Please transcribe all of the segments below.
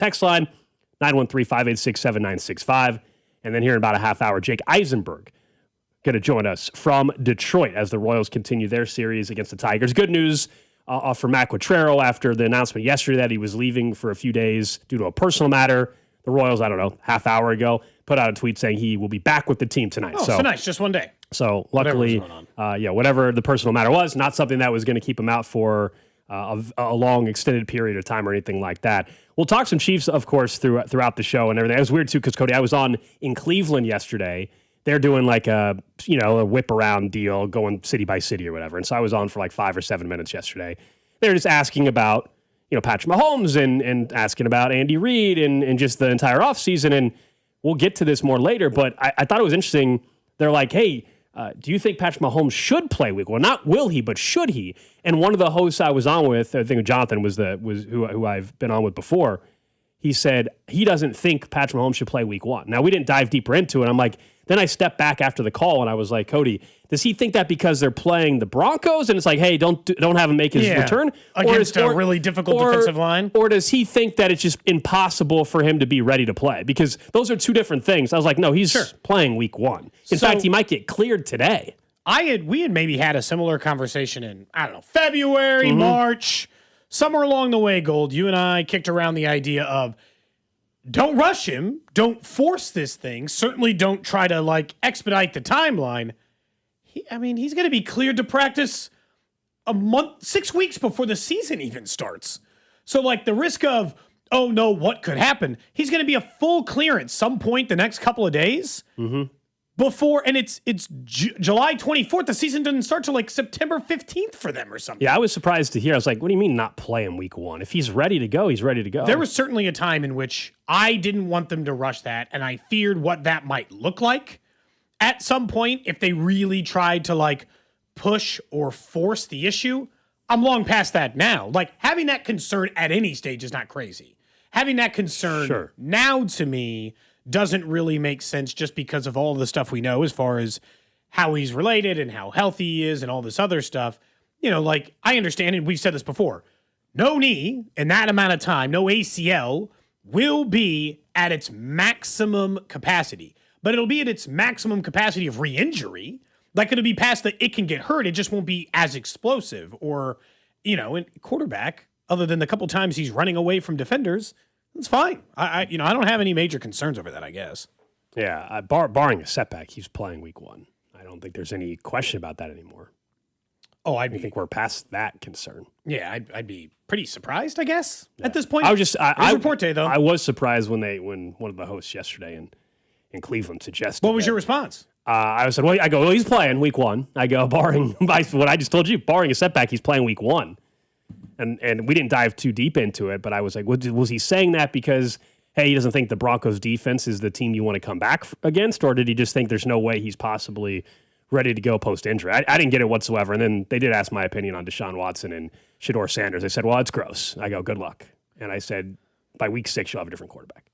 text line, 913-586-7965. And then here in about a half hour, Jake Eisenberg going to join us from Detroit as the Royals continue their series against the Tigers. Good news for Matt Quatrero after the announcement yesterday that he was leaving for a few days due to a personal matter. The Royals, I don't know, half hour ago, put out a tweet saying he will be back with the team tonight. Oh, so nice, just one day. So luckily, whatever the personal matter was, not something that was going to keep him out for a long extended period of time or anything like that. We'll talk some Chiefs, of course, throughout the show and everything. It was weird, too, because, Cody, I was on in Cleveland yesterday. They're doing like a whip around deal going city by city or whatever. And so I was on for like 5 or 7 minutes yesterday. They're just asking about, Patrick Mahomes and asking about Andy Reid and just the entire offseason. And we'll get to this more later. But I thought it was interesting. They're like, hey, do you think Patrick Mahomes should play week one? Not will he, but should he? And one of the hosts I was on with, I think Jonathan was who I've been on with before. He said he doesn't think Patrick Mahomes should play week one. Now, we didn't dive deeper into it. I'm like, then I stepped back after the call and I was like, Cody, does he think that because they're playing the Broncos and it's like, hey, don't have him make his return against a really difficult defensive line? Or does he think that it's just impossible for him to be ready to play? Because those are two different things. I was like, no, he's playing week one. In fact, he might get cleared today. We had maybe had a similar conversation in, I don't know, February, March, somewhere along the way, Gold. You and I kicked around the idea of don't rush him, don't force this thing, certainly don't try to expedite the timeline. He's going to be cleared to practice a month, 6 weeks before the season even starts. So the risk of, oh no, what could happen? He's going to be a full clearance some point the next couple of days. Before, and it's July 24th. The season doesn't start till September 15th for them or something. Yeah, I was surprised to hear. I was like, what do you mean not play him week one? If he's ready to go, he's ready to go. There was certainly a time in which I didn't want them to rush that, and I feared what that might look like at some point if they really tried to push or force the issue. I'm long past that now. Having that concern at any stage is not crazy. Having that concern now to me doesn't really make sense just because of all the stuff we know as far as how he's related and how healthy he is and all this other stuff. I understand, and we've said this before, no knee in that amount of time, no ACL will be at its maximum capacity, but it'll be at its maximum capacity of re-injury. It'll be past that it can get hurt. It just won't be as explosive or, in quarterback, other than the couple times he's running away from defenders, it's fine. I don't have any major concerns over that, I guess. Yeah, barring a setback, he's playing week one. I don't think there's any question about that anymore. Oh, I think we're past that concern. Yeah, I'd be pretty surprised, I guess, at this point. I was just report day though. I was surprised when one of the hosts yesterday in Cleveland suggested. What was your response? I said, well, he's playing week one. I go, barring what I just told you, barring a setback, he's playing week one. And we didn't dive too deep into it, but I was like, was he saying that because, hey, he doesn't think the Broncos defense is the team you want to come back against, or did he just think there's no way he's possibly ready to go post-injury? I didn't get it whatsoever. And then they did ask my opinion on Deshaun Watson and Shedeur Sanders. They said, well, it's gross. I go, good luck. And I said, by week 6, you'll have a different quarterback.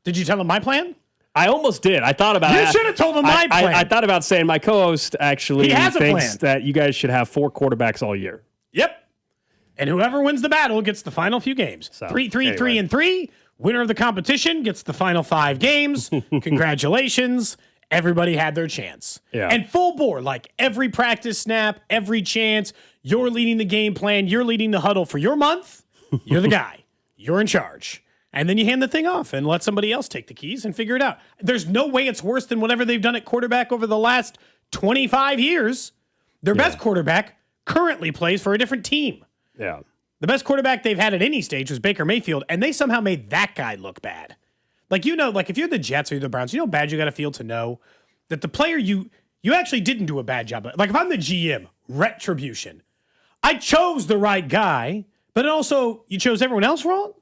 Did you tell him my plan? I almost did. I thought about it. You should have told him my plan. I thought about saying my co-host actually thinks that you guys should have 4 quarterbacks all year. Yep. And whoever wins the battle gets the final few games. So, 3-3-3-3. Winner of the competition gets the final 5 games. Congratulations. Everybody had their chance. Yeah. And full bore, every practice snap, every chance, you're leading the game plan, you're leading the huddle for your month. You're the guy. You're in charge. And then you hand the thing off and let somebody else take the keys and figure it out. There's no way it's worse than whatever they've done at quarterback over the last 25 years. Their best quarterback currently plays for a different team. Yeah. The best quarterback they've had at any stage was Baker Mayfield, and they somehow made that guy look bad. If you're the Jets or you're the Browns, you know how bad you got to feel to know that the player you actually didn't do a bad job. If I'm the GM, retribution. I chose the right guy, but also you chose everyone else wrong.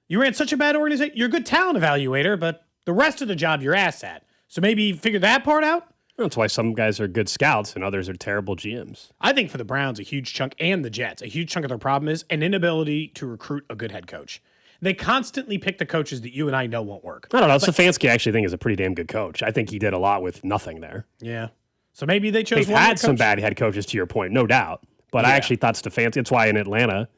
You ran such a bad organization. You're a good talent evaluator, but the rest of the job you're ass at. So maybe figure that part out. That's why some guys are good scouts and others are terrible GMs. I think for the Browns, a huge chunk, and the Jets, a huge chunk of their problem is an inability to recruit a good head coach. They constantly pick the coaches that you and I know won't work. I don't know. Stefanski I actually think is a pretty damn good coach. I think he did a lot with nothing there. Yeah. So maybe they chose They've had some bad head coaches, to your point, no doubt. But I actually thought Stefanski, that's why in Atlanta,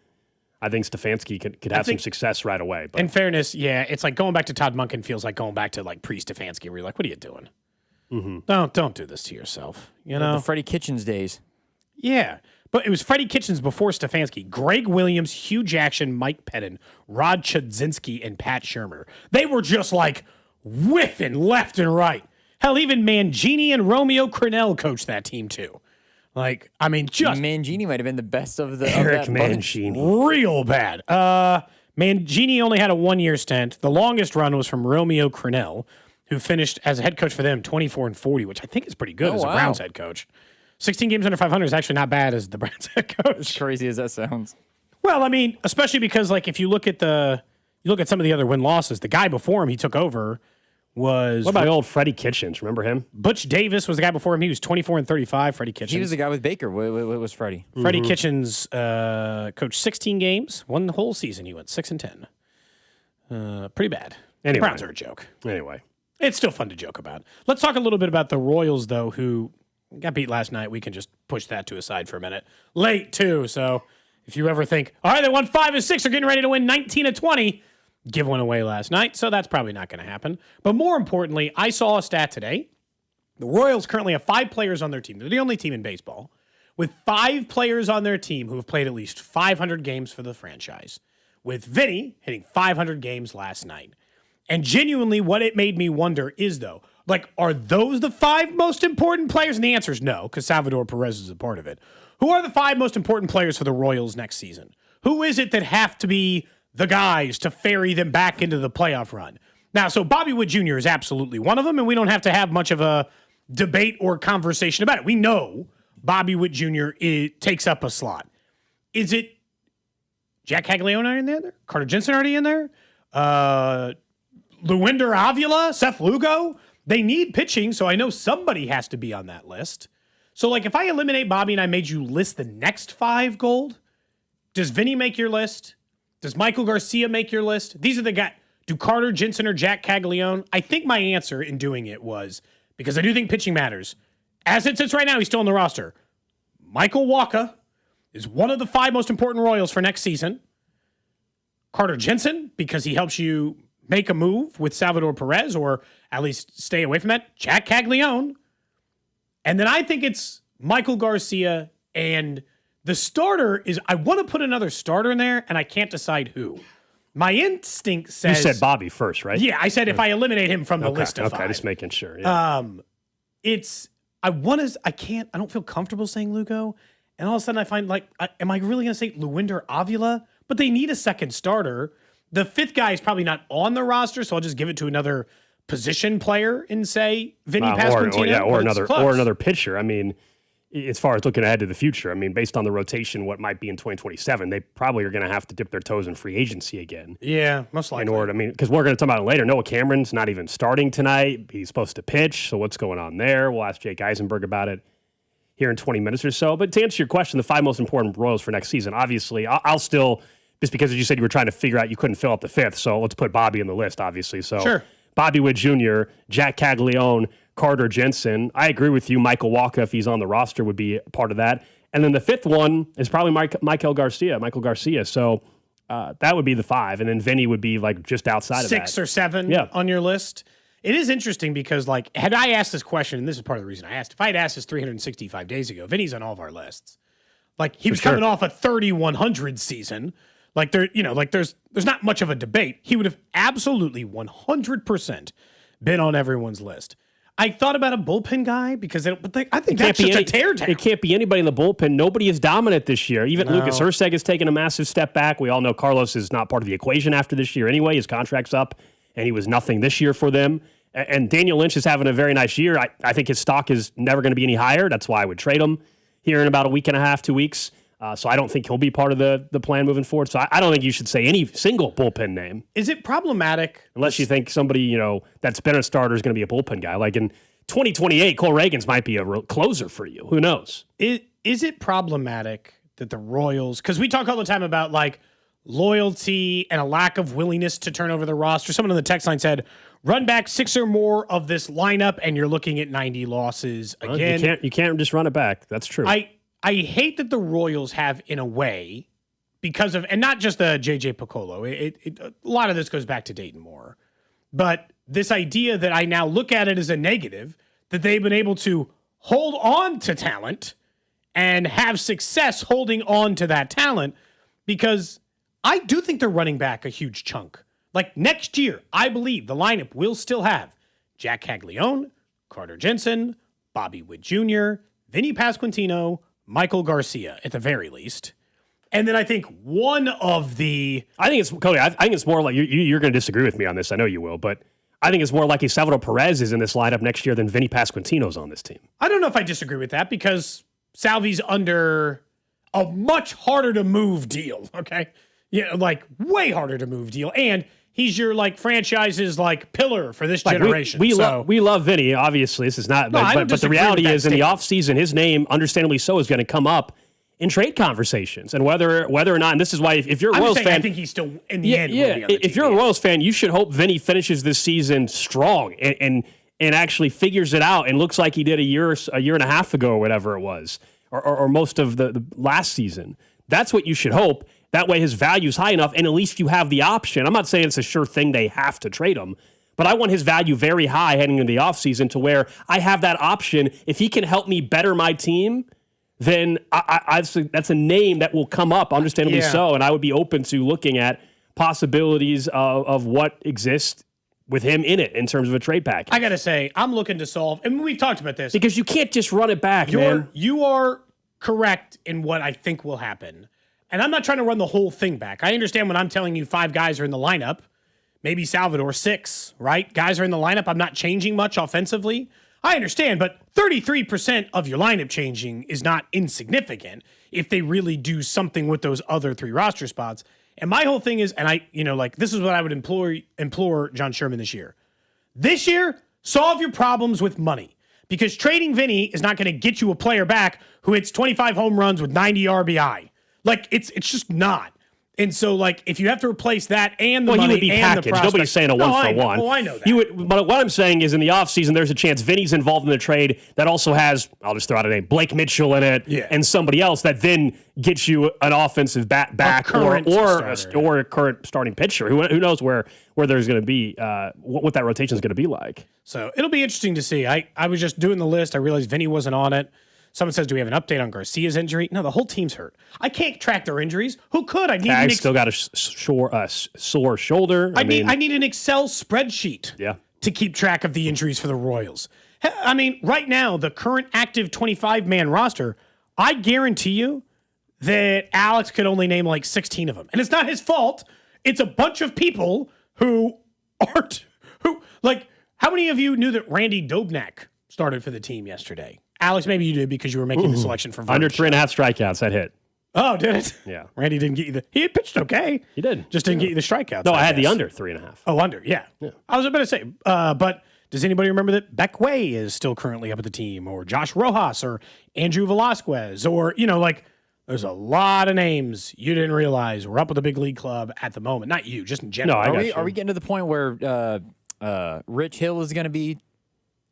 I think Stefanski could have some success right away. But. In fairness, yeah, it's like going back to Todd Monken feels like going back to like pre-Stefanski, where you're like, what are you doing? Don't do this to yourself. You know, the Freddie Kitchens days. Yeah, but it was Freddie Kitchens before Stefanski. Greg Williams, Hugh Jackson, Mike Pettin, Rod Chudzinski, and Pat Shermer. They were just like whiffing left and right. Hell, even Mangini and Romeo Crennel coached that team too. Like, I mean, just Mangini might have been the best of the Eric of that bunch. Mangini. real bad. Mangini only had a 1-year stint. The longest run was from Romeo Crennel, who finished as a head coach for them 24-40, which I think is pretty good as a Browns head coach. 16 games under 500 is actually not bad as the Browns head coach. As crazy as that sounds. Well, I mean, especially because like if you look at some of the other win-losses, the guy before him he took over was What about old Freddie Kitchens? Remember him? Butch Davis was the guy before him. He was 24-35. Freddie Kitchens. He was the guy with Baker. What was Freddie? Freddie Kitchens coached 16 games, won the whole season. He went 6-10. Pretty bad. Anyway. The Browns are a joke. Anyway. It's still fun to joke about. Let's talk a little bit about the Royals, though, who got beat last night. We can just push that to a side for a minute. Late, too. So if you ever think, all right, they won 5-6, they're getting ready to win 19-20, give one away last night. So that's probably not going to happen. But more importantly, I saw a stat today. The Royals currently have 5 players on their team. They're the only team in baseball with 5 players on their team who have played at least 500 games for the franchise, with Vinny hitting 500 games last night. And genuinely, what it made me wonder is, though, like, are those the 5 most important players? And the answer is no, because Salvador Perez is a part of it. Who are the 5 most important players for the Royals next season? Who is it that have to be the guys to ferry them back into the playoff run? Now, so Bobby Witt Jr. is absolutely one of them, and we don't have to have much of a debate or conversation about it. We know Bobby Witt Jr. Takes up a slot. Is it Jack Caglione already in there? Carter Jensen already in there? Luinder Avila, Seth Lugo, they need pitching, so I know somebody has to be on that list. So, like, if I eliminate Bobby and I made you list the next 5 Gold, does Vinny make your list? Does Michael Garcia make your list? These are the guys. Do Carter Jensen or Jack Caglione? I think my answer in doing it was, because I do think pitching matters. As it sits right now, he's still on the roster. Michael Wacha is one of the 5 most important Royals for next season. Carter Jensen, because he helps you make a move with Salvador Perez, or at least stay away from that. Jack Caglione. And then I think it's Michael Garcia, and the starter is, I want to put another starter in there, and I can't decide who. My instinct says... You said Bobby first, right? Yeah, I said if I eliminate him from the list of 5. Okay, just making sure. Yeah. I don't feel comfortable saying Lugo, and all of a sudden I find, like, am I really going to say Luinder Avila? But they need a second starter. The 5th guy is probably not on the roster, so I'll just give it to another position player and say Vinny Pasquantino. Or another pitcher. I mean, as far as looking ahead to the future, I mean, based on the rotation, what might be in 2027, they probably are going to have to dip their toes in free agency again. Yeah, most likely. In order, I mean, because we're going to talk about it later. Noah Cameron's not even starting tonight. He's supposed to pitch, so what's going on there? We'll ask Jake Eisenberg about it here in 20 minutes or so. But to answer your question, the 5 most important Royals for next season, obviously, I'll still... Just because, as you said, you were trying to figure out you couldn't fill out the 5th, so let's put Bobby in the list, obviously. So sure. Bobby Witt Jr., Jack Caglione, Carter Jensen. I agree with you. Michael Wacha, if he's on the roster, would be part of that. And then the 5th one is probably Michael Garcia. So that would be the 5. And then Vinny would be like just outside of that. 6 or 7 on your list. It is interesting because, like, had I asked this question, and this is part of the reason I asked, if I had asked this 365 days ago, Vinny's on all of our lists. Like, he was coming off a 3,100 season. Like, there's not much of a debate. He would have absolutely 100% been on everyone's list. I thought about a bullpen guy because I think that's just a tear down. It can't be anybody in the bullpen. Nobody is dominant this year. Even Lucas Erceg has taken a massive step back. We all know Carlos is not part of the equation after this year anyway. His contract's up, and he was nothing this year for them. And Daniel Lynch is having a very nice year. I think his stock is never going to be any higher. That's why I would trade him here in about a week and a half, 2 weeks. So I don't think he'll be part of the plan moving forward. So I don't think you should say any single bullpen name. Is it problematic? Unless you think somebody, that's been a starter is going to be a bullpen guy. Like in 2028, Cole Reagans might be a closer for you. Who knows? Is it problematic that the Royals, because we talk all the time about, like, loyalty and a lack of willingness to turn over the roster. Someone on the text line said, run back 6 or more of this lineup and you're looking at 90 losses again. You can't just run it back. That's true. I hate that the Royals have, in a way, because of, and not just the JJ Piccolo. A lot of this goes back to Dayton Moore, but this idea that I now look at it as a negative, that they've been able to hold on to talent and have success holding on to that talent, because I do think they're running back a huge chunk. Like next year, I believe the lineup will still have Jack Caglione, Carter Jensen, Bobby Witt Jr., Vinny Pasquantino, Michael Garcia at the very least. And then I think one of the... I think it's, Cody, I think it's more like, you're going to disagree with me on this. I know you will, but I think it's more likely Salvador Perez is in this lineup next year than Vinny Pasquantino's on this team. I don't know if I disagree with that, because Salvi's under a much harder to move deal, okay? Yeah, like way harder to move deal. And he's your like franchise's like pillar for this generation. We love Vinny, obviously. This is not, but the reality is in the offseason, his name, understandably so, is going to come up in trade conversations, and whether or not, and this is why if you're a Royals fan, I think he's still in the end. Will be on the if you're a Royals fan, you should hope Vinny finishes this season strong and actually figures it out and looks like he did a year and a half ago or whatever it was, or most of the last season. That's what you should hope. That way his value is high enough, and at least you have the option. I'm not saying it's a sure thing they have to trade him, but I want his value very high heading into the offseason to where I have that option. If he can help me better my team, then that's a name that will come up, understandably so, and I would be open to looking at possibilities of what exists with him in it in terms of a trade package. I got to say, I'm looking to solve, and we've talked about this. Because you can't just run it back, man. You are correct in what I think will happen. And I'm not trying to run the whole thing back. I understand when I'm telling you 5 guys are in the lineup, maybe Salvador 6, right? Guys are in the lineup. I'm not changing much offensively. I understand, but 33% of your lineup changing is not insignificant if they really do something with those other 3 roster spots. And my whole thing is, and this is what I would implore John Sherman this year. This year, solve your problems with money. Because trading Vinny is not going to get you a player back who hits 25 home runs with 90 RBI. Like, it's just not. And so, like, if you have to replace that and the money he would be and packaged. the prospect, Nobody's saying a one-for-one. Oh, I know that. But what I'm saying is in the offseason, there's a chance Vinny's involved in the trade that also has, I'll just throw out a name, Blake Mitchell in it, and somebody else that then gets you an offensive back or a current starting pitcher. Who knows where there's going to be, what that rotation is going to be like. So it'll be interesting to see. I was just doing the list. I realized Vinny wasn't on it. Someone says, do we have an update on Garcia's injury? No, the whole team's hurt. I can't track their injuries. Who could? I need still got a sore shoulder. I need an Excel spreadsheet to keep track of the injuries for the Royals. I mean, right now, the current active 25-man roster, I guarantee you that Alex could only name like 16 of them. And it's not his fault. It's a bunch of people who aren't, how many of you knew that Randy Dobnak started for the team yesterday? Alex, maybe you did because you were making the selection for under 3.5 strikeouts. That hit. Oh, did it? Yeah. Randy didn't get you he had pitched okay. He did. Just didn't get you the strikeouts. No, I had the under 3.5. Oh, under. Yeah. I was about to say, but does anybody remember that Beck Way is still currently up at the team, or Josh Rojas, or Andrew Velasquez, or, there's a lot of names you didn't realize were up with the big league club at the moment. Not you, just in general. No, are we getting to the point where Rich Hill is going to be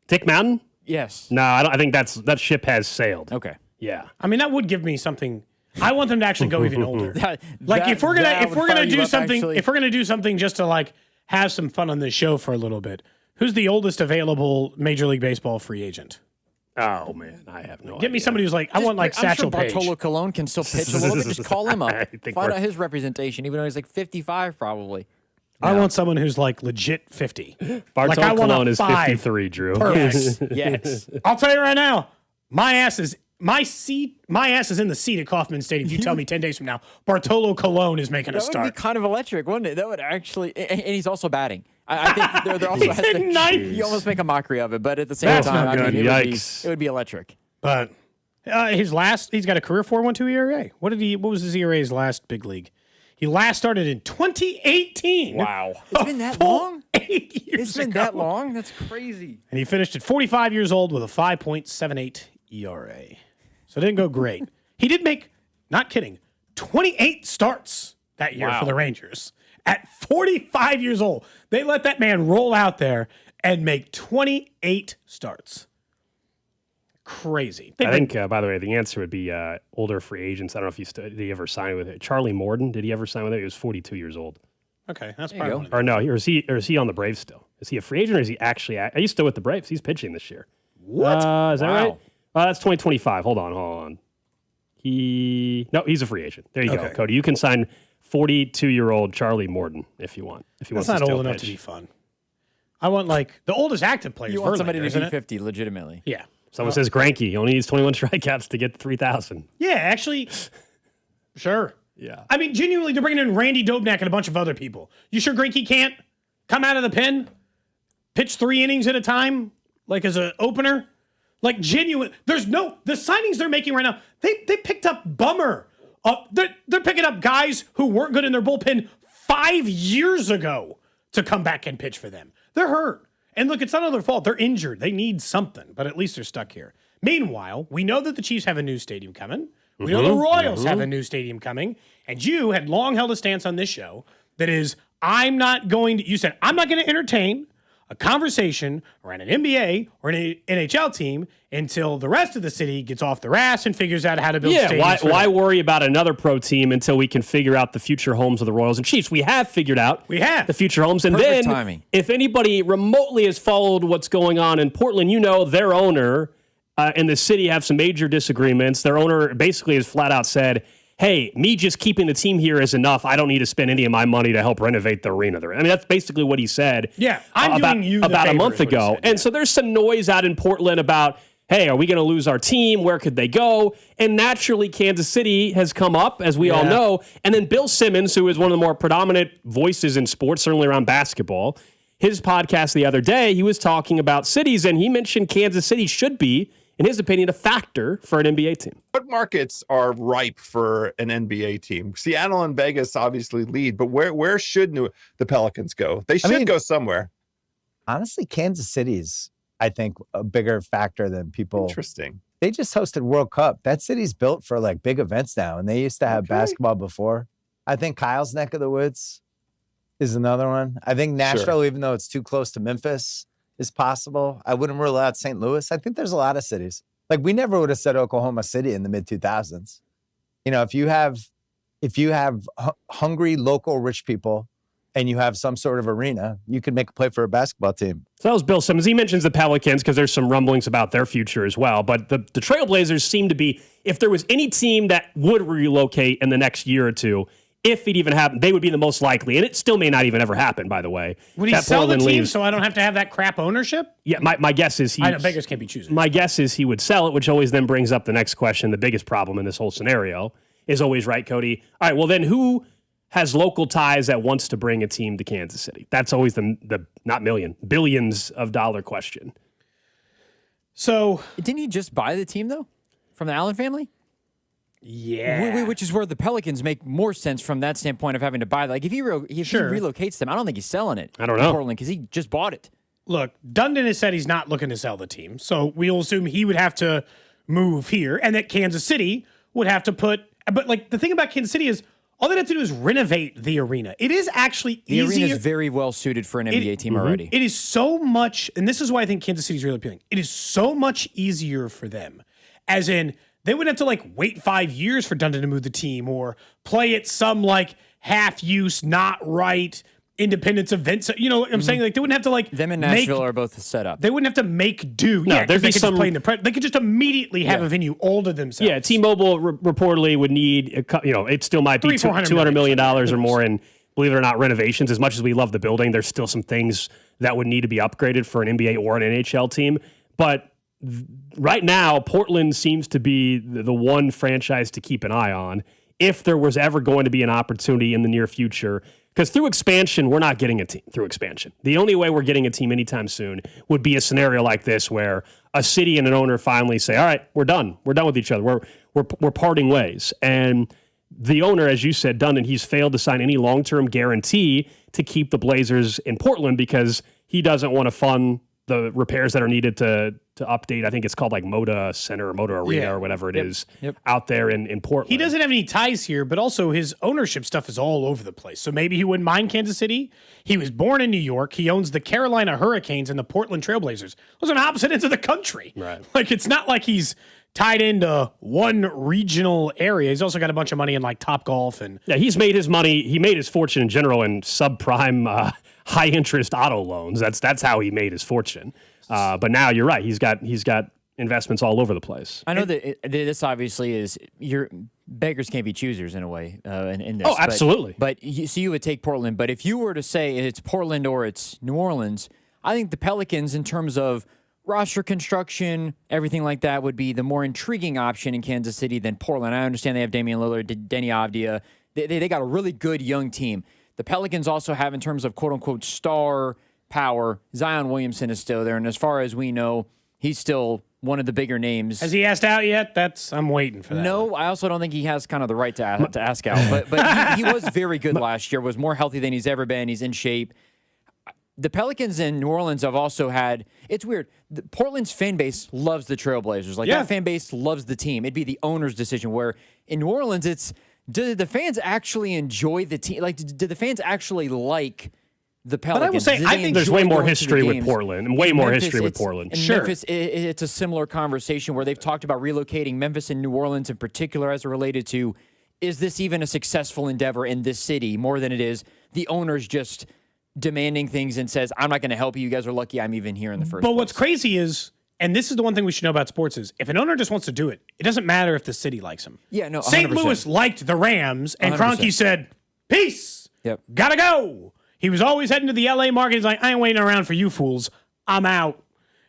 Tick Mountain? Yes. No, I think that ship has sailed. Okay. Yeah. I mean, that would give me something. I want them to actually go even older. If we're gonna do something just to like have some fun on this show for a little bit, who's the oldest available Major League Baseball free agent? Oh man, I have no idea. Get me somebody who's like, I want like Satchel Paige. Bartolo Colon can still pitch a little bit. Just call him up. Find out his representation, even though he's like 55 probably. I want someone who's like legit 50. Bartolo Colon is 53, Drew. Perfect. Yes. I'll tell you right now, my ass is in the seat at Kauffman Stadium. If you tell me 10 days from now, Bartolo Colon is making a start. That would be kind of electric, wouldn't it? That would actually, and he's also batting. I think there also he's has in ninth. You almost make a mockery of it, but at the same time, it would be electric. But he's got a career 4.12 ERA. What was his ERA his last big league? He last started in 2018. Wow. It's been that long? 8 years It's been ago. that long? That's crazy. And he finished at 45 years old with a 5.78 ERA. So it didn't go great. He did make, not kidding, 28 starts that year for the Rangers. At 45 years old, they let that man roll out there and make 28 starts. Crazy. I think, by the way, the answer would be older free agents. I don't know if did he ever sign with it. Charlie Morden, did he ever sign with it? He was 42 years old. Okay, that's There you probably go. Or no, or is he on the Braves still? Is he a free agent or is he actually? He's still with the Braves. He's pitching this year. What? Is that Wow. right? That's 2025. Hold on. He's a free agent. There you go, Okay. Cody. You can sign 42-year-old Charlie Morden if you want. If you That's want not to old enough to be fun. I want like the oldest active player. You want somebody Verlander, to isn't be it? 50, legitimately. Yeah. Someone says Greinke. He only needs 21 strikeouts to get to 3,000. Yeah, actually, sure. Yeah. I mean, genuinely, they're bringing in Randy Dobnak and a bunch of other people. You sure Greinke can't come out of the pen, pitch 3 innings at a time, like as an opener? Like genuine. The signings they're making right now. They picked up Bummer. They're picking up guys who weren't good in their bullpen 5 years ago to come back and pitch for them. They're hurt. And look, it's not their fault. They're injured. They need something, but at least they're stuck here. Meanwhile, we know that the Chiefs have a new stadium coming. We know the Royals have a new stadium coming. And you had long held a stance on this show that is, you said, I'm not going to entertain a conversation around an NBA or an NHL team until the rest of the city gets off their ass and figures out how to build stadiums. Why worry about another pro team until we can figure out the future homes of the Royals and Chiefs? We have figured out the future homes. And Perfect then timing. If anybody remotely has followed what's going on in Portland, their owner and the city have some major disagreements. Their owner basically has flat out said, hey, me just keeping the team here is enough. I don't need to spend any of my money to help renovate the arena. I mean, that's basically what he said. Yeah, I'm doing you the about a favor month is what he ago. said, And so there's some noise out in Portland about, hey, are we going to lose our team? Where could they go? And naturally, Kansas City has come up, as we all know. And then Bill Simmons, who is one of the more predominant voices in sports, certainly around basketball, his podcast the other day, he was talking about cities, and he mentioned Kansas City should be, in his opinion, a factor for an NBA team. What markets are ripe for an NBA team? Seattle and Vegas obviously lead, but where should the Pelicans go? They should go somewhere. Honestly, Kansas City's, I think, a bigger factor than people. Interesting. They just hosted World Cup. That city's built for like big events now, and they used to have basketball before. I think Kyle's neck of the woods is another one. I think Nashville, even though it's too close to Memphis, is possible. I wouldn't rule out St. Louis. I think there's a lot of cities. Like we never would have said Oklahoma City in the mid 2000s. If you have hungry local rich people and you have some sort of arena, you can make a play for a basketball team. So that was Bill Simmons. He mentions the Pelicans because there's some rumblings about their future as well. But the Trailblazers seem to be, if there was any team that would relocate in the next year or two, if it even happened, they would be the most likely. And it still may not even ever happen, by the way. Would he sell the team so I don't have to have that crap ownership? Yeah, my guess is I know beggars can't be choosers. My guess is he would sell it, which always then brings up the next question. The biggest problem in this whole scenario is always, right, Cody? All right, well, then who has local ties that wants to bring a team to Kansas City? That's always the not million, billions of dollar question. So Didn't he just buy the team, though, from the Allen family? yeah. Which is where the Pelicans make more sense from that standpoint of having to buy. Like, if he relocates them, I don't think he's selling it. I don't know. Portland, because he just bought it. Look, Dundon has said he's not looking to sell the team. So we'll assume he would have to move here and that Kansas City would have to but like the thing about Kansas City is all they have to do is renovate the arena. It is actually The easier. arena is very well suited for an NBA team already. It is so much, and this is why I think Kansas City is really appealing. It is so much easier for them, as in they wouldn't have to like wait 5 years for Dundon to move the team or play at some like half use, not right independence events. You know what I'm saying? Like they wouldn't have to like Them and Nashville are both set up. They wouldn't have to make do. No, Yeah, 'cause there'd they be could some- just play in the they could just immediately have a venue all to themselves. Yeah, T-Mobile reportedly would need, it still might be $200 million or more in, believe it or not, renovations. As much as we love the building, there's still some things that would need to be upgraded for an NBA or an NHL team. But right now, Portland seems to be the one franchise to keep an eye on if there was ever going to be an opportunity in the near future. Because through expansion, we're not getting a team through expansion. The only way we're getting a team anytime soon would be a scenario like this where a city and an owner finally say, all right, we're done. We're done with each other. We're parting ways. And the owner, as you said, Dundon, he's failed to sign any long-term guarantee to keep the Blazers in Portland because he doesn't want to fund the repairs that are needed to update. I think it's called like Moda Center or Moda Arena or whatever it is out there in Portland. He doesn't have any ties here, but also his ownership stuff is all over the place. So maybe he wouldn't mind Kansas City. He was born in New York. He owns the Carolina Hurricanes and the Portland Trailblazers. Those are on opposite ends of the country. Right. Like, it's not like he's tied into one regional area. He's also got a bunch of money in like Top Golf and he's made his money. He made his fortune in general in subprime, high interest auto loans. That's how he made his fortune. But now you're right. He's got investments all over the place. I know that this obviously is beggars can't be choosers in a way. In this, oh, absolutely. But you would take Portland. But if you were to say it's Portland or it's New Orleans, I think the Pelicans, in terms of roster construction, everything like that, would be the more intriguing option in Kansas City than Portland. I understand they have Damian Lillard, Denny Avdia. They got a really good young team. The Pelicans also have, in terms of quote-unquote star power, Zion Williamson is still there. And as far as we know, he's still one of the bigger names. Has he asked out yet? I'm waiting for that. No, I also don't think he has kind of the right to ask out. But he was very good last year, was more healthy than he's ever been. He's in shape. The Pelicans in New Orleans have also had, it's weird, Portland's fan base loves the Trailblazers. That fan base loves the team. It'd be the owner's decision, where in New Orleans, it's, do the fans actually enjoy the team? Like, do the fans actually like the Pelicans? But I will say, I think there's way more history with Portland and way more history with Portland. In Memphis, it's a similar conversation where they've talked about relocating Memphis and New Orleans in particular as it related to, is this even a successful endeavor in this city, more than it is the owners just demanding things and says, I'm not going to help you. You guys are lucky I'm even here in the first place. But what's crazy is, and this is the one thing we should know about sports, is if an owner just wants to do it, it doesn't matter if the city likes him. Yeah, no, 100%. St. Louis liked the Rams, and 100%. Kroenke said, peace, gotta go. He was always heading to the LA market. He's like, I ain't waiting around for you fools. I'm out.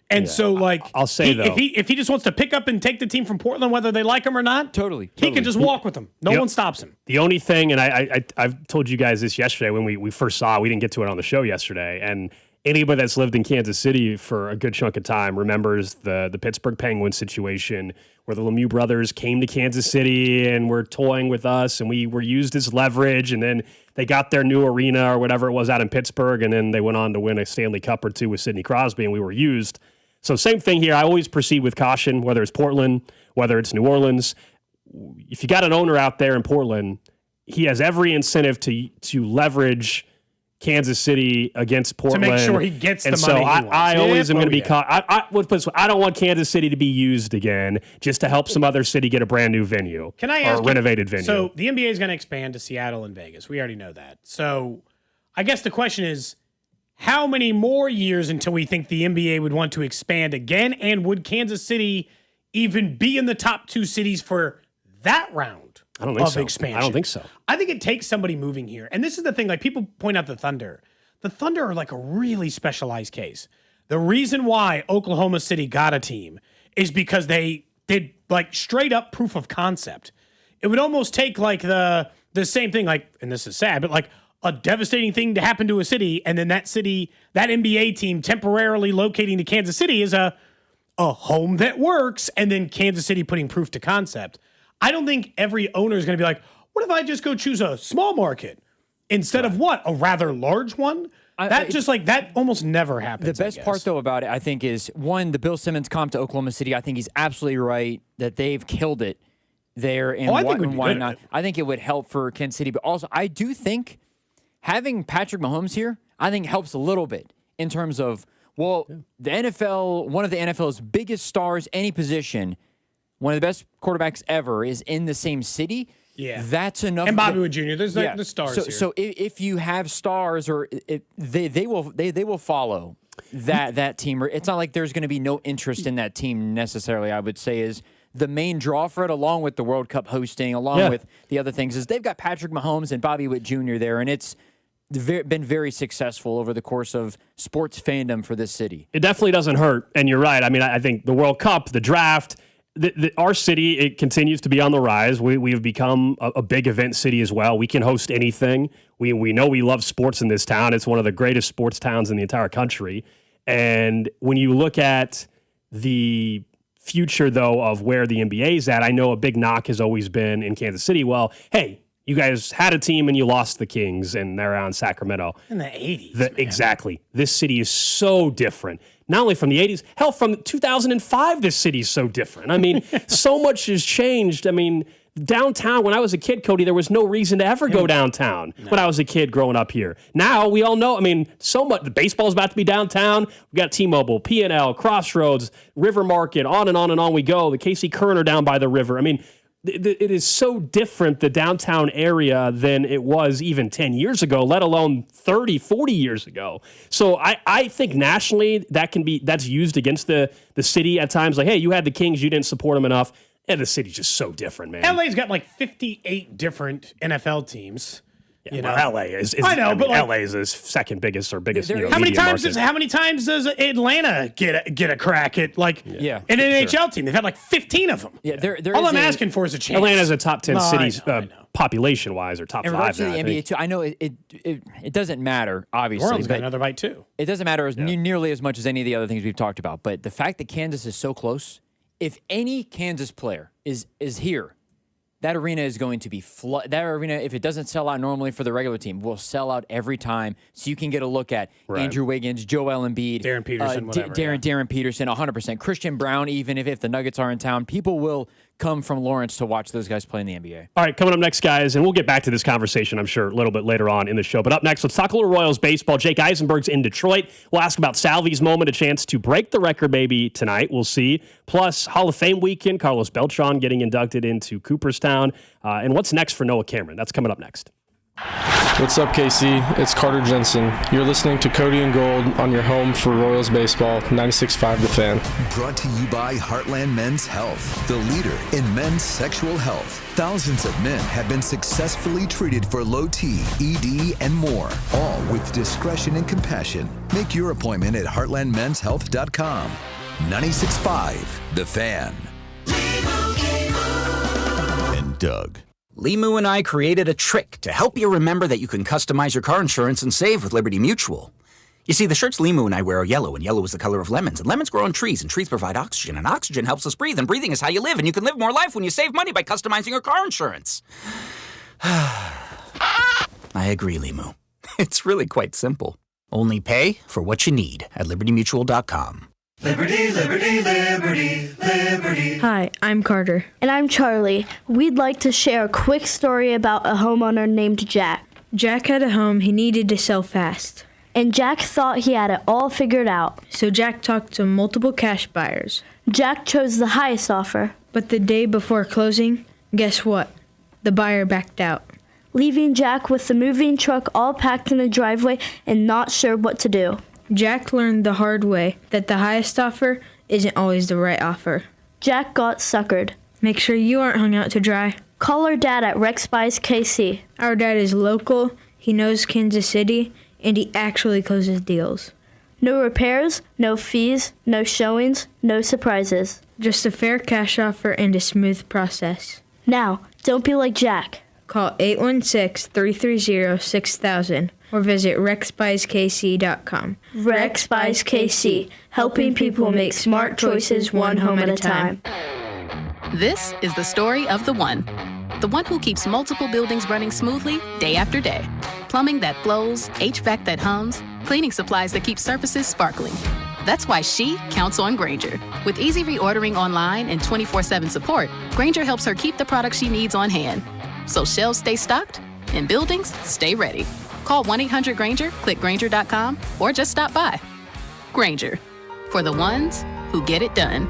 And so, like, I'll say, though, if he just wants to pick up and take the team from Portland, whether they like him or not, totally. He can just walk with them. No one stops him. The only thing, and I've told you guys this yesterday when we first saw it, we didn't get to it on the show yesterday, and anybody that's lived in Kansas City for a good chunk of time remembers the Pittsburgh Penguins situation where the Lemieux brothers came to Kansas City and were toying with us, and we were used as leverage, and then they got their new arena or whatever it was out in Pittsburgh, and then they went on to win a Stanley Cup or two with Sidney Crosby, and we were used. So same thing here. I always proceed with caution, whether it's Portland, whether it's New Orleans. If you got an owner out there in Portland, he has every incentive to leverage Kansas City against Portland. To make sure he gets the money he wants. I always am going to be caught. I don't want Kansas City to be used again just to help some other city get a brand new venue. Can I ask or a renovated venue? So the NBA is going to expand to Seattle and Vegas. We already know that. So I guess the question is, how many more years until we think the NBA would want to expand again? And would Kansas City even be in the top two cities for that round of expansion? I don't think so. I think it takes somebody moving here. And this is the thing, like, people point out the Thunder. The Thunder are like a really specialized case. The reason why Oklahoma City got a team is because they did like straight up proof of concept. It would almost take like the same thing, like, and this is sad, but like a devastating thing to happen to a city, and then that city, that NBA team temporarily locating to Kansas City is a home that works, and then Kansas City putting proof to concept. I don't think every owner is going to be like, what if I just go choose a small market instead of what? A rather large one? That almost never happens. The best part, though, about it, I think, is, one, the Bill Simmons comp to Oklahoma City. I think he's absolutely right that they've killed it there. And why not? I think it would help for Kansas City. But also, I do think having Patrick Mahomes here, I think helps a little bit in terms of, the NFL, one of the NFL's biggest stars, any position, one of the best quarterbacks ever is in the same city. Yeah, that's enough. And Bobby Wood Jr. There's like the stars here. So if you have stars, or they will follow that team. It's not like there's going to be no interest in that team necessarily. I would say is the main draw for it, along with the World Cup hosting, along with the other things, is they've got Patrick Mahomes and Bobby Witt Jr. there, and it's been very successful over the course of sports fandom for this city. It definitely doesn't hurt, and you're right. I mean, I think the World Cup, the draft, our city, it continues to be on the rise. We have become a big event city as well. We can host anything. We know we love sports in this town. It's one of the greatest sports towns in the entire country. And when you look at the future, though, of where the NBA is at, I know a big knock has always been in Kansas City. Well, hey, You guys had a team and you lost the Kings, and they're on Sacramento. In the 80s. Exactly. This city is so different. Not only from the 80s, hell, from 2005, this city is so different. I mean, so much has changed. I mean, downtown, when I was a kid, Cody, there was no reason to ever go downtown when I was a kid growing up here. Now, we all know, I mean, so much. The baseball's about to be downtown. We got T-Mobile, P&L, Crossroads, River Market, on and on we go. The KC Kerner down by the river. I mean, it is so different, the downtown area, than it was even 10 years ago, let alone 30, 40 years ago. So I think nationally that's used against the city at times. Like, hey, you had the Kings, you didn't support them enough. And the city's just so different, man. LA's got like 58 different NFL teams. Yeah, well, LA is. I know, but like, LA is the second biggest or biggest. How many times does Atlanta get a crack at like an NHL team? They've had like 15 of them. Yeah, all I'm asking for is a chance. Atlanta's a top 10 cities population wise, or top 5. In the NBA too, I know it doesn't matter, obviously. Orleans got another bite too. It doesn't matter nearly as much as any of the other things we've talked about. But the fact that Kansas is so close, if any Kansas player is here, that arena is going to be flooded. That arena, if it doesn't sell out normally for the regular team, will sell out every time. So you can get a look at Andrew Wiggins, Joel Embiid, Darren Peterson, Darren Peterson, 100%. Christian Brown, even if the Nuggets are in town, people will come from Lawrence to watch those guys play in the NBA. All right, coming up next, guys, and we'll get back to this conversation, I'm sure, a little bit later on in the show. But up next, let's talk a little Royals baseball. Jake Eisenberg's in Detroit. We'll ask about Salvi's moment, a chance to break the record maybe tonight. We'll see. Plus, Hall of Fame weekend, Carlos Beltran getting inducted into Cooperstown. And what's next for Noah Cameron? That's coming up next. What's up, KC? It's Carter Jensen. You're listening to Cody and Gold on your home for Royals baseball, 96.5 The Fan. Brought to you by Heartland Men's Health, the leader in men's sexual health. Thousands of men have been successfully treated for low T, ED, and more, all with discretion and compassion. Make your appointment at heartlandmenshealth.com. 96.5 The Fan. And Doug. Limu and I created a trick to help you remember that you can customize your car insurance and save with Liberty Mutual. You see, the shirts Limu and I wear are yellow, and yellow is the color of lemons, and lemons grow on trees, and trees provide oxygen, and oxygen helps us breathe, and breathing is how you live, and you can live more life when you save money by customizing your car insurance. I agree, Limu. It's really quite simple. Only pay for what you need at libertymutual.com. Liberty, liberty, liberty, liberty. Hi, I'm Carter. And I'm Charlie. We'd like to share a quick story about a homeowner named Jack. Jack had a home he needed to sell fast. And Jack thought he had it all figured out. So Jack talked to multiple cash buyers. Jack chose the highest offer. But the day before closing, guess what? The buyer backed out, leaving Jack with the moving truck all packed in the driveway and not sure what to do. Jack learned the hard way that the highest offer isn't always the right offer. Jack got suckered. Make sure you aren't hung out to dry. Call our dad at Rex Buys KC. Our dad is local, he knows Kansas City, and he actually closes deals. No repairs, no fees, no showings, no surprises. Just a fair cash offer and a smooth process. Now, don't be like Jack. Call 816-330-6000 or visit rexbuyskc.com. Rex Buys KC, helping people make smart choices one home at a time. This is the story of the one who keeps multiple buildings running smoothly day after day. Plumbing that flows, HVAC that hums, cleaning supplies that keep surfaces sparkling. That's why she counts on Grainger. With easy reordering online and 24/7 support, Grainger helps her keep the products she needs on hand. So shelves stay stocked and buildings stay ready. Call 1-800-GRAINGER, click Grainger.com, or just stop by. Grainger, for the ones who get it done.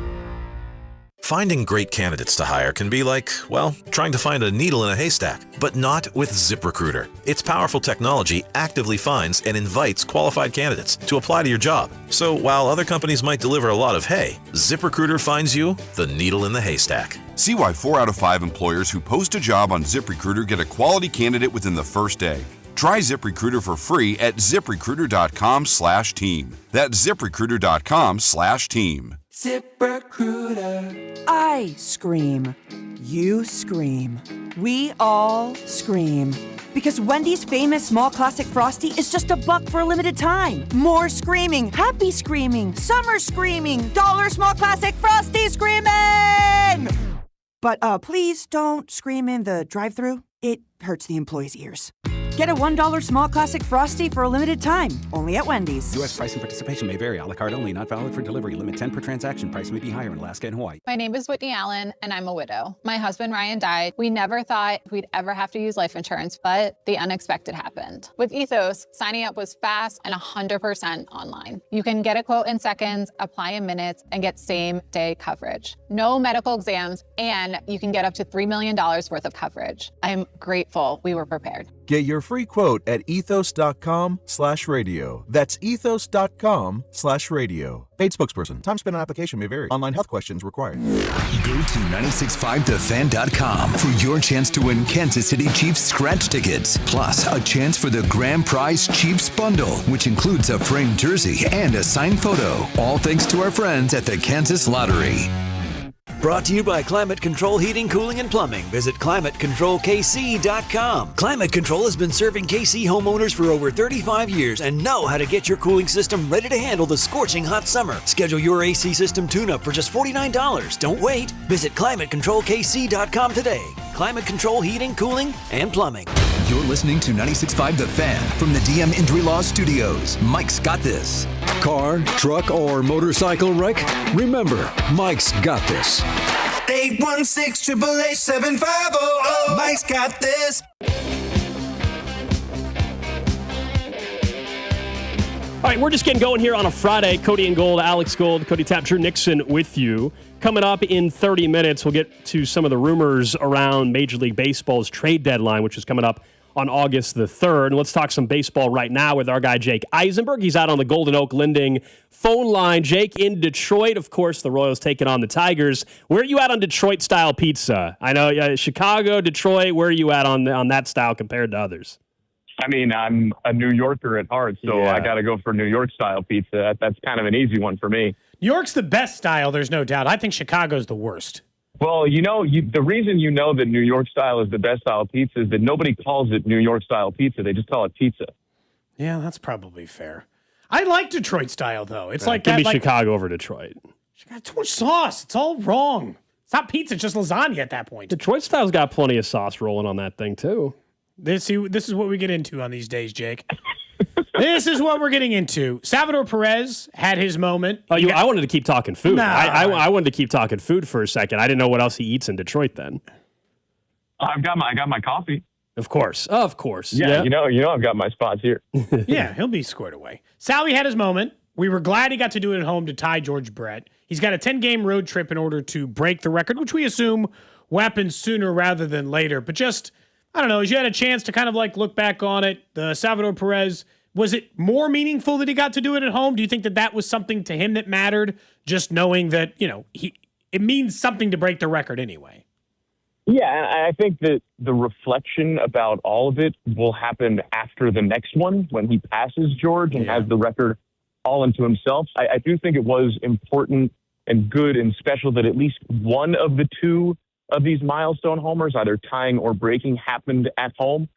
Finding great candidates to hire can be like, well, trying to find a needle in a haystack, but not with ZipRecruiter. Its powerful technology actively finds and invites qualified candidates to apply to your job. So while other companies might deliver a lot of hay, ZipRecruiter finds you the needle in the haystack. See why 4 out of 5 employers who post a job on ZipRecruiter get a quality candidate within the first day. Try ZipRecruiter for free at ZipRecruiter.com/team. That's ZipRecruiter.com/team. ZipRecruiter. I scream. You scream. We all scream. Because Wendy's famous small classic Frosty is just $1 for a limited time. More screaming, happy screaming, summer screaming, dollar small classic Frosty screaming! But please don't scream in the drive-thru. It hurts the employees' ears. Get a $1 small classic Frosty for a limited time, only at Wendy's. U.S. price and participation may vary. A la carte only, not valid for delivery. Limit 10 per transaction. Price may be higher in Alaska and Hawaii. My name is Whitney Allen, and I'm a widow. My husband, Ryan, died. We never thought we'd ever have to use life insurance, but the unexpected happened. With Ethos, signing up was fast and 100% online. You can get a quote in seconds, apply in minutes, and get same-day coverage. No medical exams, and you can get up to $3 million worth of coverage. I'm grateful we were prepared. Get your free quote at ethos.com/radio. That's ethos.com/radio. Paid spokesperson. Time spent on application may vary. Online health questions required. Go to 965thefan.com for your chance to win Kansas City Chiefs scratch tickets, plus a chance for the grand prize Chiefs bundle, which includes a framed jersey and a signed photo. All thanks to our friends at the Kansas Lottery. Brought to you by Climate Control Heating, Cooling, and Plumbing. Visit ClimateControlKC.com. Climate Control has been serving KC homeowners for over 35 years and know how to get your cooling system ready to handle the scorching hot summer. Schedule your AC system tune-up for just $49. Don't wait. Visit ClimateControlKC.com today. Climate Control Heating, Cooling, and Plumbing. You're listening to 96.5 The Fan from the DM Injury Law Studios. Mike's got this. Car, truck, or motorcycle wreck? Remember, Mike's got this. 816-888-7500. Mike's got this. All right, we're just getting going here on a Friday. Cody and Gold, Alex Gold, Cody Tapp, Drew Nixon with you. Coming up in 30 minutes, we'll get to some of the rumors around Major League Baseball's trade deadline, which is coming up on August the 3rd. And let's talk some baseball right now with our guy, Jake Eisenberg. He's out on the Golden Oak Lending phone line. Jake, in Detroit, of course, the Royals taking on the Tigers. Where are you at on Detroit-style pizza? I know Chicago, Detroit, where are you at on that style compared to others? I mean, I'm a New Yorker at heart, so I got to go for New York-style pizza. That's kind of an easy one for me. New York's the best style, there's no doubt. I think Chicago's the worst. Well, the reason you know that New York style is the best style pizza is that nobody calls it New York style pizza. They just call it pizza. Yeah, that's probably fair. I like Detroit style, though. It's like give that. Me Chicago over Detroit. She got too much sauce. It's all wrong. It's not pizza, it's just lasagna at that point. Detroit style's got plenty of sauce rolling on that thing, too. This is what we get into on these days, Jake. This is what we're getting into. Salvador Perez had his moment. I wanted to keep talking food. Nah. I wanted to keep talking food for a second. I didn't know what else he eats in Detroit then. I got my coffee. Of course. Yeah. You know I've got my spots here. Yeah, he'll be squared away. Sally had his moment. We were glad he got to do it at home to tie George Brett. He's got a 10-game road trip in order to break the record, which we assume will happen sooner rather than later. But just, I don't know, as you had a chance to kind of like look back on it, the Salvador Perez, was it more meaningful that he got to do it at home? Do you think that was something to him that mattered, just knowing that, it means something to break the record anyway? Yeah, I think that the reflection about all of it will happen after the next one when he passes George and has the record all into himself. I do think it was important and good and special that at least one of the two of these milestone homers, either tying or breaking, happened at home.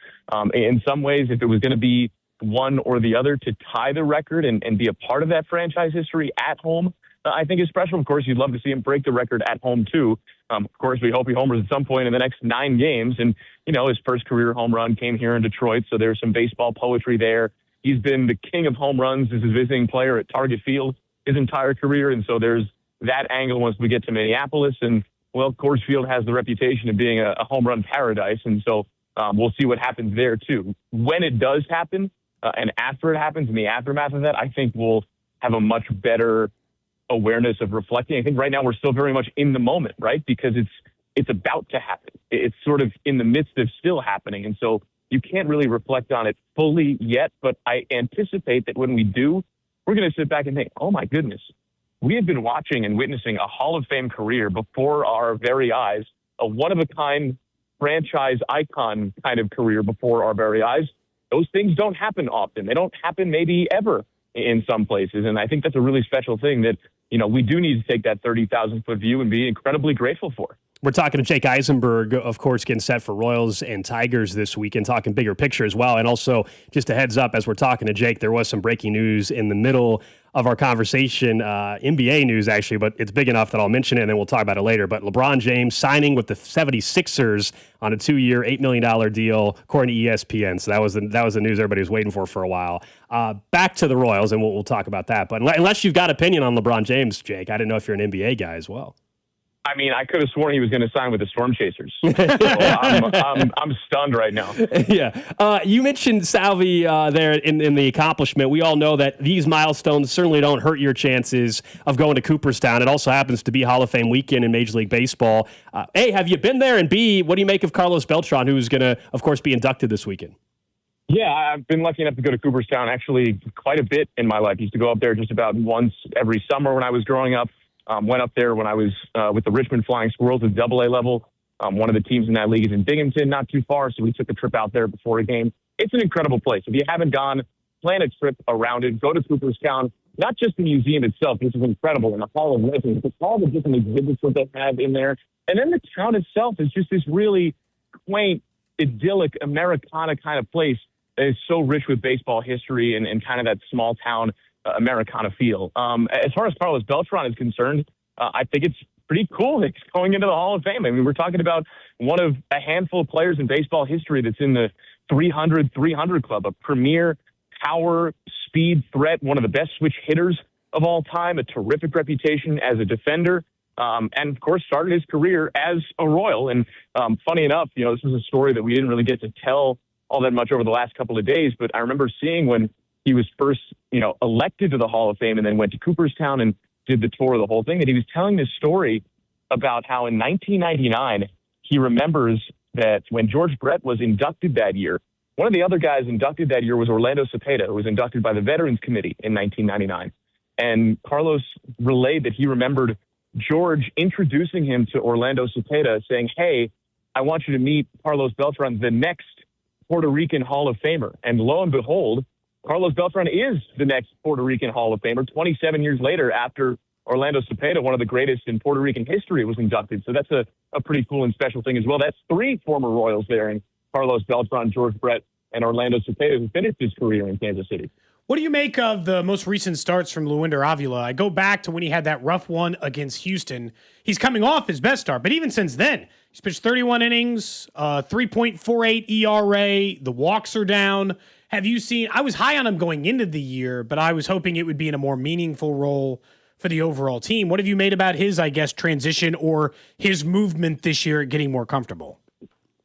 In some ways, if it was going to be one or the other, to tie the record and be a part of that franchise history at home, I think is special. Of course, you'd love to see him break the record at home, too. Of course, we hope he homers at some point in the next 9 games. And, his first career home run came here in Detroit, so there's some baseball poetry there. He's been the king of home runs as a visiting player at Target Field his entire career, and so there's that angle once we get to Minneapolis. And, well, Coors Field has the reputation of being a home run paradise, and so we'll see what happens there, too. When it does happen, and after it happens, in the aftermath of that, I think we'll have a much better awareness of reflecting. I think right now we're still very much in the moment, right? Because it's about to happen. It's sort of in the midst of still happening. And so you can't really reflect on it fully yet, but I anticipate that when we do, we're going to sit back and think, oh my goodness, we have been watching and witnessing a Hall of Fame career before our very eyes, a one-of-a-kind franchise icon kind of career before our very eyes. Those things don't happen often. They don't happen maybe ever in some places. And I think that's a really special thing that, we do need to take that 30,000-foot view and be incredibly grateful for. We're talking to Jake Eisenberg, of course, getting set for Royals and Tigers this weekend, talking bigger picture as well. And also, just a heads up, as we're talking to Jake, there was some breaking news in the middle of our conversation, NBA news actually, but it's big enough that I'll mention it and then we'll talk about it later. But LeBron James signing with the 76ers on a 2-year, $8 million deal, according to ESPN. So that was the news everybody was waiting for a while. Back to the Royals, and we'll talk about that. But unless you've got opinion on LeBron James, Jake, I didn't know if you're an NBA guy as well. I mean, I could have sworn he was going to sign with the Storm Chasers. So I'm stunned right now. Yeah. You mentioned Salvi there in the accomplishment. We all know that these milestones certainly don't hurt your chances of going to Cooperstown. It also happens to be Hall of Fame weekend in Major League Baseball. A, have you been there? And B, what do you make of Carlos Beltran, who's going to, of course, be inducted this weekend? Yeah, I've been lucky enough to go to Cooperstown actually quite a bit in my life. I used to go up there just about once every summer when I was growing up. Went up there when I was with the Richmond Flying Squirrels at AA level. One of the teams in that league is in Binghamton, not too far, so we took a trip out there before a game. It's an incredible place. If you haven't gone, plan a trip around it. Go to Cooperstown, not just the museum itself, which is incredible, and the Hall of Legends, but all the different exhibits that they have in there. And then the town itself is just this really quaint, idyllic, Americana kind of place that is so rich with baseball history and kind of that small town Americana feel. As far as Carlos Beltran is concerned, I think it's pretty cool that he's going into the Hall of Fame. I mean, we're talking about one of a handful of players in baseball history that's in the 300 club, a premier power, speed threat, one of the best switch hitters of all time, a terrific reputation as a defender, and of course started his career as a Royal. And funny enough, this was a story that we didn't really get to tell all that much over the last couple of days, but I remember seeing when he was first, elected to the Hall of Fame and then went to Cooperstown and did the tour of the whole thing, that he was telling this story about how in 1999, he remembers that when George Brett was inducted that year, one of the other guys inducted that year was Orlando Cepeda, who was inducted by the Veterans Committee in 1999. And Carlos relayed that he remembered George introducing him to Orlando Cepeda, saying, "Hey, I want you to meet Carlos Beltran, the next Puerto Rican Hall of Famer." And lo and behold, Carlos Beltran is the next Puerto Rican Hall of Famer 27 years later after Orlando Cepeda, one of the greatest in Puerto Rican history, was inducted. So that's a pretty cool and special thing as well. That's 3 former Royals there in Carlos Beltran, George Brett, and Orlando Cepeda, who finished his career in Kansas City. What do you make of the most recent starts from Luinder Avila? I go back to when he had that rough one against Houston. He's coming off his best start, but even since then, he's pitched 31 innings, 3.48 ERA. The walks are down. Have you seen? I was high on him going into the year, but I was hoping it would be in a more meaningful role for the overall team. What have you made about his, transition or his movement this year at getting more comfortable?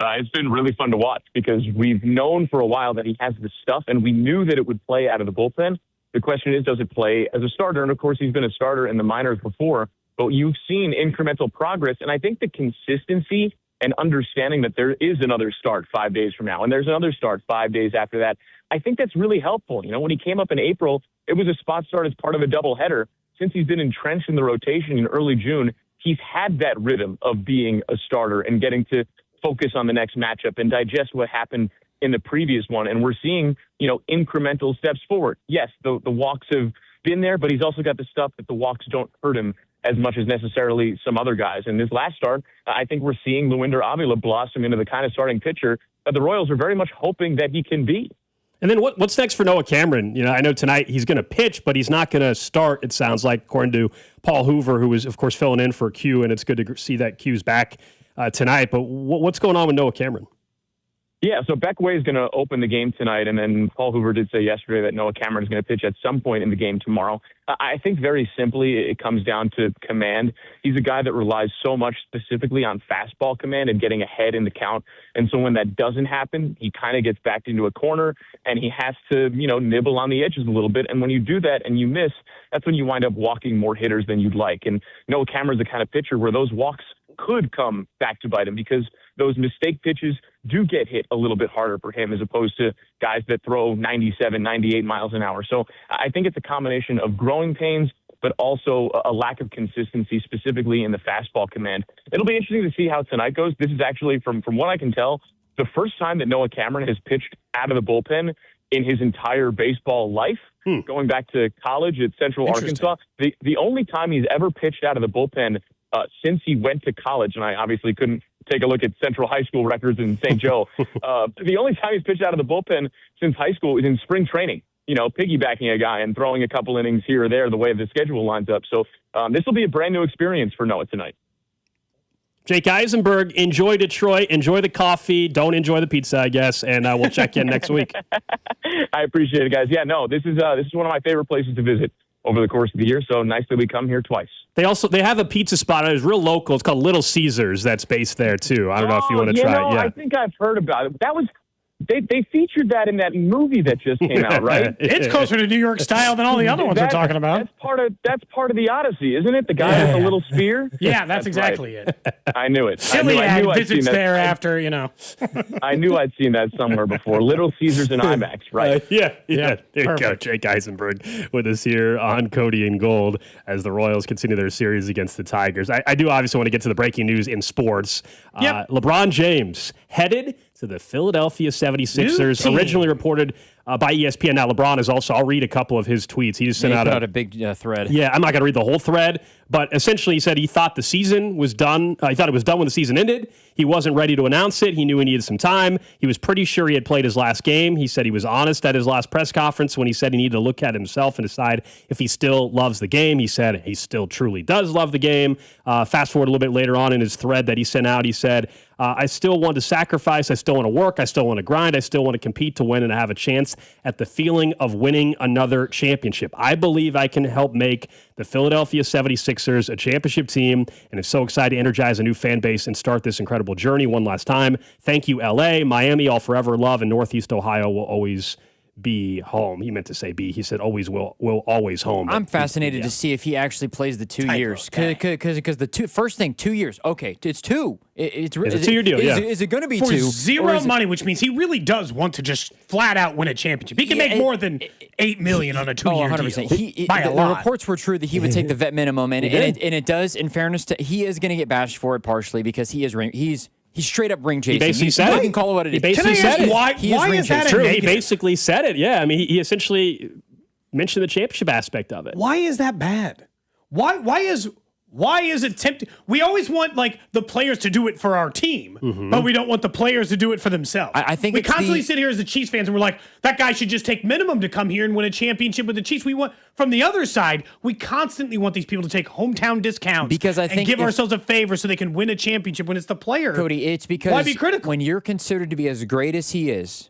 It's been really fun to watch because we've known for a while that he has the stuff, and we knew that it would play out of the bullpen. The question is, does it play as a starter? And, of course, he's been a starter in the minors before, but you've seen incremental progress, and I think the consistency and understanding that there is another start 5 days from now, and there's another start 5 days after that, I think that's really helpful. When he came up in April, it was a spot start as part of a doubleheader. Since he's been entrenched in the rotation in early June, he's had that rhythm of being a starter and getting to focus on the next matchup and digest what happened in the previous one. And we're seeing, incremental steps forward. Yes, the walks have been there, but he's also got the stuff that the walks don't hurt him as much as necessarily some other guys. And this last start, I think we're seeing Luinder Avila blossom into the kind of starting pitcher that the Royals are very much hoping that he can be. And then what's next for Noah Cameron? I know tonight he's going to pitch, but he's not going to start, it sounds like, according to Paul Hoover, who was, of course, filling in for Q, and it's good to see that Q's back tonight. But what's going on with Noah Cameron? Yeah, so Beck Way is going to open the game tonight, and then Paul Hoover did say yesterday that Noah Cameron is going to pitch at some point in the game tomorrow. I think very simply it comes down to command. He's a guy that relies so much specifically on fastball command and getting ahead in the count, and so when that doesn't happen, he kind of gets backed into a corner, and he has to, nibble on the edges a little bit, and when you do that and you miss, that's when you wind up walking more hitters than you'd like, and Noah Cameron's the kind of pitcher where those walks could come back to bite him because those mistake pitches do get hit a little bit harder for him as opposed to guys that throw 97, 98 miles an hour. So I think it's a combination of growing pains, but also a lack of consistency, specifically in the fastball command. It'll be interesting to see how tonight goes. This is actually, from what I can tell, the first time that Noah Cameron has pitched out of the bullpen in his entire baseball life, going back to college at Central Arkansas. The only time he's ever pitched out of the bullpen since he went to college, and I obviously couldn't take a look at Central High School records in St. Joe. The only time he's pitched out of the bullpen since high school is in spring training. piggybacking a guy and throwing a couple innings here or there the way the schedule lines up. So this will be a brand new experience for Noah tonight. Jake Eisenberg, enjoy Detroit, enjoy the coffee, don't enjoy the pizza, I guess, and we'll check in next week. I appreciate it, guys. Yeah, no, this is one of my favorite places to visit over the course of the year, so nice that we come here twice. They have a pizza spot. It's real local. It's called Little Caesars that's based there, too. I don't know if you want to try it. Yeah, I think I've heard about it. That was... They featured that in that movie that just came out, right? It's closer to New York style than all the other ones we're talking about. That's part of the Odyssey, isn't it? The guy with the little spear? Yeah, that's exactly it. I knew it. Iliad visits there after, I knew I'd seen that somewhere before. Little Caesars in IMAX, right? Yeah. There you go. Jake Eisenberg with us here on Cody and Gold as the Royals continue their series against the Tigers. I do obviously want to get to the breaking news in sports. LeBron James headed to the Philadelphia 76ers, originally reported by ESPN. Now, LeBron is also, I'll read a couple of his tweets. He just sent out a big thread. Yeah, I'm not going to read the whole thread, but essentially he said he thought the season was done. He thought it was done when the season ended. He wasn't ready to announce it. He knew he needed some time. He was pretty sure he had played his last game. He said he was honest at his last press conference when he said he needed to look at himself and decide if he still loves the game. He said he still truly does love the game. Fast forward a little bit later on in his thread that he sent out, he said, I still want to sacrifice. I still want to work. I still want to grind. I still want to compete to win and have a chance at the feeling of winning another championship. I believe I can help make the Philadelphia 76ers a championship team, and I'm so excited to energize a new fan base and start this incredible journey one last time. Thank you, LA, Miami, all forever love, and Northeast Ohio will always be home. He meant to say be. He said always will always home. I'm fascinated to see if he actually plays the 2 years. Because the first thing, 2 years. Okay, it's two. It's a 2-year deal, Is it going to be for two? Zero money, which means he really does want to just flat out win a championship. He can make more than $8 million on a 2-year 100%. deal. By a lot. The reports were true that he would take the vet minimum, and it does. In fairness, he is going to get bashed for it partially because he's straight up ring chasing. He basically said it. You can call it what it is. He basically said it. Why is that a negative? He basically said it. Yeah, I mean, he essentially mentioned the championship aspect of it. Why is that bad? Why is it tempting? We always want the players to do it for our team, but we don't want the players to do it for themselves. I think we constantly sit here as the Chiefs fans and we're like, that guy should just take minimum to come here and win a championship with the Chiefs. We want from the other side, we constantly want these people to take hometown discounts and give ourselves a favor so they can win a championship when it's the player. Cody, it's because why be critical? When you're considered to be as great as he is,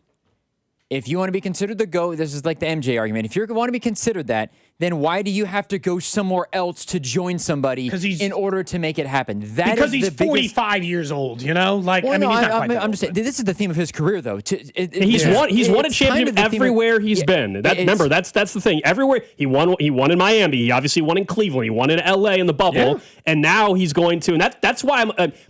if you want to be considered the GOAT, this is like the MJ argument. If you want to be considered that, then why do you have to go somewhere else to join somebody in order to make it happen? Because he's 45 years old, he's not quite I'm just saying, this is the theme of his career, though. He's won a championship everywhere he's been. Remember, that's the thing. Everywhere he won in Miami. He obviously won in Cleveland. He won in LA in the bubble, and now he's going to. And that's why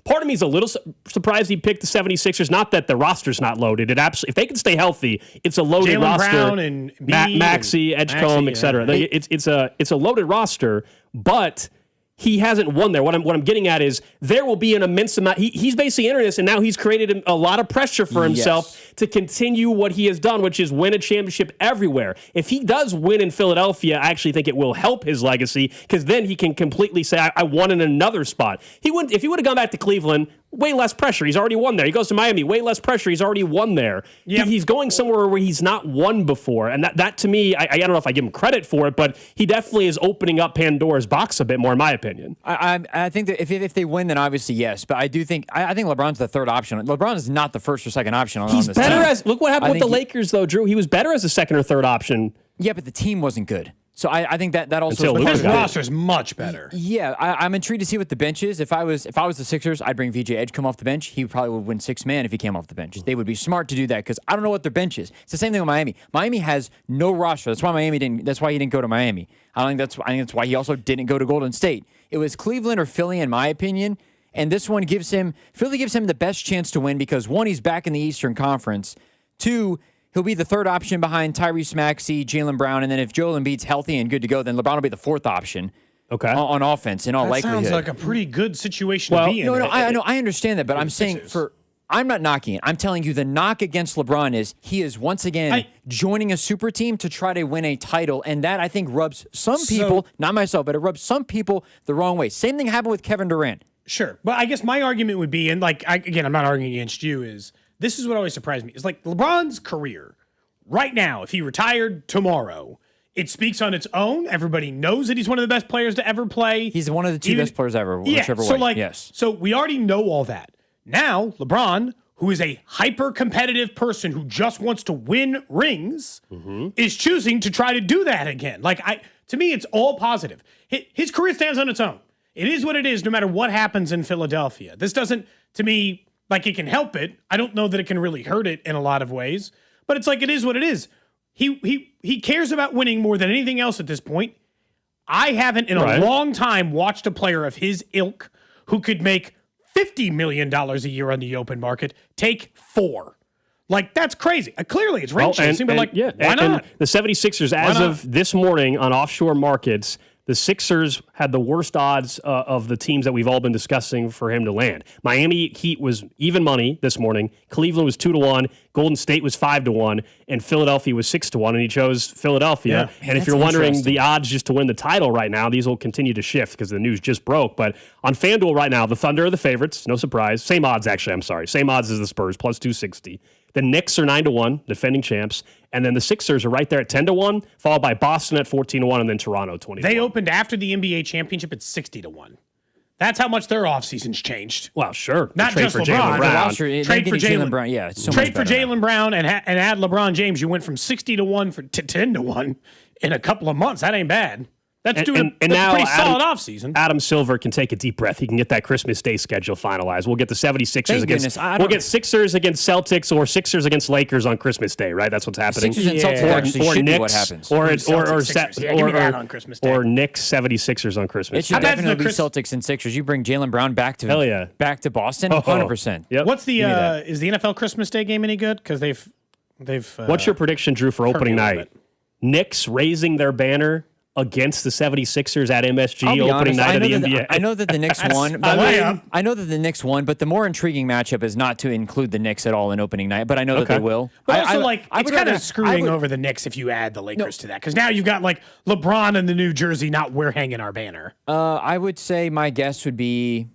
part of me is a little surprised he picked the 76ers. Not that the roster's not loaded. If they can stay healthy, it's a loaded Jaylen roster. Brown and Maxey, Edgecombe, etc. It's a loaded roster, but he hasn't won there. What I'm getting at is there will be an immense amount. He's basically entering this, and now he's created a lot of pressure for himself to continue what he has done, which is win a championship everywhere. If he does win in Philadelphia, I actually think it will help his legacy because then he can completely say, I won in another spot. If he would have gone back to Cleveland, way less pressure. He's already won there. He goes to Miami, way less pressure. He's already won there. Yep. He's going somewhere where he's not won before. And that to me, I don't know if I give him credit for it, but he definitely is opening up Pandora's box a bit more, in my opinion. I think that if they win, then obviously yes. But I do think I think LeBron's the third option. LeBron is not the first or second option on this team. Look what happened with the Lakers, though, Drew. He was better as a second or third option. Yeah, but the team wasn't good. So I think that also his roster is much better. Yeah, I'm intrigued to see what the bench is. If I was the Sixers, I'd bring VJ Edgecombe off the bench. He probably would win 6-man if he came off the bench. They would be smart to do that because I don't know what their bench is. It's the same thing with Miami. Miami has no roster. That's why he didn't go to Miami. I think that's why he also didn't go to Golden State. It was Cleveland or Philly, in my opinion. And this one Philly gives him the best chance to win because 1, he's back in the Eastern Conference. 2, he'll be the third option behind Tyrese Maxey, Jaylen Brown, and then if Joel Embiid's healthy and good to go, then LeBron will be the fourth option. Okay. On offense, in all likelihood. Sounds like a pretty good situation to be in. I understand that, but I'm saying I'm not knocking it. I'm telling you the knock against LeBron is he is once again joining a super team to try to win a title, and that I think rubs some people, not myself, but it rubs some people the wrong way. Same thing happened with Kevin Durant. Sure, but I guess my argument would be, and I'm not arguing against you, is this is what always surprised me. It's like LeBron's career right now, if he retired tomorrow, it speaks on its own. Everybody knows that he's one of the best players to ever play. He's one of the two best players ever, whichever way. Yes. So we already know all that. Now, LeBron, who is a hyper-competitive person who just wants to win rings, is choosing to try to do that again. To me, it's all positive. His career stands on its own. It is what it is, no matter what happens in Philadelphia. This doesn't, to me, like it can help it. I don't know that it can really hurt it in a lot of ways, but it's like it is what it is. He cares about winning more than anything else at this point. I haven't in a long time watched a player of his ilk who could make $50 million a year on the open market take 4. Like, that's crazy. Clearly, it's ring chasing, but why not? And the 76ers, as of this morning on offshore markets, the Sixers had the worst odds of the teams that we've all been discussing for him to land. Miami Heat was even money this morning. Cleveland was 2-1. Golden State was 5-1, and Philadelphia was 6-1. And he chose Philadelphia. Yeah. And if you're wondering the odds just to win the title right now, these will continue to shift because the news just broke. But on FanDuel right now, the Thunder are the favorites. No surprise. Same odds, actually. I'm sorry. Same odds as the Spurs, plus 260. The Knicks are 9-1, defending champs. And then the Sixers are right there at 10-1, followed by Boston at 14-1, and then Toronto 20-1. They opened after the NBA championship at 60-1. That's how much their offseason's changed. Well, sure. Not just LeBron. Trade for Jaylen Brown. Yeah, it's so trade much for Jaylen Brown and add LeBron James. You went from 60-1 to 10-1 in a couple of months. That ain't bad. That's and that's now a pretty solid offseason. Adam Silver can take a deep breath. He can get that Christmas Day schedule finalized. We'll get the 76ers Thank against goodness. we'll get Sixers against Celtics or Sixers against Lakers on Christmas Day, right? That's what's happening. Sixers and Celtics actually should be what happens. Give me that on Christmas Day. Or Knicks 76ers on Christmas It should Day. definitely be Celtics and Sixers. You bring Jaylen Brown back to Boston, 100%. Yep. What's the is the NFL Christmas Day game any good? Because they've What's your prediction, Drew, for opening me a night? little Knicks raising their banner against the 76ers at MSG I'll be opening honest, night of the NBA. I know that the Knicks won. I know that the Knicks won, but the more intriguing matchup is not to include the Knicks at all in opening night. But I know that they will. But also, it's kind of screwing over the Knicks if you add the Lakers to that, because now you've got like LeBron and the New Jersey not we're hanging our banner. I would say my guess would be.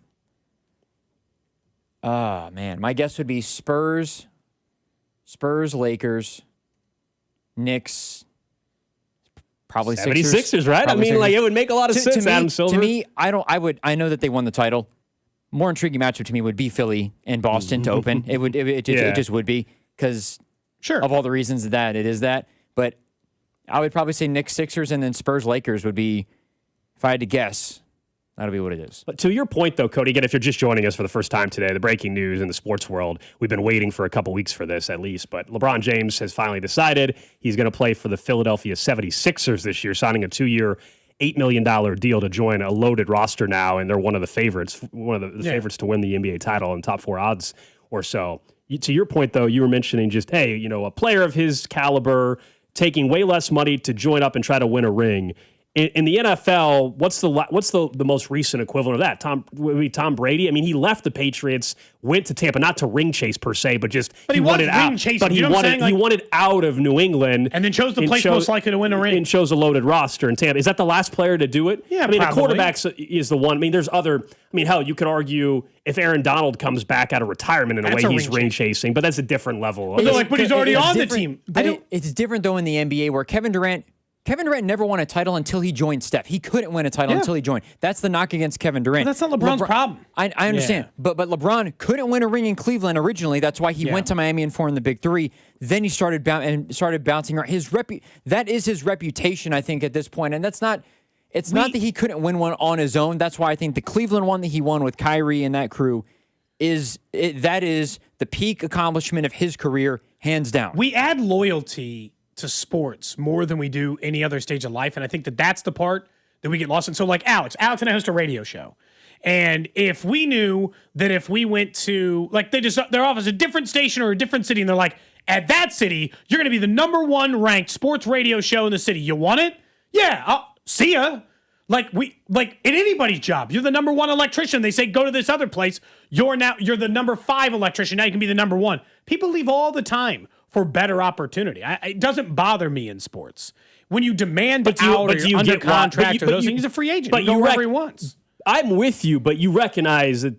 My guess would be Spurs, Lakers, Knicks. Probably 76ers, right? Probably I mean, like it would make a lot of sense, to me, Adam Silver. To me, I know that they won the title. More intriguing matchup to me would be Philly and Boston to open. It just would be because of all the reasons that it is that. But I would probably say Knicks, Sixers, and then Spurs, Lakers would be, if I had to guess, that'll be what it is. But to your point, though, Cody, again, if you're just joining us for the first time today, the breaking news in the sports world, we've been waiting for a couple weeks for this at least, but LeBron James has finally decided he's going to play for the Philadelphia 76ers this year, signing a 2-year, $8 million deal to join a loaded roster now, and they're one of the favorites, favorites to win the NBA title and top 4 odds or so. To your point, though, you were mentioning just, hey, a player of his caliber taking way less money to join up and try to win a ring. In the NFL, what's the most recent equivalent of that? Tom Brady. I mean, he left the Patriots, went to Tampa, not to ring chase per se, but he wanted out. But he wanted out of New England, and then chose the place most likely to win a ring, and chose a loaded roster in Tampa. Is that the last player to do it? Yeah, I mean, probably. the quarterback is the one. I mean, there's other. I mean, hell, you could argue if Aaron Donald comes back out of retirement in a way, he's ring chasing, but that's a different level. But he's already on the team. It's different though in the NBA where Kevin Durant never won a title until he joined Steph. He couldn't win a title until he joined. That's the knock against Kevin Durant. But that's not LeBron's problem. I understand. Yeah. But LeBron couldn't win a ring in Cleveland originally. That's why he went to Miami and formed the Big Three. Then he started bouncing around. That is his reputation, I think, at this point. And that's not it's not that he couldn't win one on his own. That's why I think the Cleveland one that he won with Kyrie and that crew that is the peak accomplishment of his career, hands down. We add loyalty to sports more than we do any other stage of life. And I think that's the part that we get lost in. So like Alex and I host a radio show. And if we knew that if we went to, like their office, a different station or a different city, and they're like, at that city, you're going to be the #1 ranked sports radio show in the city. You want it? Yeah, I'll see ya. Like in anybody's job, you're the #1 electrician. They say, go to this other place. You're the #5 electrician. Now you can be the #1. People leave all the time for better opportunity. It doesn't bother me in sports. When you demand out or you're under contract or those things, he's a free agent. He can go wherever he wants. I'm with you, but you recognize that,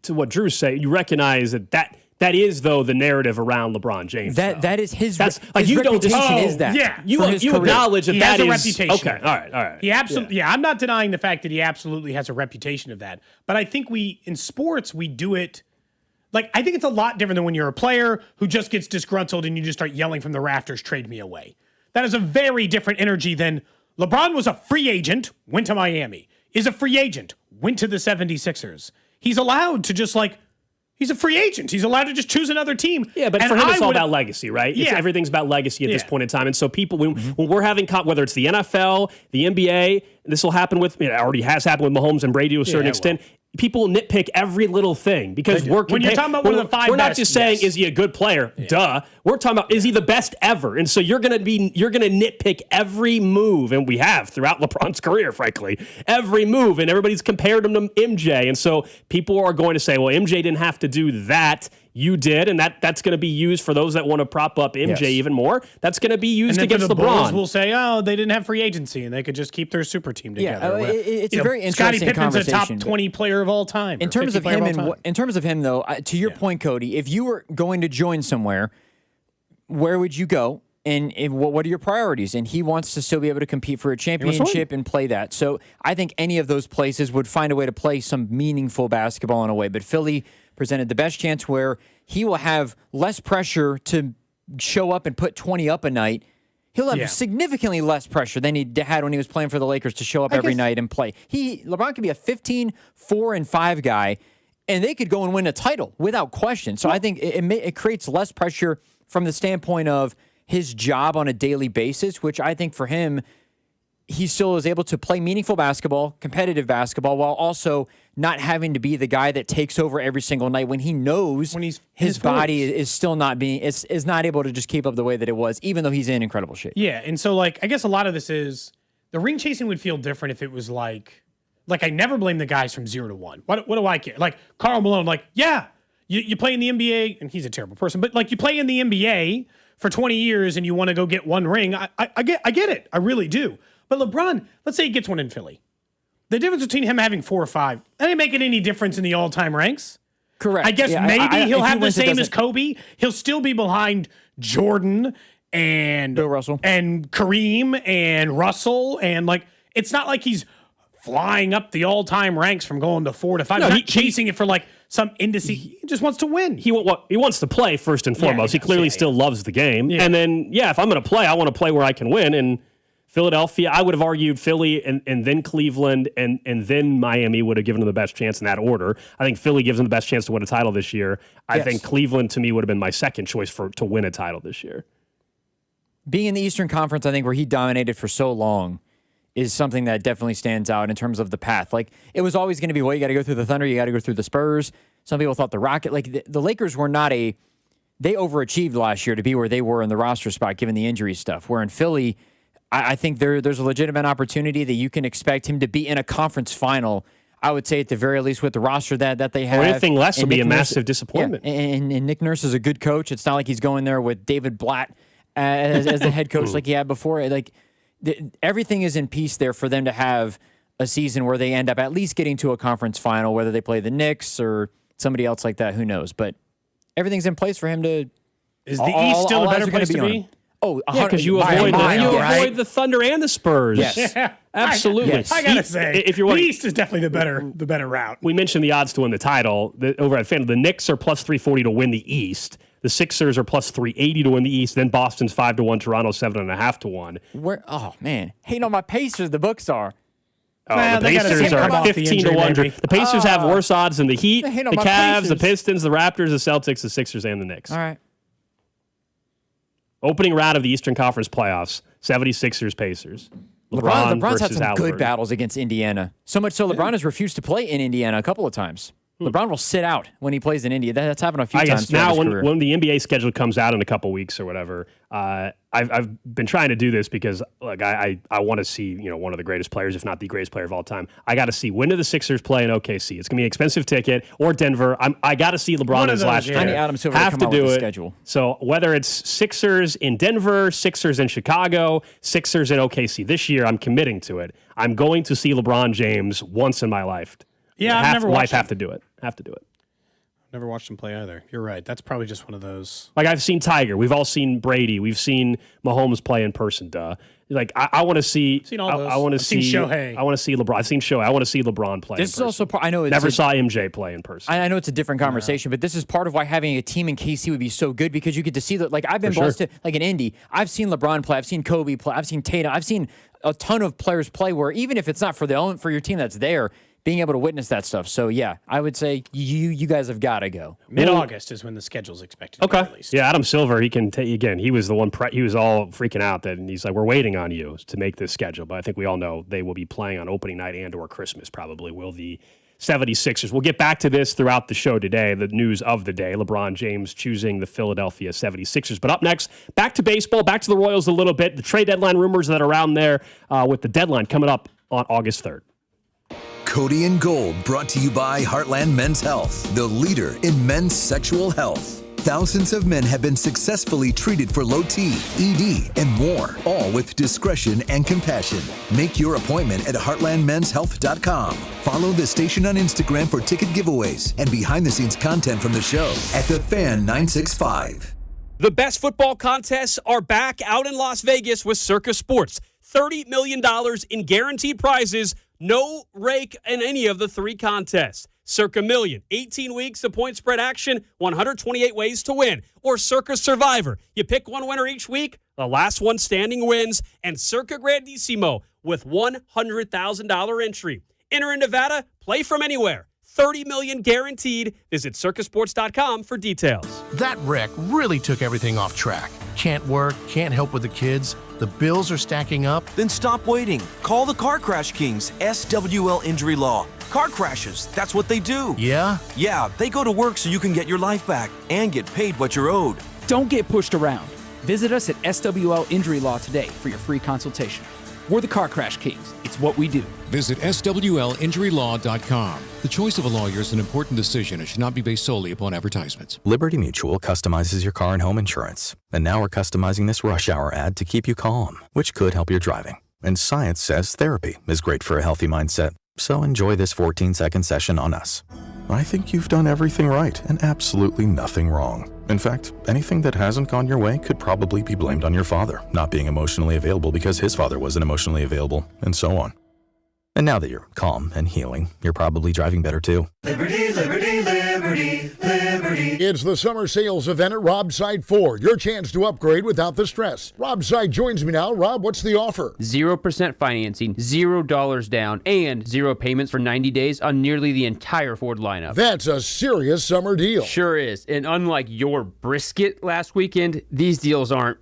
to what Drew's saying, you recognize that That is, though, the narrative around LeBron James. That is his. That's his you don't reputation is that. Yeah, you acknowledge that he that has a is reputation. Okay, all right. He absolutely. Yeah, I'm not denying the fact that he absolutely has a reputation of that. But I think in sports we do it. Like, I think it's a lot different than when you're a player who just gets disgruntled and you just start yelling from the rafters, "Trade me away." That is a very different energy than LeBron was a free agent, went to Miami, is a free agent, went to the 76ers. He's allowed to just he's a free agent. He's allowed to just choose another team. Yeah, but for him, it's all about legacy, right? Yeah. Everything's about legacy at this point in time. And so people, when we're having, whether it's the NFL, the NBA, this will happen with, it already has happened with Mahomes and Brady to a certain extent. People nitpick every little thing because when you're talking about one of the five we're not just saying, is he a good player? Duh. We're talking about, is he the best ever? And so you're going to nitpick every move, and we have throughout LeBron's career, frankly, every move, and everybody's compared him to MJ. And so people are going to say, well, MJ didn't have to do that. You did, and that's going to be used for those that want to prop up MJ even more. That's going to be used against the LeBron. Bulls will say, oh, they didn't have free agency, and they could just keep their super team together. Yeah, it's a very Scottie interesting Pippen's conversation. a top 20 player of all time. In terms of him, though, to your point, Cody, if you were going to join somewhere, where would you go? And what are your priorities? And he wants to still be able to compete for a championship and play that. So I think any of those places would find a way to play some meaningful basketball in a way. But Philly presented the best chance where he will have less pressure to show up and put 20 up a night. He'll have significantly less pressure than he had when he was playing for the Lakers to show up every night and play. LeBron could be a 15-4-5 guy, and they could go and win a title without question. So I think it creates less pressure from the standpoint of his job on a daily basis, which I think for him, he still is able to play meaningful basketball, competitive basketball, while also not having to be the guy that takes over every single night when he knows his body is still not is not able to just keep up the way that it was, even though he's in incredible shape. Yeah, and so I guess a lot of this is the ring chasing would feel different if it was like I never blame the guys from 0 to 1. What do I care? Like Karl Malone, you play in the NBA, and he's a terrible person, but you play in the NBA for 20 years and you want to go get one ring. I get it. I really do. But LeBron, let's say he gets one in Philly. The difference between him having 4 or 5, that ain't making any difference in the all-time ranks. Correct. I guess maybe he'll have the same as Kobe. He'll still be behind Jordan and Bill Russell and Kareem and Russell. And it's not like he's flying up the all-time ranks from going to 4 to 5. No, he's not chasing it for some indice. He just wants to win. He wants to play first and foremost. He clearly still loves the game. Yeah. And then, if I'm going to play, I want to play where I can win. And Philadelphia, I would have argued Philly and then Cleveland and then Miami would have given them the best chance in that order. I think Philly gives them the best chance to win a title this year. I think Cleveland, to me, would have been my second choice to win a title this year. Being in the Eastern Conference, I think, where he dominated for so long is something that definitely stands out in terms of the path. It was always going to be, you got to go through the Thunder, you got to go through the Spurs. Some people thought the Rocket, the Lakers were not they overachieved last year to be where they were in the roster spot, given the injury stuff. Where in Philly, I think there's a legitimate opportunity that you can expect him to be in a conference final. I would say at the very least with the roster that they have. Or anything less will be a massive disappointment. Yeah, and Nick Nurse is a good coach. It's not like he's going there with David Blatt as the head coach like he had before. Everything is in peace there for them to have a season where they end up at least getting to a conference final, whether they play the Knicks or somebody else like that. Who knows? But everything's in place for him to. Is the East still a better place to be? Oh, because you avoid the Thunder and the Spurs. Yes, absolutely. I gotta say, the East is definitely the better route. We mentioned the odds to win the title over at FanDuel. The Knicks are plus 340 to win the East. The Sixers are plus 380 to win the East. Then Boston's 5-1. Toronto 7.5 to 1. Oh man, hating on my Pacers. The books are. The Pacers are 15 to 1. The Pacers have worse odds than the Heat, the Cavs, the Pistons, the Raptors, the Celtics, the Sixers, and the Knicks. All right. Opening round of the Eastern Conference playoffs, 76ers, Pacers. LeBron's had some good battles against Indiana. So much so LeBron has refused to play in Indiana a couple of times. LeBron will sit out when he plays in India. That's happened a few times. I guess now when the NBA schedule comes out in a couple weeks or whatever, I've been trying to do this because I want to see one of the greatest players, if not the greatest player of all time. I got to see when do the Sixers play in OKC. It's gonna be an expensive ticket, or Denver. I got to see LeBron in his last year. I need Adam Silver have to do with it. The schedule. So whether it's Sixers in Denver, Sixers in Chicago, Sixers in OKC this year, I'm committing to it. I'm going to see LeBron James once in my life. Yeah, I've never watched have to do it. Have to do it. Never watched him play either. You're right. That's probably just one of those. Like, I've seen Tiger. We've all seen Brady. We've seen Mahomes play in person. Like, I want to see. Seen all those. I want to see Shohei. I want to see LeBron. I've seen Shohei. I want to see LeBron play. This is also I know it's never saw MJ play in person. I know it's a different conversation, but this is part of why having a team in KC would be so good, because you get to see that. Like, I've been blessed to, like in Indy, I've seen LeBron play, I've seen Kobe play, I've seen Tatum, I've seen a ton of players play where even if it's not for your team that's there, being able to witness that stuff. So yeah, I would say you guys have got to go. Mid-August is when the schedule's expected to be released. Yeah, Adam Silver, he can take again. He was the one. He was all freaking out that, and he's like, "We're waiting on you to make this schedule." But I think we all know they will be playing on opening night and/or Christmas. Probably will the 76ers. We'll get back to this throughout the show today. The news of the day: LeBron James choosing the Philadelphia 76ers. But up next, back to baseball, back to the Royals a little bit. The trade deadline rumors that are around there, with the deadline coming up on August 3rd. Cody and Gold, brought to you by Heartland Men's Health, the leader in men's sexual health. Thousands of men have been successfully treated for low T, ED, and more, all with discretion and compassion. Make your appointment at heartlandmenshealth.com. Follow the station on Instagram for ticket giveaways and behind-the-scenes content from the show at The Fan 965. The best football contests are back out in Las Vegas with Circa Sports. $30 million in guaranteed prizes. No rake in any of the three contests. Circa Million, 18 weeks of point spread action, 128 ways to win. Or Circa Survivor. You pick one winner each week, the last one standing wins. And Circa Grandissimo with $100,000 entry. Enter in Nevada, play from anywhere. $30 million guaranteed. Visit circasports.com for details. That wreck really took everything off track. Can't work, can't help with the kids. The bills are stacking up. Then stop waiting. Call the Car Crash Kings, SWL Injury Law. Car crashes, that's what they do. Yeah? Yeah, they go to work so you can get your life back and get paid what you're owed. Don't get pushed around. Visit us at SWL Injury Law today for your free consultation. We're the Car Crash Kings. It's what we do. Visit SWLinjuryLaw.com. The choice of a lawyer is an important decision and should not be based solely upon advertisements. Liberty Mutual customizes your car and home insurance. And now we're customizing this rush hour ad to keep you calm, which could help your driving. And science says therapy is great for a healthy mindset. So enjoy this 14-second session on us. I think you've done everything right and absolutely nothing wrong. In fact, anything that hasn't gone your way could probably be blamed on your father not being emotionally available because his father wasn't emotionally available, and so on. And now that you're calm and healing, you're probably driving better too. Liberty, liberty, liberty, liberty. It's the summer sales event at Robside Ford. Your chance to upgrade without the stress. Robside joins me now. Rob, what's the offer? 0% financing, $0 down, and 0 payments for 90 days on nearly the entire Ford lineup. That's a serious summer deal. Sure is. And unlike your brisket last weekend, these deals aren't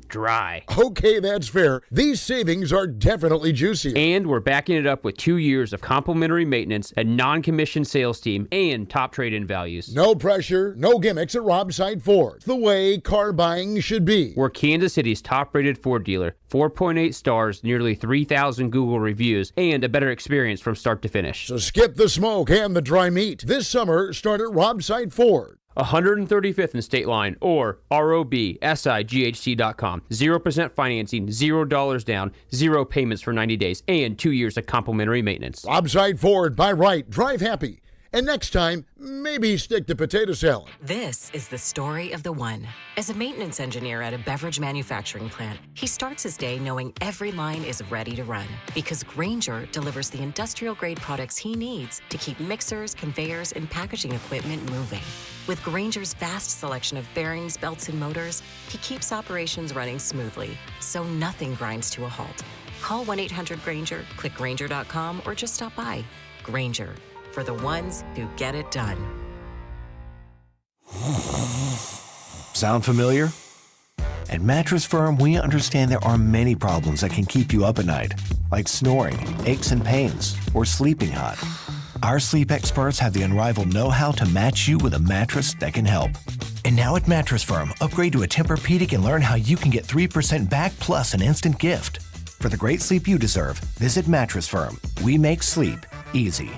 dry. Okay, that's fair. These savings are definitely juicy. And we're backing it up with 2 years of complimentary maintenance, a non-commissioned sales team, and top trade-in values. No pressure, no gimmicks at Robside Ford. The way car buying should be. We're Kansas City's top-rated Ford dealer. 4.8 stars, nearly 3,000 Google reviews, and a better experience from start to finish. So skip the smoke and the dry meat. This summer, start at Robside Ford. 135th and State Line or robsighc.com. 0% financing, $0 down, 0 payments for 90 days, and 2 years of complimentary maintenance. Robside Ford, buy right, drive happy. And next time, maybe stick to potato salad. This is the story of the one. As a maintenance engineer at a beverage manufacturing plant, he starts his day knowing every line is ready to run because Grainger delivers the industrial-grade products he needs to keep mixers, conveyors, and packaging equipment moving. With Grainger's vast selection of bearings, belts, and motors, he keeps operations running smoothly, so nothing grinds to a halt. Call 1-800-GRAINGER, click Grainger.com, or just stop by. Grainger, for the ones who get it done. Sound familiar? At Mattress Firm, we understand there are many problems that can keep you up at night, like snoring, aches and pains, or sleeping hot. Our sleep experts have the unrivaled know-how to match you with a mattress that can help. And now at Mattress Firm, upgrade to a Tempur-Pedic and learn how you can get 3% back plus an instant gift. For the great sleep you deserve, visit Mattress Firm. We make sleep easy.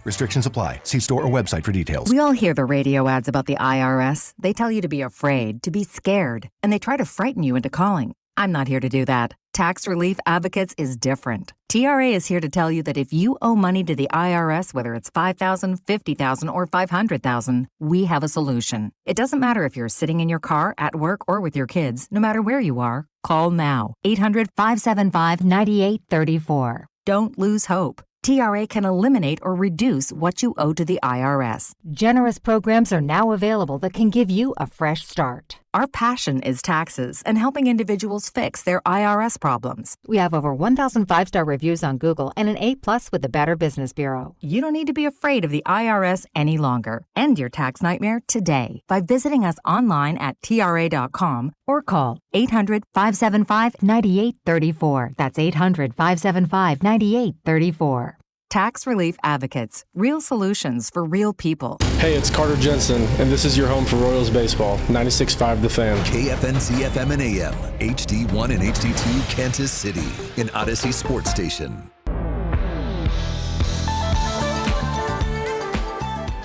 Restrictions apply. See store or website for details. We all hear the radio ads about the IRS. They tell you to be afraid, to be scared, and they try to frighten you into calling. I'm not here to do that. Tax Relief Advocates is different. TRA is here to tell you that if you owe money to the IRS, whether it's $5,000, $50,000, or $500,000, we have a solution. It doesn't matter if you're sitting in your car, at work, or with your kids. No matter where you are, call now. 800-575-9834. Don't lose hope. TRA can eliminate or reduce what you owe to the IRS. Generous programs are now available that can give you a fresh start. Our passion is taxes and helping individuals fix their IRS problems. We have over 1,000 5-star reviews on Google and an A+ with the Better Business Bureau. You don't need to be afraid of the IRS any longer. End your tax nightmare today by visiting us online at TRA.com or call 800-575-9834. That's 800-575-9834. Tax Relief Advocates. Real solutions for real people. Hey, it's Carter Jensen, and this is your home for Royals baseball. 96.5 The Fan. KFNC FM and AM, HD1 and HD2 Kansas City, an Odyssey Sports Station.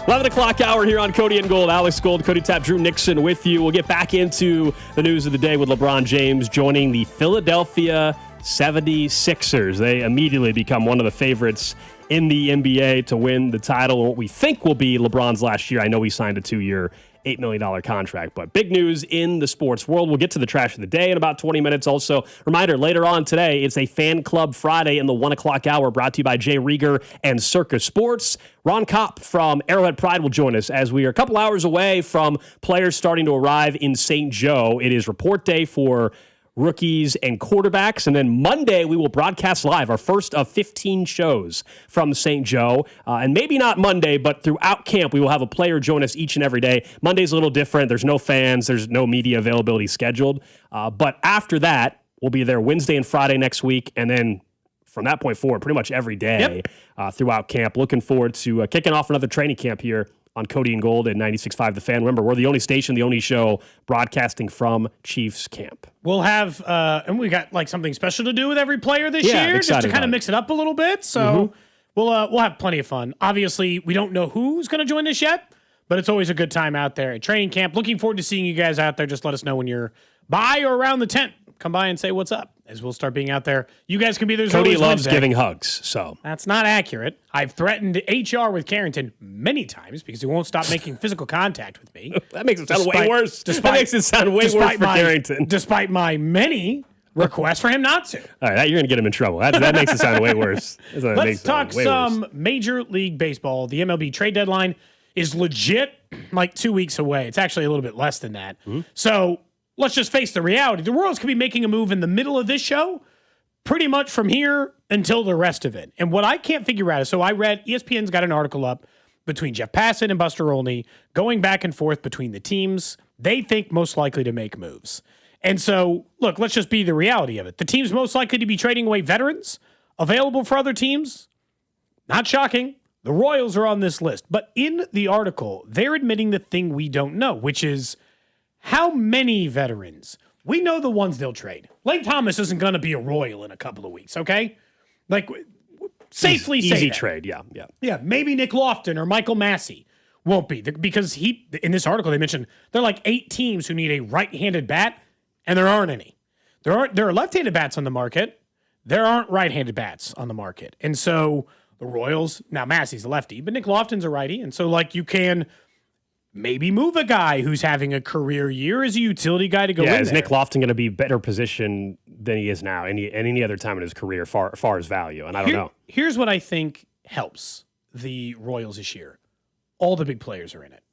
11 o'clock hour here on Cody and Gold. Alex Gold, Cody Tapp, Drew Nixon with you. We'll get back into the news of the day with LeBron James joining the Philadelphia 76ers. They immediately become one of the favorites in the NBA to win the title, what we think will be LeBron's last year. I know he signed a 2-year, $8 million contract, but big news in the sports world. We'll get to the trash of the day in about 20 minutes. Also, reminder, later on today, it's a Fan Club Friday in the 1 o'clock hour brought to you by Jay Rieger and Circa Sports. Ron Kopp from Arrowhead Pride will join us as we are a couple hours away from players starting to arrive in St. Joe. It is report day for rookies and quarterbacks. And then Monday, we will broadcast live our first of 15 shows from St. Joe. And maybe not Monday, but throughout camp, we will have a player join us each and every day. Monday's a little different. There's no fans. There's no media availability scheduled. But after that, we'll be there Wednesday and Friday next week. And then from that point forward, pretty much every day throughout camp. Looking forward to kicking off another training camp here on Cody and Gold at 96.5 The Fan. Remember, we're the only station, the only show broadcasting from Chiefs camp. We'll have, and we got like something special to do with every player this year, just to kind of mix it up a little bit. So we'll have plenty of fun. Obviously, we don't know who's going to join us yet, but it's always a good time out there at training camp. Looking forward to seeing you guys out there. Just let us know when you're by or around the tent. Come by and say what's up as we'll start being out there. You guys can be there. Cody loves giving hugs, so. That's not accurate. I've threatened HR with Carrington many times because he won't stop making physical contact with me. That makes it sound way worse. That makes it sound way worse for Carrington. Despite my many requests for him not to. All right, you're going to get him in trouble. That makes it sound way worse. Let's talk some Major League Baseball. The MLB trade deadline is legit like 2 weeks away. It's actually a little bit less than that. So let's just face the reality. The Royals could be making a move in the middle of this show, pretty much from here until the rest of it. And what I can't figure out is, so I read ESPN's got an article up between Jeff Passett and Buster Olney going back and forth between the teams they think most likely to make moves. And so, look, let's just be the reality of it. The teams most likely to be trading away veterans available for other teams, not shocking. The Royals are on this list. But in the article, they're admitting the thing we don't know, which is how many veterans? We know the ones they'll trade. Lane Thomas isn't going to be a Royal in a couple of weeks, okay? Like, safely say easy that. trade, yeah. Yeah, maybe Nick Lofton or Michael Massey won't be. Because in this article, they mentioned there are like 8 teams who need a right-handed bat, and there aren't any. There are left-handed bats on the market. There aren't right-handed bats on the market. And so the Royals, now Massey's a lefty, but Nick Lofton's a righty. And so, like, you can maybe move a guy who's having a career year as a utility guy to go in there. Is Nick Lofton going to be better positioned than he is now any other time in his career far as value? And I don't know. Here's what I think helps the Royals this year. All the big players are in it.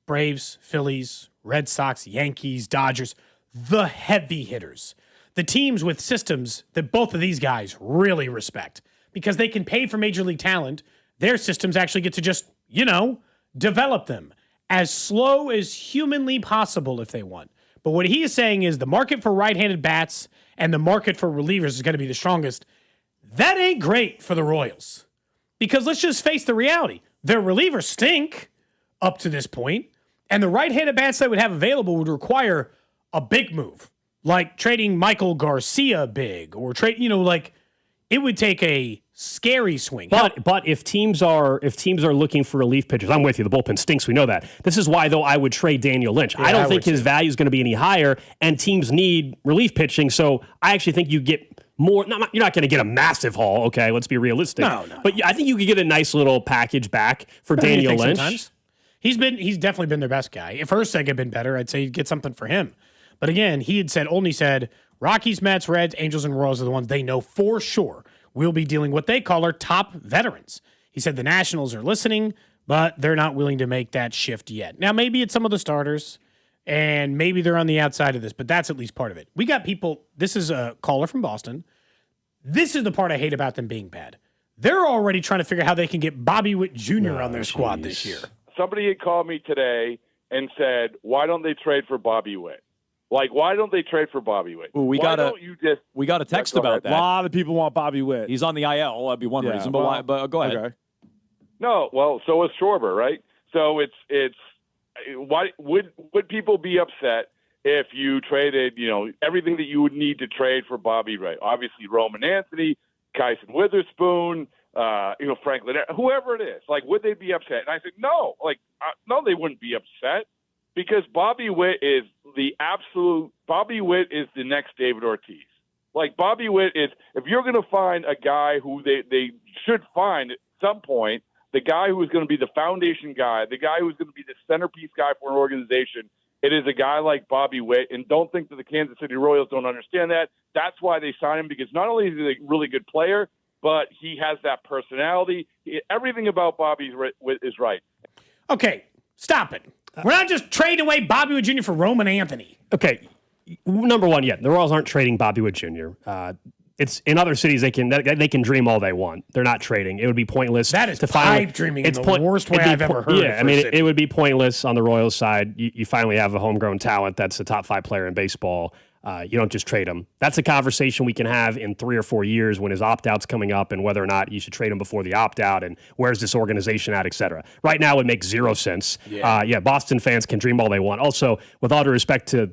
Braves, Phillies, Red Sox, Yankees, Dodgers, the heavy hitters. The teams with systems that both of these guys really respect because they can pay for major league talent. Their systems actually get to just, develop them as slow as humanly possible if they want. But what he is saying is the market for right-handed bats and the market for relievers is going to be the strongest. That ain't great for the Royals. Because let's just face the reality. Their relievers stink up to this point, and the right-handed bats they would have available would require a big move, like trading Michael Garcia big, or it would take a scary swing. But if teams are looking for relief pitchers, I'm with you. The bullpen stinks. We know that. This is why, though, I would trade Daniel Lynch. I don't think his value is going to be any higher, and teams need relief pitching. So I actually think you get more. You're not going to get a massive haul. Okay, let's be realistic. No. But I think you could get a nice little package back for Daniel Lynch. Sometimes. He's definitely been their best guy. If Ersteg had been better, I'd say you'd get something for him. But again, he had said Rockies, Mets, Reds, Angels, and Royals are the ones they know for sure will be dealing what they call our top veterans. He said the Nationals are listening, but they're not willing to make that shift yet. Now, maybe it's some of the starters, and maybe they're on the outside of this, but that's at least part of it. We got people, this is a caller from Boston. This is the part I hate about them being bad. They're already trying to figure out how they can get Bobby Witt Jr. on their squad this year. Somebody had called me today and said, why don't they trade for Bobby Witt? Like, why don't they trade for Bobby Witt? Ooh, we got a text about that. A lot of people want Bobby Witt. He's on the IL. That'd be one reason. But go ahead. Okay. No, well, so is Schwarber, right? So it's why would people be upset if you traded, everything that you would need to trade for Bobby Witt? Obviously, Roman Anthony, Kyson Witherspoon, Franklin, whoever it is. Like, would they be upset? And I said, no. No, they wouldn't be upset. Because Bobby Witt is the next David Ortiz. Like, Bobby Witt is, if you're going to find a guy who they should find at some point, the guy who is going to be the foundation guy, the guy who's going to be the centerpiece guy for an organization, it is a guy like Bobby Witt. And don't think that the Kansas City Royals don't understand that. That's why they signed him, because not only is he a really good player, but he has that personality. Everything about Bobby Witt is right. Okay, stop it. We're not just trading away Bobby Witt Jr. for Roman Anthony. Okay, number one, the Royals aren't trading Bobby Witt Jr. It's in other cities they can dream all they want. They're not trading. It would be pointless. That is pipe dreaming in the worst way I've ever heard. Yeah, it would be pointless on the Royals side. You finally have a homegrown talent that's a top 5 player in baseball. You don't just trade him. That's a conversation we can have in 3 or 4 years when his opt-out's coming up and whether or not you should trade him before the opt-out and where's this organization at, et cetera. Right now, it makes zero sense. Boston fans can dream all they want. Also, with all due respect to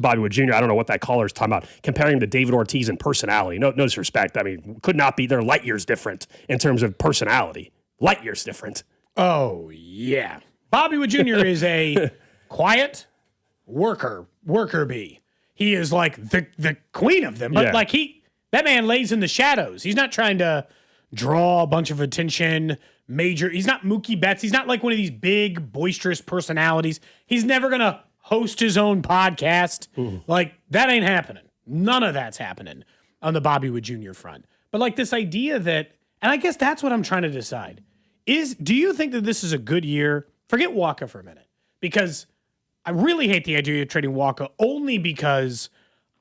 Bobby Witt Jr., I don't know what that caller's talking about, comparing him to David Ortiz in personality. No disrespect. I mean, could not be. They're light years different in terms of personality. Light years different. Oh, yeah. Bobby Witt Jr. is a quiet worker bee. He is like the queen of them, but that man lays in the shadows. He's not trying to draw a bunch of attention. He's not Mookie Betts. He's not like one of these big boisterous personalities. He's never gonna host his own podcast. Like, that ain't happening. None of that's happening on the Bobby Witt Jr. front. But like this idea that, and I guess that's what I'm trying to decide do you think that this is a good year? Forget Walker for a minute, because I really hate the idea of trading Walker only because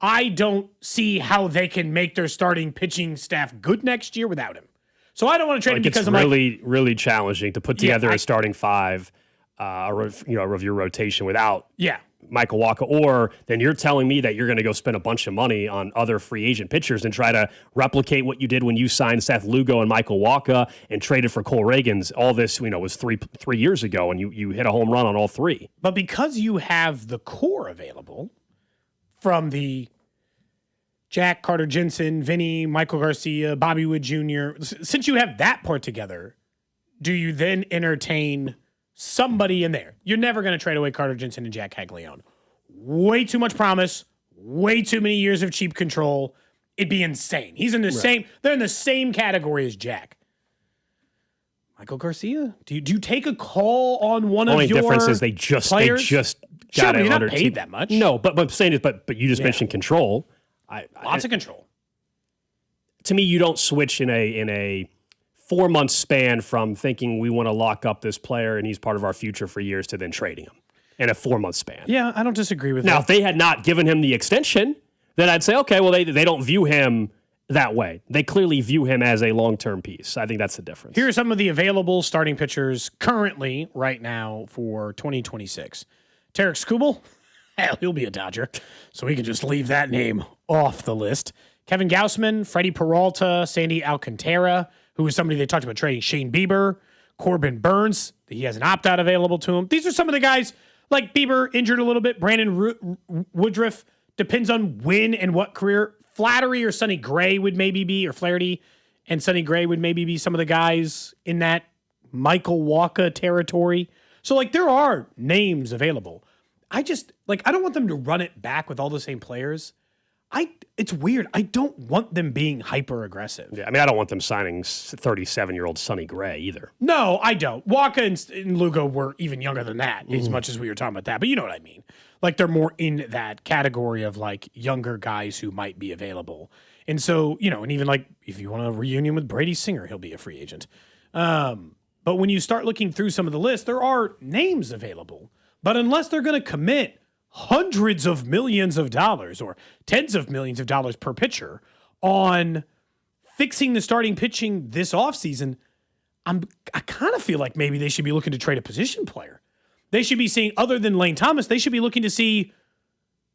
I don't see how they can make their starting pitching staff good next year without him. So I don't want to trade him because it's really challenging to put together a starting 5, of your rotation without Michael Walker. Or then you're telling me that you're going to go spend a bunch of money on other free agent pitchers and try to replicate what you did when you signed Seth Lugo and Michael Walker and traded for Cole Reagans. All this, was 3 years ago, and you hit a home run on all 3. But because you have the core available from the Jack, Carter Jensen, Vinny, Michael Garcia, Bobby Witt Jr., since you have that part together, do you then entertain somebody in there? You're never going to trade away Carter Jensen and Jack Caglione. Way too much promise, way too many years of cheap control. It'd be insane. He's in the same, they're in the same category as Jack. Michael Garcia, do you take a call on one of your players? Only difference is they just got you're not paid that much. No, but I'm saying is, but you just mentioned control. Lots of control. To me, you don't switch in a 4-month span from thinking we want to lock up this player and he's part of our future for years to then trading him in a 4-month span. Yeah, I don't disagree with that. Now, if they had not given him the extension, then I'd say, okay, well, they don't view him that way. They clearly view him as a long-term piece. I think that's the difference. Here are some of the available starting pitchers currently right now for 2026. Tarek Skubal, hell, he'll be a Dodger, so we can just leave that name off the list. Kevin Gausman, Freddie Peralta, Sandy Alcantara, who is somebody they talked about trading, Shane Bieber, Corbin Burns, he has an opt-out available to him. These are some of the guys, like Bieber, injured a little bit, Brandon Woodruff, depends on when and what career. Flattery or Sonny Gray would maybe be, or Flaherty, and Sonny Gray would maybe be some of the guys in that Michael Walker territory. So, like, there are names available. I don't want them to run it back with all the same players. It's weird. I don't want them being hyper aggressive. Yeah, I mean, I don't want them signing 37-year-old Sonny Gray either. No, I don't. Walker and Lugo were even younger than that, as much as we were talking about that. But you know what I mean. Like, they're more in that category of, like, younger guys who might be available. And so, and even, like, if you want a reunion with Brady Singer, he'll be a free agent. But when you start looking through some of the lists, there are names available. But unless they're going to commit hundreds of millions of dollars or tens of millions of dollars per pitcher on fixing the starting pitching this offseason, I kind of feel like maybe they should be looking to trade a position player. They should be seeing, other than Lane Thomas, they should be looking to see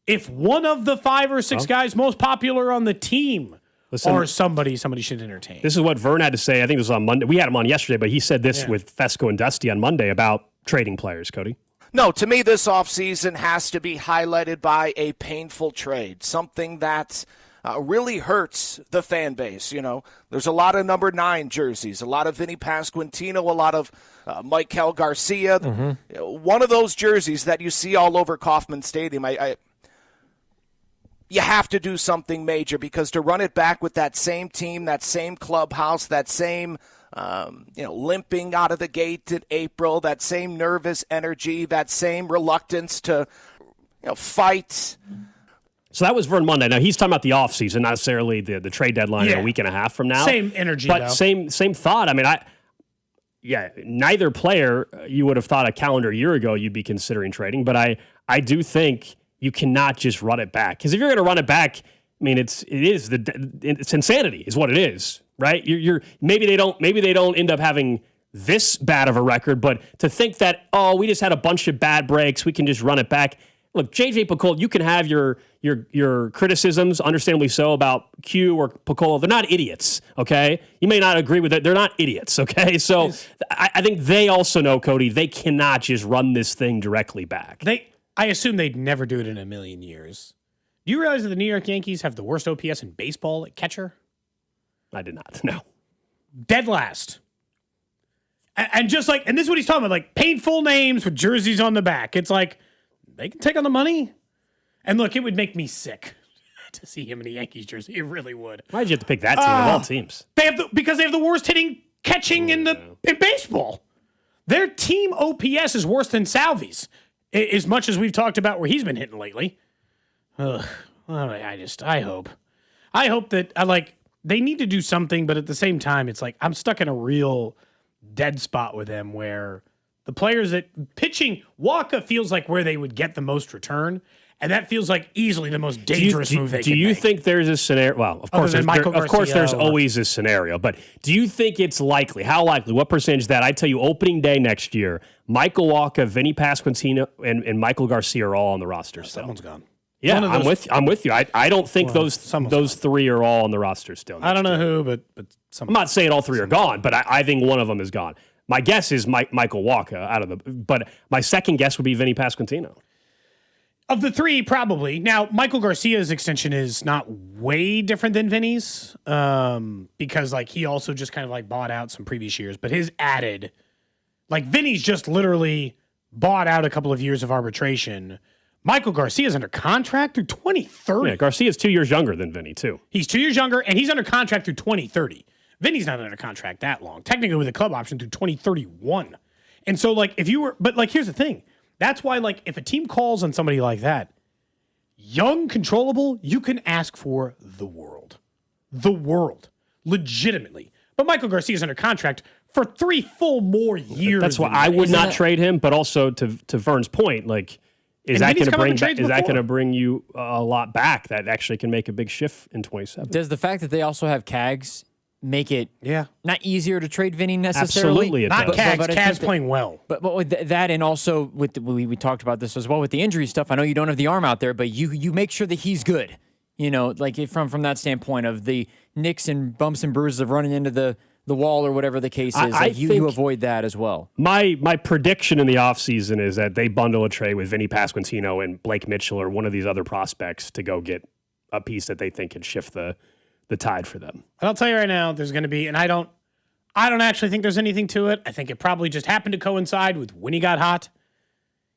if one of the 5 or 6 guys most popular on the team or somebody should entertain. This is what Vern had to say. I think this was on Monday. We had him on yesterday, but he said this with Fesco and Dusty on Monday about trading players, Cody. No, to me, this offseason has to be highlighted by a painful trade, something that really hurts the fan base. There's a lot of number 9 jerseys, a lot of Vinny Pasquantino, a lot of Maikel Garcia. One of those jerseys that you see all over Kauffman Stadium, you have to do something major, because to run it back with that same team, that same clubhouse, that same limping out of the gate in April, that same nervous energy, that same reluctance to, fight. So that was Vern Monday. Now, he's talking about the offseason, not necessarily the trade deadline a week and a half from now. Same energy, but though. Same thought. I mean, neither player you would have thought a calendar year ago you'd be considering trading, but I do think you cannot just run it back. Because if you're going to run it back, I mean, it's insanity is what it is. Right? Maybe they don't end up having this bad of a record, but to think that, we just had a bunch of bad breaks, we can just run it back. Look, JJ Picollo, you can have your criticisms, understandably so, about Q or Picollo. They're not idiots, okay? You may not agree with it. They're not idiots, okay? So I think they also know, Cody, they cannot just run this thing directly back. I assume they'd never do it in a million years. Do you realize that the New York Yankees have the worst OPS in baseball at catcher? I did not, no. Dead last. And just like, and this is what he's talking about, like painful names with jerseys on the back. It's like, they can take on the money. And look, it would make me sick to see him in a Yankees jersey. It really would. Why'd you have to pick that team of all teams? Because they have the worst catching in baseball. Their team OPS is worse than Salvi's, as much as we've talked about where he's been hitting lately. Ugh. I hope that they need to do something, but at the same time, it's like I'm stuck in a real dead spot with them where the players that pitching, Walker feels like where they would get the most return, and that feels like easily the most dangerous move they can make. Do you think there's a scenario? Well, of course, there's always a scenario, but do you think it's likely? How likely? What percentage that? I tell you, opening day next year, Michael Walker, Vinny Pasquantino, and Michael Garcia are all on the roster still. Someone's gone. Yeah, I'm with you. I don't think those 3 are all on the roster still. I don't know who, but I'm not saying all 3 are gone, but I think one of them is gone. My guess is Michael Walker but my second guess would be Vinny Pasquantino. Of the 3, probably. Now, Michael Garcia's extension is not way different than Vinny's, because he also just kind of bought out some previous years, but his added, Vinny's just literally bought out a couple of years of arbitration. Michael Garcia's under contract through 2030. Yeah, Garcia's 2 years younger than Vinny, too. He's 2 years younger, and he's under contract through 2030. Vinny's not under contract that long. Technically with a club option through 2031. And so, here's the thing. That's why, if a team calls on somebody like that, young, controllable, you can ask for the world. The world. Legitimately. But Michael Garcia's under contract for 3 full more years. That's why I would not trade him, but also to Vern's point, is that going to bring you a lot back that actually can make a big shift in 27? Does the fact that they also have Cags make it not easier to trade Vinny necessarily? Absolutely, it not does. Cags. Cags playing well. But with that, and also with we talked about this as well with the injury stuff. I know you don't have the arm out there, but you make sure that he's good. From that standpoint of the nicks and bumps and bruises of running into the wall or whatever the case is, you avoid that as well. My prediction in the offseason is that they bundle a trade with Vinny Pasquantino and Blake Mitchell or one of these other prospects to go get a piece that they think can shift the the tide for them. And I'll tell you right now, there's going to be, and I don't actually think there's anything to it. I think it probably just happened to coincide with when he got hot.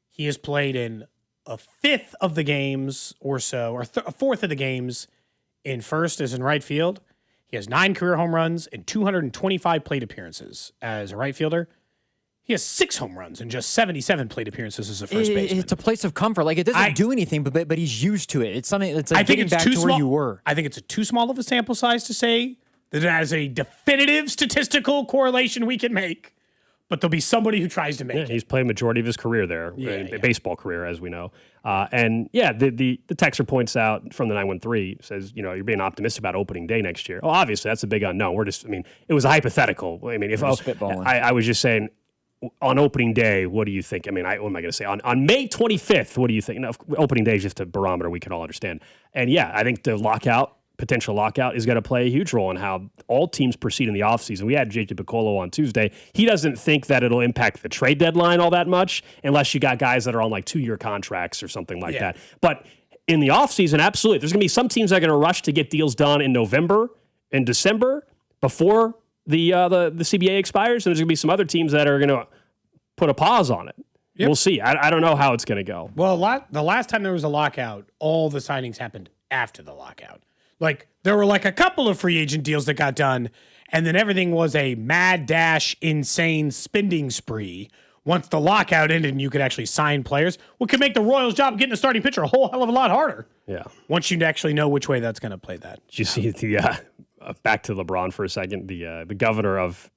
He has played in a fifth of the games or so, or a fourth of the games in first as in right field. He has 9 career home runs and 225 plate appearances as a right fielder. He has 6 home runs and just 77 plate appearances as a first baseman. It's a place of comfort. Like, it doesn't do anything, but he's used to it. It's something that's like getting back to where you were. I think it's too small of a sample size to say that it has a definitive statistical correlation we can make. But there'll be somebody who tries to make it. He's played majority of his career there, baseball career, as we know. The texter points out from the 913, says, you're being optimistic about opening day next year. Oh, obviously, that's a big unknown. It was a hypothetical. I mean, I was just saying, on opening day, what do you think? I mean, what am I going to say? On May 25th, what do you think? Now, opening day is just a barometer we can all understand. And I think the potential lockout is going to play a huge role in how all teams proceed in the offseason. We had JJ Piccolo on Tuesday. He doesn't think that it'll impact the trade deadline all that much unless you got guys that are on like 2-year contracts or something like that. But in the offseason, absolutely. There's going to be some teams that are going to rush to get deals done in November and December before the CBA expires, and there's going to be some other teams that are going to put a pause on it. Yep. We'll see. I don't know how it's going to go. Well, the last time there was a lockout, all the signings happened after the lockout. Like, there were like a couple of free agent deals that got done, and then everything was a mad dash, insane spending spree once the lockout ended and you could actually sign players. What could make the Royals' job getting a starting pitcher a whole hell of a lot harder. Yeah. Once you actually know which way that's going to play that. Did you see the back to LeBron for a second? The governor of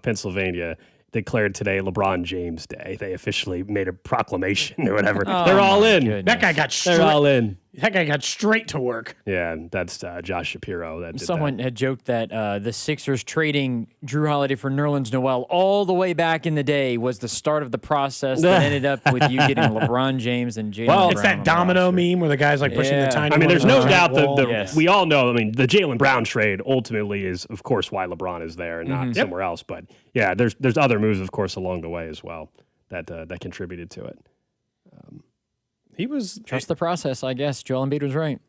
Pennsylvania declared today LeBron James Day. They officially made a proclamation or whatever. They're all in. Goodness. That guy got They're all in. That guy got straight to work. Yeah, that's Josh Shapiro. Someone had joked that the Sixers trading Drew Holiday for Nerlens Noel all the way back in the day was the start of the process that ended up with you getting LeBron James and Jaylen Brown. It's that domino meme where the guy's like pushing the tiny. I mean, there's no doubt that we all know. I mean, the Jaylen Brown trade ultimately is, of course, why LeBron is there and not somewhere else. But yeah, there's other moves, of course, along the way as well that contributed to it. Trust the process, I guess. Joel Embiid was right.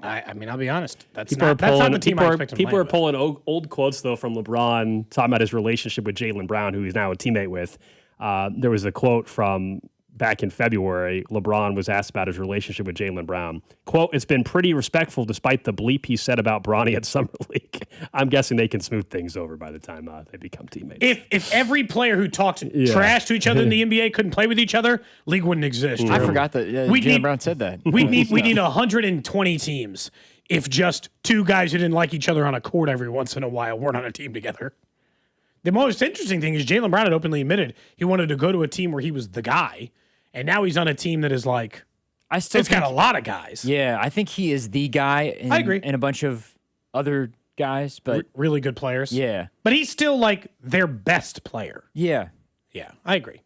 I mean, I'll be honest. That's not the team I expect him to People are pulling old quotes, though, from LeBron, talking about his relationship with Jaylen Brown, who he's now a teammate with. There was a quote from back in February. LeBron was asked about his relationship with Jaylen Brown. Quote, "It's been pretty respectful despite the bleep he said about Bronny at Summer League." I'm guessing they can smooth things over by the time they become teammates. If every player who talked trash to each other in the NBA couldn't play with each other, league wouldn't exist. I forgot that Jaylen Brown said that. We need 120 teams if just 2 guys who didn't like each other on a court every once in a while weren't on a team together. The most interesting thing is Jaylen Brown had openly admitted he wanted to go to a team where he was the guy, and now he's on a team that is like, it's got a lot of guys. Yeah, I think he is the guy. I agree. And a bunch of other guys, but really good players. Yeah, but he's still like their best player. Yeah, I agree.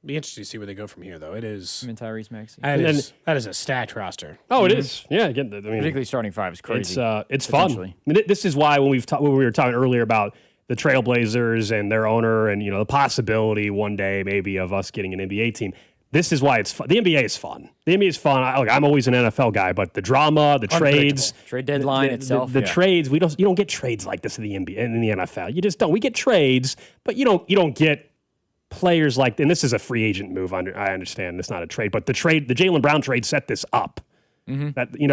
Be interesting to see where they go from here, though. It is. Tyrese Maxey. That is a stacked roster. Oh, it is. Yeah, again, particularly starting 5 is crazy. It's fun. I mean, this is why when we were talking earlier about the Trailblazers and their owner, and the possibility one day maybe of us getting an NBA team. This is why it's fun. The NBA is fun. The NBA is fun. I'm always an NFL guy, but the drama, the trades, trade deadline itself, the trades. You don't get trades like this in the NBA and in the NFL. You just don't. We get trades, but you don't get players like. And this is a free agent move. I understand it's not a trade, but the Jaylen Brown trade set this up. That we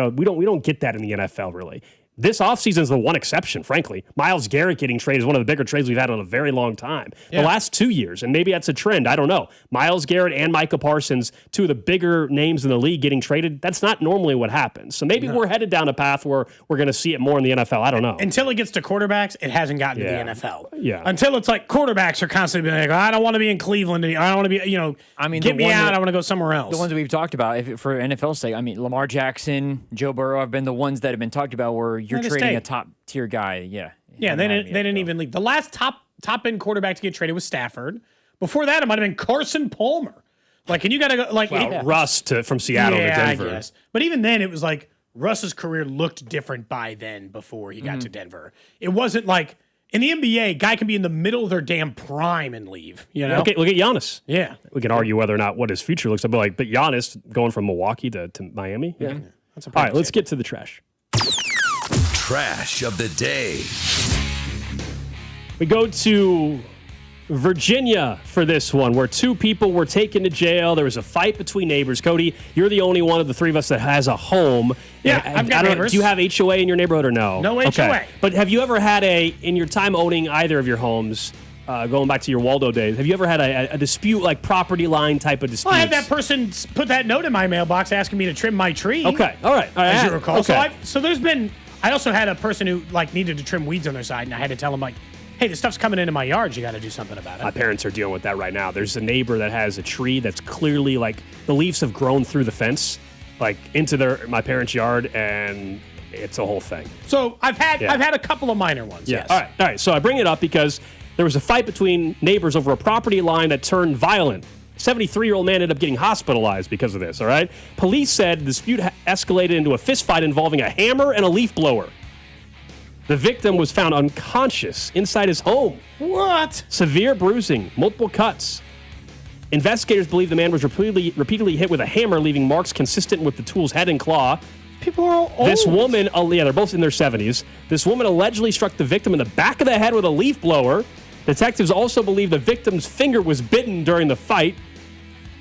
don't get that in the NFL really. This offseason is the one exception, frankly. Myles Garrett getting traded is one of the bigger trades we've had in a very long time. Yeah. The last 2 years, and maybe that's a trend, I don't know. Myles Garrett and Micah Parsons, 2 of the bigger names in the league getting traded, that's not normally what happens. So maybe we're headed down a path where we're going to see it more in the NFL. I don't know. Until it gets to quarterbacks, it hasn't gotten to the NFL. Yeah. Until it's like quarterbacks are constantly being like, I don't want to be in Cleveland. I don't want to be, get me out. I want to go somewhere else. The ones that we've talked about, for NFL's sake, I mean, Lamar Jackson, Joe Burrow have been the ones that have been talked about where you're trading a top tier guy. Yeah, they didn't even leave. The last top end quarterback to get traded was Stafford. Before that, it might have been Carson Palmer. And you got to go Russ from Seattle to Denver. I guess. But even then, it was like Russ's career looked different by then before he got to Denver. It wasn't like in the NBA, guy can be in the middle of their damn prime and leave. Look at Giannis. Yeah, we can argue whether or not what his future looks like, but Giannis going from Milwaukee to Miami. Yeah, that's a all right. Let's get to the trash. trash of the day. We go to Virginia for this one, where 2 people were taken to jail. There was a fight between neighbors. Cody, you're the only one of the 3 of us that has a home. Yeah, I've got neighbors. Do you have HOA in your neighborhood or no? No HOA. Okay. But have you ever had in your time owning either of your homes, going back to your Waldo days, have you ever had a dispute, like property line type of dispute? Well, I had that person put that note in my mailbox asking me to trim my tree. Okay, all right. As you recall. Okay. So there's been, I also had a person who needed to trim weeds on their side, and I had to tell them hey, this stuff's coming into my yard. You got to do something about it. My parents are dealing with that right now. There's a neighbor that has a tree that's clearly the leaves have grown through the fence, into my parents' yard, and it's a whole thing. So I've had a couple of minor ones. Yeah. Yes. All right. So I bring it up because there was a fight between neighbors over a property line that turned violent. 73-year-old man ended up getting hospitalized because of this. All right. Police said the dispute escalated into a fist fight involving a hammer and a leaf blower. The victim was found unconscious inside his home. What? Severe bruising, multiple cuts. Investigators believe the man was repeatedly hit with a hammer, leaving marks consistent with the tool's head and claw. People are all old. This woman, they're both in their 70s. This woman allegedly struck the victim in the back of the head with a leaf blower. Detectives also believe the victim's finger was bitten during the fight.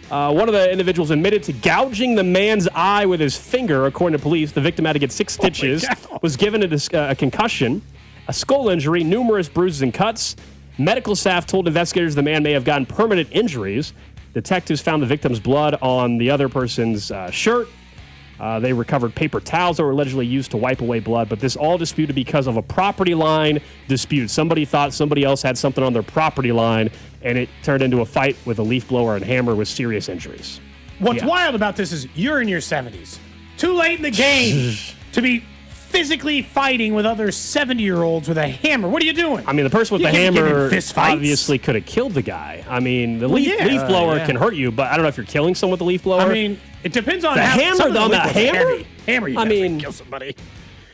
One of the individuals admitted to gouging the man's eye with his finger. According to police, the victim had to get 6 stitches, was given a concussion, a skull injury, numerous bruises and cuts. Medical staff told investigators the man may have gotten permanent injuries. Detectives found the victim's blood on the other person's shirt. They recovered paper towels that were allegedly used to wipe away blood, but this all disputed because of a property line dispute. Somebody thought somebody else had something on their property line, and it turned into a fight with a leaf blower and hammer with serious injuries. What's wild about this is you're in your 70s. Too late in the game to be physically fighting with other 70-year-olds with a hammer. What are you doing? I mean, the person with the hammer obviously could have killed the guy. I mean, the leaf blower can hurt you, but I don't know if you're killing someone with a leaf blower. I mean, it depends on the how hammer, though. A hammer? Hammer, you definitely kill somebody.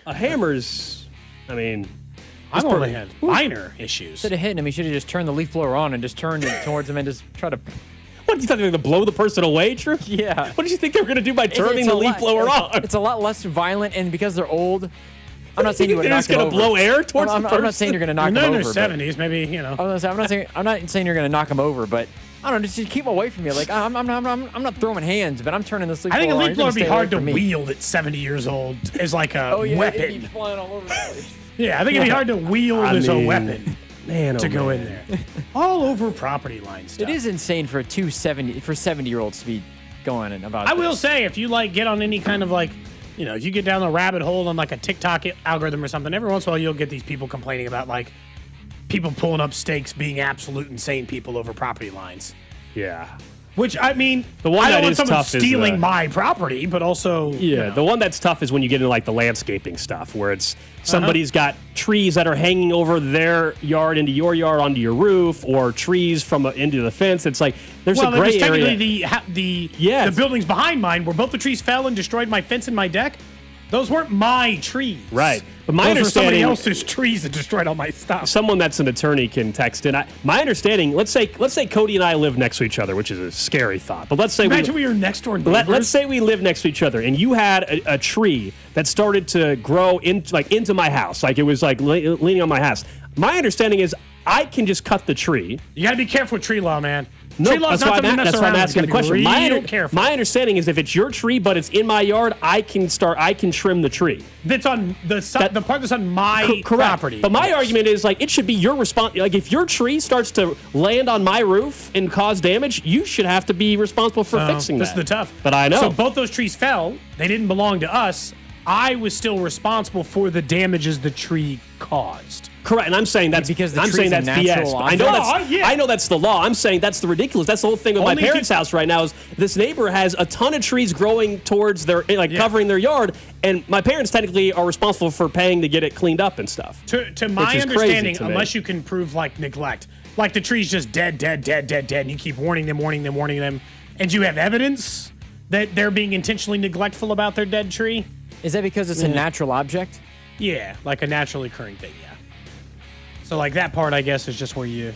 A hammer's, I've only had minor issues. Instead of hitting him, he should have just turned the leaf blower on and just turned it towards him and just try to... What, you thought they were going to blow the person away, Drew? Yeah. What did you think they were going to do by turning the leaf blower on? It's a lot less violent, and because they're old, I'm not saying you would knock them over. They're just going to blow air towards the person? I'm not saying you're going to knock them over. They're in their 70s, maybe, you know. I'm not saying you're going to knock them over, but I don't know, just keep away from me. Like, I'm not throwing hands, but I'm turning this leaf blower on. I think a leaf blower would be hard to wield at 70 years old as like a weapon. It'd be flying all over the place. Yeah, I think it'd be hard to wield as a weapon. Man, to go in there. All over property line stuff. It is insane for 70-year-olds to be going about I will say, if you get on any kind of if you get down the rabbit hole on a TikTok algorithm or something, every once in a while you'll get these people complaining about people pulling up stakes being absolute insane people over property lines. Yeah. Which, I mean, the one I that don't want is someone tough stealing is, my property, but also... the one that's tough is when you get into the landscaping stuff, where it's somebody's got trees that are hanging over their yard into your yard onto your roof, or trees from into the fence. It's there's a gray area. The buildings behind mine, where both the trees fell and destroyed my fence and my deck, those weren't my trees. Right. But my those understanding, were somebody else's trees that destroyed all my stuff. Someone that's an attorney can text in. My understanding, let's say Cody and I live next to each other, which is a scary thought. But let's say imagine we were next door neighbors. Let's say we live next to each other, and you had a tree that started to grow into my house, it was leaning on my house. My understanding is I can just cut the tree. You got to be careful with tree law, man. No, tree law's not something to mess around with. That's why I'm asking the question. Careful. My understanding is if it's your tree, but it's in my yard, I can trim the tree. That's on the part that's on my property. But my argument is it should be your responsibility. If your tree starts to land on my roof and cause damage, you should have to be responsible for fixing that. This is the tough. But I know. So both those trees fell. They didn't belong to us. I was still responsible for the damages the tree caused. Correct, and I'm saying that's because I'm saying that's BS. I know that's the law. I'm saying that's the ridiculous. That's the whole thing with my parents' house right now. Is this neighbor has a ton of trees growing towards their covering their yard, and my parents technically are responsible for paying to get it cleaned up and stuff. To my understanding, unless you can prove neglect, the tree's just dead, and you keep warning them, and you have evidence that they're being intentionally neglectful about their dead tree. Is that because it's a natural object? Yeah, a naturally occurring thing, yeah. So, that part, I guess, is just where you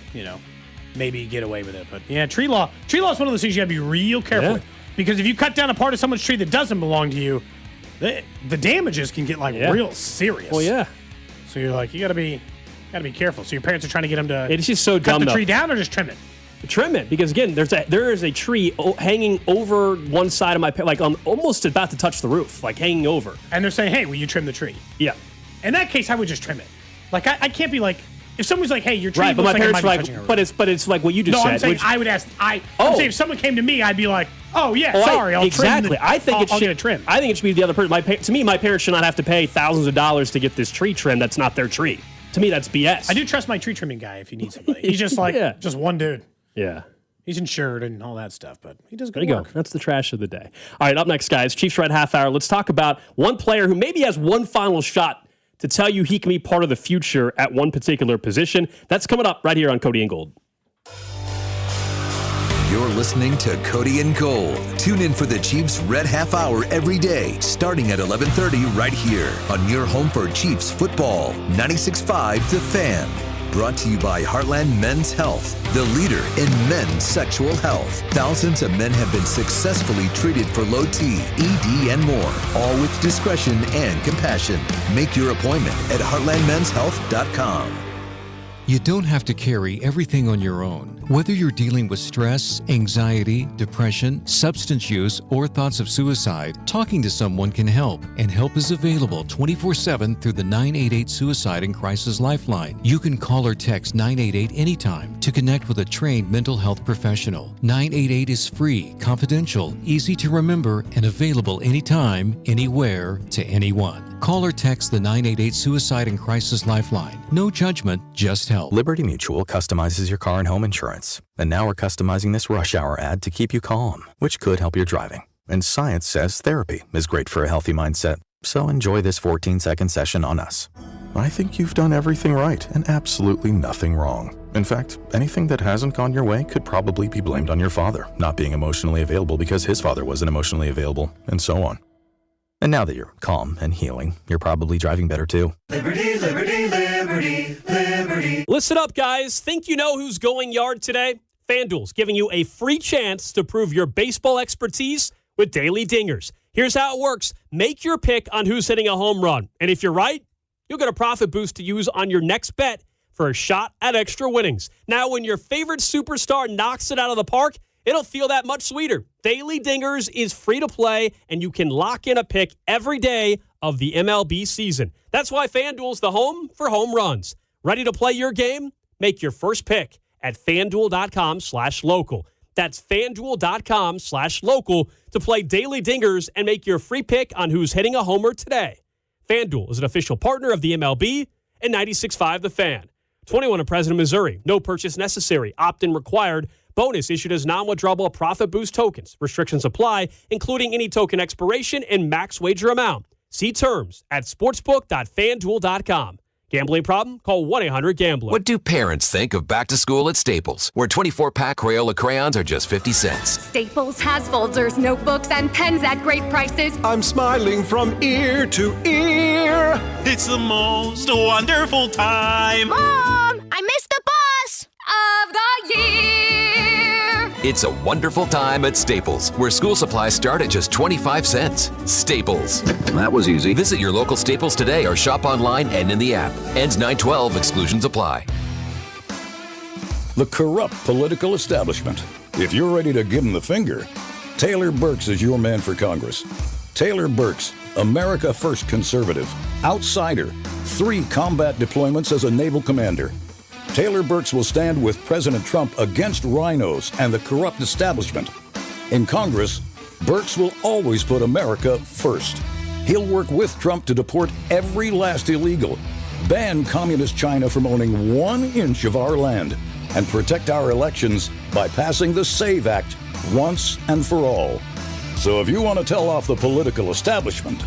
maybe get away with it. But, yeah, tree law is one of those things you got to be real careful with. Because if you cut down a part of someone's tree that doesn't belong to you, the damages can get real serious. Well, yeah. So you're like, you gotta be careful. So your parents are trying to get them to it's just so cut dumb, the though. tree down or just trim it? Trim it, because again, there is a tree hanging over one side of my almost about to touch the roof, hanging over. And they're saying, "Hey, will you trim the tree?" Yeah. In that case, I would just trim it. I can't be like, if someone's like, "Hey, your tree," right? But looks my like parents were like, but it's like what you just said. No, I'm saying I would ask. I'm saying if someone came to me, I'd be like, "Oh yeah, sorry, I'll exactly. trim. I think I'll get it trimmed." I think it should be the other person. To me, my parents should not have to pay thousands of dollars to get this tree trimmed. That's not their tree. To me, that's BS. I do trust my tree trimming guy if you need somebody. He's just just one dude. Yeah. He's insured and all that stuff, but he does good There you work. go. That's the trash of the day. All right, up next, guys, Chiefs Red Half Hour. Let's talk about one player who maybe has one final shot to tell you he can be part of the future at one particular position. That's coming up right here on Cody and Gold. You're listening to Cody and Gold. Tune in for the Chiefs Red Half Hour every day, starting at 11:30 right here on your home for Chiefs football. 96.5 The Fan. Brought to you by Heartland Men's Health, the leader in men's sexual health. Thousands of men have been successfully treated for low T, ED, and more, all with discretion and compassion. Make your appointment at heartlandmenshealth.com. You don't have to carry everything on your own. Whether you're dealing with stress, anxiety, depression, substance use, or thoughts of suicide, talking to someone can help, and help is available 24/7 through the 988 Suicide and Crisis Lifeline. You can call or text 988 anytime to connect with a trained mental health professional. 988 is free, confidential, easy to remember, and available anytime, anywhere, to anyone. Call or text the 988 Suicide and Crisis Lifeline. No judgment, just help. Liberty Mutual customizes your car and home insurance. And now we're customizing this rush hour ad to keep you calm, which could help your driving. And science says therapy is great for a healthy mindset. So enjoy this 14-second session on us. I think you've done everything right and absolutely nothing wrong. In fact, anything that hasn't gone your way could probably be blamed on your father not being emotionally available because his father wasn't emotionally available, and so on. And now that you're calm and healing, you're probably driving better too. Liberty, liberty, liberty, liberty. Listen up, guys. Think you know who's going yard today? FanDuel's giving you a free chance to prove your baseball expertise with Daily Dingers. Here's how it works. Make your pick on who's hitting a home run. And if you're right, you'll get a profit boost to use on your next bet for a shot at extra winnings. Now, when your favorite superstar knocks it out of the park, it'll feel that much sweeter. Daily Dingers is free to play, and you can lock in a pick every day of the MLB season. That's why FanDuel's the home for home runs. Ready to play your game? Make your first pick at FanDuel.com/local. That's FanDuel.com/local to play Daily Dingers and make your free pick on who's hitting a homer today. FanDuel is an official partner of the MLB and 96.5 The Fan. 21 in President, Missouri. No purchase necessary. Opt-in required. Bonus issued as non-withdrawable profit boost tokens. Restrictions apply, including any token expiration and max wager amount. See terms at sportsbook.fanduel.com. Gambling problem? Call 1-800-GAMBLER. What do parents think of back to school at Staples, where 24-pack Crayola crayons are just 50 cents? Staples has folders, notebooks, and pens at great prices. I'm smiling from ear to ear. It's the most wonderful time. Mom, I missed the bus of the year. It's a wonderful time at Staples, where school supplies start at just 25 cents. Staples. That was easy. Visit your local Staples today or shop online and in the app. Ends 9/12. Exclusions apply. The corrupt political establishment. If you're ready to give them the finger, Taylor Burks is your man for Congress. Taylor Burks, America First conservative, outsider, 3 combat deployments as a naval commander. Taylor Burks will stand with President Trump against rhinos and the corrupt establishment. In Congress, Burks will always put America first. He'll work with Trump to deport every last illegal, ban communist China from owning 1 inch of our land, and protect our elections by passing the SAVE Act once and for all. So if you want to tell off the political establishment,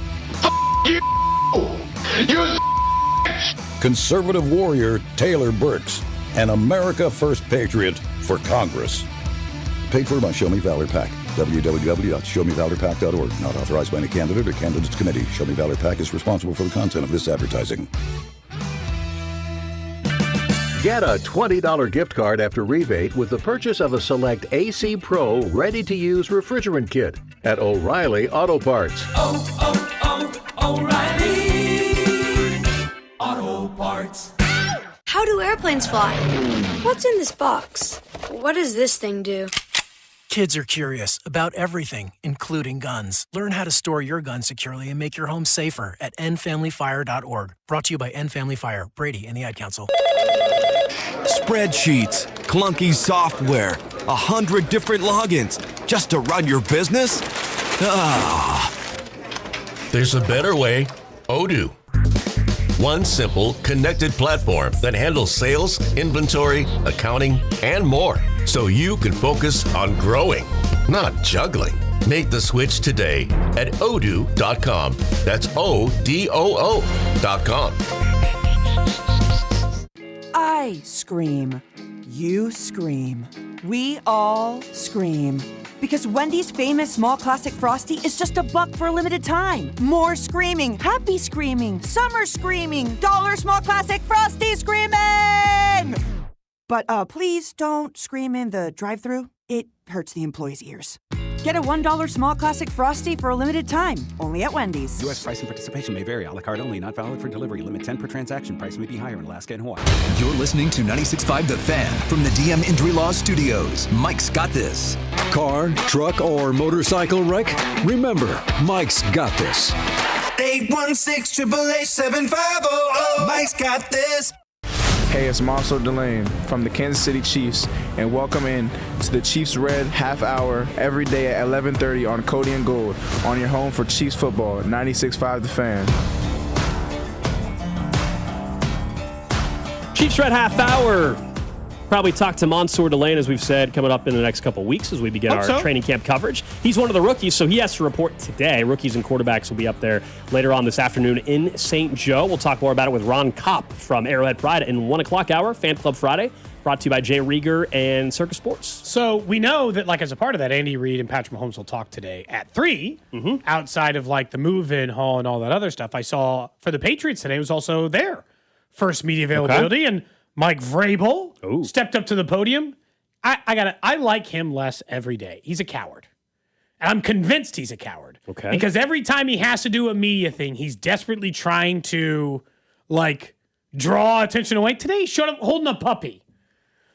conservative warrior Taylor Burks, an America First patriot for Congress. Paid for by Show Me Valor PAC. www.showmevalorpac.org. Not authorized by any candidate or candidates committee. Show Me Valor PAC is responsible for the content of this advertising. Get a $20 gift card after rebate with the purchase of a select AC Pro ready-to-use refrigerant kit at O'Reilly Auto Parts. Oh, oh, O'Reilly Auto Parts. How do airplanes fly? What's in this box? What does this thing do? Kids are curious about everything, including guns. Learn how to store your gun securely and make your home safer at endfamilyfire.org. Brought to you by End Family Fire, Brady, and the Ad Council. Spreadsheets, clunky software, 100 different logins just to run your business? Ah. There's a better way. Odoo. One simple, connected platform that handles sales, inventory, accounting, and more. So you can focus on growing, not juggling. Make the switch today at odoo.com. That's ODOO.com. I scream. You scream. We all scream. Because Wendy's famous small classic Frosty is just $1 for a limited time. More screaming, happy screaming, summer screaming, dollar small classic Frosty screaming! But please don't scream in the drive-thru. It hurts the employees' ears. Get a $1 small classic Frosty for a limited time, only at Wendy's. U.S. price and participation may vary. A la carte only, not valid for delivery. Limit 10 per transaction. Price may be higher in Alaska and Hawaii. You're listening to 96.5 The Fan from the DM Injury Law Studios. Mike's got this. Car, truck, or motorcycle wreck? Remember, Mike's got this. 816-888-7500. Mike's got this. Hey, it's Marcel Delane from the Kansas City Chiefs, and welcome in to the Chiefs Red Half Hour every day at 11:30 on Cody Gold on your home for Chiefs football, 96.5 The Fan. Chiefs Red Half Hour. Probably talk to Mansour Delane, as we've said, coming up in the next couple of weeks as we begin our training camp coverage. He's one of the rookies, so he has to report today. Rookies and quarterbacks will be up there later on this afternoon in St. Joe. We'll talk more about it with Ron Kopp from Arrowhead Pride in 1 o'clock hour, Fan Club Friday, brought to you by Jay Rieger and Circus Sports. So we know that, like, as a part of that, Andy Reid and Patrick Mahomes will talk today at 3, outside of, like, the move-in hall and all that other stuff. I saw for the Patriots today was also there. First media availability, and Mike Vrabel stepped up to the podium. I like him less every day. He's a coward. And I'm convinced he's a coward. Okay. Because every time he has to do a media thing, he's desperately trying to, like, draw attention away. Today he showed up holding a puppy.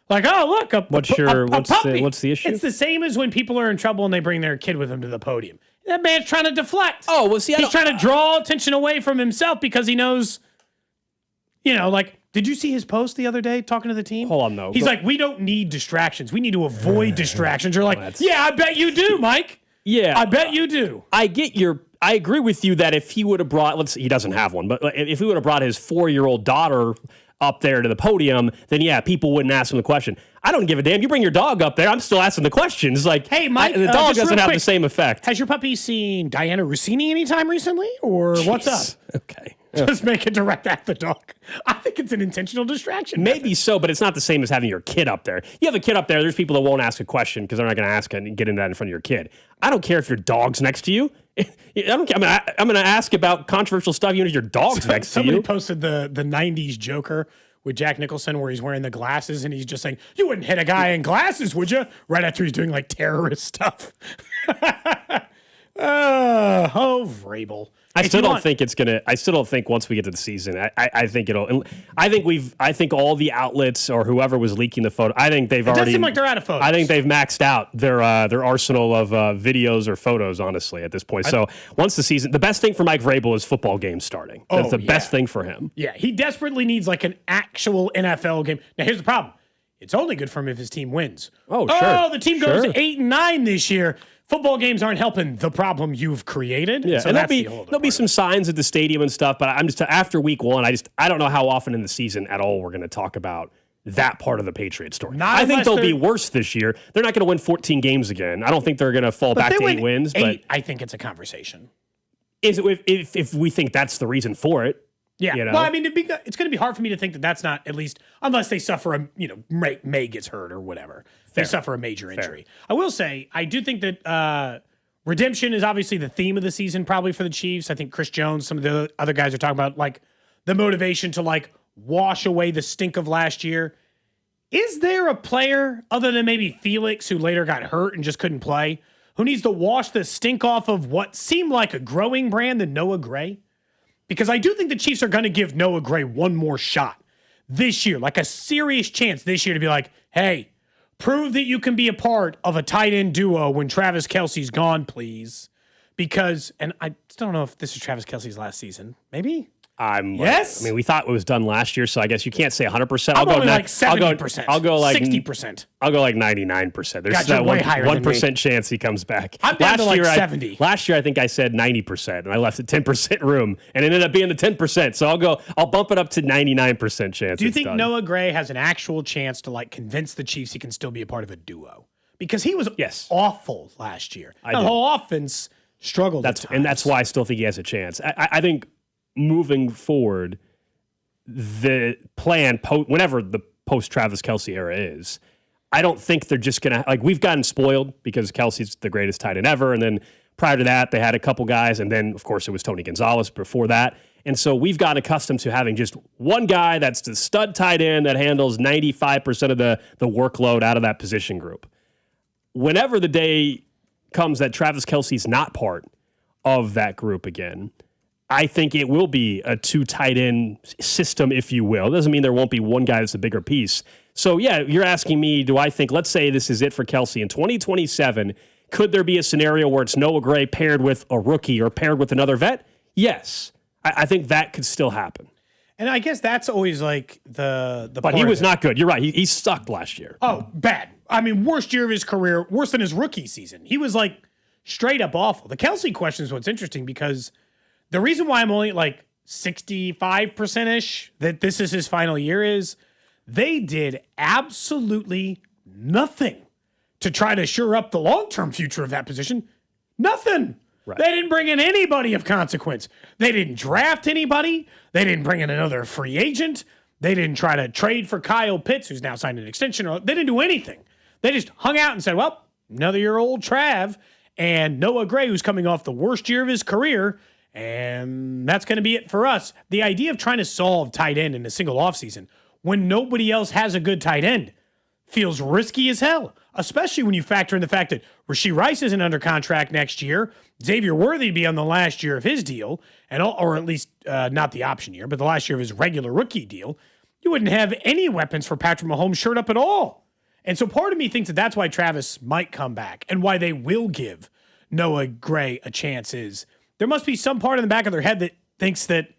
Like, oh, look, a puppy. What's the issue? It's the same as when people are in trouble and they bring their kid with them to the podium. That man's trying to deflect. Oh, well, see, he's trying to draw attention away from himself because he knows, you know, like, did you see his post the other day talking to the team? Hold on, though. He's like, we don't need distractions. We need to avoid distractions. You're like, yeah, I bet you do, Mike. Yeah. I bet you do. I agree with you that if he would have brought, he doesn't have one, but if he would have brought his 4-year-old daughter up there to the podium, then yeah, people wouldn't ask him the question. I don't give a damn. You bring your dog up there, I'm still asking the questions. Like, hey, Mike, the dog doesn't have the same effect. Has your puppy seen Diana Rossini anytime recently, or what's up? Okay. Just make it direct at the dog. I think it's an intentional distraction. Maybe so, but it's not the same as having your kid up there. You have a kid up there, there's people that won't ask a question because they're not going to ask and get into that in front of your kid. I don't care if your dog's next to you. I don't care. I'm going to ask about controversial stuff even if your dog's next to you. Somebody posted the 90s Joker with Jack Nicholson where he's wearing the glasses and he's just saying, you wouldn't hit a guy in glasses, would you? Right after he's doing, like, terrorist stuff. Vrabel. I still don't think once we get to the season, I think all the outlets or whoever was leaking the photo, I think they've already. It does seem like they're out of photos. I think they've maxed out their arsenal of videos or photos, honestly, at this point. So once the season, the best thing for Mike Vrabel is football games starting. That's the best thing for him. Yeah, he desperately needs like an actual NFL game. Now here's the problem. It's only good for him if his team wins. Oh, sure. Oh, the team goes 8-9 this year. Football games aren't helping the problem you've created. Yeah, so and there'll be some signs at the stadium and stuff, but I'm just after week 1, I don't know how often in the season at all we're going to talk about that part of the Patriots story. I think they'll be worse this year. They're not going to win 14 games again. I don't think they're going to fall back to 8 wins. But I think it's a conversation. Is it if we think that's the reason for it? Yeah. You know? Well, I mean, it's going to be hard for me to think that that's not at least unless they suffer May gets hurt or whatever. They suffer a major injury. I will say I do think that. Redemption is obviously the theme of the season, probably for the Chiefs. I think Chris Jones, some of the other guys are talking about like the motivation to like wash away the stink of last year. Is there a player other than maybe Felix, who later got hurt and just couldn't play, who needs to wash the stink off of what seemed like a growing brand in Noah Gray? because I do think the Chiefs are going to give Noah Gray one more shot this year, like a serious chance this year to be like, hey, prove that you can be a part of a tight end duo when Travis Kelce's gone, please. Because, and I still don't know if this is Travis Kelce's last season. Maybe? Yes. I mean, we thought it was done last year, so I guess you can't say 100%. I'll go like 70%. I'll go like 60%. I'll go like 99%. There's that way 1% chance he comes back. I'm down to like 70. Last year, I think I said 90%, and I left a 10% room, and it ended up being the 10%. So I'll bump it up to 99% chance. Do you think Noah Gray has an actual chance to like convince the Chiefs he can still be a part of a duo? Because he was awful last year. The whole offense struggled. That's why I still think he has a chance. I think moving forward, the plan, whenever the post-Travis Kelce era is, I don't think they're just going to, like, we've gotten spoiled because Kelce's the greatest tight end ever, and then prior to that, they had a couple guys, and then, of course, it was Tony Gonzalez before that, and so we've gotten accustomed to having just one guy that's the stud tight end that handles 95% of the workload out of that position group. Whenever the day comes that Travis Kelce's not part of that group again, I think it will be a two tight end system, if you will. It doesn't mean there won't be one guy that's a bigger piece. So, yeah, you're asking me, do I think, let's say this is it for Kelce. In 2027, could there be a scenario where it's Noah Gray paired with a rookie or paired with another vet? Yes. I think that could still happen. And I guess that's always like the But he was not good. You're right. He sucked last year. Oh, bad. I mean, worst year of his career, worse than his rookie season. He was like straight up awful. The Kelce question is what's interesting because the reason why I'm only at like 65%-ish that this is his final year is they did absolutely nothing to try to shore up the long-term future of that position. Nothing. Right. They didn't bring in anybody of consequence. They didn't draft anybody. They didn't bring in another free agent. They didn't try to trade for Kyle Pitts, who's now signed an extension. They didn't do anything. They just hung out and said, well, another year old Trav and Noah Gray, who's coming off the worst year of his career, and that's going to be it for us. The idea of trying to solve tight end in a single offseason when nobody else has a good tight end feels risky as hell, especially when you factor in the fact that Rashee Rice isn't under contract next year. Xavier Worthy to be on the last year of his deal, or at least not the option year, but the last year of his regular rookie deal. You wouldn't have any weapons for Patrick Mahomes shored up at all. And so part of me thinks that that's why Travis might come back and why they will give Noah Gray a chance is there must be some part in the back of their head that thinks that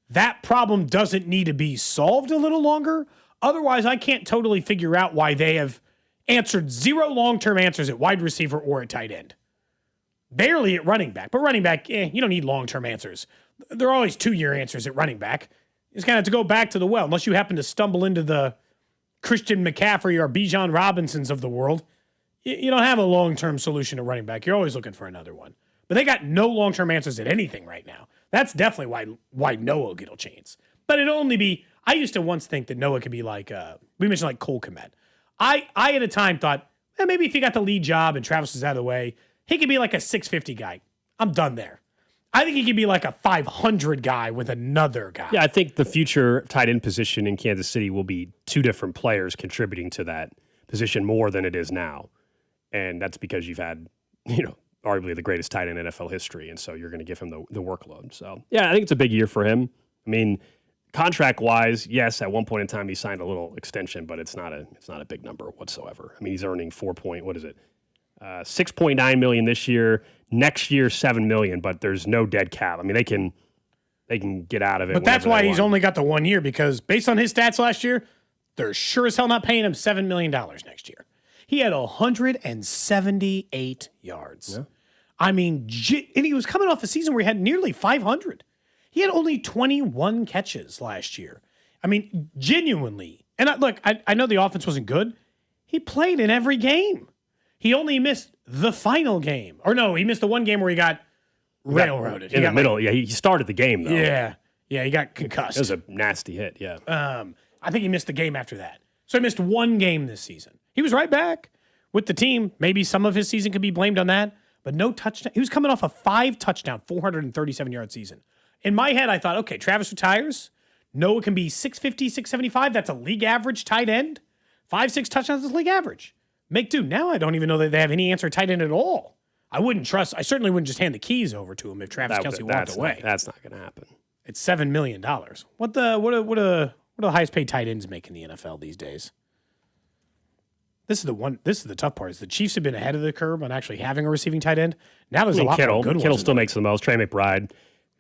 that problem doesn't need to be solved a little longer. Otherwise, I can't totally figure out why they have answered zero long-term answers at wide receiver or at tight end. Barely at running back. But running back, you don't need long-term answers. There are always 2-year answers at running back. You just kind of have to go back to the well, unless you happen to stumble into the Christian McCaffrey or Bijan Robinsons of the world. You don't have a long-term solution to running back. You're always looking for another one. But they got no long-term answers at anything right now. That's definitely why Noah will get a chance. But it'll only be, I used to once think that Noah could be like, we mentioned like Cole Kmet. I at a time thought, maybe if he got the lead job and Travis was out of the way, he could be like a 650 guy. I'm done there. I think he could be like a 500 guy with another guy. Yeah, I think the future tight end position in Kansas City will be two different players contributing to that position more than it is now. And that's because you've had, arguably the greatest tight end in NFL history, and so you're going to give him the workload. So, yeah, I think it's a big year for him. I mean, contract-wise, yes, at one point in time he signed a little extension, but it's not a big number whatsoever. I mean, he's earning $6.9 million this year. Next year, $7 million, but there's no dead cap. I mean, they can get out of it. But that's why he's only got the 1 year, because based on his stats last year, they're sure as hell not paying him $7 million next year. He had 178 yards. Yeah. I mean, and he was coming off a season where he had nearly 500. He had only 21 catches last year. I mean, genuinely. And I know the offense wasn't good. He played in every game. He only missed the final game. Or no, he missed the one game where he got railroaded. In the middle. Yeah, he started the game, though. Yeah, he got concussed. It was a nasty hit, yeah. I think he missed the game after that. So he missed one game this season. He was right back with the team. Maybe some of his season could be blamed on that, but no touchdown. He was coming off a 5-touchdown, 437-yard season. In my head, I thought, okay, Travis retires. Noah can be 650, 675. That's a league average tight end. 5-6 touchdowns is league average. Make do. Now I don't even know that they have any answer tight end at all. I certainly wouldn't just hand the keys over to him if Travis Kelce walked away. That's not going to happen. It's $7 million. What do the highest paid tight ends make in the NFL these days? This is the tough part. Is the Chiefs have been ahead of the curve on actually having a receiving tight end. Now there's a lot more good ones. Kittle still makes the most. Trey McBride.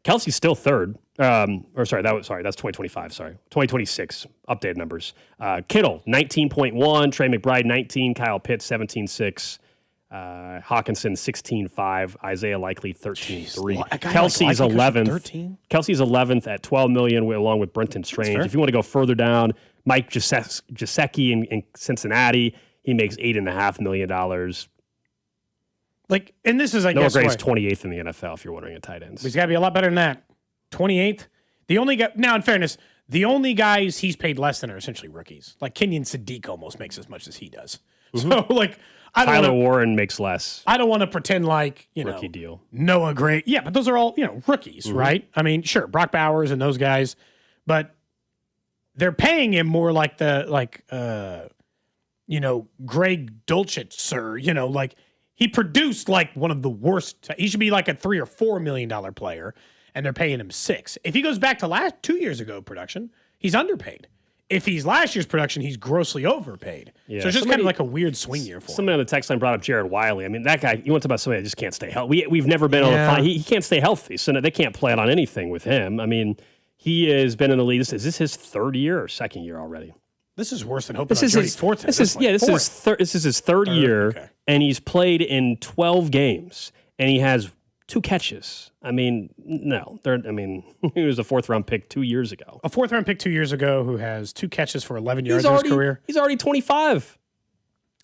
Kelsey's still third. That's 2025. Sorry, 2026 updated numbers. Kittle 19.1, Trey McBride 19, Kyle Pitts 17.6, Hawkinson 16.5, Isaiah Likely 13.3. Kelsey's 11th. Kelsey's 11th at 12 million, along with Brenton Strange. If you want to go further down, Mike Gesicki in Cincinnati, he makes $8.5 million. Like, and this is, I Noah guess, Gray's 28th in the NFL, if you're wondering at tight ends. He's got to be a lot better than that. 28th. The only guy, now in fairness, the only guys he's paid less than are essentially rookies. Like Kenyon Sadiq almost makes as much as he does. Mm-hmm. So, like, Tyler Warren makes less. I don't want to pretend like, rookie deal. Noah Gray. Yeah, but those are all, rookies, right? I mean, sure, Brock Bowers and those guys, but they're paying him more like Greg Dulcich, like he produced like one of the worst. He should be like a $3 or $4 million player, and they're paying him $6. If he goes back to 2 years ago production, he's underpaid. If he's last year's production, he's grossly overpaid. Yeah. So it's just kind of like a weird swing year for him. Somebody on the text line brought up Jared Wiley. I mean, that guy, you want to talk about somebody that just can't stay healthy. We've never been able to find, he can't stay healthy, so they can't plan on anything with him. I mean, he has been in the league. Is this his third year or second year already? This is worse than hoping this is his fourth. This is his third year, and he's played in 12 games, and he has 2 catches. I mean, he was a 4th-round pick 2 years ago. A 4th-round pick 2 years ago who has 2 catches for 11 yards in his career. He's already 25.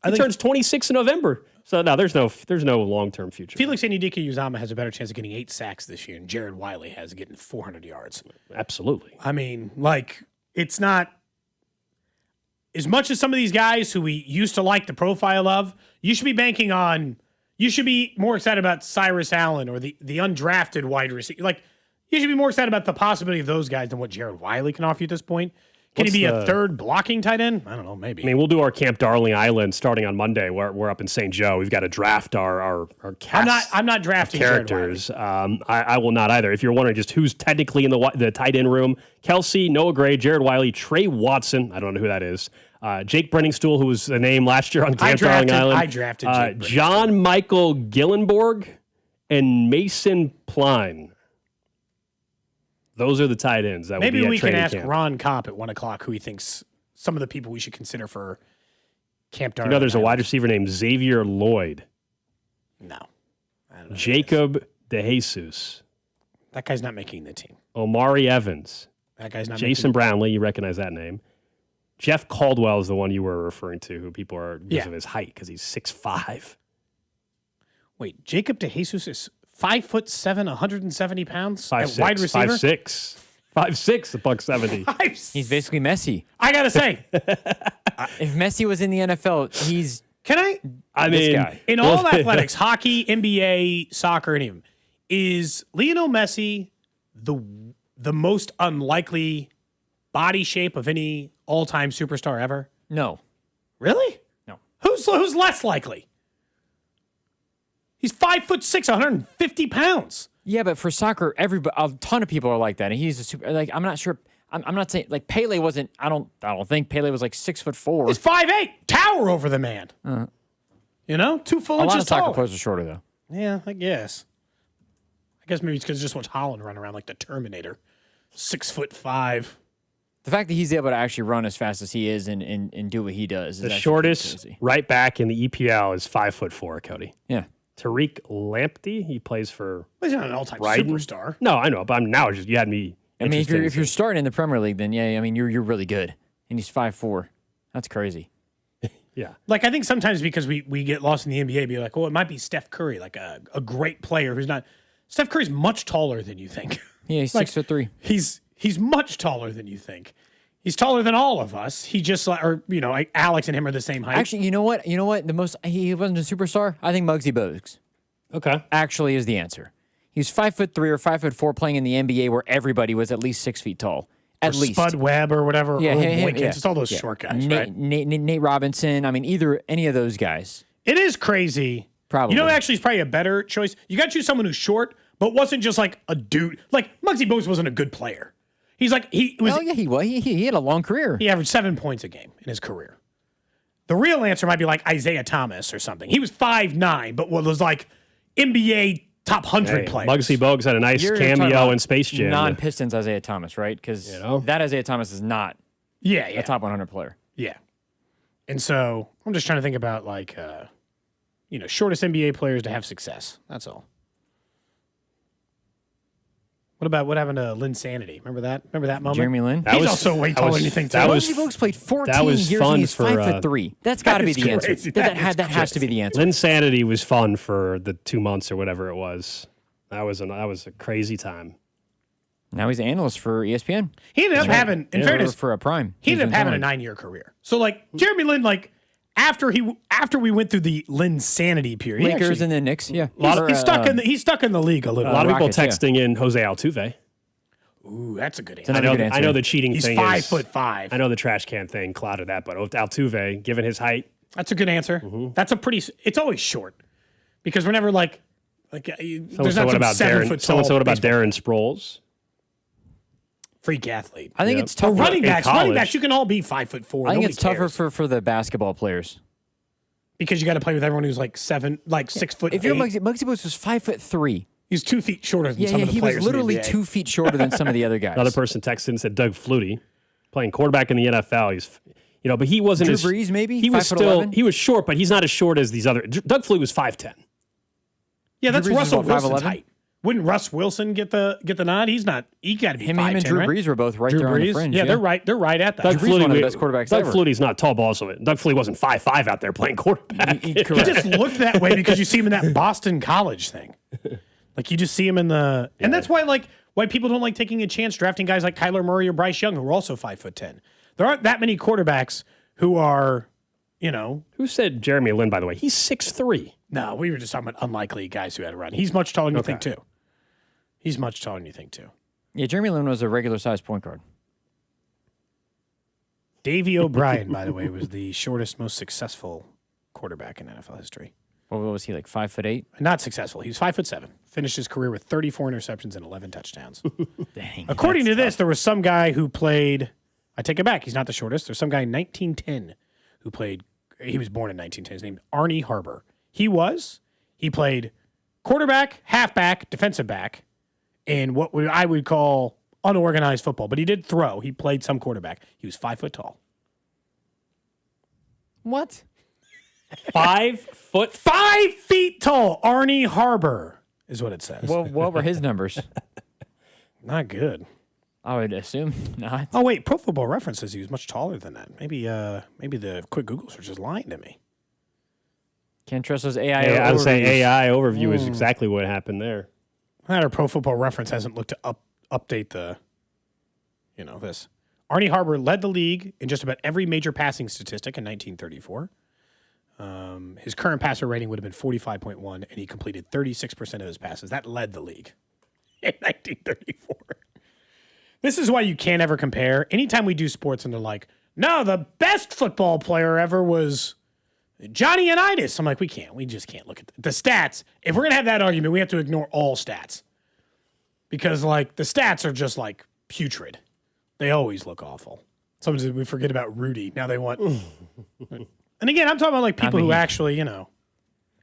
He turns 26 in November. So no, there's no long-term future. Felix Anudike-Uzomah has a better chance of getting 8 sacks this year, and Jared Wiley has getting 400 yards. Absolutely. I mean, like, it's not as much as some of these guys who we used to like the profile of. You should be banking on. You should be more excited about Cyrus Allen or the undrafted wide receiver. Like, you should be more excited about the possibility of those guys than what Jared Wiley can offer you at this point. Can he be a third blocking tight end? I don't know, maybe. I mean, we'll do our Camp Darling Island starting on Monday. We're up in St. Joe. We've got to draft our cast. I'm not drafting characters. I will not either. If you're wondering just who's technically in the tight end room, Kelsey, Noah Gray, Jared Wiley, Trey Watson. I don't know who that is. Jake Brenningstool, who was the name last year on Camp Darling Island. I drafted Jake John Michael Gillenborg and Mason Pline. Those are the tight ends. That maybe will be we can ask camp. Ron Kopp at 1:00 who he thinks some of the people we should consider for Camp Darling. There's a wide receiver named Xavier Lloyd. No. I don't know Jacob DeJesus. That guy's not making the team. Omari Evans. That guy's not Jason Brownlee, you recognize that name. Jeff Caldwell is the one you were referring to, who people are because of his height, because he's 6'5". Wait, Jacob DeJesus is 5'7", 170 pounds? 5'6", wide receiver? 5'6", 170. He's basically Messi. I gotta say, if Messi was in the NFL, he's this guy. In all athletics, hockey, NBA, soccer, any of them, is Lionel Messi the most unlikely body shape of any all-time superstar ever? No. Really? No. Who's less likely? He's 5'6", 150 pounds. Yeah, but for soccer, a ton of people are like that, and he's a super. Like, I'm not sure. I'm not saying like Pele wasn't. I don't think Pele was like 6'4". He's 5'8", tower over the man. 2 full inches taller. A lot of soccer players are shorter though. Yeah, I guess. Maybe it's because just watch Holland run around like the Terminator, 6'5". The fact that he's able to actually run as fast as he is and do what he does is the shortest crazy. Right back in the EPL is 5'4", Cody. Yeah. Tariq Lamptey, he plays for. He's not an all-time Brighton. Superstar. No, I know, but now you had me. I mean, if you're starting in the Premier League, then yeah, I mean you're really good, and he's 5'4". That's crazy. Yeah. Like I think sometimes because we get lost in the NBA, be like, it might be Steph Curry, like a great player who's not. Steph Curry's much taller than you think. Yeah, he's 6'3". He's much taller than you think. He's taller than all of us. He just like Alex and him are the same height. Actually, you know what? He wasn't a superstar. I think Muggsy Bogues. Okay. Actually, is the answer. He was 5'3" or 5'4" playing in the NBA where everybody was at least 6 feet tall. At least Spud Webb or whatever. Yeah, it's all those short guys. Nate Robinson. I mean, any of those guys. It is crazy. Probably. Actually is probably a better choice. You got to choose someone who's short but wasn't just like a dude. Like Muggsy Bogues wasn't a good player. He was. Oh yeah, he was. He had a long career. He averaged 7 points a game in his career. The real answer might be like Isaiah Thomas or something. He was 5'9", but was like NBA top 100 players. Muggsy Bogues had a nice cameo in Space Jam. Non-Pistons Isaiah Thomas, right? Because that Isaiah Thomas is not a top 100 player. Yeah. And so I'm just trying to think about like, shortest NBA players to have success. That's all. What happened to Lynn Sanity? Remember that moment? Jeremy Lin? He's also way taller than you think, too. Muggsy Bogues played 14 years and he's 5'3". That's got to be the answer. That has to be the answer. Lynn Sanity was fun for the 2 months or whatever it was. That was a crazy time. Now he's an analyst for ESPN. He ended up having, in fairness, for a prime. He ended up having a 9-year career. So like Jeremy Lin, like after we went through the Lynn Sanity period, Lakers and the Knicks, yeah. He's stuck in the league a little. A lot of people texting in Jose Altuve. Ooh, that's a good answer. I know the cheating He's thing. He's 5'5". I know the trash can thing clouded that, but Altuve, given his height, that's a good answer. Mm-hmm. That's it's always short because we're never like there's someone not some about 7 foot tall. Someone said what about Darren Sproles? Freak athlete. I think it's tougher. Running backs, you can all be 5'4". I think it's tougher for the basketball players because you got to play with everyone who's like 6 foot. If you're Muggsy Bogues was 5'3". He's 2 feet shorter than some of the he players. was literally 2 feet shorter than some of the other guys. Another person texted and said Doug Flutie, playing quarterback in the NFL. He's, but he wasn't Drew Brees, maybe? He was 5'11"? He was short, but he's not as short as these other. Doug Flutie was 5'10". Yeah, that's Drew Brees Russell was about Wilson's 5'11"? height. Wouldn't Russ Wilson get the nod? He's not. He got to be 5'10", him and Drew right? Brees were both right there on the fringe. Yeah, they're right. They're right at that. Doug Drew Brees Flutie, one of the best quarterbacks Doug ever. Flutie's not tall balls of it. Doug Flutie wasn't 5'5" out there playing quarterback. He just looked that way because you see him in that Boston College thing. Like you just see him in the, and that's why people don't like taking a chance drafting guys like Kyler Murray or Bryce Young who are also 5'10". There aren't that many quarterbacks who are, Who said Jeremy Lin? By the way, he's 6'3". No, we were just talking about unlikely guys who had a run. He's much taller than you think too. He's much taller than you think too. Yeah, Jeremy Lin was a regular sized point guard. Davey O'Brien, by the way, was the shortest, most successful quarterback in NFL history. What was he, like 5'8"? Not successful. He was 5'7". Finished his career with 34 interceptions and 11 touchdowns. Dang. According to this, there was some guy who played. I take it back. He's not the shortest. There's some guy in 1910 who played. He was born in 1910. His name Arnie Harbor. He played quarterback, halfback, defensive back, in what I would call unorganized football. But he did throw. He played some quarterback. He was 5 foot tall. What? 5 foot? 5 feet tall. Arnie Harbor is what it says. Well, what were his numbers? Not good. I would assume not. Oh wait, Pro Football Reference says he was much taller than that. Maybe the quick Google search is lying to me. Can't trust those AI. I would say AI overview is exactly what happened there. Our Pro Football Reference hasn't looked to update the, this. Arnie Harbor led the league in just about every major passing statistic in 1934. His current passer rating would have been 45.1, and he completed 36% of his passes. That led the league in 1934. This is why you can't ever compare. Anytime we do sports and they're like, no, the best football player ever was Johnny Unitas. I'm like, we just can't look at the stats. If we're going to have that argument, we have to ignore all stats. Because, the stats are just, putrid. They always look awful. Sometimes we forget about Rudy. Now they want... And again, I'm talking about, people who actually,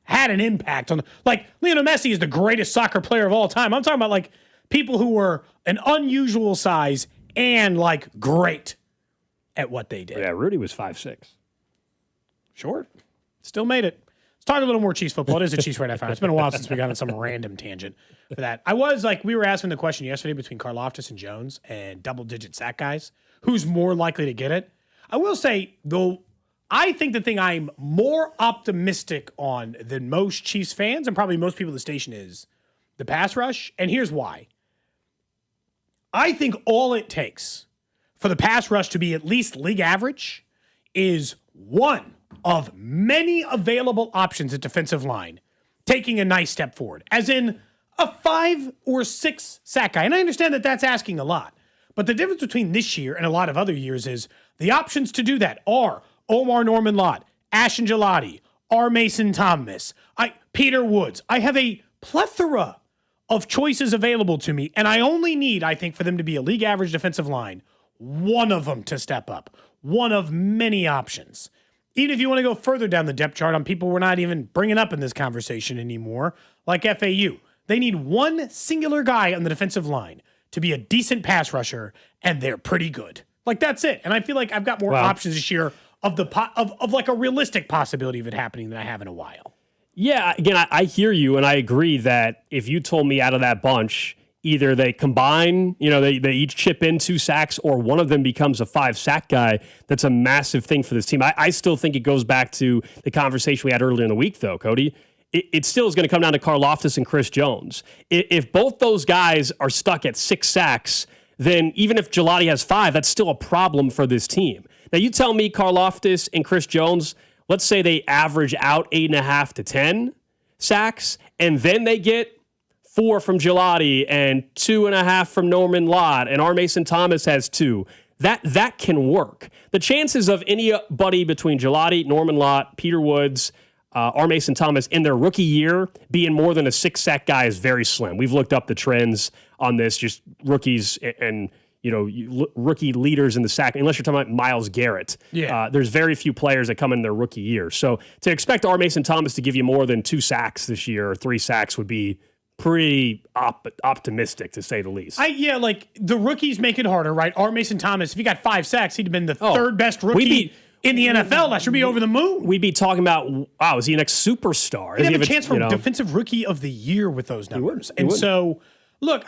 had an impact on... Lionel Messi is the greatest soccer player of all time. I'm talking about, people who were an unusual size and, great at what they did. Yeah, Rudy was 5'6". Short. Still made it. Let's talk a little more Chiefs football. It is a Chiefs right after. It's been a while since we got on some random tangent for that. I was we were asking the question yesterday between Karlaftis and Jones and double-digit sack guys. Who's more likely to get it? I will say, though, I think the thing I'm more optimistic on than most Chiefs fans and probably most people at the station is the pass rush. And here's why. I think all it takes for the pass rush to be at least league average is one of many available options at defensive line taking a nice step forward, as in a 5 or 6 sack guy. And I understand that that's asking a lot. But the difference between this year and a lot of other years is the options to do that are Omar Norman Lott, Ashton Gelati, R. Mason Thomas, Peter Woods. I have a plethora of choices available to me, and I only need, I think, for them to be a league average defensive line, one of them to step up, one of many options. Even if you want to go further down the depth chart on people we're not even bringing up in this conversation anymore, like FAU, they need one singular guy on the defensive line to be a decent pass rusher, and they're pretty good. Like, that's it. And I feel like I've got more options this year of like a realistic possibility of it happening than I have in a while. Yeah, again, I hear you, and I agree that if you told me out of that bunch, either they combine, they each chip in 2 sacks, or one of them becomes a 5-sack guy, that's a massive thing for this team. I still think it goes back to the conversation we had earlier in the week, though, Cody. It still is going to come down to Karlaftis and Chris Jones. If both those guys are stuck at 6 sacks, then even if Gelati has 5, that's still a problem for this team. Now, you tell me Karlaftis and Chris Jones, let's say they average out 8.5 to 10 sacks, and then they get 4 from Gelati and 2.5 from Norman Lott, and R. Mason Thomas has 2. That can work. The chances of anybody between Gelati, Norman Lott, Peter Woods, R. Mason Thomas in their rookie year being more than a 6-sack guy is very slim. We've looked up the trends on this, just rookies and rookie leaders in the sack, unless you're talking about Myles Garrett. Yeah. There's very few players that come in their rookie year. So to expect R. Mason Thomas to give you more than 2 sacks this year or 3 sacks would be pretty optimistic, to say the least. Like the rookies make it harder, right? R. Mason Thomas, if he got 5 sacks, he'd have been the third best rookie in the NFL. That should be over the moon. We'd be talking about, wow, is he an superstar? He'd have a chance for defensive rookie of the year with those numbers. So, look,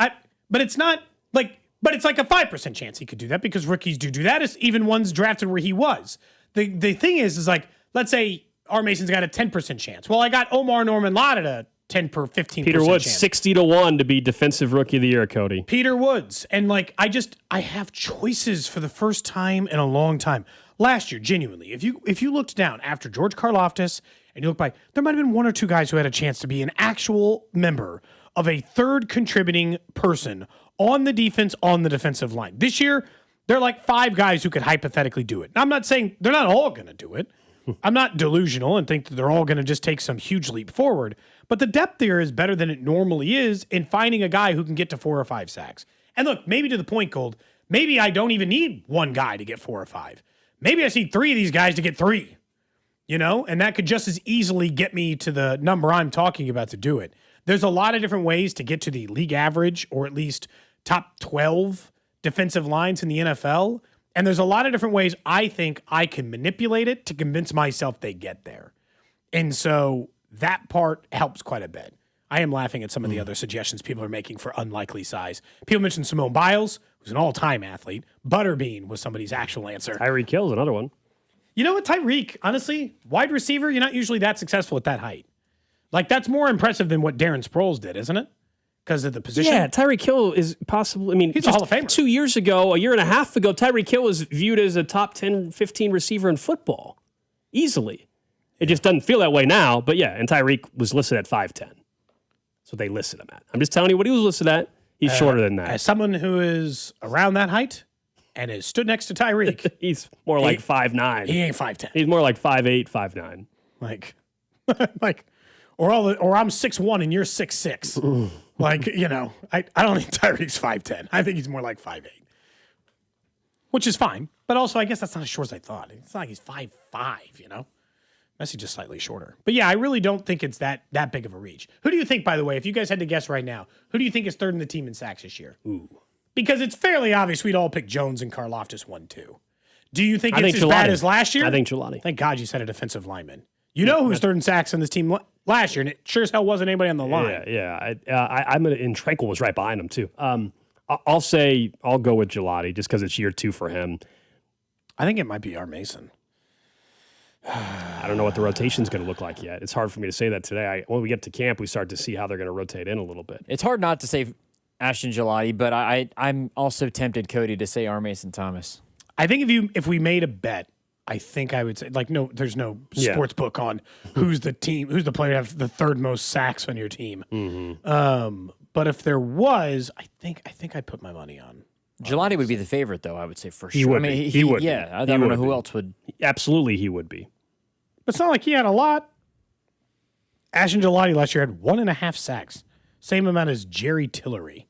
but it's not like, but it's like a 5% chance he could do that, because rookies do that. It's even ones drafted where he was. The thing is like, let's say R. Mason's got a 10% chance. Well, I got Omar Norman Lott at a 10 per 15%. Peter Woods, chance. 60-1 to be defensive rookie of the year, Cody. Peter Woods. And like, I have choices for the first time in a long time. Last year, genuinely, if you looked down after George Karlaftis and you look by, there might have been 1 or 2 guys who had a chance to be an actual member of a third contributing person on the defense, on the defensive line. This year, there are like 5 guys who could hypothetically do it. Now, I'm not saying they're not all going to do it. I'm not delusional and think that they're all going to just take some huge leap forward. But the depth there is better than it normally is in finding a guy who can get to 4 or 5 sacks. And look, maybe to the point, Gold, maybe I don't even need 1 guy to get 4 or 5. Maybe I need 3 of these guys to get 3, and that could just as easily get me to the number I'm talking about to do it. There's a lot of different ways to get to the league average, or at least top 12 defensive lines in the NFL. And there's a lot of different ways I think I can manipulate it to convince myself they get there. And so that part helps quite a bit. I am laughing at some of the other suggestions people are making for unlikely size. People mentioned Simone Biles, who's an all-time athlete. Butterbean was somebody's actual answer. Tyreek Hill's another one. You know what, Tyreek, honestly, wide receiver, you're not usually that successful at that height. Like, that's more impressive than what Darren Sproles did, isn't it? Because of the position. Yeah, Tyreek Hill is possibly, he's a Hall of Famer. 2 years ago, a year and a half ago, Tyreek Hill was viewed as a top 10, 15 receiver in football. Easily. It just doesn't feel that way now, but yeah, and Tyreek was listed at 5'10". That's what they listed him at. I'm just telling you what he was listed at. He's shorter than that. As someone who is around that height and has stood next to Tyreek. He's more like 5'9". He ain't 5'10". He's more like 5'8", 5'9". Or I'm 6'1" and you're 6'6". I don't think Tyreek's 5'10". I think he's more like 5'8", which is fine. But also, I guess that's not as short as I thought. It's not like he's 5'5", Messi just slightly shorter. But yeah, I really don't think it's that big of a reach. Who do you think, by the way, if you guys had to guess right now, who do you think is third in the team in sacks this year? Ooh. Because it's fairly obvious we'd all pick Jones and Karlaftis 1-2. Do you think it's as bad as last year? I think Gelati. Thank God you said a defensive lineman. You know who's third in sacks on this team last year, and it sure as hell wasn't anybody on the line. Yeah. And Tranquil was right behind him, too. I'll go with Gelati just because it's year 2 for him. I think it might be R. Mason. I don't know what the rotation's going to look like yet. It's hard for me to say that today. When we get to camp, we start to see how they're going to rotate in a little bit. It's hard not to say Ashton Gelati, but I'm also tempted, Cody, to say R. Mason Thomas. I think if we made a bet, I think I would say, there's no sports book on who's the player to have the third most sacks on your team. Mm-hmm. But if there was, I think I'd put my money on. Gelati would be the favorite, though, I would say, for sure. He would be. He would. Yeah, I don't know who else would. Absolutely, he would be. But it's not like he had a lot. Ashton Gelati last year had 1.5 sacks. Same amount as Jerry Tillery.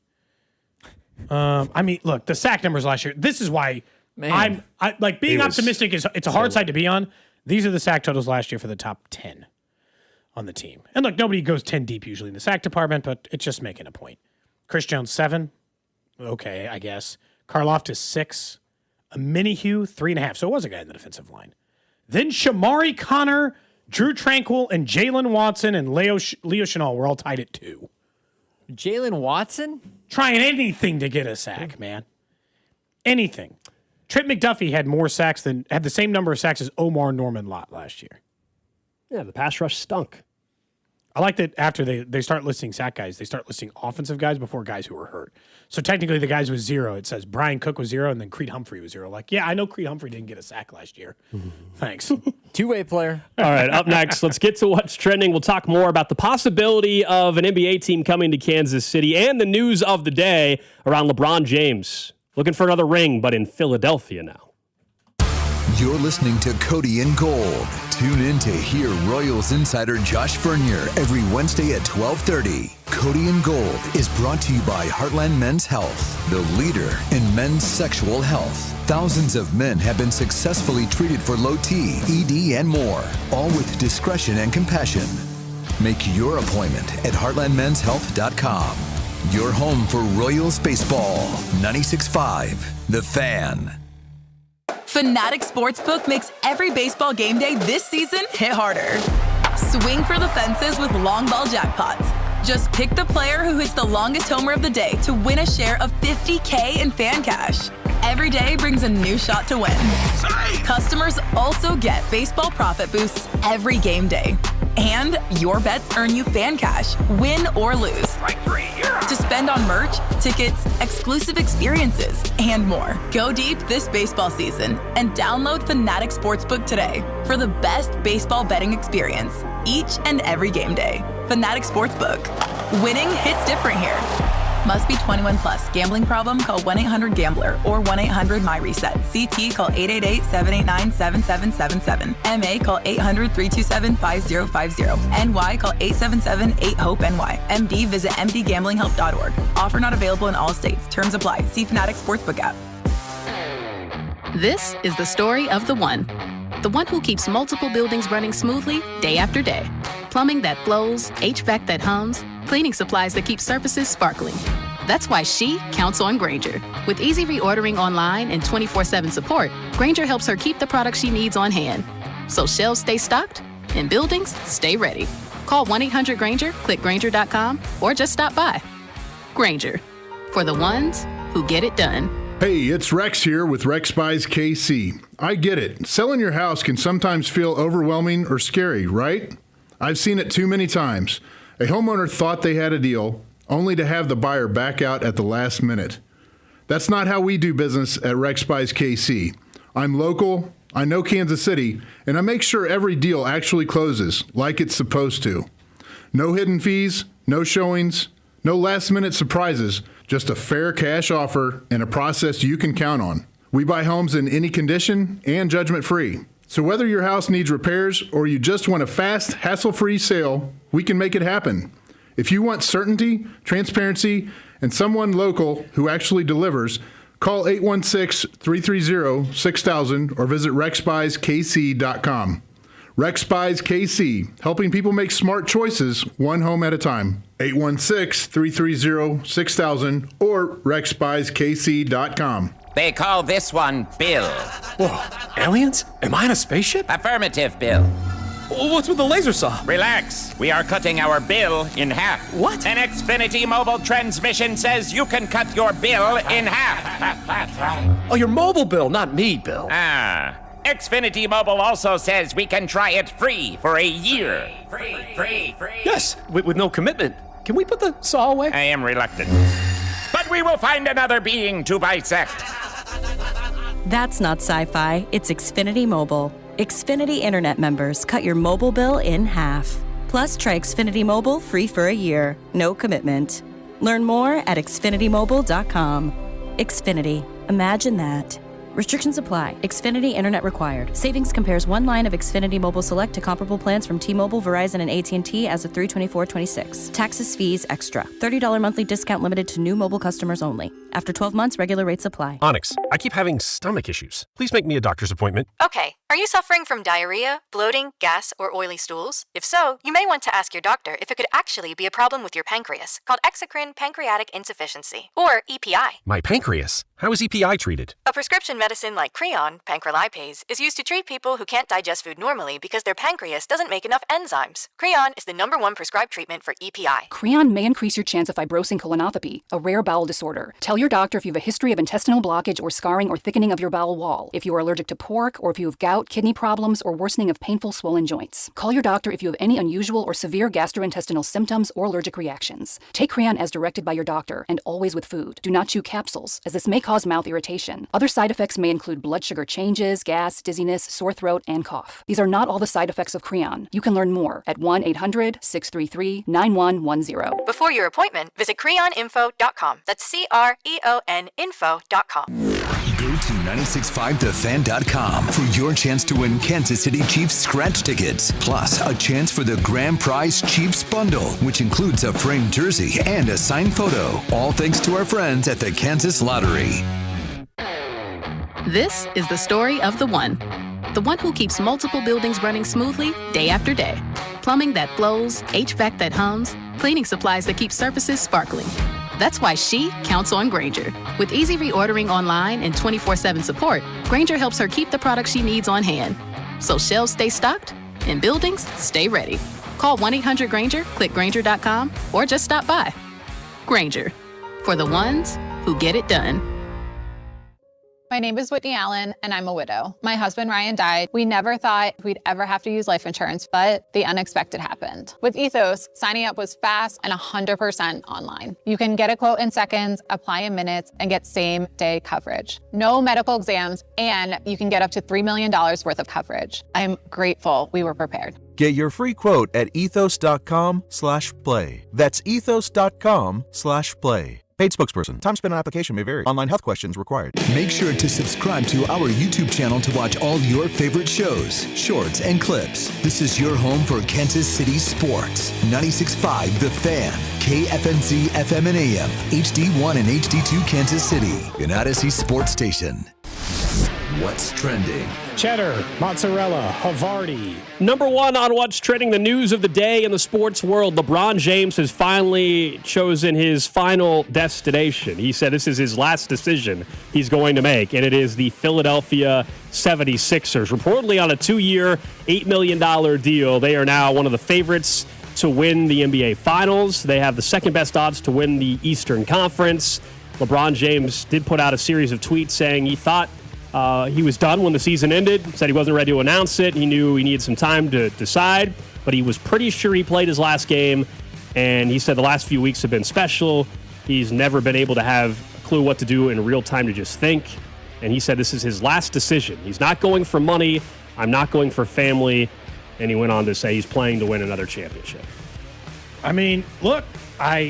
I mean, look, the sack numbers last year. This is why I like being optimistic. It's a hard side to be on. These are the sack totals last year for the top 10 on the team. And look, nobody goes 10 deep usually in the sack department, but it's just making a point. Chris Jones 7. Okay, I guess. Karlaftis 6. Minihue 3.5. So it was a guy in the defensive line. Then Shamari Connor, Drew Tranquil, and Jalen Watson and Leo Chenal were all tied at 2. Jalen Watson? Trying anything to get a sack, man. Anything. Trent McDuffie had the same number of sacks as Omar Norman Lott last year. Yeah, the pass rush stunk. I like that after they start listing sack guys, they start listing offensive guys before guys who were hurt. So technically the guys with 0, it says Brian Cook was 0 and then Creed Humphrey was 0. Like, yeah, I know Creed Humphrey didn't get a sack last year. Thanks. Two-way player. All right, up next, let's get to what's trending. We'll talk more about the possibility of an NBA team coming to Kansas City and the news of the day around LeBron James. Looking for another ring, but in Philadelphia now. You're listening to Cody and Gold. Tune in to hear Royals insider Josh Vernier every Wednesday at 12:30. Cody and Gold is brought to you by Heartland Men's Health, the leader in men's sexual health. Thousands of men have been successfully treated for low T, ED, and more, all with discretion and compassion. Make your appointment at heartlandmenshealth.com. Your home for Royals baseball. 96.5 The Fan. Fanatics Sportsbook makes every baseball game day this season hit harder. Swing for the fences with long ball jackpots. Just pick the player who hits the longest homer of the day to win a share of $50K in fan cash. Every day brings a new shot to win. Customers also get baseball profit boosts every game day. And your bets earn you fan cash, win or lose. To spend on merch, tickets, exclusive experiences, and more. Go deep this baseball season and download Fanatics Sportsbook today for the best baseball betting experience each and every game day. Fanatics Sportsbook. Winning hits different here. Must be 21 plus. Gambling problem? Call 1-800-GAMBLER or 1-800-MyReset. CT call 888-789-7777. MA call 800-327-5050. NY call 877-8-HOPE-NY. MD visit mdgamblinghelp.org. Offer not available in all states. Terms apply. See Fanatics Sportsbook app. This is the story of the one who keeps multiple buildings running smoothly day after day. Plumbing that flows, HVAC that hums, cleaning supplies that keep surfaces sparkling. That's why she counts on Grainger. With easy reordering online and 24/7 support, Grainger helps her keep the products she needs on hand. So shelves stay stocked and buildings stay ready. Call 1-800-GRAINGER, click Grainger.com, or just stop by. Grainger, for the ones who get it done. Hey, it's Rex here with Rex Buys KC. I get it. Selling your house can sometimes feel overwhelming or scary, right? I've seen it too many times. A homeowner thought they had a deal, only to have the buyer back out at the last minute. That's not how we do business at Rex Buys KC. I'm local, I know Kansas City, and I make sure every deal actually closes like it's supposed to. No hidden fees, no showings, no last-minute surprises, just a fair cash offer and a process you can count on. We buy homes in any condition and judgment-free. So whether your house needs repairs or you just want a fast, hassle-free sale, we can make it happen. If you want certainty, transparency, and someone local who actually delivers, call 816-330-6000 or visit rexbuyskc.com. Rex Buys KC, helping people make smart choices one home at a time. 816-330-6000 or rexbuyskc.com. They call this one Bill. Whoa, aliens? Am I in a spaceship? Affirmative, Bill. What's with the laser saw? Relax. We are cutting our bill in half. What? An Xfinity mobile transmission says you can cut your bill in half. Oh, your mobile bill, not me, Bill. Xfinity Mobile also says we can try it free for a year. Free. Yes, with no commitment. Can we put the saw away? I am reluctant. But we will find another being to bisect. That's not sci-fi, it's Xfinity Mobile. Xfinity Internet members cut your mobile bill in half. Plus, try Xfinity Mobile free for a year. No commitment. Learn more at xfinitymobile.com. Xfinity. Imagine that. Restrictions apply. Xfinity Internet required. Savings compares one line of Xfinity Mobile Select to comparable plans from T-Mobile, Verizon, and AT&T as of 3/24/26. Taxes, fees, extra. $30 monthly discount limited to new mobile customers only. After 12 months, regular rates apply. Onyx, I keep having stomach issues. Please make me a doctor's appointment. Okay. Are you suffering from diarrhea, bloating, gas, or oily stools? If so, you may want to ask your doctor if it could actually be a problem with your pancreas, called exocrine pancreatic insufficiency, or EPI. My pancreas? How is EPI treated? A prescription medicine like Creon, pancrelipase, is used to treat people who can't digest food normally because their pancreas doesn't make enough enzymes. Creon is the #1 prescribed treatment for EPI. Creon may increase your chance of fibrosing colonopathy, a rare bowel disorder. Tell your doctor if you have a history of intestinal blockage or scarring or thickening of your bowel wall, if you are allergic to pork, or if you have gout, kidney problems, or worsening of painful swollen joints. Call your doctor if you have any unusual or severe gastrointestinal symptoms or allergic reactions. Take Creon as directed by your doctor, and always with food. Do not chew capsules, as this may cause mouth irritation. Other side effects may include blood sugar changes, gas, dizziness, sore throat, and cough. These are not all the side effects of Creon. You can learn more at 1-800-633-9110. Before your appointment, visit creoninfo.com. That's CREON info.com. Go to 965thefan.com for your chance to win Kansas City Chiefs scratch tickets, plus a chance for the grand prize Chiefs bundle, which includes a framed jersey and a signed photo. All thanks to our friends at the Kansas Lottery. This is the story of the one who keeps multiple buildings running smoothly day after day. Plumbing that flows, HVAC that hums, cleaning supplies that keep surfaces sparkling. That's why she counts on Grainger. With easy reordering online and 24/7 support, Grainger helps her keep the products she needs on hand. So shelves stay stocked and buildings stay ready. Call 1-800-GRAINGER, click Grainger.com, or just stop by. Grainger, for the ones who get it done. My name is Whitney Allen, and I'm a widow. My husband, Ryan, died. We never thought we'd ever have to use life insurance, but the unexpected happened. With Ethos, signing up was fast and 100% online. You can get a quote in seconds, apply in minutes, and get same-day coverage. No medical exams, and you can get up to $3 million worth of coverage. I'm grateful we were prepared. Get your free quote at ethos.com/play. That's ethos.com/play. Paid spokesperson. Time spent on application may vary. Online health questions required. Make sure to subscribe to our YouTube channel to watch all your favorite shows, shorts, and clips. This is your home for Kansas City sports. 96.5 The Fan, KFNZ FM and AM, HD1 and HD2 Kansas City, an Odyssey sports station. What's trending? Cheddar, mozzarella, Havarti. #1 on what's trending, the news of the day in the sports world. LeBron James has finally chosen his final destination. He said this is his last decision he's going to make, and it is the Philadelphia 76ers. Reportedly on a 2-year, $8 million deal. They are now one of the favorites to win the NBA Finals. They have the second best odds to win the Eastern Conference. LeBron James did put out a series of tweets saying he thought he was done when the season ended, said he wasn't ready to announce it. He knew he needed some time to decide, but he was pretty sure he played his last game, and he said the last few weeks have been special. He's never been able to have a clue what to do in real time to just think, and he said this is his last decision. He's not going for money. I'm not going for family, and he went on to say he's playing to win another championship. I mean, look,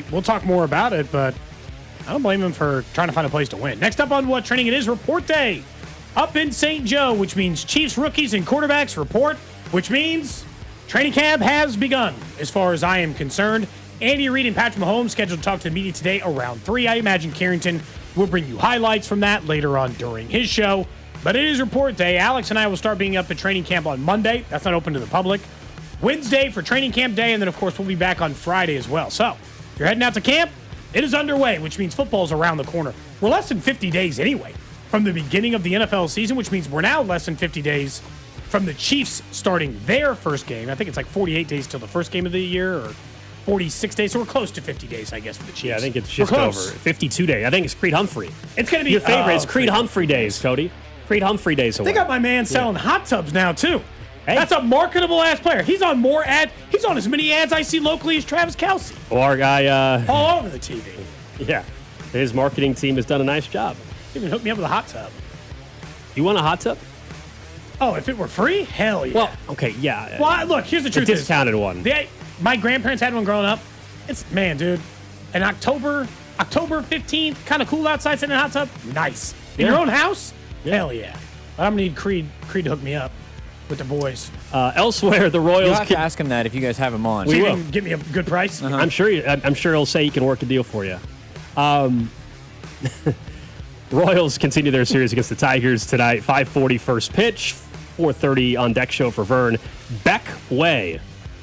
we'll talk more about it, but I don't blame him for trying to find a place to win. Next up on What Trending, it is Report Day. Up in St. Joe, which means Chiefs rookies and quarterbacks report, which means training camp has begun, as far as I am concerned. Andy Reid and Patrick Mahomes scheduled to talk to the media today around 3. I imagine Carrington will bring you highlights from that later on during his show. But it is Report Day. Alex and I will start being up at training camp on Monday. That's not open to the public. Wednesday for training camp day, and then, of course, we'll be back on Friday as well. So if you're heading out to camp, it is underway, which means football's around the corner. We're less than 50 days anyway from the beginning of the NFL season, which means we're now less than 50 days from the Chiefs starting their first game. I think it's like 48 days till the first game of the year, or 46 days. So we're close to 50 days, I guess, for the Chiefs. Yeah, I think it's just over. 52 days. I think it's Creed Humphrey. It's going to be your favorite. It's Creed Humphrey days, Cody. Creed Humphrey days away. They got my man selling hot tubs now, too. Hey. That's a marketable ass player. He's on more ads. He's on as many ads I see locally as Travis Kelce. Well, our guy... all over the TV. Yeah. His marketing team has done a nice job. He even hooked me up with a hot tub. You want a hot tub? Oh, if it were free? Hell yeah. Well, okay, yeah. Well, look, here's the truth. A discounted one. My grandparents had one growing up. Man, dude. In October 15th, kind of cool outside, sitting in a hot tub. Nice. In your own house? Hell yeah. But I'm going to need Creed to hook me up with the boys. Elsewhere, the Royals... You'll have to ask him that if you guys have him on. We will. Get me a good price? Uh-huh. I'm sure he'll say he can work a deal for you. Royals continue their series against the Tigers tonight. 5:40 first pitch, 4:30 on deck show for Vern. Beck Way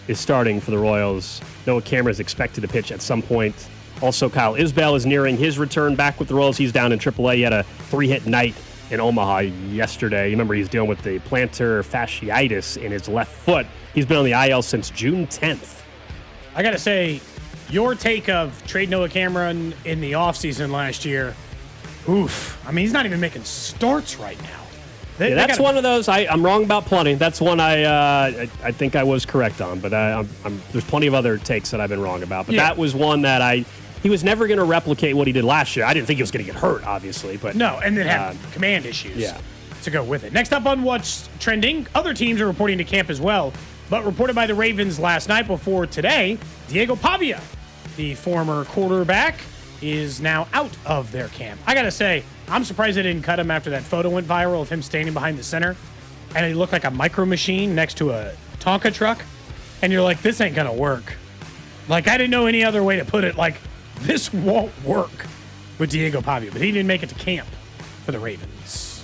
is starting for the Royals. Noah Cameron is expected to pitch at some point. Also, Kyle Isbell is nearing his return back with the Royals. He's down in AAA. He had a 3-hit night in Omaha yesterday. You remember he's dealing with the plantar fasciitis in his left foot. He's been on the IL since June 10th. I got to say, your take of trade Noah Cameron in the offseason last year, oof. I mean, he's not even making starts right now. That's one of those. I'm wrong about plenty. That's one I think I was correct on. But there's plenty of other takes that I've been wrong about. But that was one that he was never going to replicate what he did last year. I didn't think he was going to get hurt, obviously. But no, and then have command issues to go with it. Next up on What's Trending, other teams are reporting to camp as well. But reported by the Ravens last night before today, Diego Pavia, the former quarterback, is now out of their camp. I got to say, I'm surprised they didn't cut him after that photo went viral of him standing behind the center. And he looked like a micro machine next to a Tonka truck. And you're like, this ain't going to work. Like, I didn't know any other way to put it. Like, this won't work with Diego Pavia. But he didn't make it to camp for the Ravens.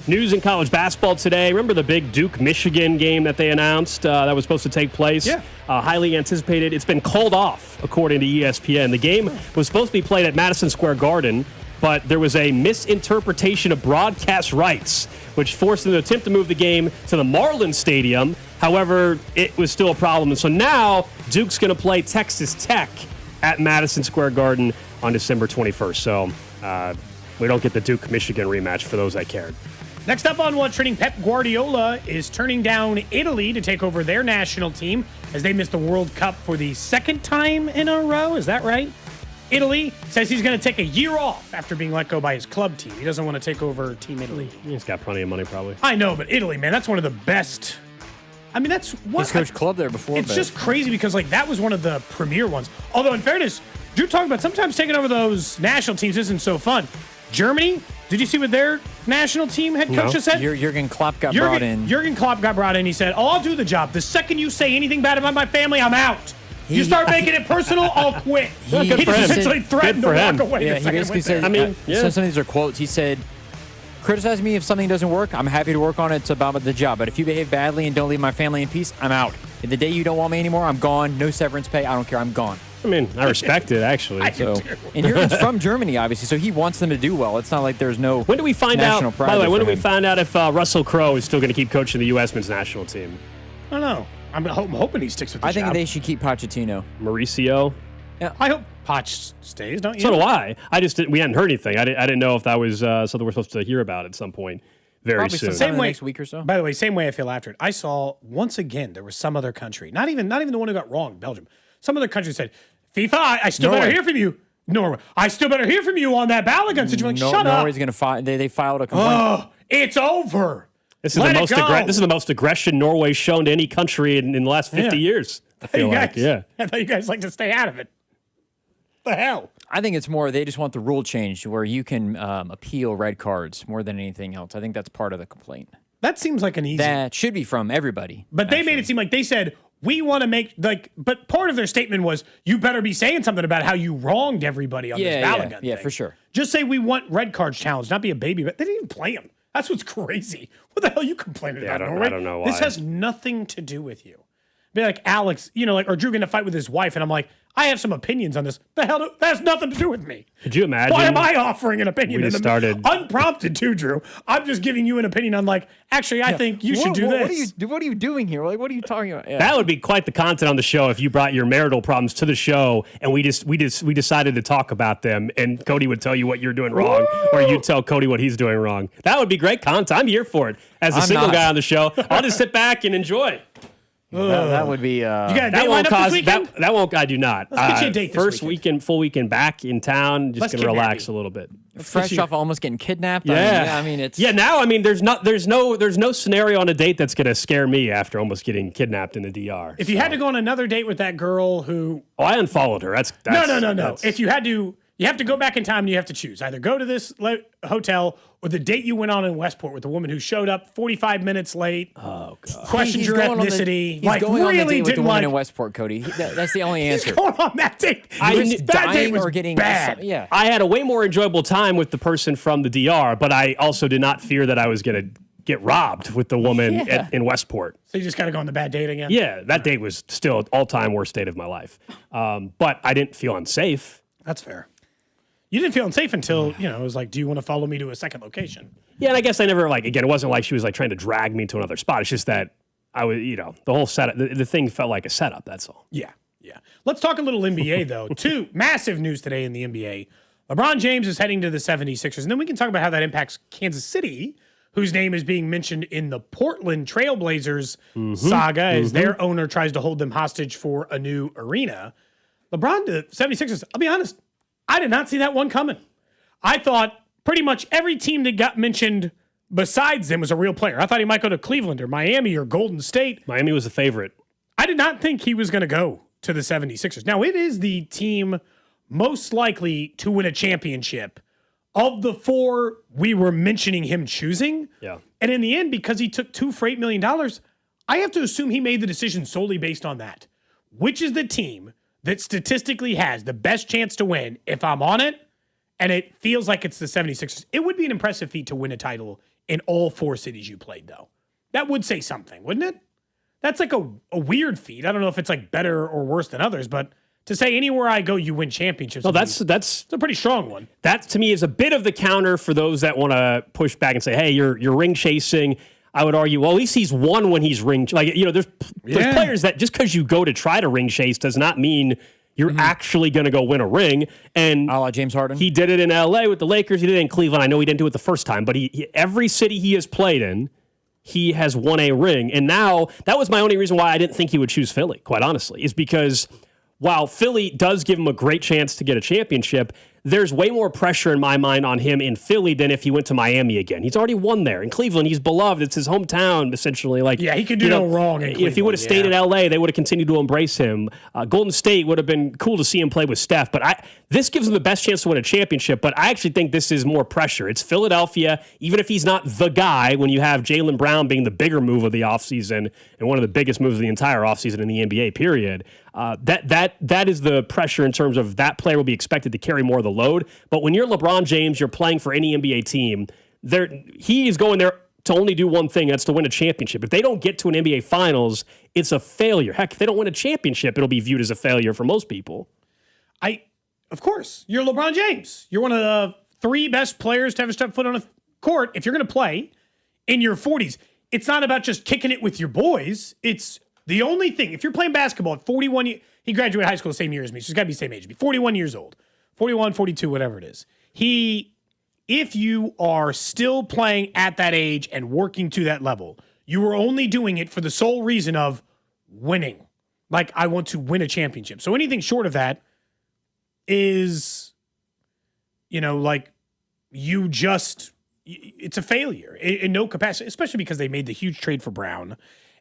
News in college basketball today. Remember the big Duke-Michigan game that they announced that was supposed to take place? Yeah. Highly anticipated. It's been called off, according to ESPN. The game was supposed to be played at Madison Square Garden, but there was a misinterpretation of broadcast rights, which forced them to attempt to move the game to the Marlins Stadium. However, it was still a problem. And so now Duke's going to play Texas Tech at Madison Square Garden on December 21st. So we don't get the Duke-Michigan rematch for those that cared. Next up on What's Trending, Pep Guardiola is turning down Italy to take over their national team as they missed the World Cup for the second time in a row. Is that right? Italy says he's going to take a year off after being let go by his club team. He doesn't want to take over Team Italy. He's got plenty of money, probably. I know, but Italy, man, that's one of the best. I mean, that's what. He's coached club there before. It's just crazy because, like, that was one of the premier ones. Although, in fairness, Drew talked about sometimes taking over those national teams isn't so fun. Germany, did you see what their national team head coach just said? Jurgen Klopp got brought in. Jurgen Klopp got brought in. He said, I'll do the job. The second you say anything bad about my family, I'm out. You start making it personal, I'll quit. He just essentially threatened to walk away. Yeah, he basically said, some of these are quotes. He said, criticize me if something doesn't work. I'm happy to work on it. It's about the job. But if you behave badly and don't leave my family in peace, I'm out. And the day you don't want me anymore, I'm gone. No severance pay. I don't care. I'm gone. I mean, I respect it, actually. I do too. And Jurgen's from Germany, obviously, so he wants them to do well. It's not like there's no When do we find national out? pride By the way, there when for do we him. find out if Russell Crowe is still going to keep coaching the U.S. men's national team? I don't know. I'm hoping he sticks with the I think job. they should keep Pochettino. Mauricio? I hope Poch stays, don't you? So do I. We hadn't heard anything. I didn't know if that was something we're supposed to hear about at some point very Probably soon. sometime in the next week or so. By the way, same way I feel after it. I saw once again there was some other country, not even the one who got wrong, Belgium. Some other country said, FIFA, I still better hear from you. Norway, I still better hear from you on that Balogun situation. Shut up. Norway's going to file. They filed a complaint. Oh, it's over. This is the most aggression Norway's shown to any country in the last 50 years. I feel like, I thought you guys like to stay out of it. The hell? I think it's more they just want the rule changed where you can appeal red cards more than anything else. I think that's part of the complaint. That seems like an easy. That should be from everybody. But they made it seem like they said, we want to make, but part of their statement was, you better be saying something about how you wronged everybody on this Balogun thing. Yeah, for sure. Just say we want red cards challenged, not be a baby. But they didn't even play him. That's what's crazy. What the hell are you complaining about, Norway? I don't know why. This has nothing to do with you. Be like Alex, or Drew getting a fight with his wife, and I'm like, I have some opinions on this. The hell, that has nothing to do with me. Could you imagine? Why am I offering an opinion? We just started unprompted too, Drew. I'm just giving you an opinion on actually, I think you should do this. What are you doing here? Like, what are you talking about? Yeah. That would be quite the content on the show if you brought your marital problems to the show and we decided to talk about them and Cody would tell you what you're doing wrong or you tell Cody what he's doing wrong. That would be great content. I'm here for it. As a single guy on the show, I'll just sit back and enjoy. That would be. You got a date lined up this weekend? That won't. I do not. Let's get you a date this weekend. Full weekend back in town. Just gonna relax a little bit. Fresh off almost getting kidnapped. Yeah, I mean it's. Yeah, now there's no scenario on a date that's gonna scare me after almost getting kidnapped in the DR. If you had to go on another date with that girl who, I unfollowed her. That's no. If you had to You have to go back in time and you have to choose. Either go to this hotel or the date you went on in Westport with the woman who showed up 45 minutes late. Oh, God. Questioned your ethnicity. He's going on the date with the woman in like... Westport, Cody. That's the only answer. He's going on that date. That date was getting bad. Yeah. I had a way more enjoyable time with the person from the DR, but I also did not fear that I was going to get robbed with the woman in Westport. So you just got to go on the bad date again? Yeah, that date was still an all-time worst date of my life. But I didn't feel unsafe. That's fair. You didn't feel unsafe until, it was like, do you want to follow me to a second location? Yeah, and I guess I never, again, it wasn't like she was, trying to drag me to another spot. It's just that I was, the whole setup, the thing felt like a setup, that's all. Yeah. Let's talk a little NBA, though. Two massive news today in the NBA. LeBron James is heading to the 76ers, and then we can talk about how that impacts Kansas City, whose name is being mentioned in the Portland Trailblazers saga as their owner tries to hold them hostage for a new arena. LeBron to 76ers, I'll be honest, I did not see that one coming. I thought pretty much every team that got mentioned besides them was a real player. I thought he might go to Cleveland or Miami or Golden State. Miami was the favorite. I did not think he was going to go to the 76ers. Now, it is the team most likely to win a championship of the four we were mentioning him choosing. Yeah. And in the end, because he took $2 for $8 million, I have to assume he made the decision solely based on that. Which is the team that statistically has the best chance to win if I'm on it, and it feels like it's the 76ers. It would be an impressive feat to win a title in all four cities you played, though. That would say something, wouldn't it? That's like a weird feat. I don't know if it's better or worse than others, but to say anywhere I go, you win championships. No, that's it's a pretty strong one. That to me is a bit of the counter for those that want to push back and say, hey, you're ring chasing. I would argue, well, at least he's won when he's ring. There's players that just because you go to try to ring chase does not mean you're actually going to go win a ring. And a la James Harden. He did it in LA with the Lakers. He did it in Cleveland. I know he didn't do it the first time, but every city he has played in, he has won a ring. And now that was my only reason why I didn't think he would choose Philly, quite honestly, is because while Philly does give him a great chance to get a championship, there's way more pressure in my mind on him in Philly than if he went to Miami again. He's already won there. In Cleveland, he's beloved. It's his hometown, essentially. He could do no wrong in Cleveland. If he would have stayed in LA, they would have continued to embrace him. Golden State would have been cool to see him play with Steph. But this gives him the best chance to win a championship. But I actually think this is more pressure. It's Philadelphia, even if he's not the guy, when you have Jaylen Brown being the bigger move of the offseason and one of the biggest moves of the entire offseason in the NBA period. That is the pressure in terms of that player will be expected to carry more of the load. But when you're LeBron James, you're playing for any NBA team. He is going there to only do one thing, that's to win a championship. If they don't get to an NBA Finals, it's a failure. Heck, if they don't win a championship, it'll be viewed as a failure for most people. Of course, you're LeBron James. You're one of the three best players to ever step foot on a court. If you're going to play in your 40s, it's not about just kicking it with your boys. It's the only thing. If you're playing basketball at 41, he graduated high school the same year as me, so he's got to be the same age. Be 41 years old, 41, 42, whatever it is. If you are still playing at that age and working to that level, you are only doing it for the sole reason of winning. I want to win a championship. So anything short of that is, it's a failure in no capacity, especially because they made the huge trade for Brown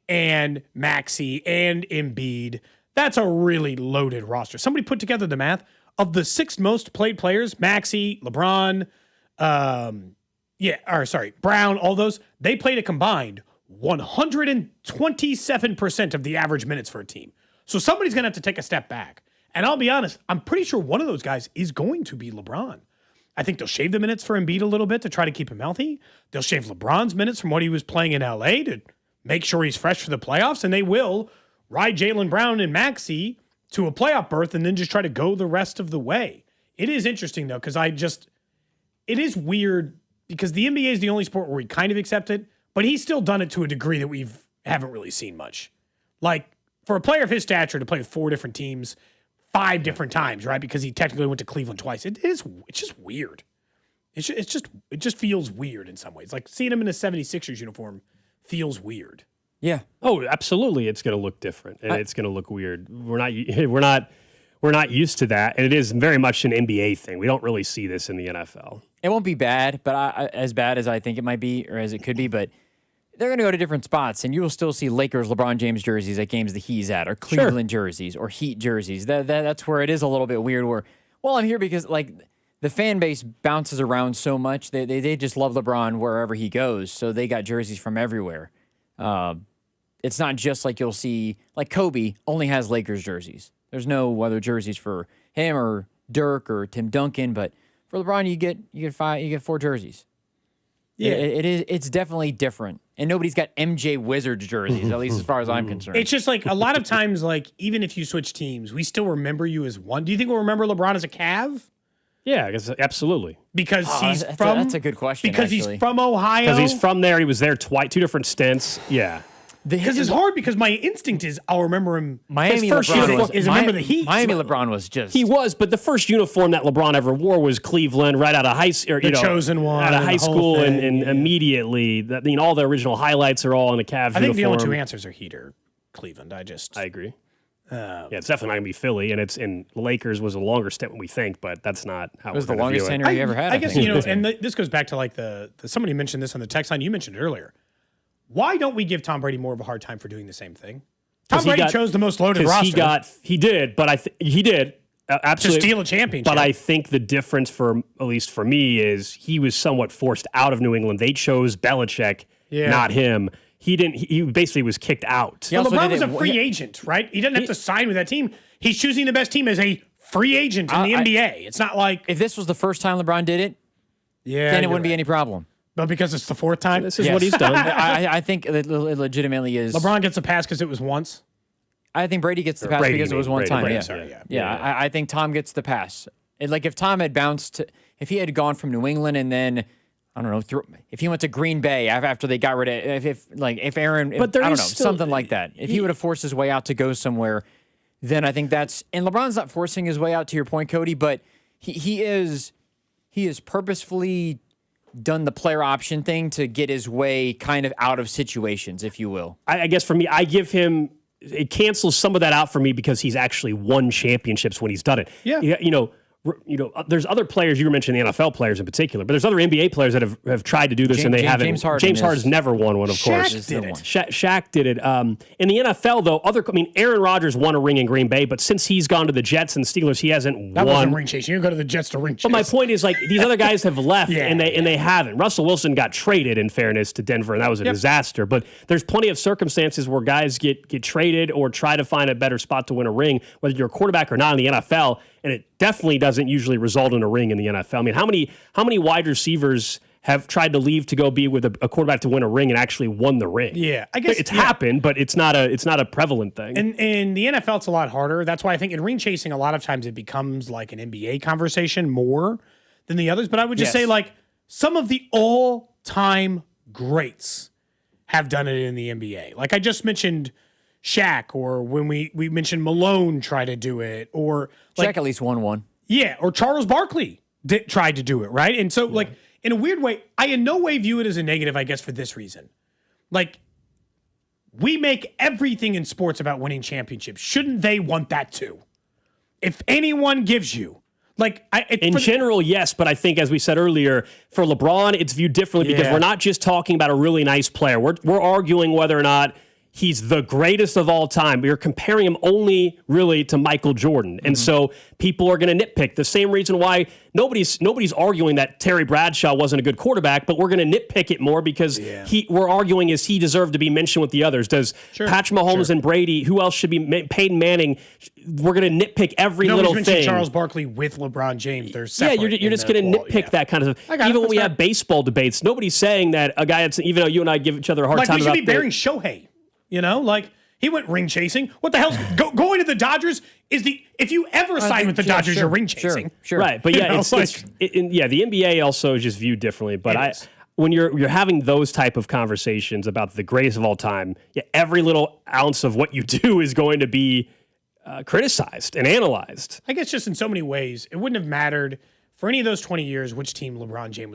and Maxey and Embiid. That's a really loaded roster. Somebody put together the math of the 6 most played players, Maxey, LeBron, Brown, all those, they played a combined 127% of the average minutes for a team. So somebody's going to have to take a step back. And I'll be honest, I'm pretty sure one of those guys is going to be LeBron. I think they'll shave the minutes for Embiid a little bit to try to keep him healthy. They'll shave LeBron's minutes from what he was playing in LA to make sure he's fresh for the playoffs. And they will ride Jaylen Brown and Maxey to a playoff berth and then just try to go the rest of the way. It is interesting, though, because it is weird because the NBA is the only sport where we kind of accept it, but he's still done it to a degree that we haven't really seen much. For a player of his stature to play with 4 different teams 5 different times, right? Because he technically went to Cleveland twice. It's just weird. It just feels weird in some ways. Seeing him in a 76ers uniform feels weird. Yeah. Oh, absolutely. It's going to look different and it's going to look weird. We're not used to that, and it is very much an NBA thing. We don't really see this in the NFL. It won't be bad, but as bad as I think it might be, or as it could be, but they're going to go to different spots, and you will still see Lakers, LeBron James jerseys at games that he's at, or Cleveland jerseys, or Heat jerseys. That's where it is a little bit weird, where Well, I'm here because like the fan base bounces around so much. They just love LeBron wherever he goes. So they got jerseys from everywhere. It's not just like you'll see like Kobe only has Lakers jerseys. There's no other jerseys for him or Dirk or Tim Duncan, but for LeBron you get 4 jerseys. Yeah, it's definitely different. And nobody's got MJ Wizards jerseys, at least as far as I'm concerned. It's just like a lot of times, like even if you switch teams, we still remember you as one. Do you think we'll remember LeBron as a Cav? Yeah, I guess absolutely. Because that's a good question. Because he's from Ohio. Because he's from there. He was there 2 different stints. Yeah. Because it's hard because my instinct is I'll remember him. Miami his first LeBron uniform was, is remember the Heat. Miami LeBron was just He was, but the first uniform that LeBron ever wore was Cleveland, right out of high school. The chosen one, out of high the whole school, thing, and immediately, all the original highlights are all in a Cavs uniform. I think the only 2 answers are Heat or Cleveland. I agree. Yeah, it's definitely not gonna be Philly, and the Lakers was a longer stint than we think, but that's not how it was the longest tenure he ever had. I guess this goes back to like the somebody mentioned this on the text line. You mentioned it earlier. Why don't we give Tom Brady more of a hard time for doing the same thing? Tom Brady chose the most loaded roster. He did, but he did absolutely to steal a championship. But I think the difference at least for me, is he was somewhat forced out of New England. They chose Belichick, not him. He didn't. He basically was kicked out. Well, LeBron was a free agent, right? He doesn't have to sign with that team. He's choosing the best team as a free agent in the NBA. It's not like if this was the first time LeBron did it, then it wouldn't be any problem. But because it's the 4th time? This is what he's done. I think it legitimately is. LeBron gets a pass because it was once? I think Brady gets the pass because it was one time. I think Tom gets the pass. Like if Tom had if he had gone from New England and then, I don't know, if he went to Green Bay after they got rid of, if Aaron, I don't know, something like that. If he would have forced his way out to go somewhere, then I think and LeBron's not forcing his way out, to your point, Cody, but he is purposefully done the player option thing to get his way kind of out of situations, if you will. I guess for me, I give him, it cancels some of that out for me because he's actually won championships when he's done it. Yeah. There's other players, you were mentioning the NFL players in particular, but there's other NBA players that have tried to do this and they haven't. James Harden's never won one, of course. Shaq did it. In the NFL, though, Aaron Rodgers won a ring in Green Bay, but since he's gone to the Jets and Steelers, he hasn't won. That wasn't ring chasing. You go to the Jets to ring chase. But my point is, like, these other guys have left and they haven't. Russell Wilson got traded, in fairness, to Denver, and that was a disaster. But there's plenty of circumstances where guys get traded or try to find a better spot to win a ring, whether you're a quarterback or not in the NFL. And it definitely doesn't usually result in a ring in the NFL. I mean, how many wide receivers have tried to leave to go be with a quarterback to win a ring and actually won the ring? Yeah, I guess it's happened, but it's not a prevalent thing. And in the NFL, it's a lot harder. That's why I think in ring chasing, a lot of times it becomes like an NBA conversation more than the others. But I would just say, like, some of the all-time greats have done it in the NBA. Like I just mentioned Shaq, or when we mentioned Malone try to do it, or like, Shaq at least won one. Yeah, or Charles Barkley tried to do it, right? And so, like, in a weird way, I in no way view it as a negative, I guess, for this reason. Like, we make everything in sports about winning championships. Shouldn't they want that too? If anyone gives you, like, in general, yes, but I think, as we said earlier, for LeBron, it's viewed differently because we're not just talking about a really nice player. We're arguing whether or not he's the greatest of all time. We're comparing him only really to Michael Jordan. And so people are going to nitpick. The same reason why nobody's arguing that Terry Bradshaw wasn't a good quarterback, but we're going to nitpick it more because we're arguing is he deserved to be mentioned with the others. Does Patrick Mahomes and Brady, who else should be Peyton Manning? We're going to nitpick every little thing. Charles Barkley with LeBron James. They're separate. You're just going to nitpick that kind of stuff. Even when we have baseball debates, nobody's saying that a guy that's, even though you and I give each other a hard time we about should be bearing Shohei. You know, like, he went ring chasing. What the hell's going to the Dodgers is if you ever sign with the Dodgers, you're ring chasing. Sure. Right. But yeah, the NBA also is just viewed differently. But when you're having those type of conversations about the greatest of all time, every little ounce of what you do is going to be criticized and analyzed. I guess just in so many ways, it wouldn't have mattered for any of those 20 years which team LeBron James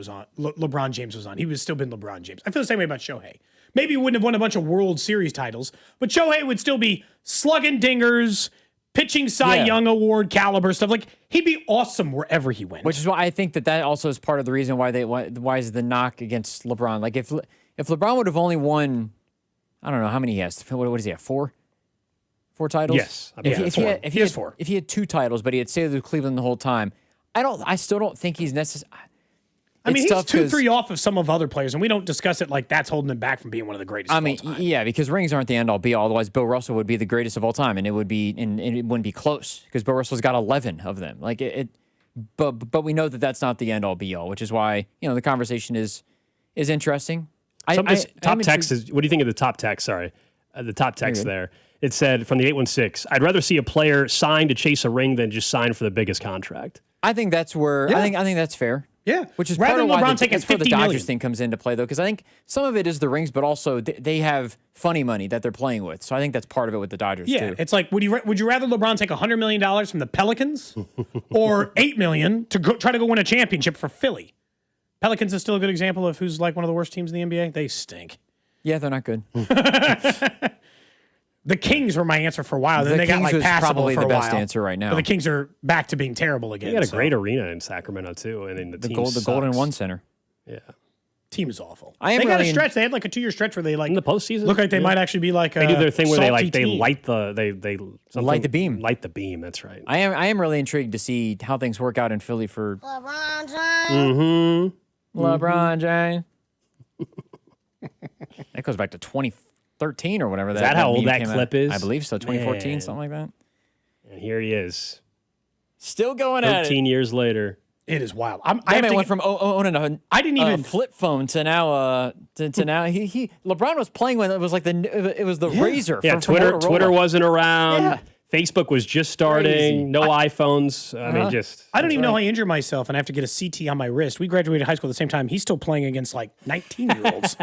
was on. He would still been LeBron James. I feel the same way about Shohei. Maybe he wouldn't have won a bunch of World Series titles, but Shohei would still be slugging dingers, pitching Cy Young Award caliber stuff. Like, he'd be awesome wherever he went. Which is why I think that also is part of the reason why is the knock against LeBron. Like, if LeBron would have only won, I don't know how many he has. What does he have? 4 titles? Yes. If he had 2 titles, but he had stayed with Cleveland the whole time, I still don't think he's necessary. I mean, he's 2-3 off of some of other players, and we don't discuss it like that's holding him back from being one of the greatest. I mean, yeah, because rings aren't the end all be all. Otherwise, Bill Russell would be the greatest of all time, and it would be, and it wouldn't be close because Bill Russell's got 11 of them. Like but we know that that's not the end all be all, which is why the conversation is interesting. Top text is. What do you think of the top text? Sorry, the top text there. It said from the 816. I'd rather see a player sign to chase a ring than just sign for the biggest contract. I think that's where I think that's fair. Yeah, which is rather part of than why LeBron taking that's where the Dodgers million. thing comes into play, though, because I think some of it is the rings, but also they have funny money that they're playing with. So I think that's part of it with the Dodgers too. It's like would you rather LeBron take $100 million from the Pelicans or $8 million to try to go win a championship for Philly? Pelicans is still a good example of who's like one of the worst teams in the NBA. They stink. Yeah, they're not good. The Kings were my answer for a while. Then they got like passable probably for the a while. best answer right now. But the Kings are back to being terrible again. They got a great arena in Sacramento too, and then the Golden One Center. Yeah, team is awful. They got a stretch. They had like a 2-year stretch where they like in the postseason look like they might actually be like they do their thing where they light team. light the beam. Light the beam. That's right. I am really intrigued to see how things work out in Philly for LeBron James. LeBron James. That goes back to 2013 or whatever. Is that how old that came clip out. is? I believe so. 2014, Man. something like that. And here he is, still going at it. 13 years later. It is wild. I went from owning a even flip phone to now to now he LeBron was playing when it was like the Razor. Yeah, from Motorola. Twitter wasn't around. Yeah. Facebook was just starting. Crazy. No iPhones. I mean, just I don't even know how I injured myself and I have to get a CT on my wrist. We graduated high school at the same time. He's still playing against like 19-year-olds.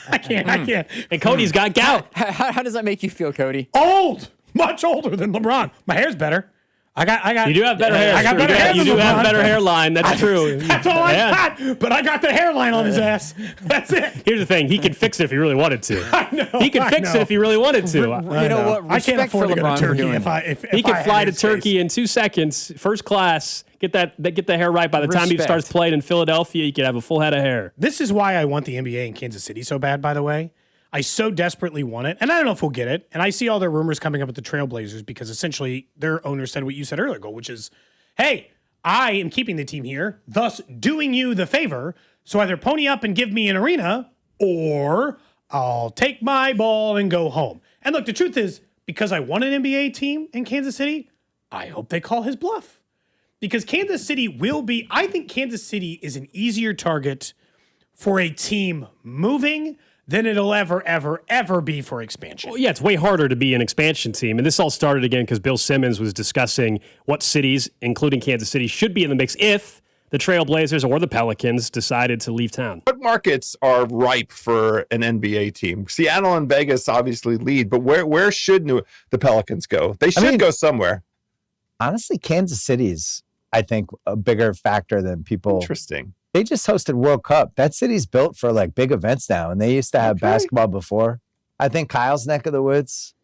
I can't. And Cody's got gout. How does that make you feel, Cody? Old, much older than LeBron. My hair's better. I got. You do have better hair. I got better hair. You do have better hairline. That's true. That's all I got. But I got the hairline on his ass. That's it. Here's the thing: he could fix it if he really wanted to. I know. He could fix it if he really wanted to. You know what? I can't afford to go to Turkey if if he could I fly had to his Turkey face. in 2 seconds, first class. Get the hair right. By the time he Respect. starts playing in Philadelphia, you could have a full head of hair. This is why I want the NBA in Kansas City so bad. By the way, I so desperately want it, and I don't know if we'll get it. And I see all their rumors coming up with the Trailblazers because essentially their owner said what you said earlier, which is, "Hey, I am keeping the team here, thus doing you the favor. So either pony up and give me an arena, or I'll take my ball and go home." And look, the truth is, because I want an NBA team in Kansas City, I hope they call his bluff. Because Kansas City will be, I think Kansas City is an easier target for a team moving than it'll ever be for expansion. Well, yeah, it's way harder to be an expansion team. And this all started again because Bill Simmons was discussing what cities, including Kansas City, should be in the mix if the Trailblazers or the Pelicans decided to leave town. What markets are ripe for an NBA team? Seattle and Vegas obviously lead, but where should the Pelicans go? They should go somewhere. Honestly, Kansas City's, I think, a bigger factor than people. Interesting. They just hosted World Cup. That city's built for like big events now, and they used to have basketball before. I think Kyle's neck of the woods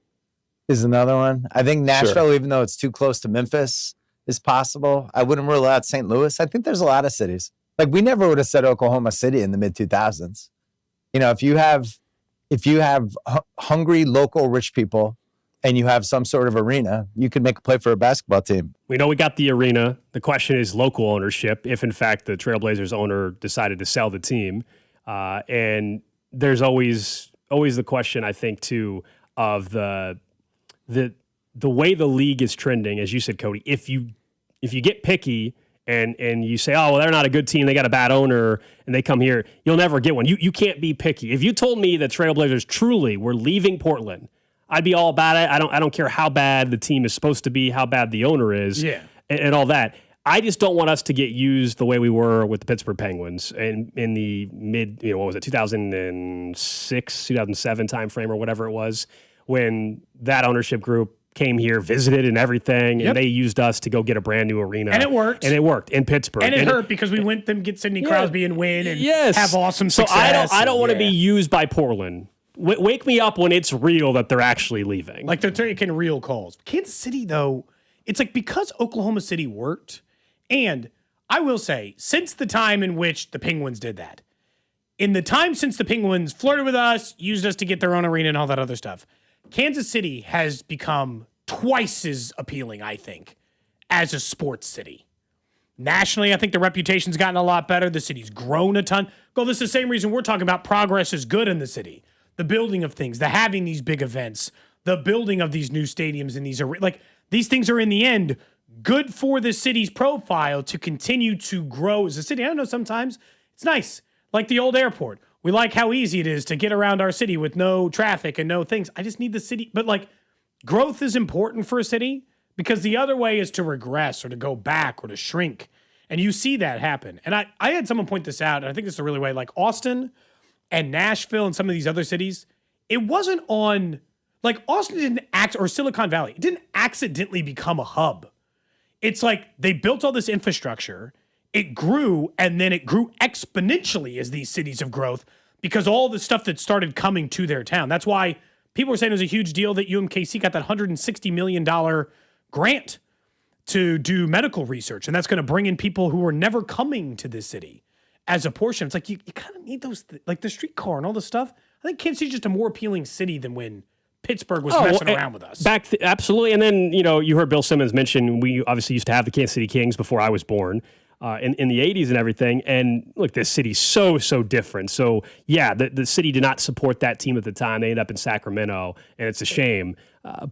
is another one. I think Nashville, even though it's too close to Memphis, is possible. I wouldn't rule out St. Louis. I think there's a lot of cities. Like we never would have said Oklahoma City in the mid 2000s. You know, if you have hungry local rich people and you have some sort of arena, you could make a play for a basketball team. We know we got the arena. The question is local ownership, if in fact the Trailblazers owner decided to sell the team. And there's always the question, I think, too, of the way the league is trending, as you said, Cody. If you get picky and you say, oh, well, they're not a good team, they got a bad owner, and they come here, you'll never get one. You can't be picky. If you told me that Trailblazers truly were leaving Portland, I'd be all about it. I don't care how bad the team is supposed to be, how bad the owner is, and all that. I just don't want us to get used the way we were with the Pittsburgh Penguins in the mid, 2006, 2007 timeframe or whatever it was, when that ownership group came here, visited and everything, and they used us to go get a brand new arena. And it worked. And it worked in Pittsburgh. And it hurt because we went them get Sidney Crosby and win and have awesome so success. I don't want to be used by Portland. Wake me up when it's real that they're actually leaving. Like they're taking real calls. Kansas City, though, it's like because Oklahoma City worked, and I will say, since the time in which the Penguins did that, in the time since the Penguins flirted with us, used us to get their own arena and all that other stuff, Kansas City has become twice as appealing, I think, as a sports city. Nationally, I think the reputation's gotten a lot better. The city's grown a ton. This is the same reason we're talking about progress is good in the city. The building of things, the having these big events, the building of these new stadiums and these things are in the end good for the city's profile to continue to grow as a city. I don't know, sometimes it's nice. Like the old airport. We like how easy it is to get around our city with no traffic and no things. I just need the city. But growth is important for a city because the other way is to regress or to go back or to shrink. And you see that happen. And I had someone point this out, and I think this is a really way, like Austin and Nashville and some of these other cities, it wasn't on, Austin didn't or Silicon Valley, it didn't accidentally become a hub. It's like they built all this infrastructure, it grew, and then it grew exponentially as these cities of growth because all the stuff that started coming to their town. That's why people were saying it was a huge deal that UMKC got that $160 million grant to do medical research, and that's going to bring in people who were never coming to this city as a portion. It's like you kind of need those, like the streetcar and all this stuff. I think Kansas City's just a more appealing city than when Pittsburgh was messing around with us. Absolutely. And then, you heard Bill Simmons mention we obviously used to have the Kansas City Kings before I was born in the 80s and everything. And look, this city's so different. So, yeah, the city did not support that team at the time. They ended up in Sacramento, and it's a shame.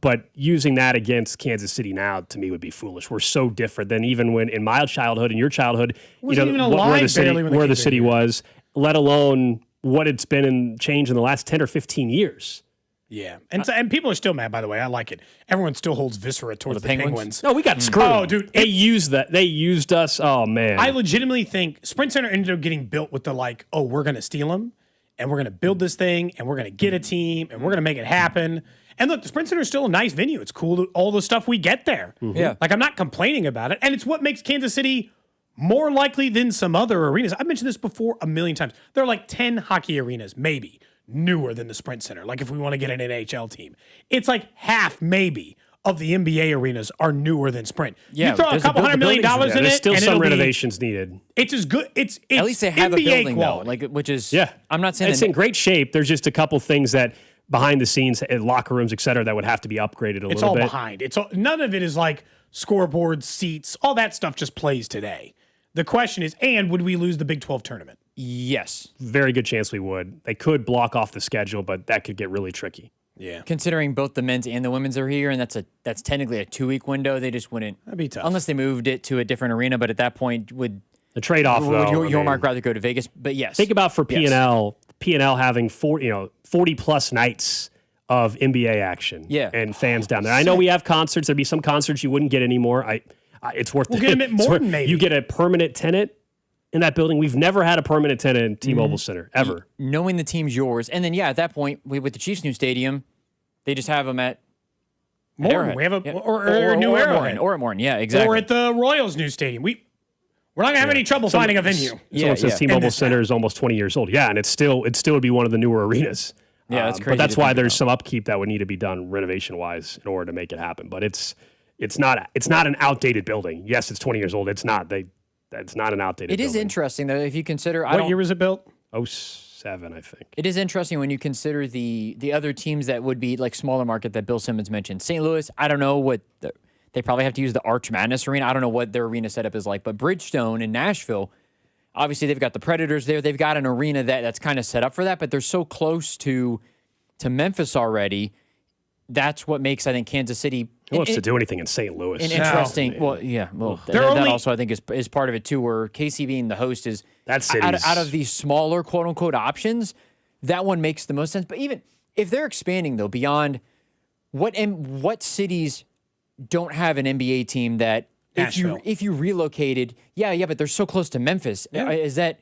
But using that against Kansas City now, to me, would be foolish. We're so different than even when in my childhood, in your childhood, where the city was, let alone what it's been and changed in the last 10 or 15 years. Yeah, and people are still mad, by the way. I like it. Everyone still holds viscera towards the Penguins. No, we got screwed. Oh, dude. They used that. They used us. Oh, man. I legitimately think Sprint Center ended up getting built with the we're going to steal them, and we're going to build this thing, and we're going to get a team, and we're going to make it happen. And look, the Sprint Center is still a nice venue. It's cool, all the stuff we get there. Mm-hmm. Yeah. I'm not complaining about it. And it's what makes Kansas City more likely than some other arenas. I've mentioned this before a million times. There are 10 hockey arenas, maybe, newer than the Sprint Center. If we want to get an NHL team, it's half maybe of the NBA arenas are newer than Sprint. Yeah, you throw a couple $100 million in it, there's still and some renovations needed. It's as good. It's at least they have NBA a building quality. though, which is I'm not saying it's in great shape. There's just a couple things that behind the scenes, locker rooms, et cetera, that would have to be upgraded a little bit. It's all behind. None of it is scoreboards, seats, all that stuff just plays today. The question is, would we lose the Big 12 tournament? Yes. Very good chance we would. They could block off the schedule, but that could get really tricky. Yeah. Considering both the men's and the women's are here, and that's technically a 2-week window, they just wouldn't. That'd be tough. Unless they moved it to a different arena, but at that point, would the trade-off, though, your Mark rather go to Vegas? But yes. Think about for P&L having 40-plus nights of NBA action and fans down there. I know we have concerts. There'd be some concerts you wouldn't get anymore. It's worth we'll get them at Morton, maybe. You get a permanent tenant in that building. We've never had a permanent tenant in T-Mobile Center, ever. Knowing the team's yours. And then, at that point, with the Chiefs' new stadium, they just have them at Morton. We have or New Arrowhead. Or at Morton, yeah, exactly. Or at the Royals' new stadium. We're not going to have any trouble finding a venue. Someone says T-Mobile Center is almost 20 years old. Yeah, and it still would be one of the newer arenas. Yeah, that's crazy. But that's why there's some upkeep that would need to be done renovation-wise in order to make it happen. But it's not an outdated building. Yes, it's 20 years old. It's not. That's not an outdated building. It is interesting, though, if you consider... What year was it built? 2007, I think. It is interesting when you consider the other teams that would be smaller market that Bill Simmons mentioned. St. Louis, I don't know what... They probably have to use the Arch Madness Arena. I don't know what their arena setup is like. But Bridgestone in Nashville, obviously they've got the Predators there. They've got an arena that's kind of set up for that, but they're so close to Memphis already. That's what makes, I think, Kansas City... Who wants to do anything in St. Louis? An interesting... that also, I think, is part of it, too, where KC being the host is... Out of these smaller, quote-unquote, options, that one makes the most sense. But even if they're expanding, though, beyond... What cities don't have an NBA team that... If you relocated... Yeah, but they're so close to Memphis. Yeah.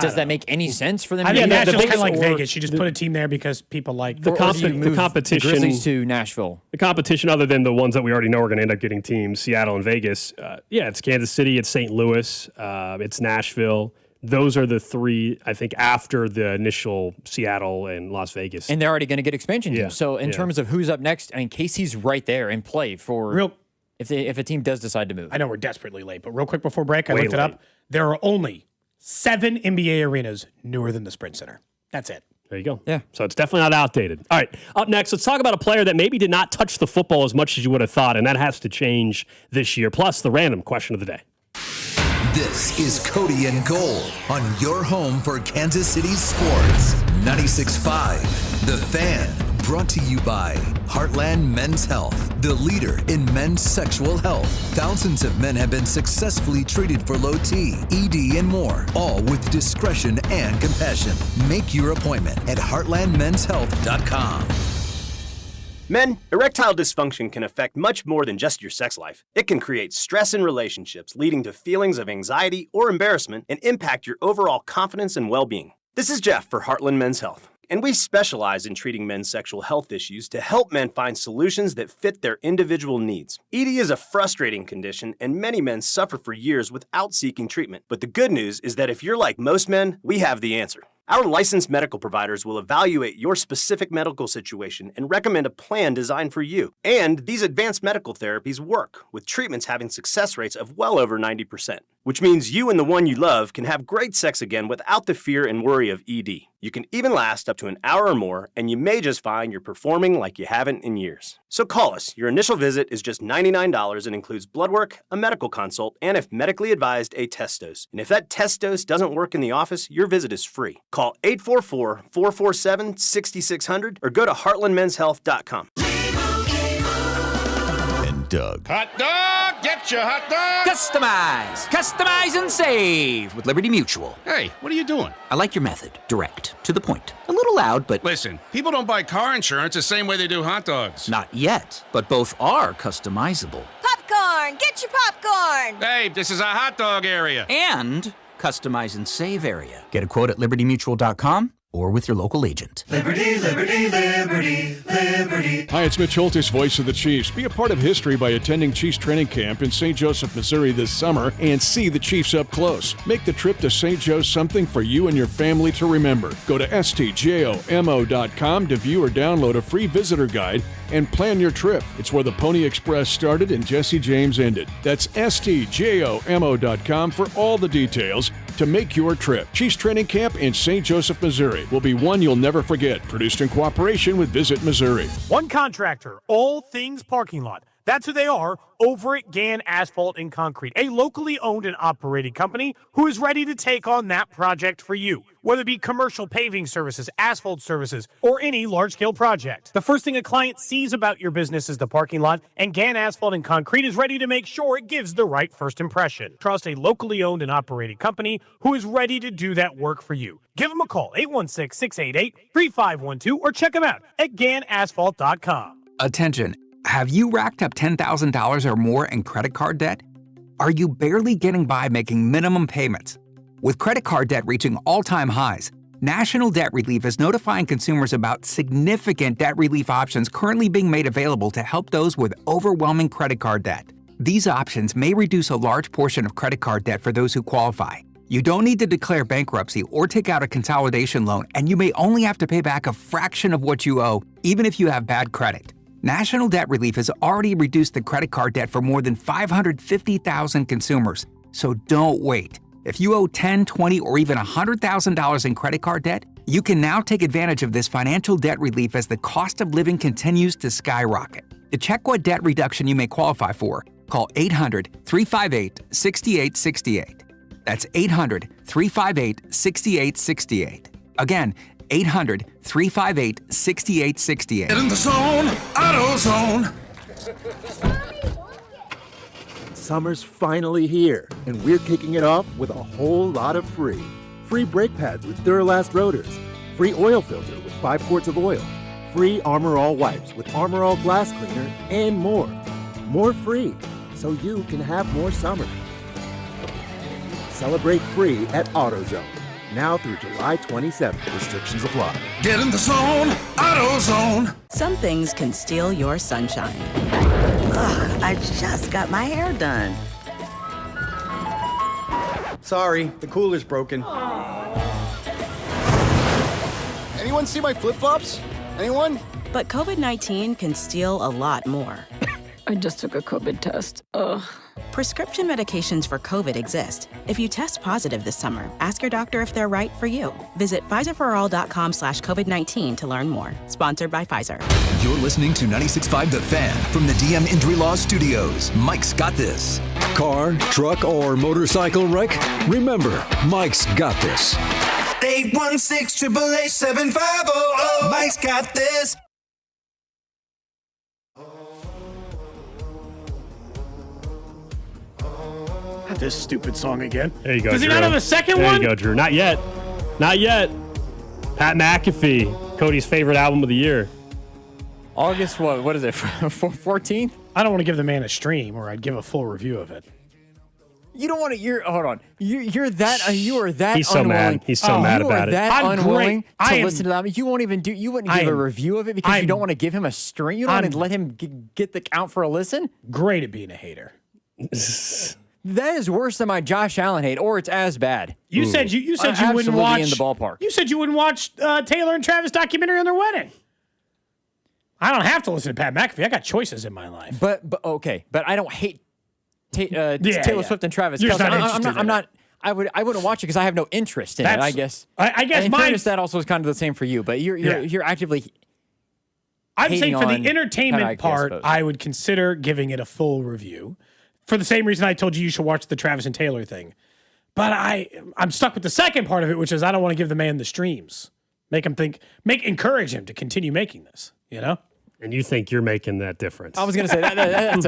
Does that make any sense for them? Nashville's kind of like Vegas. You just put a team there because people like the competition. The Grizzlies to Nashville. The competition, other than the ones that we already know are going to end up getting teams, Seattle and Vegas. It's Kansas City, it's St. Louis, it's Nashville. Those are the three, I think, after the initial Seattle and Las Vegas. And they're already going to get expansion teams. So in terms of who's up next, I mean, KC's right there in play for if a team does decide to move. I know we're desperately late, but real quick before break, I looked it up. There are only 7 NBA arenas newer than the Sprint Center. That's it. There you go. Yeah. So it's definitely not outdated. All right. Up next, let's talk about a player that maybe did not touch the football as much as you would have thought, and that has to change this year. Plus, the random question of the day. This is Cody and Gold on your home for Kansas City sports. 96.5, The Fan. Brought to you by Heartland Men's Health, the leader in men's sexual health. Thousands of men have been successfully treated for low T, ED, and more, all with discretion and compassion. Make your appointment at heartlandmenshealth.com. Men, erectile dysfunction can affect much more than just your sex life. It can create stress in relationships, leading to feelings of anxiety or embarrassment, and impact your overall confidence and well-being. This is Jeff for Heartland Men's Health, and we specialize in treating men's sexual health issues to help men find solutions that fit their individual needs. ED is a frustrating condition, and many men suffer for years without seeking treatment. But the good news is that if you're like most men, we have the answer. Our licensed medical providers will evaluate your specific medical situation and recommend a plan designed for you. And these advanced medical therapies work, with treatments having success rates of well over 90%, which means you and the one you love can have great sex again without the fear and worry of ED. You can even last up to an hour or more, and you may just find you're performing like you haven't in years. So call us. Your initial visit is just $99 and includes blood work, a medical consult, and if medically advised, a test dose. And if that test dose doesn't work in the office, your visit is free. Call 844-447-6600 or go to heartlandmenshealth.com. And Doug. Hot dog! Get your hot dog! Customize! Customize and save with Liberty Mutual. Hey, what are you doing? I like your method. Direct. To the point. A little loud, but... Listen, people don't buy car insurance the same way they do hot dogs. Not yet, but both are customizable. Popcorn! Get your popcorn! Hey, this is a hot dog area. And customize and save area. Get a quote at libertymutual.com or with your local agent. Liberty, liberty, liberty, liberty. Hi, it's Mitch Holtis, voice of the Chiefs. Be a part of history by attending Chiefs training camp in St. Joseph, Missouri this summer and see the Chiefs up close. Make the trip to St. Joe something for you and your family to remember. Go to stjomo.com to view or download a free visitor guide and plan your trip. It's where the Pony Express started and Jesse James ended. That's stjomo.com for all the details to make your trip. Chiefs Training Camp in St. Joseph, Missouri will be one you'll never forget. Produced in cooperation with Visit Missouri. One contractor, all things parking lot. That's who they are over at Gann Asphalt and Concrete, a locally owned and operated company who is ready to take on that project for you, whether it be commercial paving services, asphalt services, or any large-scale project. The first thing a client sees about your business is the parking lot, and Gann Asphalt and Concrete is ready to make sure it gives the right first impression. Trust a locally owned and operated company who is ready to do that work for you. Give them a call, 816-688-3512, or check them out at GannAsphalt.com. Attention. Have you racked up $10,000 or more in credit card debt? Are you barely getting by making minimum payments? With credit card debt reaching all-time highs, National Debt Relief is notifying consumers about significant debt relief options currently being made available to help those with overwhelming credit card debt. These options may reduce a large portion of credit card debt for those who qualify. You don't need to declare bankruptcy or take out a consolidation loan, and you may only have to pay back a fraction of what you owe, even if you have bad credit. National Debt Relief has already reduced the credit card debt for more than 550,000 consumers. So don't wait. If you owe $10,000, $20,000, or even $100,000 in credit card debt, you can now take advantage of this financial debt relief as the cost of living continues to skyrocket. To check what debt reduction you may qualify for, call 800-358-6868. That's 800-358-6868. Again, 800-358-6868. Get in the zone, AutoZone. Summer's finally here, and we're kicking it off with a whole lot of free. Free brake pads with Duralast rotors. Free oil filter with 5 quarts of oil. Free Armor All wipes with Armor All glass cleaner, and more. More free, so you can have more summer. Celebrate free at AutoZone. Now through July 27th. Restrictions apply. Get in the zone, AutoZone. Some things can steal your sunshine. Ugh, I just got my hair done. Sorry, the cooler's broken. Anyone see my flip-flops? Anyone? But COVID-19 can steal a lot more. I just took a COVID test. Ugh. Prescription medications for COVID exist. If you test positive this summer, ask your doctor if they're right for you. Visit PfizerForAll.com/COVID-19 to learn more. Sponsored by Pfizer. You're listening to 96.5 The Fan from the DM Injury Law Studios. Mike's got this. Car, truck, or motorcycle wreck? Remember, Mike's got this. 816-888-7500. Mike's got this. Not this stupid song again. There you go, Does he Drew. not have a second one? There you go, Drew. Not yet. Not yet. Pat McAfee, Cody's favorite album of the year. August, what is it, 14th? I don't want to give the man a stream, or I'd give a full review of it. You don't want to. Hold on. You are that He's so unwilling. mad. He's so mad about it. You are that I'm unwilling great. to listen to that. You won't even do. You wouldn't give a review of it because you don't want to give him a stream. You don't want to let him get the count for a listen. Great at being a hater. That is worse than my Josh Allen hate, or it's as bad. You said you wouldn't watch in the ballpark. You said you wouldn't watch Taylor and Travis documentary on their wedding. I don't have to listen to Pat McAfee. I got choices in my life. But okay, but I don't hate Taylor Swift and Travis You're Kelce. not interested I'm not. I wouldn't watch it because I have no interest in it. I guess. I guess in fairness, that also is kind of the same for you. But you're actively. I'm saying for on the entertainment Pat McAfee, part, I would consider giving it a full review. For the same reason I told you should watch the Travis and Taylor thing. But I'm stuck with the second part of it, which is I don't want to give the man the streams. Encourage him to continue making this, you know? And you think you're making that difference. I was going to say that's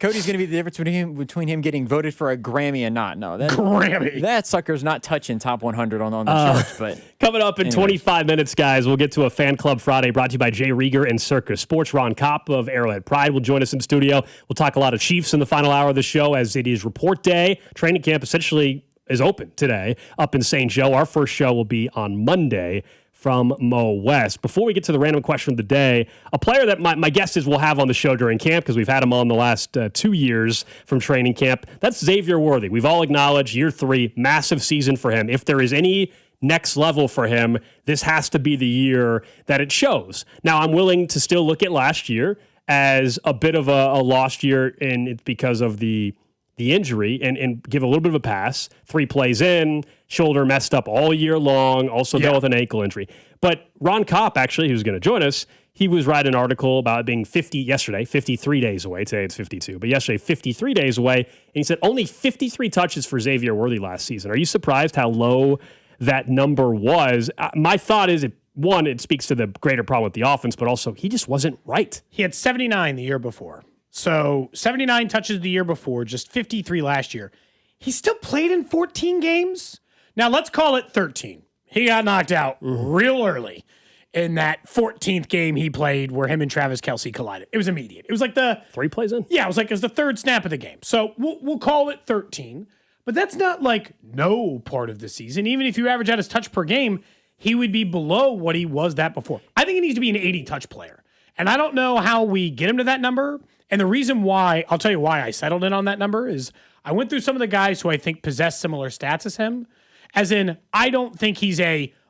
Cody's going to be the difference between him getting voted for a Grammy and not. No, Grammy. That sucker's not touching top 100 on the charts. But coming up in 25 minutes, guys, we'll get to a Fan Club Friday brought to you by Jay Rieger and Circus Sports. Ron Kopp of Arrowhead Pride will join us in studio. We'll talk a lot of Chiefs in the final hour of the show as it is report day. Training camp essentially is open today up in St. Joe. Our first show will be on Monday from Mo West. Before we get to the random question of the day, a player that my guess is we'll have on the show during camp, because we've had him on the last 2 years from training camp, that's Xavier Worthy. We've all acknowledged year 3, massive season for him. If there is any next level for him, this has to be the year that it shows. Now, I'm willing to still look at last year as a bit of a lost year, and it's because of the injury, and give a little bit of a pass. 3 plays in, shoulder messed up all year long, also dealt with an ankle injury. But Ron Kopp, actually, who's going to join us, he was writing an article about it being 53 days away. Today it's 52, but yesterday 53 days away. And he said only 53 touches for Xavier Worthy last season. Are you surprised how low that number was? My thought is, it speaks to the greater problem with the offense, but also he just wasn't right. He had 79 the year before. So 79 touches the year before, just 53 last year. He still played in 14 games. Now let's call it 13. He got knocked out real early in that 14th game he played where him and Travis Kelce collided. It was immediate. It was like the 3 plays in. Yeah, it was the third snap of the game. So we'll call it 13. But that's not like no part of the season. Even if you average out his touch per game, he would be below what he was that before. I think he needs to be an 80 touch player. And I don't know how we get him to that number. And the reason why, I'll tell you why I settled in on that number, is I went through some of the guys who I think possess similar stats as him. As in, I don't think he's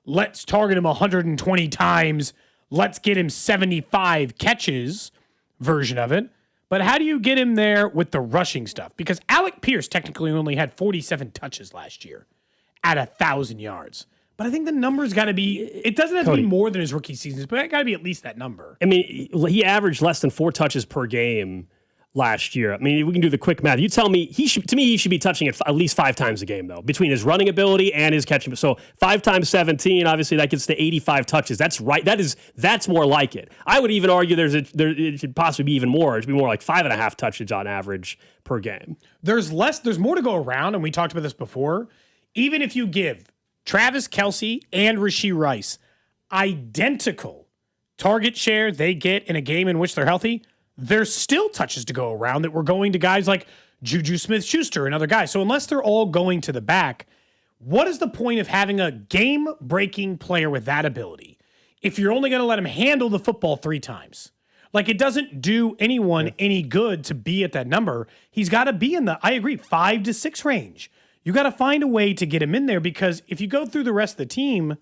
let's target him 120 times, let's get him 75 catches version of it. But how do you get him there with the rushing stuff? Because Alec Pierce technically only had 47 touches last year at 1,000 yards. But I think the number's got to be, it doesn't have to be more than his rookie seasons, but it got to be at least that number. I mean, he averaged less than 4 touches per game last year. I mean, we can do the quick math. You tell me, he should be touching it at least 5 times a game, though, between his running ability and his catching. So 5 times 17, obviously that gets to 85 touches. That's right. That's more like it. I would even argue it should possibly be even more. It should be more like 5.5 touches on average per game. There's more to go around, and we talked about this before. Even if you give Travis Kelce and Rashee Rice identical target share they get in a game in which they're healthy, there's still touches to go around that were going to guys like Juju Smith-Schuster and other guys. So unless they're all going to the back, what is the point of having a game-breaking player with that ability if you're only going to let him handle the football 3 times? Like, it doesn't do anyone any good to be at that number. He's got to be in I agree, 5 to 6 range. You got to find a way to get him in there, because if you go through the rest of the team,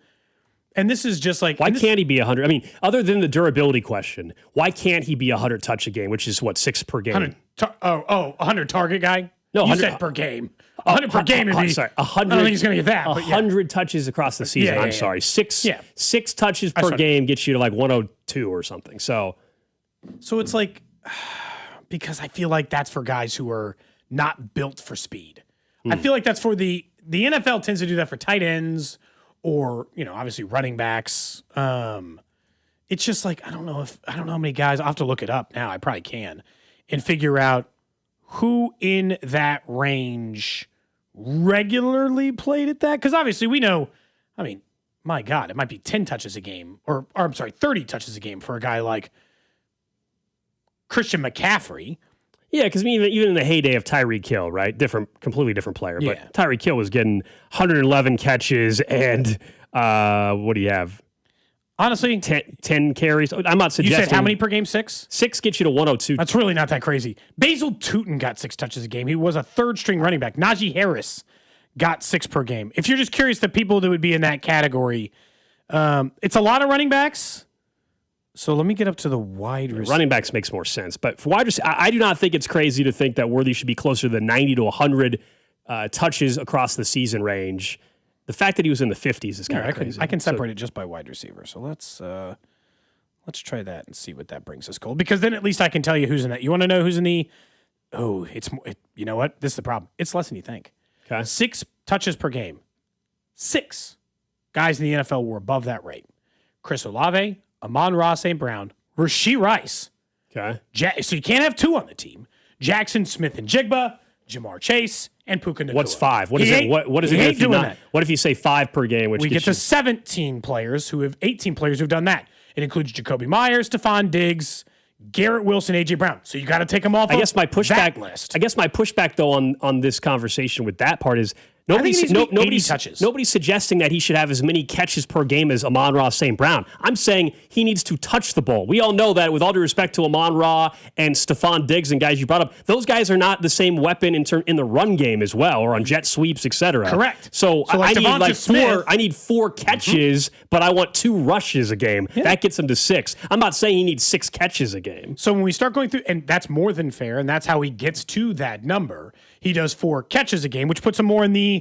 and this is just like... Why can't he be 100? I mean, other than the durability question, why can't he be 100 touch a game, which is, 6 per game? 100 target guy? No, you said per game. 100 per game would be... Sorry, 100, I don't think he's going to get that. 100 touches across the season. I'm sorry. 6 touches per game gets you to 102 or something. So it's like... because I feel like that's for guys who are not built for speed. I feel like that's for the NFL tends to do that for tight ends or, obviously running backs. It's just like, I don't know how many guys, I'll have to look it up now. I probably can and figure out who in that range regularly played at that. Because obviously we know, my God, it might be 10 touches a game or I'm sorry, 30 touches a game for a guy like Christian McCaffrey. Yeah, because even in the heyday of Tyreek Hill, right? Completely different player. Yeah. But Tyreek Hill was getting 111 catches and what do you have? Honestly, 10 carries. I'm not suggesting. You said how many per game? 6? 6 gets you to 102. That's really not that crazy. Basil Tootin got 6 touches a game. He was a third-string running back. Najee Harris got 6 per game. If you're just curious, the people that would be in that category, it's a lot of running backs. So let me get up to the wide receiver. Running backs makes more sense. But for wide receiver, I do not think it's crazy to think that Worthy should be closer to the 90 to 100 touches across the season range. The fact that he was in the 50s is kind of crazy. I can separate it just by wide receiver. So let's try that and see what that brings us, Cole. Because then at least I can tell you who's in that. You want to know who's in the? Oh, you know what? This is the problem. It's less than you think. Okay. 6 touches per game. 6 guys in the NFL were above that rate. Chris Olave, Amon-Ra St. Brown, Rashee Rice. Okay. So you can't have 2 on the team. Jackson Smith and Jigba, Jamar Chase, and Puka Nacua. What's 5? What is it? What is it if you not? What if you say 5 per game? Which we get to 17 players who have 18 players who've done that. It includes Jacoby Myers, Stephon Diggs, Garrett Wilson, AJ Brown. So you got to take them off. That list. I guess my pushback though on this conversation with that part is nobody's suggesting that he should have as many catches per game as Amon-Ra St. Brown. I'm saying he needs to touch the ball. We all know that, with all due respect to Amon-Ra and Stephon Diggs and guys you brought up, those guys are not the same weapon in the run game as well, or on jet sweeps, etc. Correct. So I need like 4. I need 4 catches, but I want 2 rushes a game. Yeah. That gets him to 6. I'm not saying he needs 6 catches a game. So when we start going through, and that's more than fair, and that's how he gets to that number. He does 4 catches a game, which puts him more in the.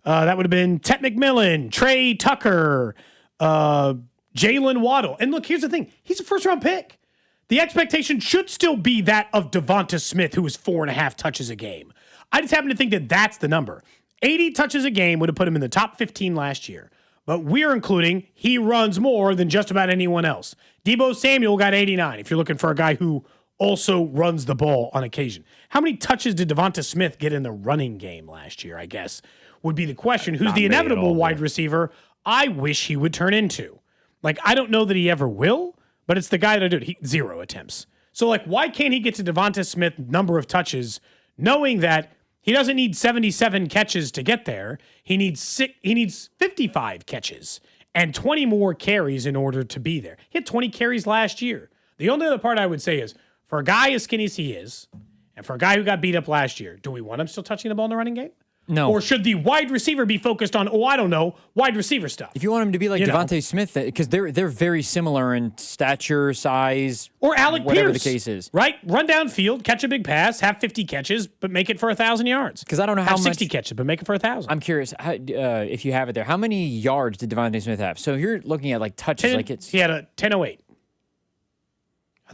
That would have been Ted McMillan, Trey Tucker, Jalen Waddle. And look, here's the thing. He's a first-round pick. The expectation should still be that of Devonta Smith, who was 4.5 touches a game. I just happen to think that that's the number. 80 touches a game would have put him in the top 15 last year. But we're including he runs more than just about anyone else. Deebo Samuel got 89, if you're looking for a guy who also runs the ball on occasion. How many touches did Devonta Smith get in the running game last year, I guess, would be the question. Who's the inevitable wide receiver I wish he would turn into? Like, I don't know that he ever will, but it's the guy that I do it. 0 attempts. So, like, why can't he get to Devonta Smith number of touches, knowing that he doesn't need 77 catches to get there? He needs 55 catches and 20 more carries in order to be there. He had 20 carries last year. The only other part I would say is, for a guy as skinny as he is, and for a guy who got beat up last year, do we want him still touching the ball in the running game? No. Or should the wide receiver be focused on, wide receiver stuff? If you want him to be like Devontae Smith, because they're very similar in stature, size, or Alec whatever Pierce, the case is. Right? Run downfield, catch a big pass, have 50 catches, but make it for 1,000 yards. Because I don't know how have much 60 catches, but make it for 1,000. I'm curious if you have it there. How many yards did Devontae Smith have? So if you're looking at like touches, he had a 1008,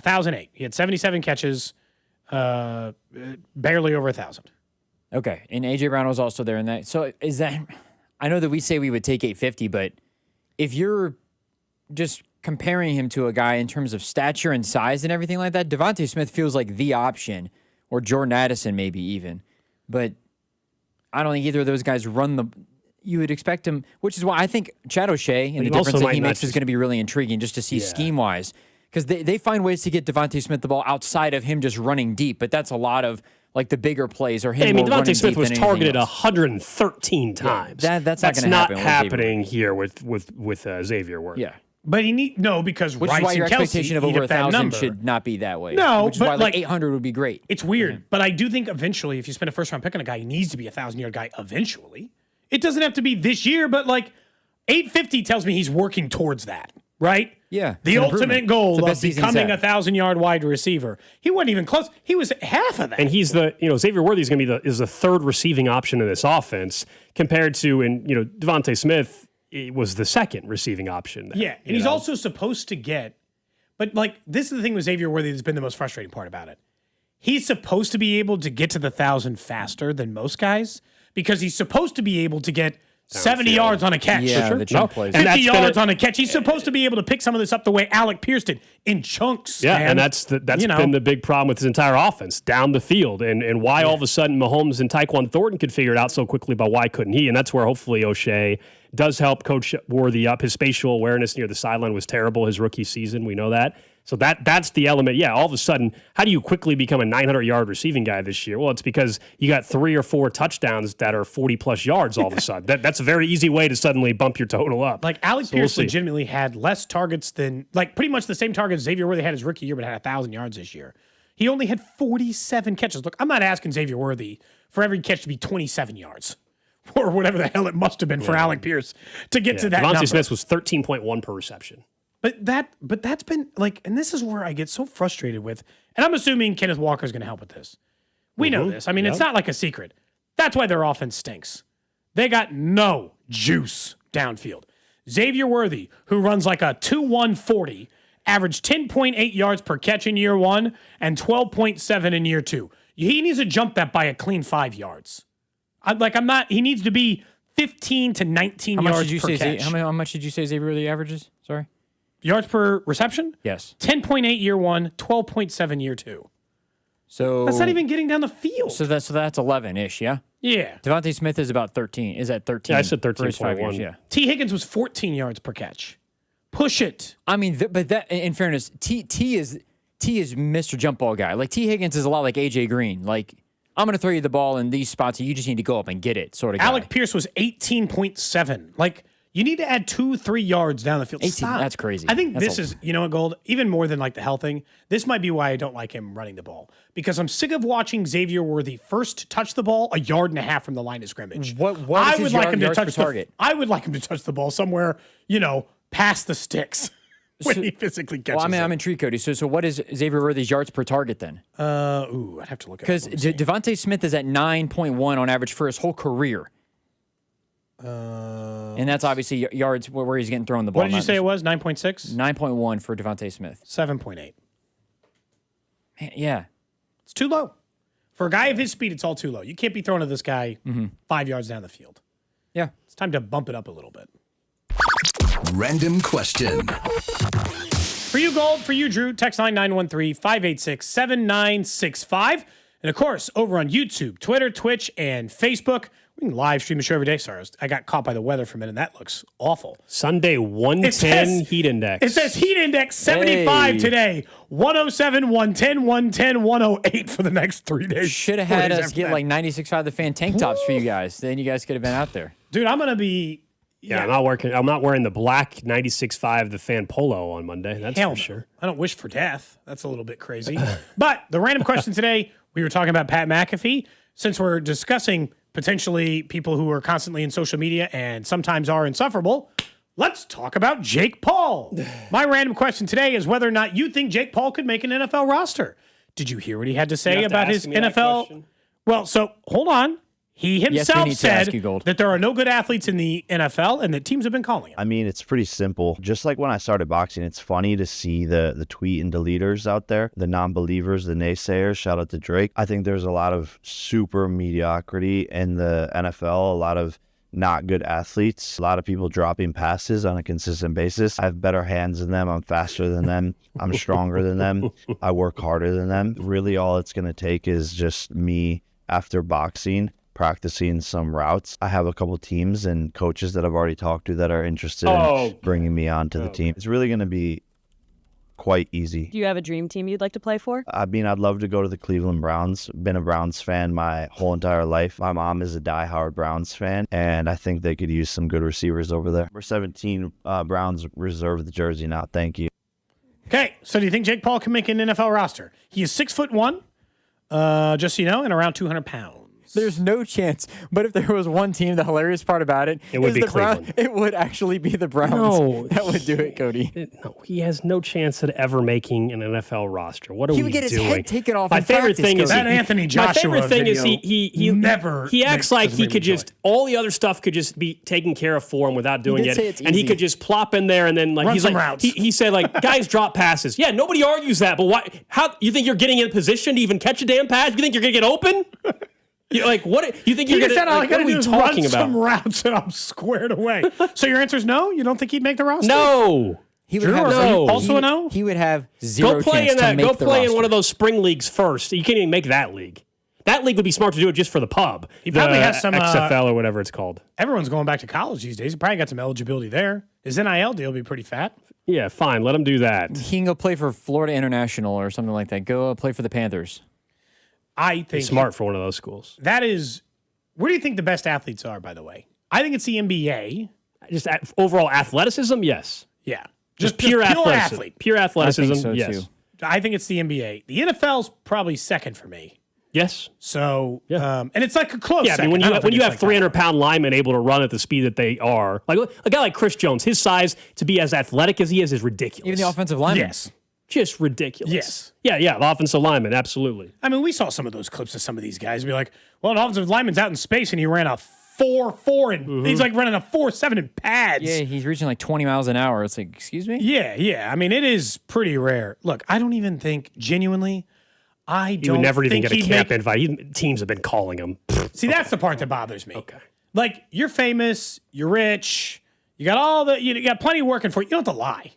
1,008. He had 77 catches, barely over 1,000. Okay, and A.J. Brown was also there in that. So is that, I know that we say we would take 850, but if you're just comparing him to a guy in terms of stature and size and everything like that, Devontae Smith feels like the option, or Jordan Addison maybe even. But I don't think either of those guys you would expect him, which is why I think Chad O'Shea and the difference that he makes is going to be really intriguing just to see scheme-wise. Because they find ways to get Devontae Smith the ball outside of him just running deep, but that's a lot of like the bigger plays or him. Devontae Smith was targeted 113 times. That's not going to happen. Happening here with Xavier Worthy. Yeah, but because which Rice is why your and Kelsey expectation of over 1,000 should not be that way. No, which is but why 800 would be great. It's weird, but I do think eventually, if you spend a first round pick on a guy, he needs to be a 1,000-yard guy. Eventually, it doesn't have to be this year, but like 850 tells me he's working towards that. Right? Yeah. The ultimate goal of becoming a 1,000-yard wide receiver. He wasn't even close. He was half of that. And he's Xavier Worthy is going to be the third receiving option in this offense compared to, Devontae Smith was the second receiving option. There, yeah. And he's also supposed to get, but like, this is the thing with Xavier Worthy that's been the most frustrating part about it. he's supposed to be able to get to the 1,000 faster than most guys because he's supposed to be able to get 70 yards on a catch. Yeah, the jump plays. 50 yards on a catch. He's supposed to be able to pick some of this up the way Alec Pierce did in chunks. Yeah, man. and that's been the big problem with his entire offense, down the field. And why all of a sudden Mahomes and Tyquan Thornton could figure it out so quickly, but why couldn't he? And that's where hopefully O'Shea does help coach Worthy up. His spatial awareness near the sideline was terrible his rookie season. We know that. So that's the element. Yeah, all of a sudden, how do you quickly become a 900-yard receiving guy this year? Well, it's because you got 3 or 4 touchdowns that are 40-plus yards all of a sudden. That's a very easy way to suddenly bump your total up. Like, Alec Pierce legitimately had less targets than, like, pretty much the same targets Xavier Worthy had his rookie year, but had 1,000 yards this year. He only had 47 catches. Look, I'm not asking Xavier Worthy for every catch to be 27 yards. Or whatever the hell it must have been for Alec Pierce to get to that number. Devontae Smith was 13.1 per reception. But that's been like, and this is where I get so frustrated with, and I'm assuming Kenneth Walker's going to help with this. We know this. I mean, it's not like a secret. That's why their offense stinks. They got no juice downfield. Xavier Worthy, who runs like a 2-1-40, averaged 10.8 yards per catch in year 1 and 12.7 in year 2. He needs to jump that by a clean 5 yards. He needs to be 15 to 19 yards per catch. How much did you say Xavier Worthy averages? Sorry. Yards per reception? Yes. 10.8 year 1, 12.7 year 2. So that's not even getting down the field. So that's 11-ish, yeah? Yeah. Devontae Smith is about 13. Is at 13. Yeah, I said 13.1. Yeah. T. Higgins was 14 yards per catch. Push it. I mean, but that, in fairness, T is Mr. Jump Ball guy. Like, T. Higgins is a lot like A.J. Green. Like, I'm going to throw you the ball in these spots, and you just need to go up and get it, sort of guy. Alec Pierce was 18.7. Like, you need to add 2-3 yards down the field. 18, Stop. that's crazy. I think this is, you know what, Gold? Even more than like the health thing, this might be why I don't like him running the ball. Because I'm sick of watching Xavier Worthy first touch the ball 1.5 yards from the line of scrimmage. What is his yards per target? I would like him to touch the ball somewhere, past the sticks when he physically catches it. I'm intrigued, Cody. So what is Xavier Worthy's yards per target then? I'd have to look at it. Because Devontae Smith is at 9.1 on average for his whole career. And that's obviously yards where he's getting thrown the ball. What did you say it was? 9.6? 9.1 for Devontae Smith. 7.8. Man, yeah. It's too low. For a guy of his speed, it's all too low. You can't be throwing to this guy 5 yards down the field. Yeah. It's time to bump it up a little bit. Random question. For you, Gold. For you, Drew. Text line 913-586-7965. And, of course, over on YouTube, Twitter, Twitch, and Facebook. We can live stream the show every day. Sorry, I got caught by the weather for a minute. That looks awful. Sunday, 110 heat index. It says heat index 75 today. 107, 110, 110, 108 for the next 3 days. Should have had us get like 96.5 the fan tank tops for you guys. Then you guys could have been out there. Dude, I'm going to be... Yeah, I'm not wearing the black 96.5 the fan polo on Monday. That's for sure. I don't wish for death. That's a little bit crazy. But the random question today, we were talking about Pat McAfee. Since we're discussing potentially people who are constantly in social media and sometimes are insufferable, let's talk about Jake Paul. My random question today is whether or not you think Jake Paul could make an NFL roster. Did you hear what he had to say about his NFL? Well, so hold on. He himself said that there are no good athletes in the NFL and that teams have been calling him. I mean, it's pretty simple. Just like when I started boxing, it's funny to see the tweet and deleters out there, the non-believers, the naysayers. Shout out to Drake. I think there's a lot of super mediocrity in the NFL, a lot of not good athletes, a lot of people dropping passes on a consistent basis. I have better hands than them. I'm faster than them. I'm stronger than them. I work harder than them. Really, all it's going to take is just me after boxing practicing some routes. I have a couple teams and coaches that I've already talked to that are interested in bringing me onto the team. It's really going to be quite easy. Do you have a dream team you'd like to play for? I mean, I'd love to go to the Cleveland Browns. Been a Browns fan my whole entire life. My mom is a diehard Browns fan, and I think they could use some good receivers over there. Number 17, Browns reserve the jersey now. Thank you. Okay, so do you think Jake Paul can make an NFL roster? He is 6'1", just so you know, and around 200 pounds. There's no chance. But if there was one team, the hilarious part about it would be the Cleveland. It would actually be the Browns that would do it, Cody. No, he has no chance at ever making an NFL roster. What are we He doing? would get his head taken off My in favorite practice, thing is Cody. That Anthony Joshua my favorite thing is video he never he acts like doesn't he make could me enjoy just all the other stuff could just be taken care of for him without doing did it, say it's and he easy. could just plop in there and then like Run he's some like routes. he said like guys drop passes. Yeah, nobody argues that, but why? How you think you're getting in position to even catch a damn pass? You think you're gonna get open? You're like what? You think you're He gonna? said all I Like, what gotta are do we is talking run about? some routes and I'm squared away. So your answer is no? You don't think he'd make the roster? No. He would Drew, have are you no. also a no? He would have zero Go play chance in that. to make Go the play in roster. one of those spring leagues first. You can't even make that league. That league would be smart to do it just for the pub. He probably has some, XFL or whatever it's called. Everyone's going back to college these days. He probably got some eligibility there. His NIL deal will be pretty fat. Yeah, fine. Let him do that. He can go play for Florida International or something like that. Go play for the Panthers. I think He's smart for one of those schools. that is. Where do you think the best athletes are, by the way? I think it's the NBA. Just overall athleticism, yes. Yeah. Just pure athleticism. athlete. Pure athleticism, I think so, yes. too. I think it's the NBA. The NFL's probably second for me. Yes. So, and it's like a close Yeah, I second. mean, I don't when you think have it's like 300-pound linemen able to run at the speed that they are, like a guy like Chris Jones, his size to be as athletic as he is ridiculous. Even the offensive linemen. Yes. Just ridiculous. Yes. Yeah, the offensive lineman, absolutely. I mean, we saw some of those clips of some of these guys be like, well, an offensive lineman's out in space and he ran a 4.4 and he's like running a 4.7 in pads. Yeah, he's reaching like 20 miles an hour. It's like, excuse me? Yeah. I mean, it is pretty rare. Look, I don't even think, genuinely, He would never even get a camp invite. Teams have been calling him. See, that's the part that bothers me. Okay. Like, you're famous, you're rich, you got you got plenty working for you. You don't have to lie.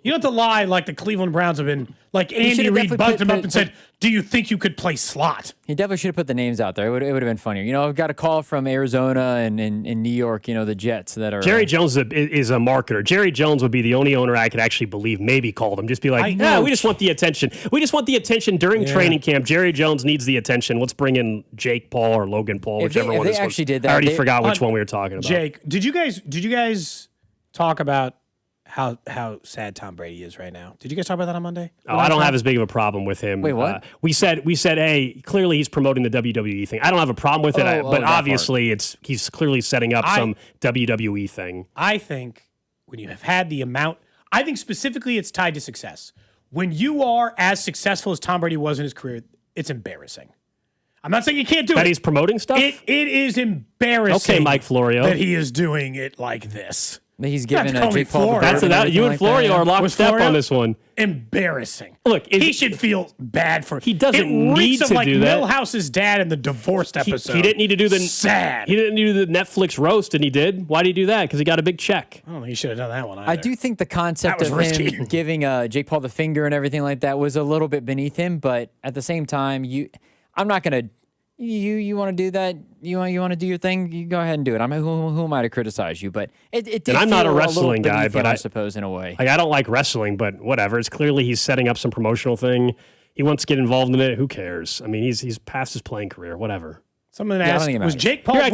You don't have to lie like the Cleveland Browns have been. Like Andy should've Reid definitely buzzed him up put- and said, "Do you think you could play slot?" He definitely should have put the names out there. It would have been funnier. You know, I've got a call from Arizona and New York, you know, the Jets that are. Jerry Jones is a marketer. Jerry Jones would be the only owner I could actually believe maybe called him. Just be like, we just want the attention. We just want the attention during training camp. Jerry Jones needs the attention. Let's bring in Jake Paul or Logan Paul, whichever one this actually was. did that, I already forgot which one we were talking about. Jake, did you guys talk about how sad Tom Brady is right now? Did you guys talk about that on Monday? Oh, I don't have as big of a problem with him. Wait, what? We said, hey, clearly he's promoting the WWE thing. I don't have a problem with it, but that obviously he's clearly setting up some WWE thing. I think when you have had the amount, I think specifically it's tied to success. When you are as successful as Tom Brady was in his career, it's embarrassing. I'm not saying you can't do it. That he's promoting stuff? It is embarrassing. Okay, Mike Florio. That he is doing it like this. He's You have giving to call me Jake Paul. Florio. You and Florio are locked step on this one. Embarrassing. Look, he should feel bad for. He doesn't it need reeks to of like do that. Millhouse's dad in the divorced episode. He didn't need to do the sad. He didn't do the Netflix roast, and he did. Why did he do that? Because he got a big check. I don't think he should have done that one either. I do think the concept That was of risky. him giving Jake Paul the finger and everything like that was a little bit beneath him, but at the same time, I'm not gonna. You want to do that? You want to do your thing? You go ahead and do it. Who am I to criticize you? But it did. And I'm not a feel wrestling little guy, beneath but him, I I suppose in a way. I don't like wrestling, but whatever. It's clearly he's setting up some promotional thing. He wants to get involved in it. Who cares? I mean, he's past his playing career. Whatever. Someone I don't asked, think it was matters. Jake Paul? You're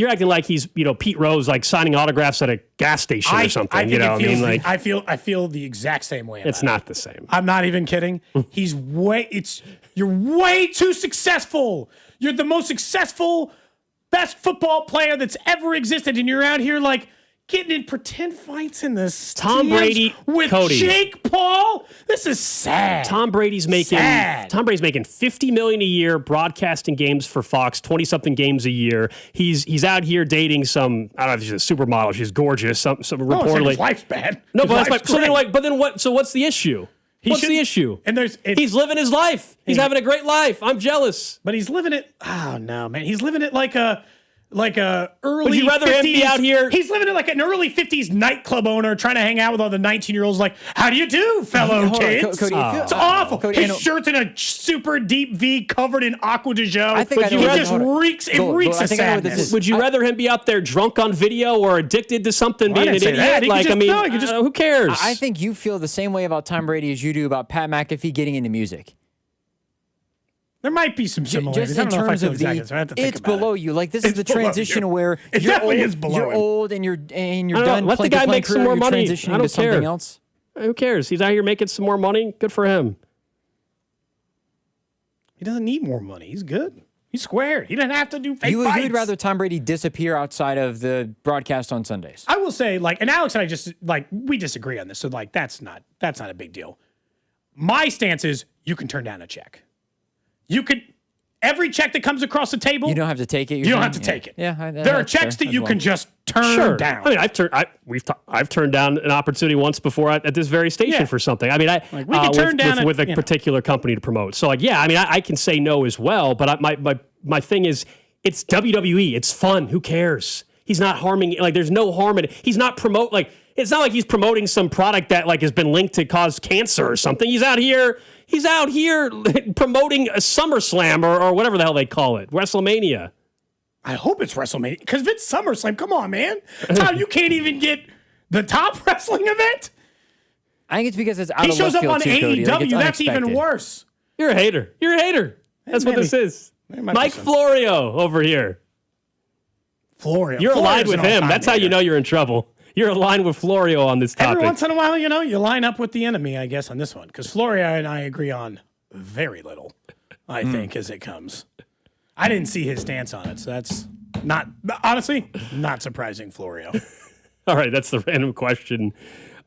acting like he's Pete Rose, like signing autographs at a gas station or something. I think it feels like I feel the exact same way. it's about not the same. I'm not even kidding. You're way too successful. You're the most successful, best football player that's ever existed, and you're out here like getting in pretend fights in this Tom Brady with Cody. Jake Paul. This is sad. Tom Brady's making $50 million a year broadcasting games for Fox, 20-something games a year. He's out here dating some, I don't know if she's a supermodel, she's gorgeous, some reportedly. His life's bad. No, His but life's so then great. what? So what's the issue? What's the issue? And he's living his life. He's having a great life. I'm jealous. But he's living it. Oh no, man! He's living it like a early. Would you rather 50s, him be out here? He's living it like an early 50s nightclub owner trying to hang out with all the 19-year-olds. Like, how do you do, fellow kids? Cody, it's awful. Cody, His shirt's in a super deep V, covered in aqua de joe. I think I know he what just this is. reeks. It Gold, reeks I of think I know what this sadness. is. Would you rather him be out there drunk on video or addicted to something, Well, I being an didn't say that. idiot? He could just- Who cares? I think you feel the same way about Tom Brady as you do about Pat McAfee getting into music. There might be some similarities. Just I in don't know if I terms feel of exactly, so I have to think it's about below it. you. Like this is It's the below transition you. where It you're definitely old, is below you're him. old and you're I don't done. know. Let the playing guy playing make some career, more you're money. transitioning I don't to something care. else. Who cares? He's out here making some more money. Good for him. He doesn't need more money. He's good. He's squared. He didn't have to do fake You fights. would rather Tom Brady disappear outside of the broadcast on Sundays. I will say, like, and Alex and I just, like, we disagree on this. So, like, that's not a big deal. My stance is you can turn down a check. You could, every check that comes across the table. You don't have to take it. You don't have to take it. Yeah. There are checks that you can just turn down. I mean, I've turned down an opportunity once before at this very station for something. I mean, we can turn down with a particular company to promote. So, like, yeah, I mean, I can say no as well. But my thing is, it's WWE. It's fun. Who cares? He's not harming. Like, there's no harm in it. He's not it's not like he's promoting some product that like has been linked to cause cancer or something. He's out here promoting a SummerSlam or whatever the hell they call it, WrestleMania. I hope it's WrestleMania, because if it's SummerSlam, come on, man. Tom, you can't even get the top wrestling event? I think it's because it's out he of shows left up on field too, Cody. AEW. Like, That's even worse. You're a hater. That's what this is. Mike Florio over here. Florio. You're aligned with him. That's how you know you're in trouble. You're aligned with Florio on this topic. Every once in a while, you line up with the enemy, I guess, on this one. Because Florio and I agree on very little, I think, as it comes. I didn't see his stance on it, so that's honestly, not surprising, Florio. All right, that's the random question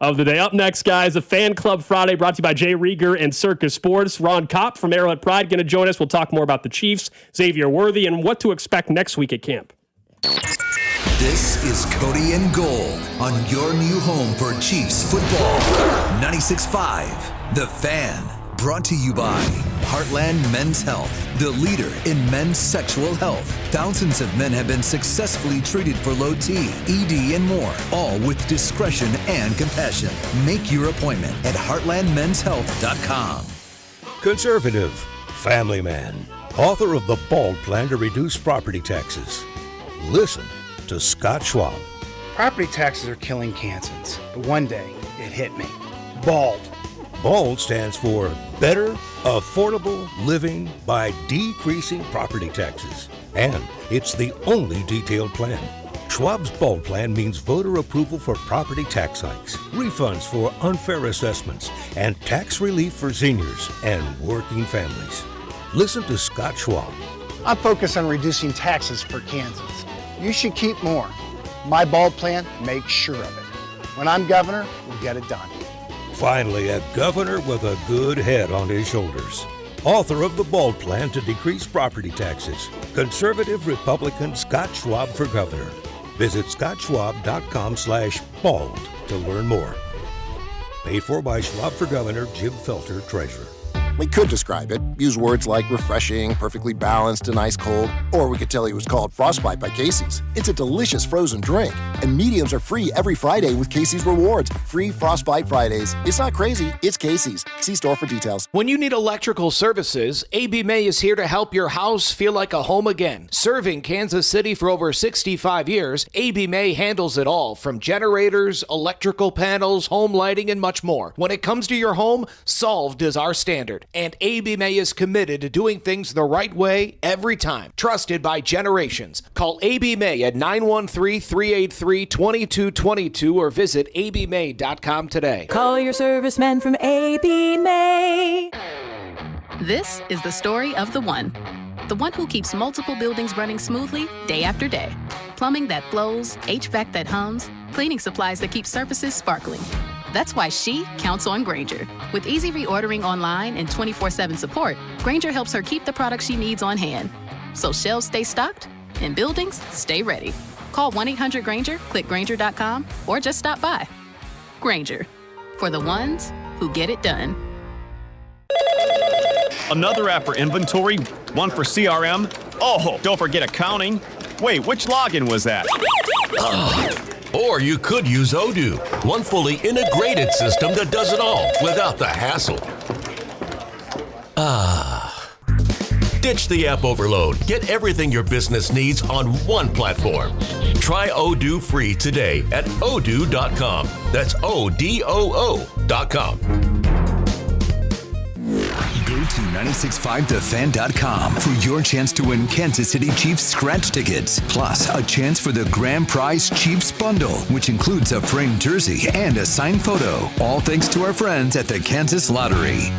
of the day. Up next, guys, a Fan Club Friday brought to you by Jay Rieger and Circus Sports. Ron Kopp from Arrowhead Pride going to join us. We'll talk more about the Chiefs, Xavier Worthy, and what to expect next week at camp. This is Cody and Gold on your new home for Chiefs football. 96.5, The Fan. Brought to you by Heartland Men's Health, the leader in men's sexual health. Thousands of men have been successfully treated for low T, ED, and more, all with discretion and compassion. Make your appointment at heartlandmenshealth.com. Conservative, family man, author of The Bald Plan to Reduce Property Taxes. Listen to Scott Schwab. Property taxes are killing Kansans, but one day it hit me. Bald. BALD stands for Better Affordable Living by Decreasing Property Taxes. And it's the only detailed plan. Schwab's BALD plan means voter approval for property tax hikes, refunds for unfair assessments, and tax relief for seniors and working families. Listen to Scott Schwab. I'm focused on reducing taxes for Kansans. You should keep more. My BALD plan makes sure of it. When I'm governor, we'll get it done. Finally, a governor with a good head on his shoulders. Author of the BALD Plan to Decrease Property Taxes. Conservative Republican Scott Schwab for governor. Visit scottschwab.com/bald to learn more. Paid for by Schwab for Governor, Jim Felter, Treasurer. We could describe it, use words like refreshing, perfectly balanced, and ice cold, or we could tell you it was called Frostbite by Casey's. It's a delicious frozen drink, and mediums are free every Friday with Casey's Rewards. Free Frostbite Fridays. It's not crazy, it's Casey's. See store for details. When you need electrical services, AB May is here to help your house feel like a home again. Serving Kansas City for over 65 years, AB May handles it all, from generators, electrical panels, home lighting, and much more. When it comes to your home, solved is our standard. And AB May is committed to doing things the right way every time. Trusted by generations. Call AB May at 913-383-2222 or visit abmay.com today. Call your servicemen from AB May. This is the story of the one who keeps multiple buildings running smoothly day after day. Plumbing that flows, HVAC that hums, cleaning supplies that keep surfaces sparkling. That's why she counts on Grainger. With easy reordering online and 24/7 support, Grainger helps her keep the products she needs on hand. So shelves stay stocked and buildings stay ready. Call 1-800-GRAINGER, click Grainger.com, or just stop by. Grainger, for the ones who get it done. Another app for inventory, one for CRM. Oh, don't forget accounting. Wait, which login was that? Or you could use Odoo, one fully integrated system that does it all without the hassle. Ditch the app overload. Get everything your business needs on one platform. Try Odoo free today at odoo.com. That's ODOO.com. Go to 965thefan.com for your chance to win Kansas City Chiefs scratch tickets, plus a chance for the grand prize Chiefs bundle, which includes a framed jersey and a signed photo. All thanks to our friends at the Kansas Lottery.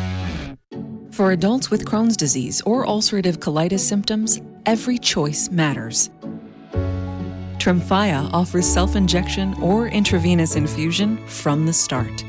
For adults with Crohn's disease or ulcerative colitis symptoms, every choice matters. Tremfya offers self-injection or intravenous infusion from the start.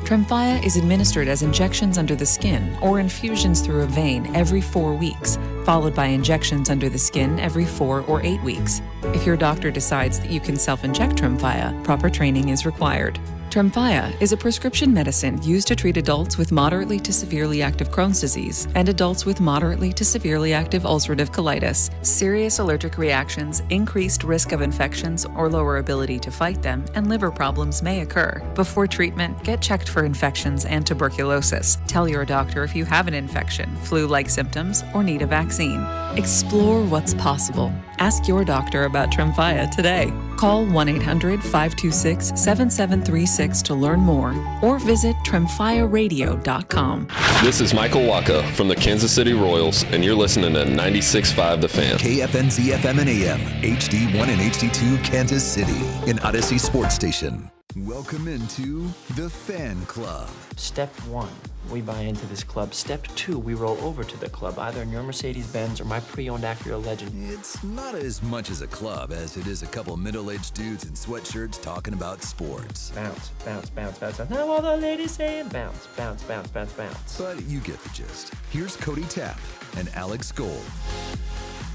Tremfya is administered as injections under the skin or infusions through a vein every 4 weeks, followed by injections under the skin every 4 or 8 weeks. If your doctor decides that you can self-inject Tremfya, proper training is required. Tremfya is a prescription medicine used to treat adults with moderately to severely active Crohn's disease and adults with moderately to severely active ulcerative colitis. Serious allergic reactions, increased risk of infections or lower ability to fight them, and liver problems may occur. Before treatment, get checked for infections and tuberculosis. Tell your doctor if you have an infection, flu-like symptoms, or need a vaccine. Explore what's possible. Ask your doctor about Tremfya today. Call 1-800-526-7736 to learn more or visit tremfyaradio.com. This is Michael Waka from the Kansas City Royals, and you're listening to 96.5 The Fan. KFNZ FM and AM, HD1 and HD2 Kansas City, an Odyssey sports station. Welcome into the Fan Club. Step 1, we buy into this club. Step 2, we roll over to the club, either in your Mercedes-Benz or my pre-owned Acura Legend. It's not as much as a club as it is a couple middle-aged dudes in sweatshirts talking about sports. Bounce, bounce, bounce, bounce. Now all the ladies saying bounce, bounce, bounce, bounce, bounce. But you get the gist. Here's Cody Tapp and Alex Gold.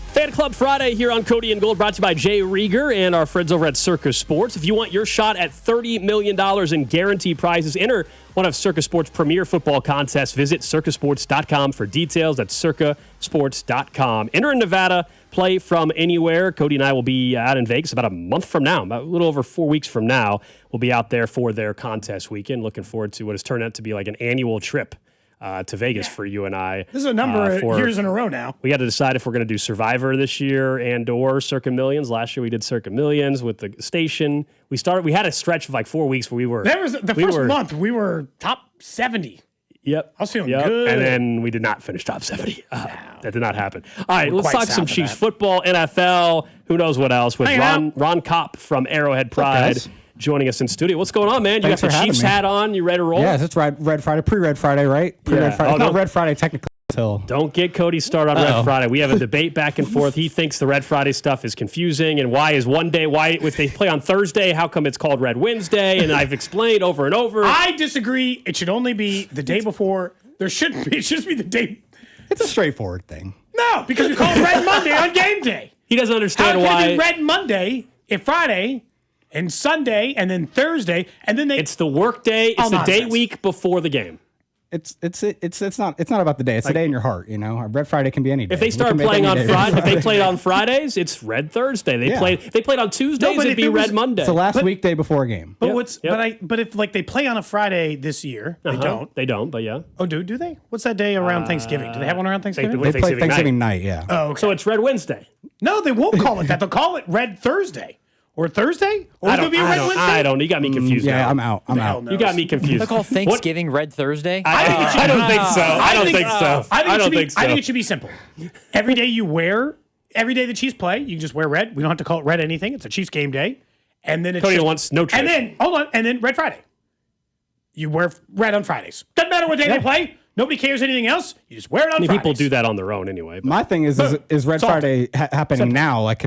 Fan Club Friday here on Cody and Gold, brought to you by Jay Rieger and our friends over at Circus Sports. If you want your shot at $30 million in guaranteed prizes, enter one of Circus Sports' premier football contests. Visit circusports.com for details. That's circasports.com. Enter in Nevada, play from anywhere. Cody and I will be out in Vegas about a month from now, about a little over 4 weeks from now. We'll be out there for their contest weekend. Looking forward to what has turned out to be like an annual trip to Vegas for you and I. This is a number of years in a row now. We had to decide if we're going to do Survivor this year and or Circa Millions. Last year we did Circa Millions with the station. We had a stretch of like 4 weeks where we were. That was the first month we were top 70. Yep. I was feeling good. And then we did not finish top 70. That did not happen. All right, let's talk some Chiefs football, NFL, who knows what else, with Ron Kopp from Arrowhead Pride. Joining us in studio. What's going on, man? You got the Chiefs hat on. You ready to roll? Yeah, it's Red Friday, pre-Red Friday, right? Pre-Red Friday. It's not Red Friday technically until. Don't get Cody started on Red Friday. We have a debate back and forth. He thinks the Red Friday stuff is confusing, and why is one day, if they play on Thursday, how come it's called Red Wednesday? And I've explained over and over. I disagree. It should only be the day before. There shouldn't be. It should just be the day. It's a straightforward thing. No, because we call it Red Monday on game day. He doesn't understand why. How can it be Red Monday if Friday and Sunday and then Thursday and then It's the work day. It's the day week before the game. It's not about the day. It's the day in your heart. You know, Red Friday can be any day. If they start playing on Friday, if they played on Fridays, it's Red Thursday. They played on Tuesdays, it'd be Red Monday. It's the last weekday before a game. But but if like they play on a Friday this year, they don't. They don't. But yeah. Oh, do they? What's that day around Thanksgiving? Do they have one around Thanksgiving? They play Thanksgiving night. Yeah. Oh, okay. So it's Red Wednesday. No, they won't call it that. They'll call it Red Thursday. Or Thursday? Or will it be Red Wednesday? I don't. You got me confused. Yeah, now. I'm out. You got me confused. They call Thanksgiving Red Thursday? I don't think so. I don't think so. I think it should be simple. Every day the Chiefs play, you can just wear red. We don't have to call it red anything. It's a Chiefs game day. And then it's Cody wants no trade. And then, hold on, and then Red Friday. You wear red on Fridays. Doesn't matter what day they play. Nobody cares anything else. You just wear it on Fridays. People do that on their own anyway. My thing is Red Friday happening now? Like,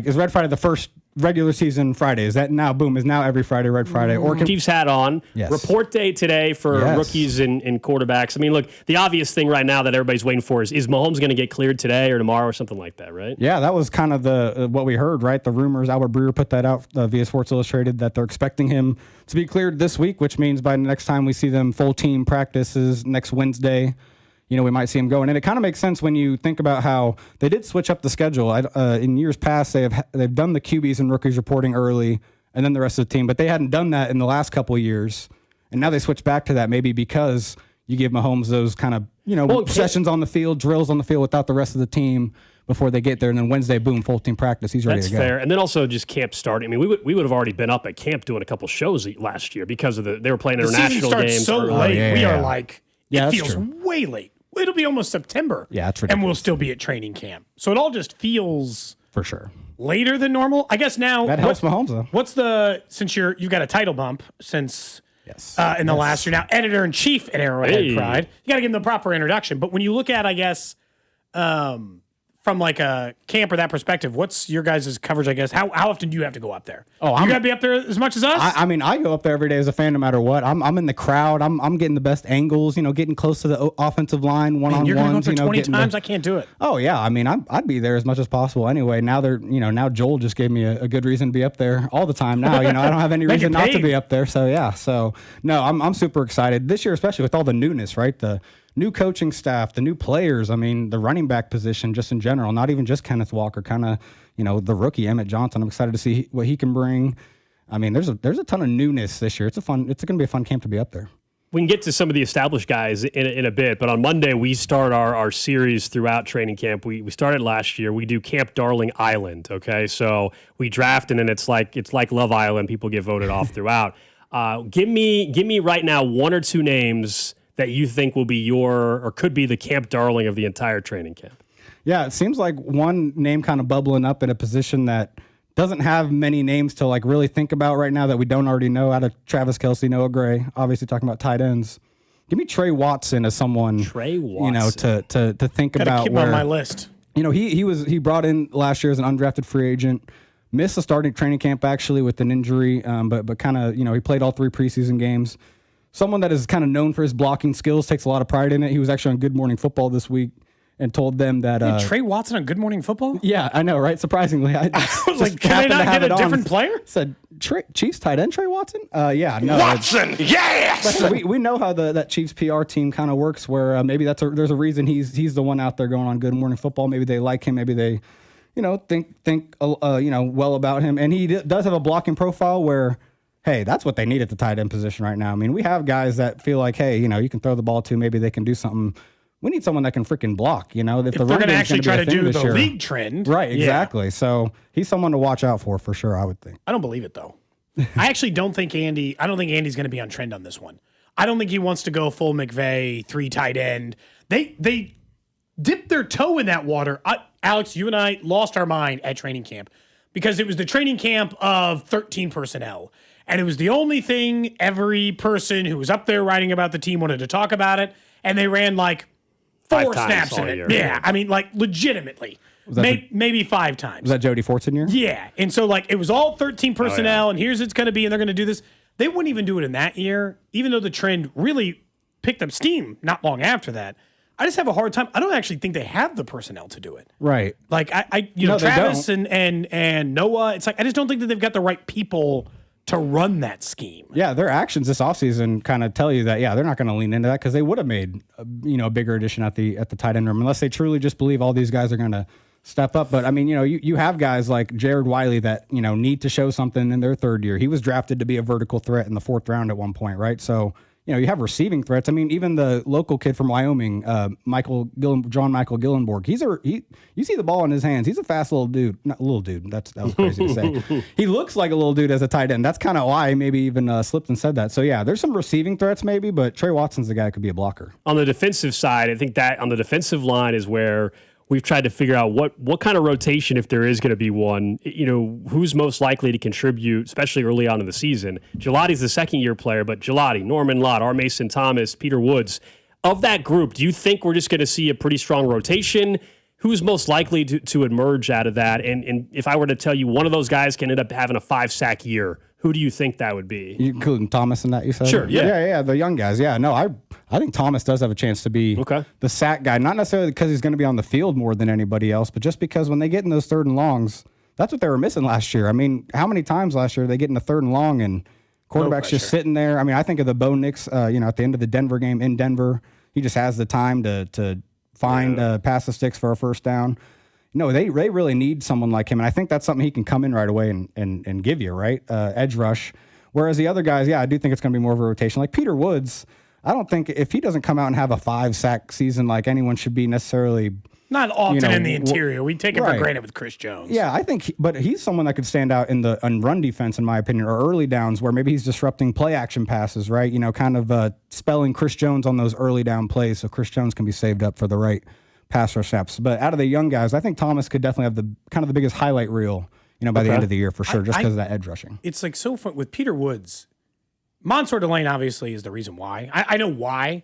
is Red Friday the first regular season Friday? Is that now, boom, is now every Friday Red Friday? Or Chiefs hat on. Yes. Report day today for rookies and quarterbacks. I mean, look, the obvious thing right now that everybody's waiting for is Mahomes going to get cleared today or tomorrow or something like that, right? Yeah, that was kind of the what we heard, right? The rumors, Albert Breer put that out via Sports Illustrated, that they're expecting him to be cleared this week, which means by the next time we see them full team practices next Wednesday, we might see him going. And it kind of makes sense when you think about how they did switch up the schedule. In years past, they've done the QBs and rookies reporting early and then the rest of the team, but they hadn't done that in the last couple of years. And now they switch back to that, maybe because you give Mahomes those kind of, sessions on the field, drills on the field without the rest of the team before they get there. And then Wednesday, boom, full team practice. He's ready to go. That's fair. And then also just camp starting. I mean, we would have already been up at camp doing a couple shows last year because of they were playing international games. The season starts so late. We are like, it feels way late. It'll be almost September. Yeah, that's ridiculous. And we'll still be at training camp. So it all just feels for sure later than normal. I guess now that helps Mahomes though. Since you've got a title bump since in the last year now, editor in chief at Arrowhead Pride. You got to give him the proper introduction. But when you look at, I guess, from like a camp or that perspective, what's your guys' coverage, I guess? How often do you have to go up there? Oh, you got to be up there as much as us? I mean, I go up there every day as a fan no matter what. I'm in the crowd. I'm getting the best angles, getting close to the offensive line, one-on-ones. You're going to go up there 20 times? I can't do it. Oh, yeah. I mean, I'd be there as much as possible anyway. Now now Joel just gave me a good reason to be up there all the time now. I don't have any reason not to be up there. So, yeah. So, no, I'm super excited. This year, especially with all the newness, right? The new coaching staff, the new players. I mean, the running back position just in general, not even just Kenneth Walker, kind of, the rookie Emmett Johnson. I'm excited to see what he can bring. I mean, there's a ton of newness this year. It's going to be a fun camp to be up there. We can get to some of the established guys in a bit, but on Monday we start our series throughout training camp. We started last year. We do Camp Darling Island, okay? So we draft, and then it's like Love Island. People get voted off throughout. Give me right now one or two names that you think will be or could be the Camp Darling of the entire training camp. Yeah, it seems like one name kind of bubbling up in a position that doesn't have many names to like really think about right now that we don't already know, out of Travis Kelce, Noah Gray, obviously talking about tight ends. Give me Trey Watson as someone, Trey Watson. to think Gotta about. Keep where, on my list. He brought in last year as an undrafted free agent, missed the starting training camp actually with an injury, but kind of, he played all 3 preseason games. Someone that is kind of known for his blocking skills, takes a lot of pride in it. He was actually on Good Morning Football this week and told them that Trey Watson on Good Morning Football? Yeah, I know, right? Surprisingly, I was like, can they not get a different player? Said Chiefs tight end Trey Watson? Yeah, no. Watson, yes. But we know how that Chiefs PR team kind of works. Where maybe there's a reason he's the one out there going on Good Morning Football. Maybe they like him. Maybe they, think well about him. And he does have a blocking profile where, hey, that's what they need at the tight end position right now. I mean, we have guys that feel like, hey, you can throw the ball to. Maybe they can do something. We need someone that can freaking block, if they're going to actually try to do the league trend. Right, exactly. Yeah. So he's someone to watch out for sure, I would think. I don't believe it, though. I actually don't think Andy's going to be on trend on this one. I don't think he wants to go full McVay, 3 tight end. They dipped their toe in that water. Alex, you and I lost our mind at training camp because it was the training camp of 13 personnel. And it was the only thing every person who was up there writing about the team wanted to talk about it. And they ran like 4 snaps in it. Yeah, I mean, like legitimately. Maybe 5 times. Was that Jody Fortson year? Yeah. And so like it was all 13 personnel and here's it's going to be and they're going to do this. They wouldn't even do it in that year, even though the trend really picked up steam not long after that. I just have a hard time. I don't actually think they have the personnel to do it. Right. Like Travis and Noah, it's like I just don't think that they've got the right people to run that scheme. Yeah, their actions this offseason kind of tell you that, they're not going to lean into that because they would have made, a bigger addition at the tight end room unless they truly just believe all these guys are going to step up. But, I mean, you have guys like Jared Wiley that, need to show something in their 3rd year. He was drafted to be a vertical threat in the 4th round at one point, right? So, you have receiving threats. I mean, even the local kid from Wyoming, John Michael Gillenborg, you see the ball in his hands. He's a fast little dude. Not little dude. That was crazy to say. He looks like a little dude as a tight end. That's kind of why I maybe even slipped and said that. So, yeah, there's some receiving threats maybe, but Trey Watson's the guy that could be a blocker. On the defensive side, I think that on the defensive line is where we've tried to figure out what kind of rotation, if there is going to be one, who's most likely to contribute, especially early on in the season. Gelati's the 2nd-year player, but Gelati, Norman Lott, R. Mason Thomas, Peter Woods. Of that group, do you think we're just going to see a pretty strong rotation? Who's most likely to emerge out of that? And if I were to tell you one of those guys can end up having a 5-sack year, who do you think that would be? You including Thomas in that, you said? Sure, yeah. Yeah, the young guys. Yeah, no, I think Thomas does have a chance to be the sack guy, not necessarily because he's going to be on the field more than anybody else, but just because when they get in those 3rd and longs, that's what they were missing last year. I mean, how many times last year they get in the 3rd and long and quarterback's just sitting there? I mean, I think of the Bo Nix, at the end of the Denver game in Denver, he just has the time to find pass the sticks for a first down. They really need someone like him, and I think that's something he can come in right away and give you, right? Edge rush. Whereas the other guys, I do think it's going to be more of a rotation. Like Peter Woods, I don't think if he doesn't come out and have a 5-sack season, like anyone should be necessarily not often in the interior. We take it for granted with Chris Jones. Yeah, I think, but he's someone that could stand out on run defense, in my opinion, or early downs where maybe he's disrupting play action passes, right? kind of spelling Chris Jones on those early down plays, so Chris Jones can be saved up for the right pass rush snaps. But out of the young guys, I think Thomas could definitely have the biggest highlight reel, by the end of the year for sure, just because of that edge rushing. It's like so fun with Peter Woods. Monsoor Delane obviously is the reason why. I know why.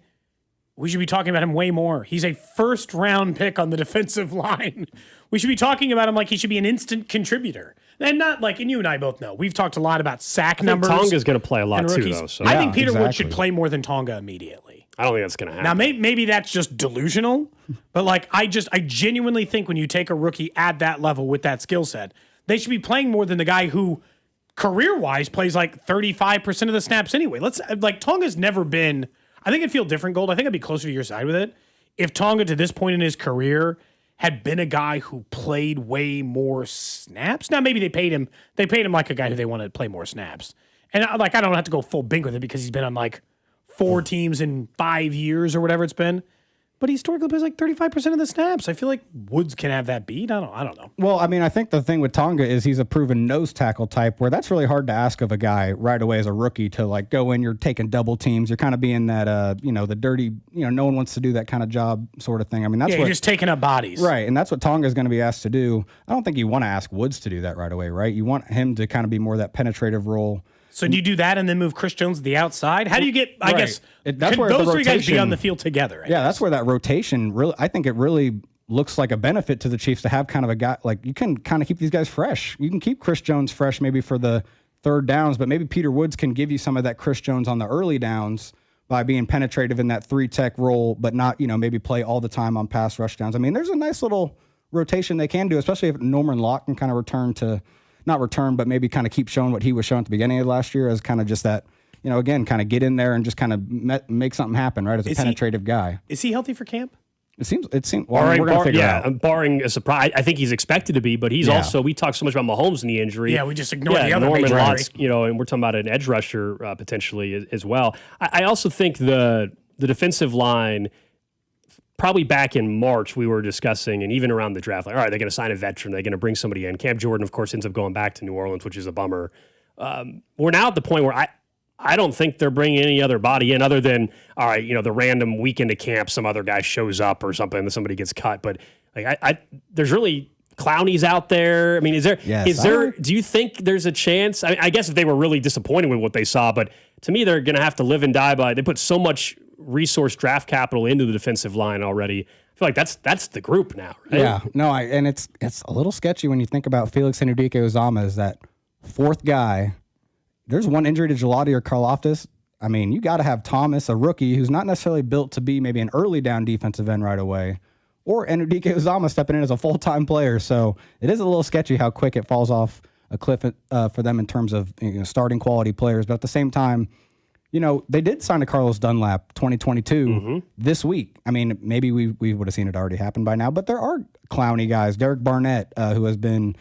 we should be talking about him way more. He's a first-round pick on the defensive line. We should be talking about him like he should be an instant contributor. And not like, and you and I both know, we've talked a lot about sack numbers. Tonga's going to play a lot too, though. So. I think Peter Wood should play more than Tonga immediately. I don't think that's going to happen. Now, maybe that's just delusional, but like I genuinely think when you take a rookie at that level with that skill set, they should be playing more than the guy who career-wise plays like 35% of the snaps anyway. Tonga's never been, I think it'd feel different, Gold. I think I'd be closer to your side with it. If Tonga to this point in his career had been a guy who played way more snaps. Now, maybe they paid him like a guy who they wanted to play more snaps. And I don't have to go full bink with it because he's been on like 4 teams in 5 years or whatever it's been. But he historically plays like 35% of the snaps. I feel like Woods can have that beat. I don't know. Well, I mean, I think the thing with Tonga is he's a proven nose tackle type where that's really hard to ask of a guy right away as a rookie to like go in, you're taking double teams. You're kind of being that, the dirty, no one wants to do that kind of job sort of thing. I mean, that's you're just taking up bodies. Right. And that's what Tonga is going to be asked to do. I don't think you want to ask Woods to do that right away, right? You want him to kind of be more that penetrative role. So do you do that and then move Chris Jones to the outside? How do you get, I guess, that's where those 3 guys be on the field together? That's where that rotation really, I think it really looks like a benefit to the Chiefs to have kind of a guy, like you can kind of keep these guys fresh. You can keep Chris Jones fresh maybe for the third downs, but maybe Peter Woods can give you some of that Chris Jones on the early downs by being penetrative in that 3-tech role, but not, maybe play all the time on pass rush downs. I mean, there's a nice little rotation they can do, especially if Norman Locke can kind of return to, not return, but maybe kind of keep showing what he was showing at the beginning of last year as kind of just that, again, kind of get in there and just kind of make something happen, right? As a penetrative guy. Is he healthy for camp? It seems. Well, we're going to figure it out. Barring a surprise, I think he's expected to be, but he's also, we talked so much about Mahomes' knee injury. Yeah, we just ignored the other Norman major Lotz, and we're talking about an edge rusher potentially as well. I also think the defensive line, probably back in March, we were discussing, and even around the draft, like, all right, they're going to sign a veteran. They're going to bring somebody in. Cam Jordan, of course, ends up going back to New Orleans, which is a bummer. We're now at the point where I don't think they're bringing any other body in other than, all right, the random weekend of camp, some other guy shows up or something, and somebody gets cut. But like, there's really Clowney's out there. I mean, do you think there's a chance? I guess if they were really disappointed with what they saw, but to me, they're going to have to live and die by, they put so much resource draft capital into the defensive line already. I feel like that's the group now, right? Yeah, no, and it's a little sketchy when you think about Felix Henrique-Uzomah as that 4th guy. There's one injury to Gelati or Karlaftis. I mean, you got to have Thomas, a rookie who's not necessarily built to be maybe an early down defensive end right away, or Henrique-Uzomah stepping in as a full-time player. So it is a little sketchy how quick it falls off a cliff for them in terms of starting quality players. But at the same time, they did sign a Carlos Dunlap 2022 this week. I mean, maybe we would have seen it already happen by now, but there are Clowney guys. Derek Barnett, who has been,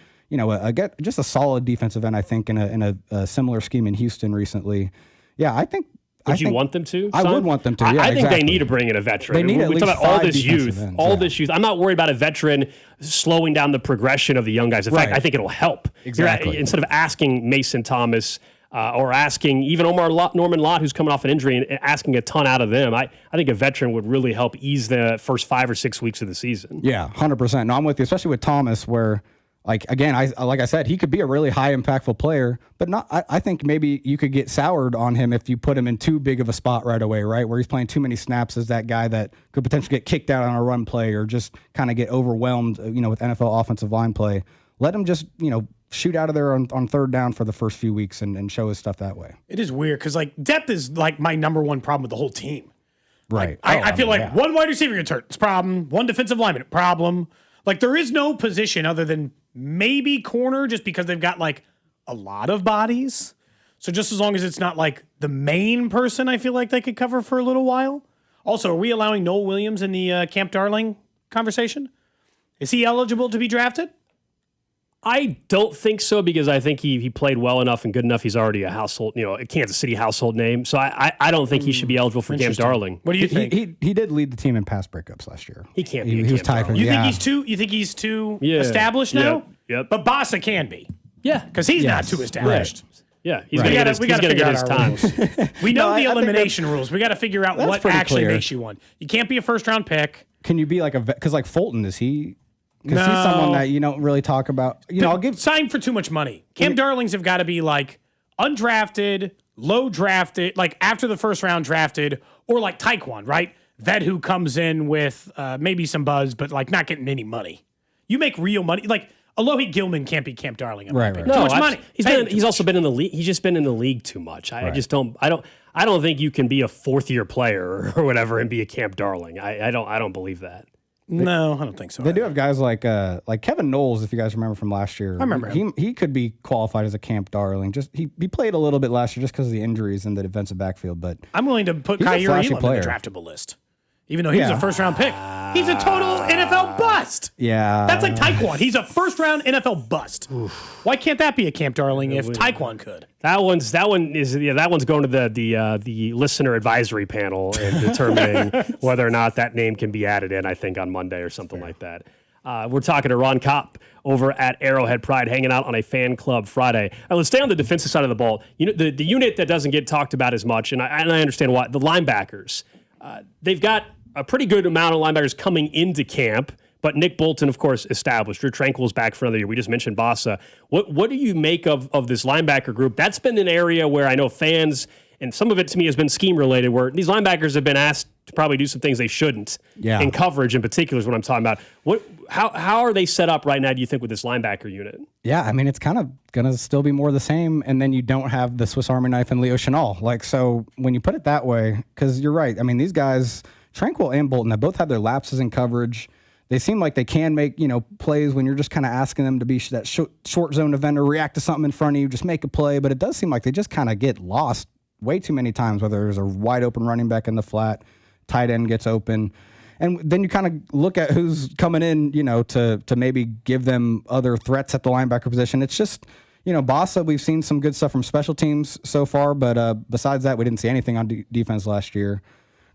just a solid defensive end, I think, in a similar scheme in Houston recently. Yeah, I think. Would you want them to? I would want them to. Yeah, I think they need to bring in a veteran. They need at least about all this youth. I'm not worried about a veteran slowing down the progression of the young guys. In fact, I think it'll help. Exactly. Instead of asking Mason Thomas or asking even Norman Lott, who's coming off an injury, and asking a ton out of them, I think a veteran would really help ease the first 5 or 6 weeks of the season. Yeah, 100%. No, I'm with you, especially with Thomas, where. Like I said, he could be a really high impactful player, but not. I think maybe you could get soured on him if you put him in too big of a spot right away, right? Where he's playing too many snaps as that guy that could potentially get kicked out on a run play or just kind of get overwhelmed, with NFL offensive line play. Let him just, shoot out of there on 3rd down for the first few weeks and show his stuff that way. It is weird because depth is my number one problem with the whole team. Right. I feel like one wide receiver gets hurt, it's a problem. One defensive lineman, problem. Like there is no position other than maybe corner just because they've got a lot of bodies. So just as long as it's not the main person, I feel like they could cover for a little while. Also, are we allowing Noel Williams in the Camp Darling conversation? Is he eligible to be drafted? I don't think so because I think he played well enough and good enough. He's already a household, a Kansas City household name. So I don't think he should be eligible for Camp Darling. What do you think? He did lead the team in pass breakups last year. He can't be. He was tied for. You think he's too established now? Yep. But Bossa can be. Yeah, because he's not too established. Right. Yeah, we got to figure out his time. We know the elimination rules. We got to figure out what actually makes you one. You can't be a first-round pick. Can you be because Fulton, is he? Because he's someone that you don't really talk about. I'll give signed for too much money. Camp Darlings have got to be undrafted, low drafted, after the first round drafted, or Taekwon, right? vet who comes in with maybe some buzz, but like not getting any money. You make real money. Like Alohi Gilman can't be Camp Darling. Right. Too much money. He's also been in the league. He's just been in the league too much. I don't think you can be a 4th-year player or whatever and be a Camp Darling. I don't believe that. No, I don't think so. They do have guys like Kevin Knowles, if you guys remember from last year. I remember him. He could be qualified as a Camp Darling. Just he played a little bit last year just because of the injuries in the defensive backfield. But I'm willing to put Kyrie Elam in the draftable list, even though he was a first-round pick. He's a total NFL bust. Yeah, that's like Taekwon. He's a first-round NFL bust. Why can't that be a Camp Darling if Taekwon could? That one's going to the listener advisory panel and determining whether or not that name can be added in. I think on Monday or something like that. We're talking to Ron Kopp over at Arrowhead Pride, hanging out on a fan club Friday. Let's stay on the defensive side of the ball. You know, the unit that doesn't get talked about as much, and I understand why. The linebackers, they've got a pretty good amount of linebackers coming into camp. But Nick Bolton, of course, established. Drew Tranquill's back for another year. We just mentioned Bassa. What do you make of this linebacker group? That's been an area where I know fans, and some of it to me has been scheme related, where these linebackers have been asked to probably do some things they shouldn't. Yeah. In coverage in particular is what I'm talking about. How are they set up right now, do you think, with this linebacker unit? Yeah, I mean, it's kind of going to still be more the same, and then you don't have the Swiss Army knife and Leo Chenal. Like, so when you put it that way, because you're right. I mean, these guys, Tranquill and Bolton, they both have their lapses in coverage. They seem like they can make, plays when you're just kind of asking them to be that short zone defender, react to something in front of you, just make a play. But it does seem like they just kind of get lost way too many times, whether there's a wide open running back in the flat, tight end gets open. And then you kind of look at who's coming in, to maybe give them other threats at the linebacker position. It's just, Bassa, we've seen some good stuff from special teams so far, but besides that, we didn't see anything on defense last year.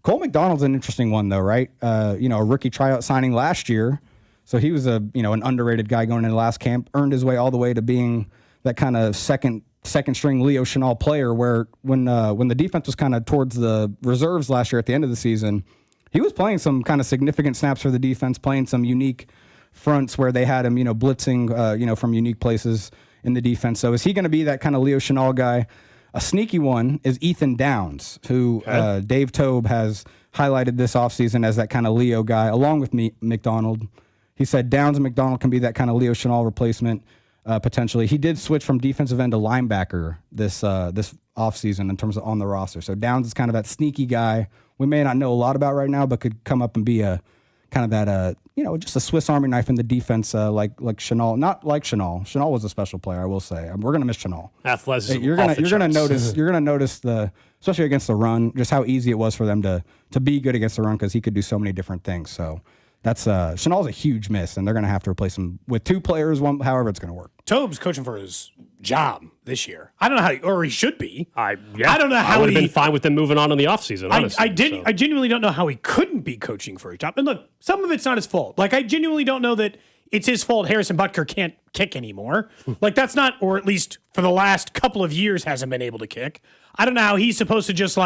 Cole McDonald's an interesting one, though, right? A rookie tryout signing last year. So he was an underrated guy going into last camp, earned his way all the way to being that kind of second string Leo Chenal player where when the defense was kind of towards the reserves last year at the end of the season, he was playing some kind of significant snaps for the defense, playing some unique fronts where they had him, blitzing, from unique places in the defense. So is he going to be that kind of Leo Chenal guy? A sneaky one is Ethan Downs, who Dave Tobe has highlighted this offseason as that kind of Leo guy, along with McDonald. He said Downs and McDonald can be that kind of Leo Chenal replacement, potentially. He did switch from defensive end to linebacker this offseason in terms of on the roster. So Downs is kind of that sneaky guy we may not know a lot about right now, but could come up and be a kind of that, just a Swiss Army knife in the defense, like Chenal. Not like Chenal. Chenal was a special player, I will say. We're gonna miss Chenal. Athleticism. You're gonna notice especially against the run, just how easy it was for them to be good against the run because he could do so many different things. So that's Chenal's a huge miss, and they're gonna have to replace him with 2 players, however it's gonna work. Tobe's coaching for his job this year. I don't know how, or he should be. I don't know how I would have been fine with them moving on in the offseason, honestly. I genuinely don't know how he couldn't be coaching for his job. And look, some of it's not his fault. Like, I genuinely don't know that it's his fault Harrison Butker can't kick anymore. Like, that's not, or at least for the last couple of years hasn't been able to kick. I don't know how he's supposed to just,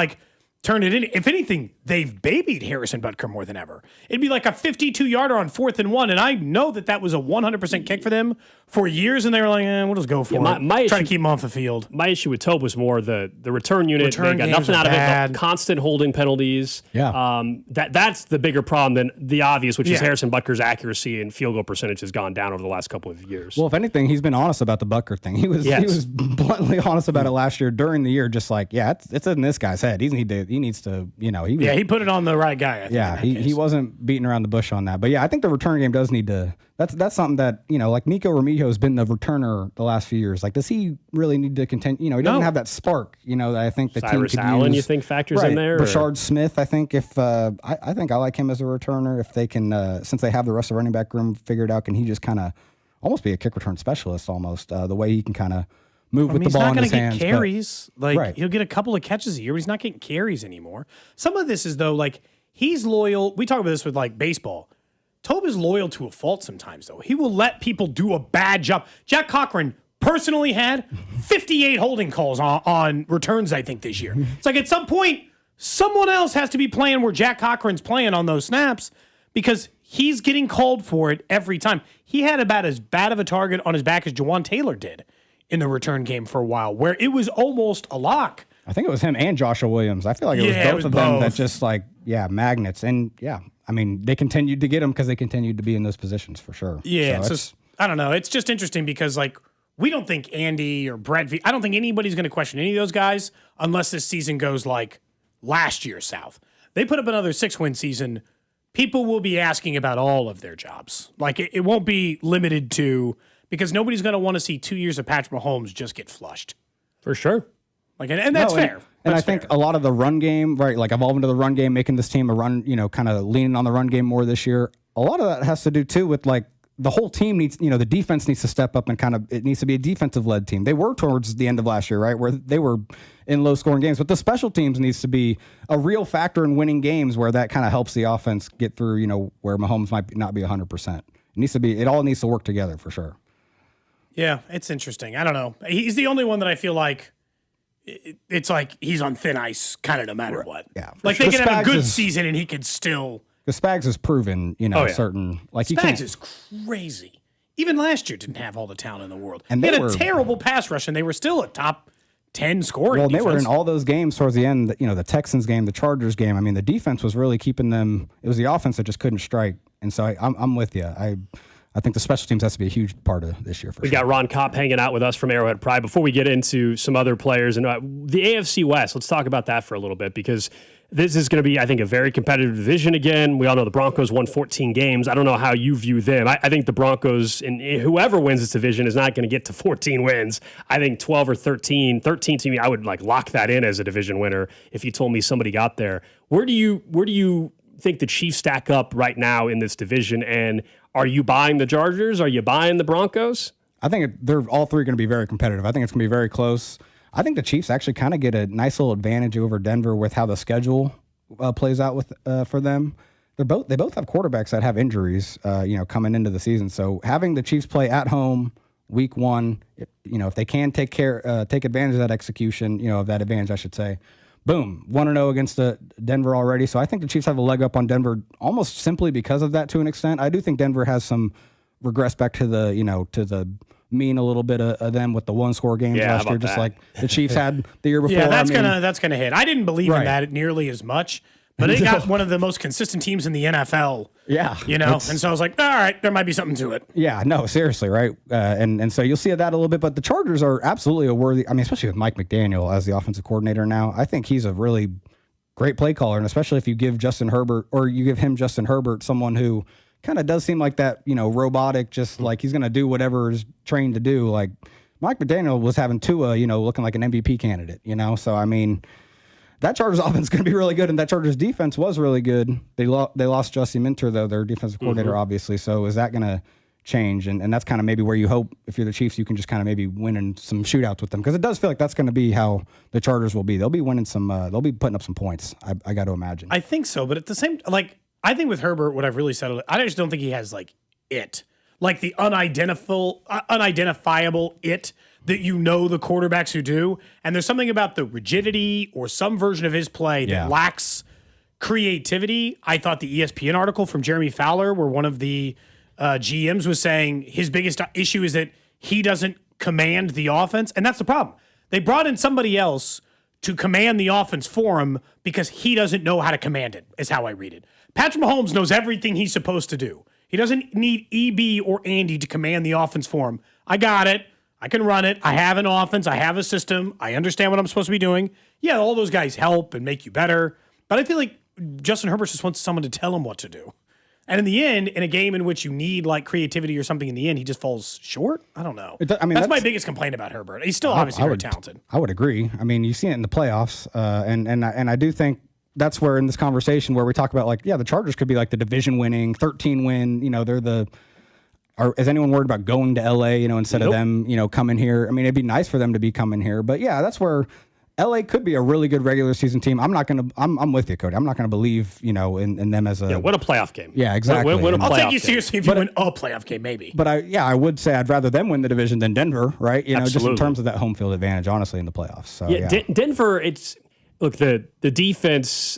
turn it in. If anything, they've babied Harrison Butker more than ever. It'd be like a 52-yarder on 4th and 1, and I know that was a 100% kick for them for years, and they were like, we'll just go for it. Try to keep him off the field. My issue with Tobe was more the return unit. Return they got nothing out of it. The constant holding penalties. Yeah. That's the bigger problem than the obvious, which is Harrison Butker's accuracy and field goal percentage has gone down over the last couple of years. Well, if anything, he's been honest about the Butker thing. He was bluntly honest about it last year during the year, just like, it's in this guy's head. He needs to, he put it on the right guy. I think, he wasn't beating around the bush on that. But yeah, I think the return game does need to. That's something that like Nico Remigio has been the returner the last few years. Like, does he really need to continue? He doesn't have that spark. That I think the Cyrus team could Allen, use. you think factors in there? Rashard Smith, I think if I think I like him as a returner. If they can, since they have the rest of the running back room figured out, can he just kind of almost be a kick return specialist almost? The way he can kind of move with the ball in his hands. He's not going to get carries. He'll get a couple of catches a year, but he's not getting carries anymore. Some of this is, though, he's loyal. We talk about this with, baseball. Tobe is loyal to a fault sometimes, though. He will let people do a bad job. Jack Cochran personally had 58 holding calls on returns, I think, this year. It's like at some point, someone else has to be playing where Jack Cochran's playing on those snaps because he's getting called for it every time. He had about as bad of a target on his back as Jawan Taylor did in the return game for a while, where it was almost a lock I think it was him and Joshua Williams. I feel like it was both of them that just magnets. And I mean, they continued to get them because they continued to be in those positions for sure. Yeah, so I don't know. It's just interesting because we don't think Andy or Brett I don't think anybody's going to question any of those guys unless this season goes like last year South. They put up another 6-win season. People will be asking about all of their jobs. Like it won't be limited to, because nobody's going to want to see 2 years of Patrick Mahomes just get flushed. For sure. And that's fair. And I think a lot of the run game, right, like evolving to the run game, making this team a run, kind of leaning on the run game more this year. A lot of that has to do too with the whole team needs, the defense needs to step up and it needs to be a defensive led team. They were towards the end of last year, right, where they were in low scoring games, but the special teams needs to be a real factor in winning games where that kind of helps the offense get through, where Mahomes might not be 100%. It all needs to work together for sure. Yeah, it's interesting. I don't know. He's the only one that I feel like it's like he's on thin ice kind of no matter what. Yeah. They can have a good season and he could still. Because Spags has proven, certain. Spags is crazy. Even last year didn't have all the talent in the world. And they had a terrible pass rush and they were still a top 10 scoring defense. They were in all those games towards the end, the Texans game, the Chargers game. I mean, the defense was really keeping them. It was the offense that just couldn't strike. And so I'm with you. I think the special teams has to be a huge part of this year for sure. We've got Ron Kopp hanging out with us from Arrowhead Pride. Before we get into some other players and the AFC West, let's talk about that for a little bit because this is going to be, I think, a very competitive division again. We all know the Broncos won 14 games. I don't know how you view them. I think the Broncos and whoever wins this division is not going to get to 14 wins. I think 12 or 13 to me, I would lock that in as a division winner if you told me somebody got there. Where do you think the Chiefs stack up right now in this division? And are you buying the Chargers? Are you buying the Broncos? I think they're all three going to be very competitive. I think it's going to be very close. I think the Chiefs actually kind of get a nice little advantage over Denver with how the schedule plays out for them. They both have quarterbacks that have injuries, coming into the season. So having the Chiefs play at home week 1, if they can take advantage of that execution, of that advantage, I should say. Boom, 1-0 against Denver already. So I think the Chiefs have a leg up on Denver almost simply because of that to an extent. I do think Denver has some regress back to the mean a little bit of them with the 1-score games last year, just like the Chiefs had the year before. Yeah, that's gonna hit. I didn't believe in that nearly as much, but they got one of the most consistent teams in the NFL. Yeah, and so I was like, all right, there might be something to it. Yeah, no, seriously, right? And so you'll see that a little bit, but the Chargers are absolutely a worthy. I mean, especially with Mike McDaniel as the offensive coordinator now, I think he's a really great play caller, and especially if you give Justin Herbert, someone who kind of does seem like that, robotic, just like he's going to do whatever is trained to do. Like Mike McDaniel was having Tua, looking like an MVP candidate, So, I mean, that Chargers offense is going to be really good, and that Chargers defense was really good. They lost Jussie Minter, though, their defensive coordinator, obviously. So is that going to change? And that's kind of maybe where you hope, if you're the Chiefs, you can just kind of maybe win in some shootouts with them. Because it does feel like that's going to be how the Chargers will be. They'll be winning they'll be putting up some points, I got to imagine. I think so, but at the same, I think with Herbert, what I've really settled, I just don't think he has the unidentifiable it that the quarterbacks who do. And there's something about the rigidity or some version of his play that lacks creativity. I thought the ESPN article from Jeremy Fowler, where one of the GMs was saying his biggest issue is that he doesn't command the offense. And that's the problem. They brought in somebody else to command the offense for him because he doesn't know how to command it, is how I read it. Patrick Mahomes knows everything he's supposed to do. He doesn't need EB or Andy to command the offense for him. I got it. I can run it. I have an offense. I have a system. I understand what I'm supposed to be doing. Yeah, all those guys help and make you better. But I feel like Justin Herbert just wants someone to tell him what to do. And in the end, in a game in which you need creativity or something in the end, he just falls short. I don't know. That's my biggest complaint about Herbert. He's still obviously very talented. I would agree. I mean, you've seen it in the playoffs. And I do think that's where in this conversation where we talk about the Chargers could be the division winning 13 win, they're is anyone worried about going to LA, instead of them, coming here? I mean, it'd be nice for them to be coming here, but yeah, that's where LA could be a really good regular season team. I'm with you, Cody. I'm not going to believe, in them as a. Win a playoff game. Yeah, exactly. I'll take you seriously if you win a playoff game, maybe. But I would say I'd rather them win the division than Denver, right? Just in terms of that home field advantage, honestly, in the playoffs. So, Denver, the defense,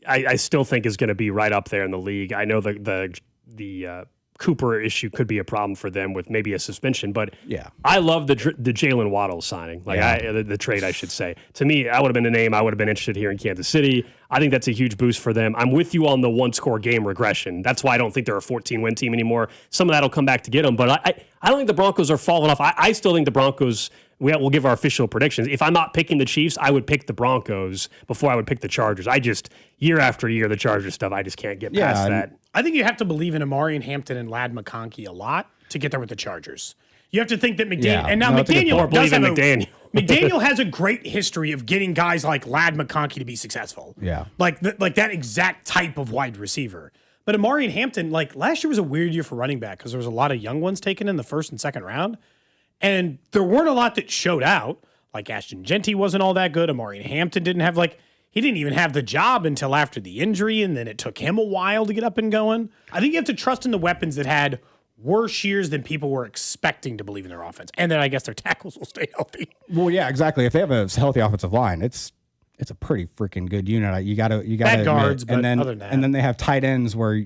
I still think is going to be right up there in the league. I know the Cooper issue could be a problem for them with maybe a suspension. But yeah, I love the Jalen Waddle signing, the trade, I should say. To me, that would have been a name I would have been interested here in Kansas City. I think that's a huge boost for them. I'm with you on the one-score game regression. That's why I don't think they're a 14-win team anymore. Some of that will come back to get them, but I don't think the Broncos are falling off. I still think the Broncos. We'll give our official predictions. If I'm not picking the Chiefs, I would pick the Broncos before I would pick the Chargers. Year after year, the Chargers stuff, I just can't get past that. I think you have to believe in Amari Hampton and Lad McConkey a lot to get there with the Chargers. You have to think that McDaniel, and now McDaniel does have McDaniel has a great history of getting guys like Lad McConkey to be successful. Yeah. Like that exact type of wide receiver. But Amari and Hampton, last year was a weird year for running back because there was a lot of young ones taken in the first and second round. And there weren't a lot that showed out. Like Ashton Genty wasn't all that good. Amari Hampton didn't have he didn't even have the job until after the injury, and then it took him a while to get up and going. I think you have to trust in the weapons that had worse years than people were expecting to believe in their offense. And then I guess their tackles will stay healthy. Well, yeah, exactly. If they have a healthy offensive line, it's a pretty freaking good unit. You got to bad guards, but other than that. And then they have tight ends where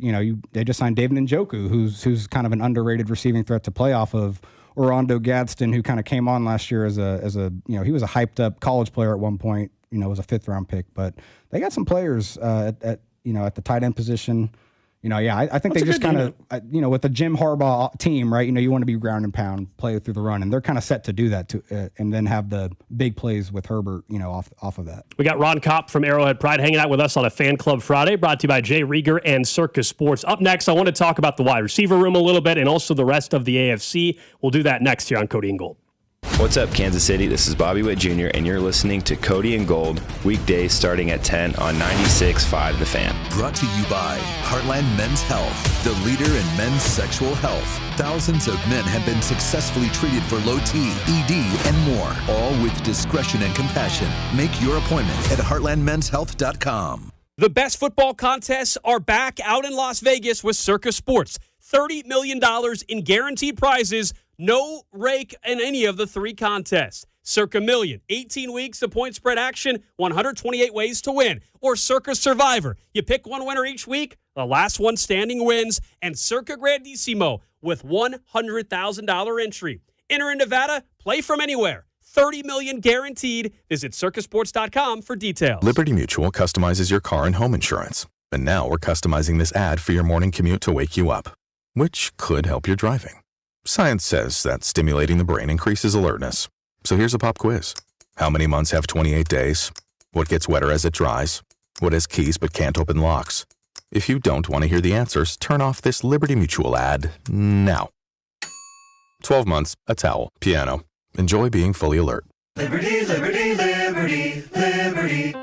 they just signed David Njoku, who's kind of an underrated receiving threat to play off of. Orlando Gadsden, who kind of came on last year as a he was a hyped up college player at one point, was a 5th round pick, but they got some players at the tight end position. I think they just kind of, with the Jim Harbaugh team, right? You want to be ground and pound, play through the run, and they're kind of set to do that and then have the big plays with Herbert, off of that. We got Ron Kopp from Arrowhead Pride hanging out with us on a Fan Club Friday, brought to you by Jay Rieger and Circus Sports. Up next, I want to talk about the wide receiver room a little bit and also the rest of the AFC. We'll do that next here on Cody and Gold. What's up, Kansas City? This is Bobby Witt Jr., and you're listening to Cody and Gold, weekdays starting at 10 on 96.5 The Fan. Brought to you by Heartland Men's Health, the leader in men's sexual health. Thousands of men have been successfully treated for low T, ED, and more, all with discretion and compassion. Make your appointment at heartlandmenshealth.com. The best football contests are back out in Las Vegas with Circus Sports. $30 million in guaranteed prizes. No rake in any of the 3 contests. Circa Million, 18 weeks of point spread action, 128 ways to win. Or Circa Survivor. You pick one winner each week, the last one standing wins. And Circa Grandissimo with $100,000 entry. Enter in Nevada, play from anywhere. $30 million guaranteed. Visit circusports.com for details. Liberty Mutual customizes your car and home insurance. And now we're customizing this ad for your morning commute to wake you up, which could help your driving. Science says that stimulating the brain increases alertness. So here's a pop quiz. How many months have 28 days? What gets wetter as it dries? What has keys but can't open locks? If you don't want to hear the answers, turn off this Liberty Mutual ad now. 12 months, a towel, piano. Enjoy being fully alert. Liberty, liberty, liberty, liberty.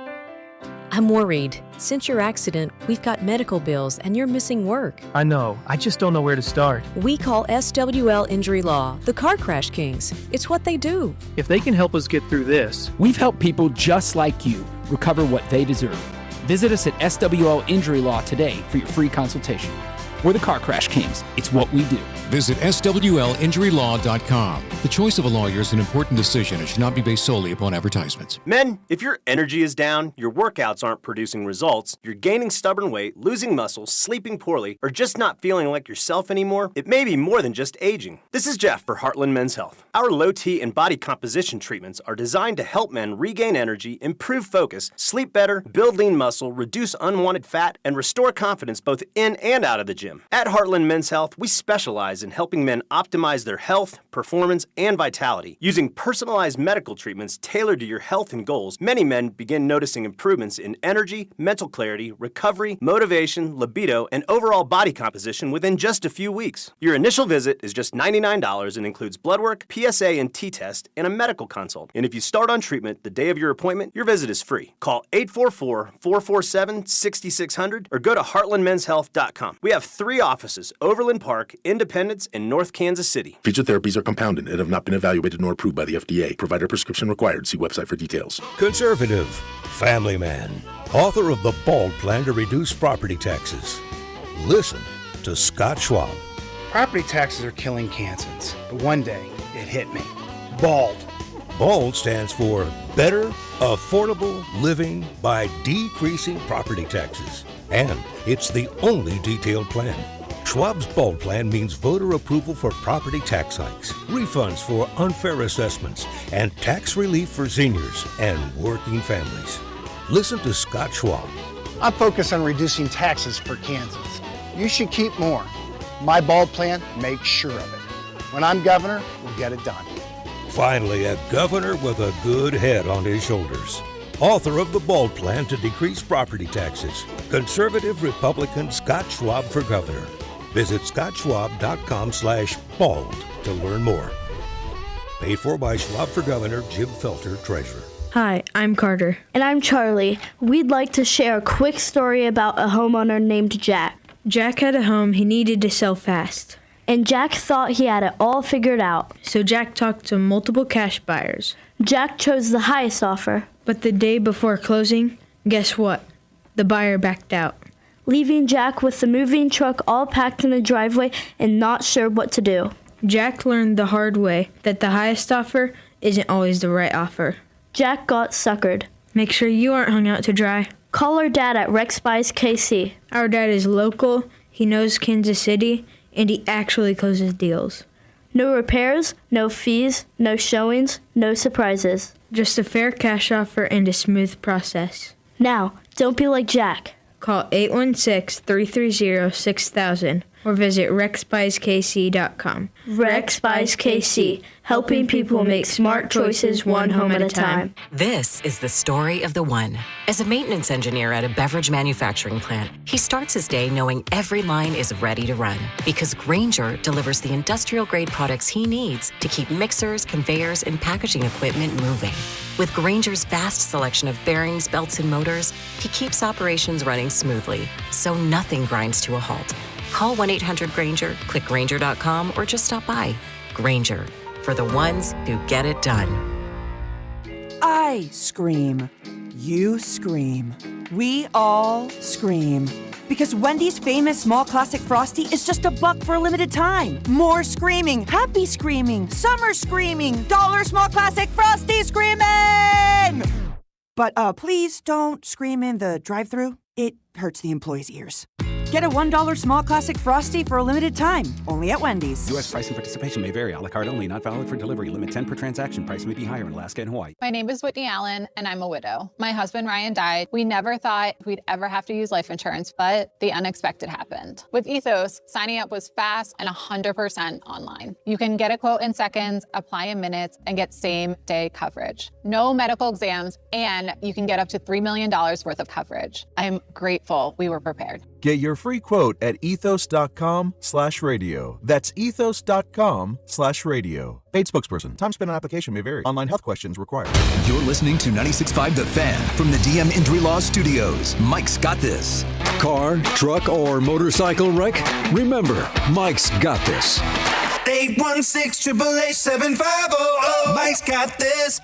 I'm worried. Since your accident, we've got medical bills and you're missing work. I know. I just don't know where to start. We call SWL Injury Law the Car Crash Kings. It's what they do. If they can help us get through this. We've helped people just like you recover what they deserve. Visit us at SWL Injury Law today for your free consultation. We're the Car Crash Kings. It's what we do. Visit SWLinjurylaw.com. The choice of a lawyer is an important decision and should not be based solely upon advertisements. Men, if your energy is down, your workouts aren't producing results, you're gaining stubborn weight, losing muscle, sleeping poorly, or just not feeling like yourself anymore, it may be more than just aging. This is Jeff for Heartland Men's Health. Our low T and body composition treatments are designed to help men regain energy, improve focus, sleep better, build lean muscle, reduce unwanted fat, and restore confidence both in and out of the gym. At Heartland Men's Health, we specialize in helping men optimize their health, performance, and vitality. Using personalized medical treatments tailored to your health and goals, many men begin noticing improvements in energy, mental clarity, recovery, motivation, libido, and overall body composition within just a few weeks. Your initial visit is just $99 and includes blood work, PSA and T-test, and a medical consult. And if you start on treatment the day of your appointment, your visit is free. Call 844-447-6600 or go to heartlandmenshealth.com. We have 3 offices: Overland Park, Independence, and North Kansas City. Featured therapies are compounded and have not been evaluated nor approved by the FDA. Provider prescription required. See website for details. Conservative, family man, author of The Bald Plan to Reduce Property Taxes. Listen to Scott Schwab. Property taxes are killing Kansans, but one day it hit me. BALD. BALD stands for Better Affordable Living by Decreasing Property Taxes. And it's the only detailed plan. Schwab's Bold Plan means voter approval for property tax hikes, refunds for unfair assessments, and tax relief for seniors and working families. Listen to Scott Schwab. I focus on reducing taxes for Kansans. You should keep more. My Bold Plan makes sure of it. When I'm governor, we'll get it done. Finally, a governor with a good head on his shoulders. Author of the Bold Plan to decrease property taxes, conservative Republican Scott Schwab for governor. Visit scottschwab.com/bald to learn more. Paid for by Schwab for Governor, Jim Felter, Treasurer. Hi, I'm Carter. And I'm Charlie. We'd like to share a quick story about a homeowner named Jack. Jack had a home he needed to sell fast. And Jack thought he had it all figured out. So Jack talked to multiple cash buyers. Jack chose the highest offer. But the day before closing, guess what? The buyer backed out, leaving Jack with the moving truck all packed in the driveway and not sure what to do. Jack learned the hard way that the highest offer isn't always the right offer. Jack got suckered. Make sure you aren't hung out to dry. Call our dad at Rex Buys KC. Our dad is local, he knows Kansas City, and he actually closes deals. No repairs, no fees, no showings, no surprises. Just a fair cash offer and a smooth process. Now, don't be like Jack. Call 816-330-6000 or visit rexbuyskc.com. Rex Buys KC, helping people make smart choices one home at a time. This is the story of the one. As a maintenance engineer at a beverage manufacturing plant, he starts his day knowing every line is ready to run because Grainger delivers the industrial-grade products he needs to keep mixers, conveyors, and packaging equipment moving. With Grainger's vast selection of bearings, belts, and motors, he keeps operations running smoothly, so nothing grinds to a halt. Call 1-800-GRAINGER, click Grainger.com, or just stop by. Grainger, for the ones who get it done. I scream. You scream. We all scream. Because Wendy's famous small classic Frosty is just $1 for a limited time. More screaming, happy screaming, summer screaming, dollar small classic Frosty screaming! But please don't scream in the drive-thru. It hurts the employees' ears. Get a $1 small classic Frosty for a limited time, only at Wendy's. U.S. price and participation may vary. A la carte only, not valid for delivery. Limit 10 per transaction. Price may be higher in Alaska and Hawaii. My name is Whitney Allen, and I'm a widow. My husband, Ryan, died. We never thought we'd ever have to use life insurance, but the unexpected happened. With Ethos, signing up was fast and 100% online. You can get a quote in seconds, apply in minutes, and get same-day coverage. No medical exams, and you can get up to $3 million worth of coverage. I'm grateful we were prepared. Get your free quote at ethos.com/radio. That's ethos.com/radio. Paid spokesperson. Time spent on application may vary. Online health questions required. You're listening to 96.5 The Fan from the DM Injury Law Studios. Mike's got this. Car, truck, or motorcycle wreck? Remember, Mike's got this. 816-888-7500. Mike's got this.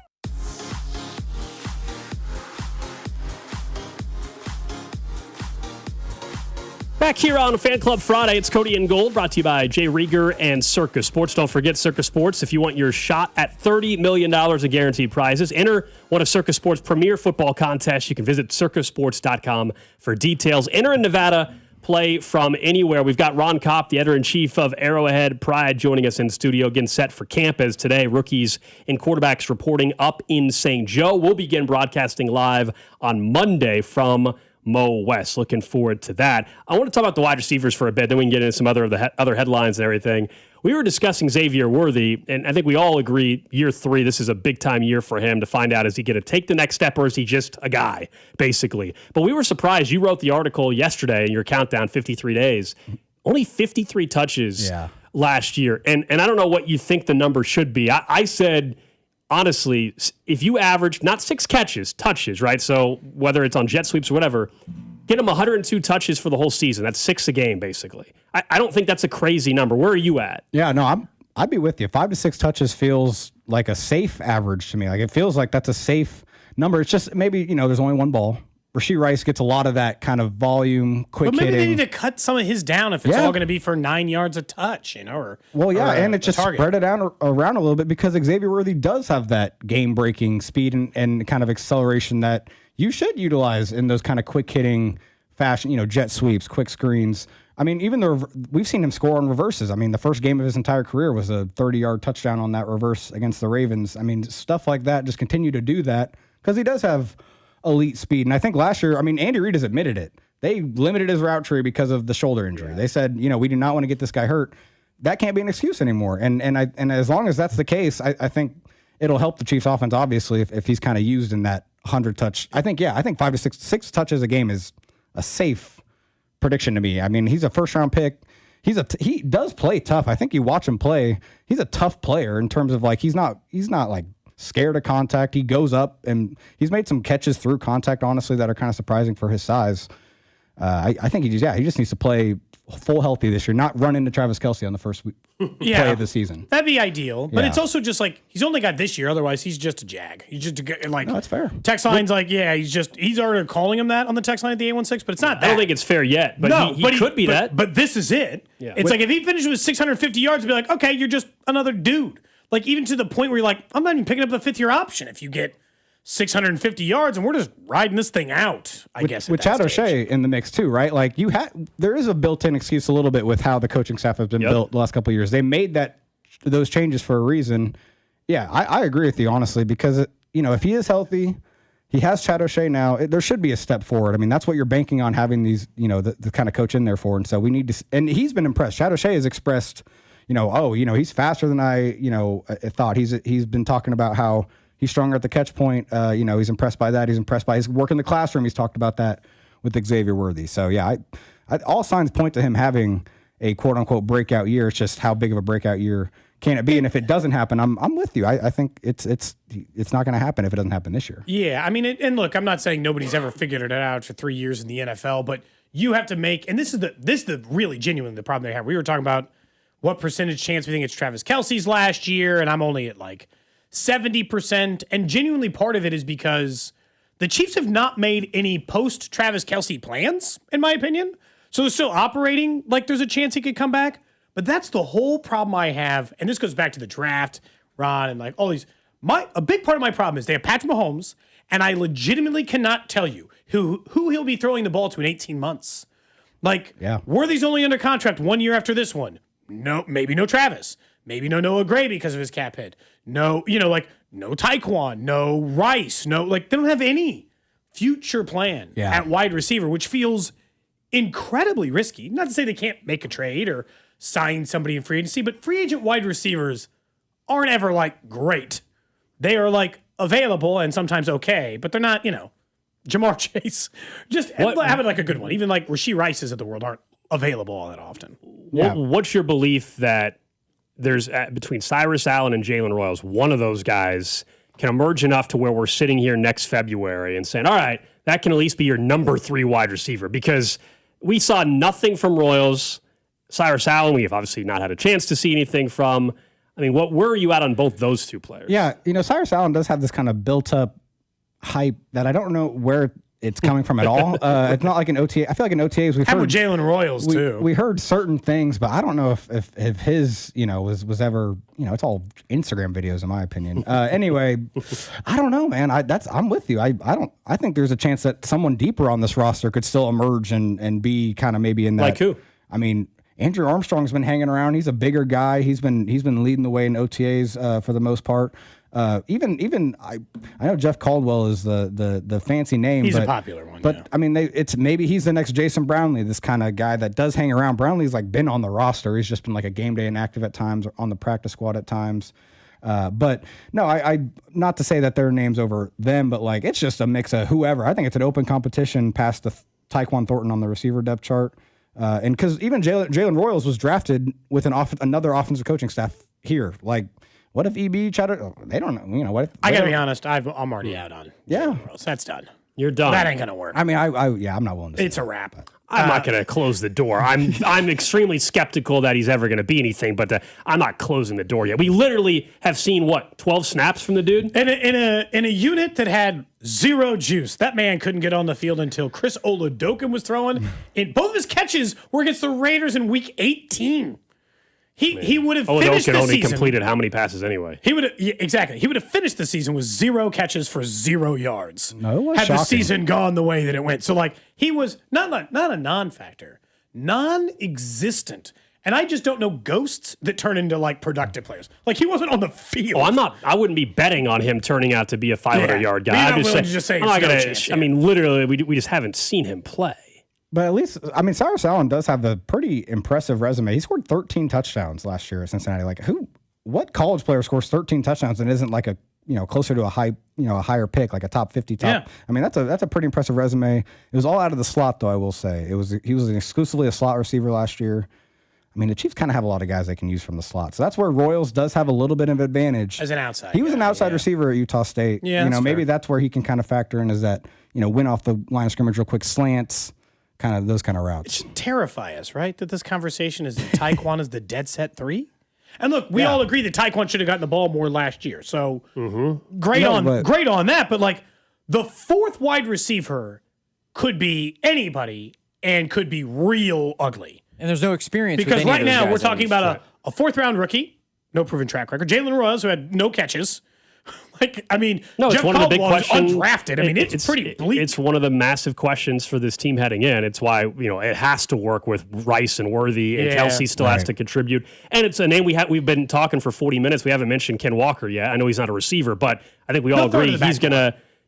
Back here on Fan Club Friday, it's Cody and Gold, brought to you by Jay Rieger and Circa Sports. Don't forget Circa Sports. If you want your shot at $30 million in guaranteed prizes, enter one of Circa Sports' premier football contests. You can visit circasports.com for details. Enter in Nevada, play from anywhere. We've got Ron Kopp, the editor-in-chief of Arrowhead Pride, joining us in studio, getting set for camp as today rookies and quarterbacks reporting up in St. Joe. We'll begin broadcasting live on Monday from Mo West. Looking forward to that. I want to talk about the wide receivers for a bit, then we can get into some other headlines and everything. We were discussing Xavier Worthy, and I think we all agree year 3, this is a big-time year for him to find out, is he going to take the next step or is he just a guy, basically? But we were surprised. You wrote the article yesterday in your countdown, 53 days. Only 53 touches last year. And I don't know what you think the number should be. I said, honestly, if you average, not 6 catches, touches, right? So whether it's on jet sweeps or whatever, get him 102 touches for the whole season. That's 6 a game, basically. I don't think that's a crazy number. Where are you at? Yeah, no, I'd be with you. 5 to 6 touches feels like a safe average to me. Like, it feels like that's a safe number. It's just maybe, there's only one ball. Rashee Rice gets a lot of that kind of volume, quick hitting. But maybe they need to cut some of his down if it's all going to be for 9 yards a touch, and it just spread it out around a little bit because Xavier Worthy does have that game-breaking speed and kind of acceleration that you should utilize in those kind of quick hitting fashion, jet sweeps, quick screens. I mean, we've seen him score on reverses. I mean, the first game of his entire career was a 30-yard touchdown on that reverse against the Ravens. I mean, stuff like that, just continue to do that because he does have elite speed. And I think last year, I mean, Andy Reid has admitted it. They limited his route tree because of the shoulder injury. They said, we do not want to get this guy hurt. That can't be an excuse anymore. And as long as that's the case, I think it'll help the Chiefs offense, obviously, if he's kind of used in that 100 touch. I think 5 to 6 touches a game is a safe prediction to me. I mean, he's a first-round pick. He does play tough. I think you watch him play. He's a tough player in terms of like he's not like scared of contact. He goes up and he's made some catches through contact, honestly, that are kind of surprising for his size. I think he just needs to play full healthy this year, not run into Travis Kelce on the first play of the season. That'd be ideal. But it's also just like he's only got this year. Otherwise, he's just a jag. He's just like, no, that's fair. Text line's like, he's already calling him that on the text line at the 816, but it's not that. I don't think it's fair yet, but he could be that. But this is it. Yeah. It's like if he finishes with 650 yards, it'd be like, okay, you're just another dude. Like even to the point where you're like, I'm not even picking up the 5th year option if you get 650 yards, and we're just riding this thing out, I guess. With Chad O'Shea in the mix too, right? Like there is a built-in excuse a little bit with how the coaching staff has been built the last couple of years. They made those changes for a reason. Yeah, I agree with you, honestly, because if he is healthy, he has Chad O'Shea now. There should be a step forward. I mean, that's what you're banking on having these, the kind of coach in there for. And so we need to, and he's been impressed. Chad O'Shea has expressed, he's faster than I thought. He's been talking about how he's stronger at the catch point. He's impressed by that. He's impressed by his work in the classroom. He's talked about that with Xavier Worthy. So, yeah, all signs point to him having a quote-unquote breakout year. It's just how big of a breakout year can it be? And if it doesn't happen, I'm with you. I think it's not going to happen if it doesn't happen this year. Yeah, I mean, and look, I'm not saying nobody's ever figured it out for 3 years in the NFL, but you have to make, and this is the really genuinely the problem they have. We were talking about what percentage chance we think it's Travis Kelce's last year, and I'm only at like 70%, and genuinely part of it is because the Chiefs have not made any post-Travis Kelce plans, in my opinion. So they're still operating like there's a chance he could come back. But that's the whole problem I have, and this goes back to the draft, Ron, and like all these. A big part of my problem is they have Patrick Mahomes, and I legitimately cannot tell you who he'll be throwing the ball to in 18 months. Like, Worthy's only under contract 1 year after this one. No, maybe no Travis. Maybe no Noah Gray because of his cap hit. No, no Tyquan, no Rice, they don't have any future plan at wide receiver, which feels incredibly risky. Not to say they can't make a trade or sign somebody in free agency, but free agent wide receivers aren't ever great. They are available and sometimes okay, but they're not, Jamar Chase. Just having a good one. Even Rashee Rice's of the world aren't available all that often. Yeah. What's your belief that there's between Cyrus Allen and Jalen Royals, one of those guys can emerge enough to where we're sitting here next February and saying, all right, that can at least be your number 3 wide receiver? Because we saw nothing from Royals. Cyrus Allen, we have obviously not had a chance to see anything from. I mean, where are you at on both those two players? Yeah, Cyrus Allen does have this kind of built-up hype that I don't know where it's coming from at all. It's not like an OTA. I feel like in OTAs we've heard with Jalen Royals too. We heard certain things, but I don't know if his was ever it's all Instagram videos in my opinion. Anyway, I don't know, man. I'm with you. I think there's a chance that someone deeper on this roster could still emerge and be kind of maybe in that. Like who? I mean, Andrew Armstrong's been hanging around. He's a bigger guy. He's been leading the way in OTAs for the most part. Even I know Jeff Caldwell is the fancy name. He's a popular one. But I mean, it's maybe he's the next Jason Brownlee, this kind of guy that does hang around. Brownlee's been on the roster. He's just been a game day inactive at times, or on the practice squad at times. But no, I not to say that their names over them, but it's just a mix of whoever. I think it's an open competition past the Tyquan Thornton on the receiver depth chart. And because even Jalen Royals was drafted with another offensive coaching staff here. What if EB they don't know. What if, I got to be honest, I'm already out on Royals. That's done. You're done. That ain't going to work. I mean, I'm not willing to say it's a wrap. I'm not going to close the door. I'm extremely skeptical that he's ever going to be anything, but I'm not closing the door yet. We literally have seen 12 snaps from the dude in a unit that had zero juice. That man couldn't get on the field until Chris Oladokun was throwing. Both of his catches were against the Raiders in Week 18. He would have finished the season. Only completed how many passes anyway? He would have exactly. He would have finished the season with 0 catches for 0 yards. No, had shocking. The season gone the way that it went. So he was not a non-factor, non-existent. And I just don't know ghosts that turn into like productive players. Like he wasn't on the field. Oh, I wouldn't be betting on him turning out to be a 500-yard guy. I'm just saying. I mean, literally, we just haven't seen him play. But at least, I mean, Cyrus Allen does have a pretty impressive resume. He scored 13 touchdowns last year at Cincinnati. Like, what college player scores 13 touchdowns and isn't like a, closer to a higher pick, like a top 50 top? Yeah. I mean, that's a pretty impressive resume. It was all out of the slot, though, I will say. He was exclusively a slot receiver last year. I mean, the Chiefs kind of have a lot of guys they can use from the slot. So that's where Royals does have a little bit of advantage. As an outside. He was an outside receiver at Utah State. Yeah, maybe that's where he can kind of factor in is that, win off the line of scrimmage real quick, slants, kind of those kind of routes. It should terrify us, right? That this conversation is that Tyquan is the dead set 3? And look, we all agree that Tyquan should have gotten the ball more last year. So great on that. But like the fourth wide receiver could be anybody and could be real ugly. And there's no experience because with right now we're talking about a fourth round rookie, no proven track record. Jalen Royals, who had no catches. Jeff one of the big questions. Undrafted. I mean, it's pretty bleak. It's one of the massive questions for this team heading in. It's why it has to work with Rice and Worthy, and Kelsey still has to contribute. And it's a name we've been talking for 40 minutes. We haven't mentioned Ken Walker yet. I know he's not a receiver, but I think we all agree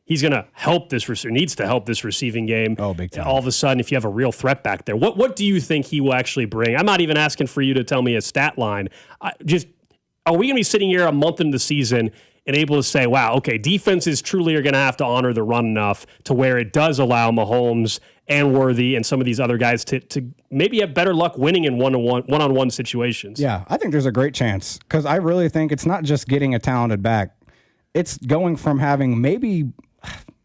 he's gonna help this receiver. Needs to help this receiving game. Oh, big time! All of a sudden, if you have a real threat back there, what do you think he will actually bring? I'm not even asking for you to tell me a stat line. Are we gonna be sitting here a month into the season and able to say, wow, okay, defenses truly are going to have to honor the run enough to where it does allow Mahomes and Worthy and some of these other guys to maybe have better luck winning in one-on-one situations? Yeah, I think there's a great chance because I really think it's not just getting a talented back. It's going from having maybe...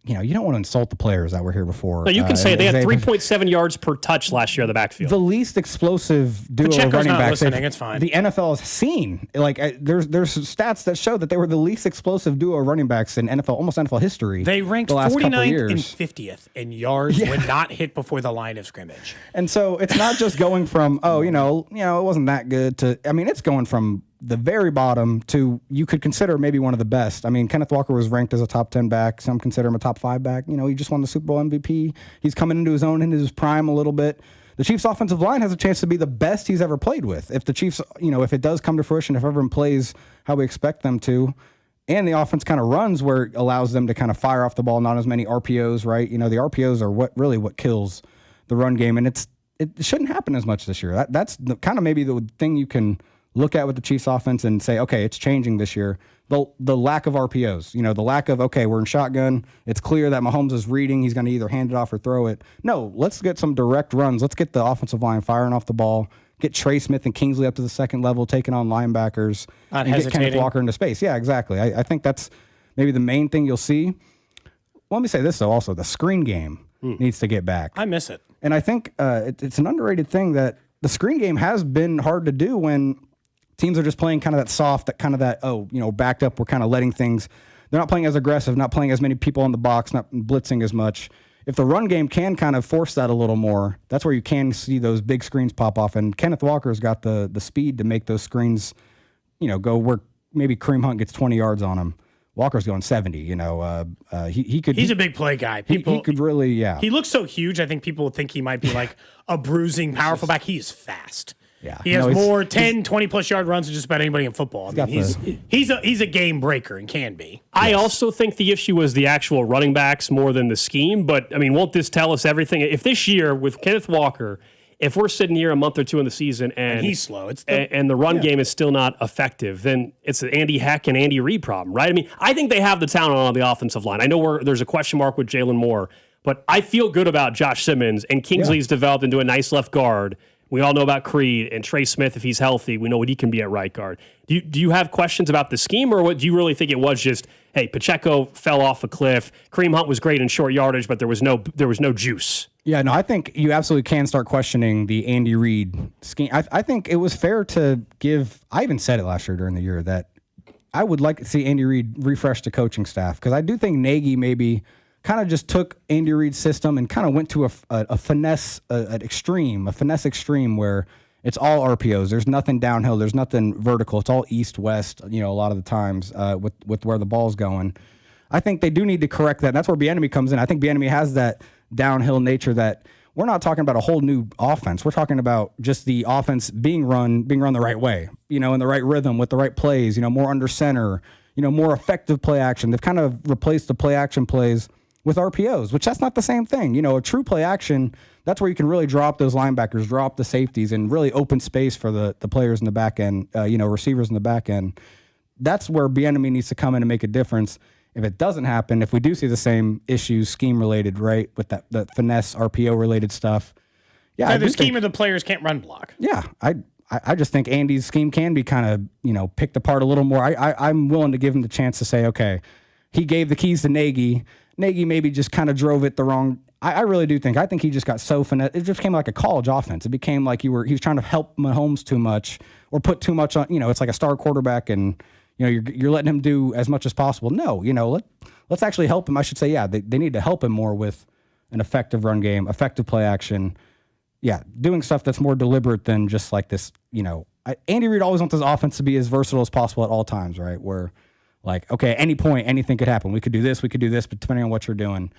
you don't want to insult the players that were here before. No, you can say they had 3.7 yards per touch last year in the backfield. The least explosive duo of running backs it's fine. The NFL has seen. Like there's stats that show that they were the least explosive duo of running backs in almost NFL history. They ranked the last 49th and 50th in yards when not hit before the line of scrimmage. And so it's not just going from it wasn't that good to it's going from the very bottom to you could consider maybe one of the best. I mean, Kenneth Walker was ranked as a top 10 back. Some consider him a top 5 back. He just won the Super Bowl MVP. He's coming into his own, into his prime a little bit. The Chiefs' offensive line has a chance to be the best he's ever played with. If the Chiefs, if it does come to fruition, if everyone plays how we expect them to, and the offense kind of runs where it allows them to kind of fire off the ball, not as many RPOs, right? The RPOs are what kills the run game, and it shouldn't happen as much this year. That's kind of maybe the thing you can look at with the Chiefs offense and say, okay, it's changing this year. The lack of RPOs, the lack of, okay, we're in shotgun. It's clear that Mahomes is reading. He's going to either hand it off or throw it. No, let's get some direct runs. Let's get the offensive line firing off the ball. Get Trey Smith and Kingsley up to the second level, taking on linebackers. Not and hesitating. Get Kenneth Walker into space. Yeah, exactly. I think that's maybe the main thing you'll see. Well, let me say this, though, also. The screen game needs to get back. I miss it. And I think it's an underrated thing that the screen game has been hard to do when teams are just playing kind of that soft, backed up. We're kind of letting things. They're not playing as aggressive, not playing as many people in the box, not blitzing as much. If the run game can kind of force that a little more, that's where you can see those big screens pop off. And Kenneth Walker's got the speed to make those screens, go where maybe Kareem Hunt gets 20 yards on him. Walker's going 70. He could. He's a big play guy. He could really, yeah. He looks so huge. I think people would think he might be like a bruising, powerful back. He is fast. Yeah, he has more 10, 20-plus yard runs than just about anybody in football. I mean, he's a game breaker and can be. I also think the issue was the actual running backs more than the scheme. But, I mean, won't this tell us everything? If this year with Kenneth Walker, if we're sitting here a month or two in the season and he's slow, and the run game is still not effective, then it's an Andy Heck and Andy Reid problem, right? I mean, I think they have the talent on the offensive line. I know there's a question mark with Jalen Moore, but I feel good about Josh Simmons, and Kingsley's developed into a nice left guard. We all know about Creed and Trey Smith. If he's healthy, we know what he can be at right guard. Do you have questions about the scheme, or what do you really think it was just, hey, Pacheco fell off a cliff. Kareem Hunt was great in short yardage, but there was no juice. Yeah, no, I think you absolutely can start questioning the Andy Reid scheme. I think it was fair to give, I even said it last year during the year, that I would like to see Andy Reid refresh the coaching staff, because I do think Nagy maybe kind of just took Andy Reid's system and kind of went to a finesse extreme where it's all RPOs. There's nothing downhill. There's nothing vertical. It's all east-west, a lot of the times with where the ball's going. I think they do need to correct that. And that's where Bieniemy comes in. I think Bieniemy has that downhill nature that we're not talking about a whole new offense. We're talking about just the offense being run the right way, in the right rhythm with the right plays, more under center, more effective play action. They've kind of replaced the play action plays with RPOs, which that's not the same thing. A true play action, that's where you can really drop those linebackers, drop the safeties, and really open space for the players in the back end, receivers in the back end. That's where Bieniemy needs to come in and make a difference. If it doesn't happen, if we do see the same issues, scheme-related, right, with the finesse, RPO-related stuff, the scheme of the players can't run block. Yeah, I just think Andy's scheme can be kind of, picked apart a little more. I'm willing to give him the chance to say, okay, he gave the keys to Nagy. Nagy maybe just kind of drove it the wrong. I really do think. I think he just got so finesse. It just became like a college offense. It became like he was trying to help Mahomes too much or put too much on. It's like a star quarterback, and you're letting him do as much as possible. No, let's actually help him. I should say, they need to help him more with an effective run game, effective play action. Yeah, doing stuff that's more deliberate than just like this. Andy Reid always wants his offense to be as versatile as possible at all times, right? Where like, okay, at any point, anything could happen. We could do this, but depending on what you're doing,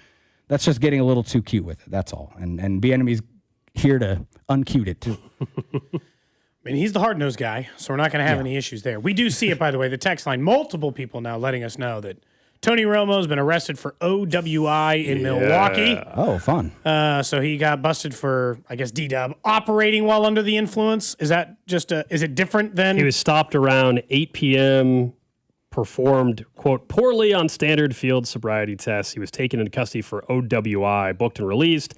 that's just getting a little too cute with it. That's all. And Bieniemy's here to uncute it too. I mean, he's the hard-nosed guy, so we're not going to have any issues there. We do see it, by the way, the text line. Multiple people now letting us know that Tony Romo has been arrested for OWI in Milwaukee. Oh, fun. So he got busted for, I guess, D-Dub, operating while under the influence. Is that just is it different than? He was stopped around 8 p.m., performed, quote, poorly on standard field sobriety tests. He was taken into custody for OWI, booked and released.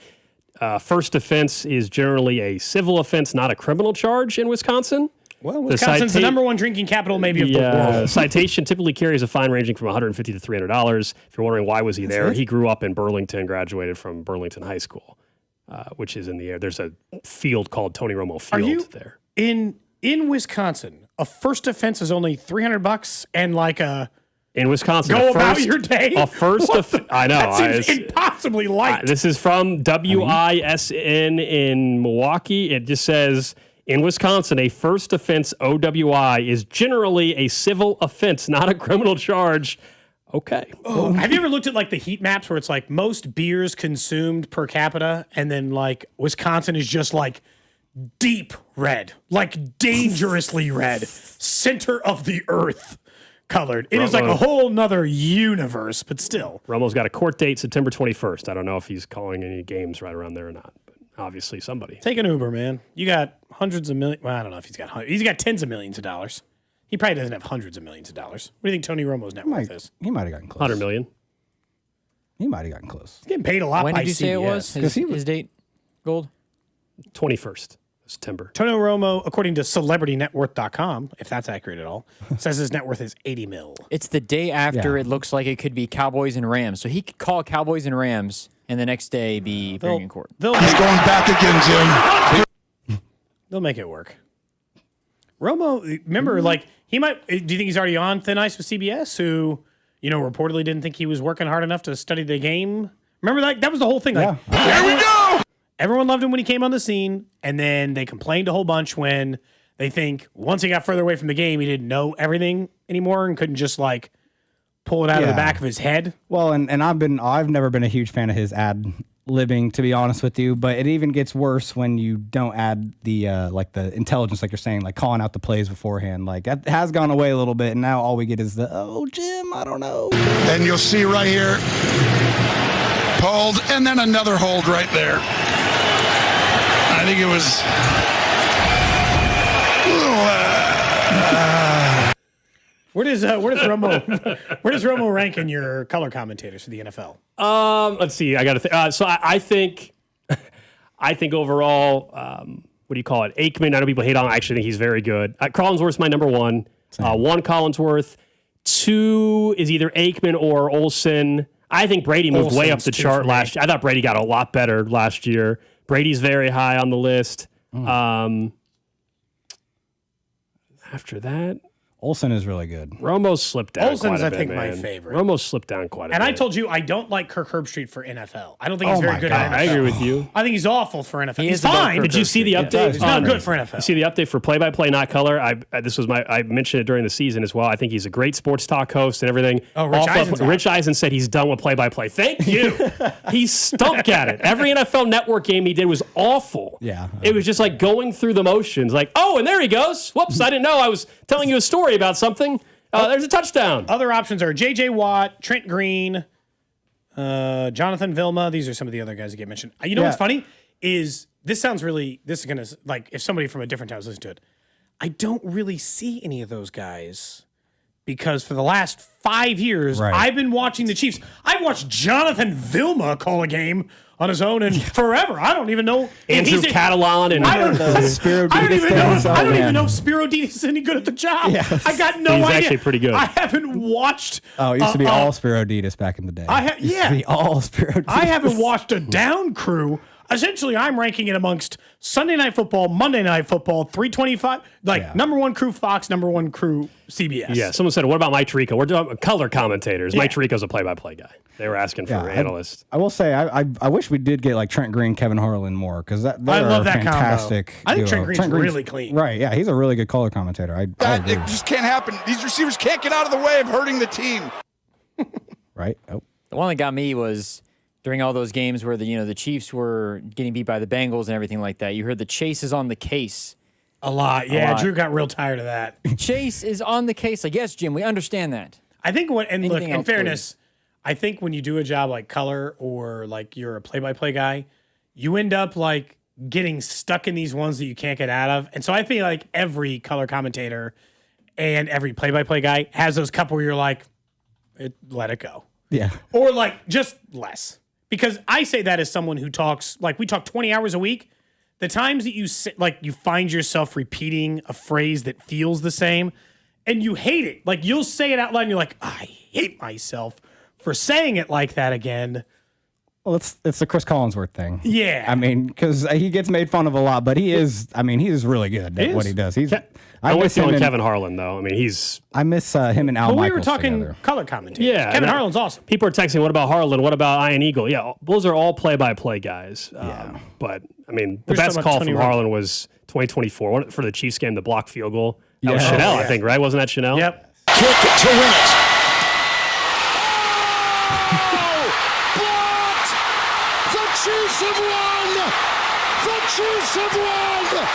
First offense is generally a civil offense, not a criminal charge in Wisconsin. Well, Wisconsin's the number one drinking capital maybe of the world. Citation typically carries a fine ranging from $150 to $300. If you're wondering why was he there, he grew up in Burlington, graduated from Burlington High School, which is in the air. There's a field called Tony Romo Field there. In Wisconsin, a first offense is only $300 and like a... In Wisconsin, go about your day. A first, I know. That seems impossibly light. This is from WISN in Milwaukee. It just says, in Wisconsin, a first offense OWI is generally a civil offense, not a criminal charge. Okay. Oh, have you ever looked at like the heat maps where it's like most beers consumed per capita, and then like Wisconsin is just like deep red, like dangerously red, center of the earth colored. It is like a whole nother universe, but still. Romo's got a court date September 21st. I don't know if he's calling any games right around there or not, but obviously somebody. Take an Uber, man. You got hundreds of millions. Well, I don't know if he's got tens of millions of dollars. He probably doesn't have hundreds of millions of dollars. What do you think Tony Romo's net worth is? He might have gotten close. 100 million. He might have gotten close. He's getting paid a lot by CBS. When did you say it was? His date, Gold? 21st. September. Tony Romo, according to CelebrityNetWorth.com, if that's accurate at all, says his net worth is $80 million. It's the day after it looks like it could be Cowboys and Rams. So he could call Cowboys and Rams and the next day be appearing in court. He's going back again, Jim. They'll make it work. Romo, remember, like, he might, do you think he's already on thin ice with CBS, who, reportedly didn't think he was working hard enough to study the game? Remember that was the whole thing. Like, here we go! Everyone loved him when he came on the scene, and then they complained a whole bunch when they think once he got further away from the game, he didn't know everything anymore and couldn't just like pull it out of the back of his head. Well, and I've never been a huge fan of his ad-libbing, to be honest with you, but it even gets worse when you don't add the the intelligence, like you're saying, like calling out the plays beforehand. Like that has gone away a little bit, and now all we get is Jim, I don't know. And you'll see right here, pulled, and then another hold right there. I think it was. Where does Romo rank in your color commentators for the NFL? Let's see. I got to so I think overall, what do you call it? Aikman. I know people hate on him. I actually think he's very good. Collinsworth's my number one. One Collinsworth. Two is either Aikman or Olsen. I think Brady moved way up the chart last year. I thought Brady got a lot better last year. Brady's very high on the list. After that, Olsen is really good. Romo slipped down. Olsen's, quite a I bit, think, man. my favorite. Romo slipped down quite a bit. And I told you I don't like Kirk Herbstreit for NFL. I don't think he's very good at NFL. I agree with you. I think he's awful for NFL. He He's is above fine. Kirk Did you see the update? He's not good for NFL. You see the update for play-by-play, not color? I mentioned it during the season as well. I think he's a great sports talk host and everything. Oh, Rich Eisen said he's done with play-by-play. Thank you. He stunk at it. Every NFL Network game he did was awful. Yeah. It was just like going through the motions. Like, oh, and there he goes. Whoops, I didn't know. I was telling you a story about something. There's a touchdown. Other options are J.J. Watt, Trent Green, Jonathan Vilma. These are some of the other guys that get mentioned. You know what's funny is this is going to, like, if somebody from a different town listens to it, I don't really see any of those guys because for the last 5 years, I've been watching the Chiefs. I've watched Jonathan Vilma call a game on his own and forever. I don't even know. Andrew Catalan and I don't even know if Spiro Ditas is any good at the job. Yes. I got no idea. He's actually pretty good. I haven't watched. Oh, it used to be all Spiro Ditas back in the day. It used to be all Spiro Ditas. I haven't watched a down crew. Essentially, I'm ranking it amongst Sunday Night Football, Monday Night Football, 325, number one crew Fox, number one crew CBS. Yeah, someone said, what about Mike Tirico? We're doing color commentators. Yeah. Mike Tirico's a play-by-play guy. They were asking for analysts. I will say, I wish we did get like Trent Green, Kevin Harlan more because I love that fantastic. Combo. I think Trent Green's really clean. Right? Yeah, he's a really good color commentator. I agree. It just can't happen. These receivers can't get out of the way of hurting the team. Right. Oh. The one that got me was during all those games where the Chiefs were getting beat by the Bengals and everything like that. You heard the Chase is on the case. A lot. Yeah, Drew got real tired of that. Chase is on the case. Like, yes, Jim, we understand that. I think look, in fairness, I think when you do a job like color or like you're a play-by-play guy, you end up like getting stuck in these ones that you can't get out of. And so I feel like every color commentator and every play-by-play guy has those couple where you're like, let it go. Yeah. Or like just less. Because I say that as someone who talks, like we talk 20 hours a week. The times that you find yourself repeating a phrase that feels the same and you hate it. Like you'll say it out loud and you're like, I hate myself for saying it like that again. Well, it's the Chris Collinsworth thing. Yeah. I mean, because he gets made fun of a lot, but he is really good at what he does. I'm with you on Kevin Harlan, though. I mean, I miss him and Al Michaels. We were talking together. color commentary. Yeah. Kevin Harlan's awesome. People are texting, what about Harlan? What about Ian Eagle? Yeah, those are all play-by-play guys. But, I mean, the best call from Harlan was 2024 for the Chiefs game, the block field goal. That was Chanel, I think, right? Wasn't that Chanel? Yep. Kick it to win it. Blocked! The Chiefs have won! The Chiefs have won!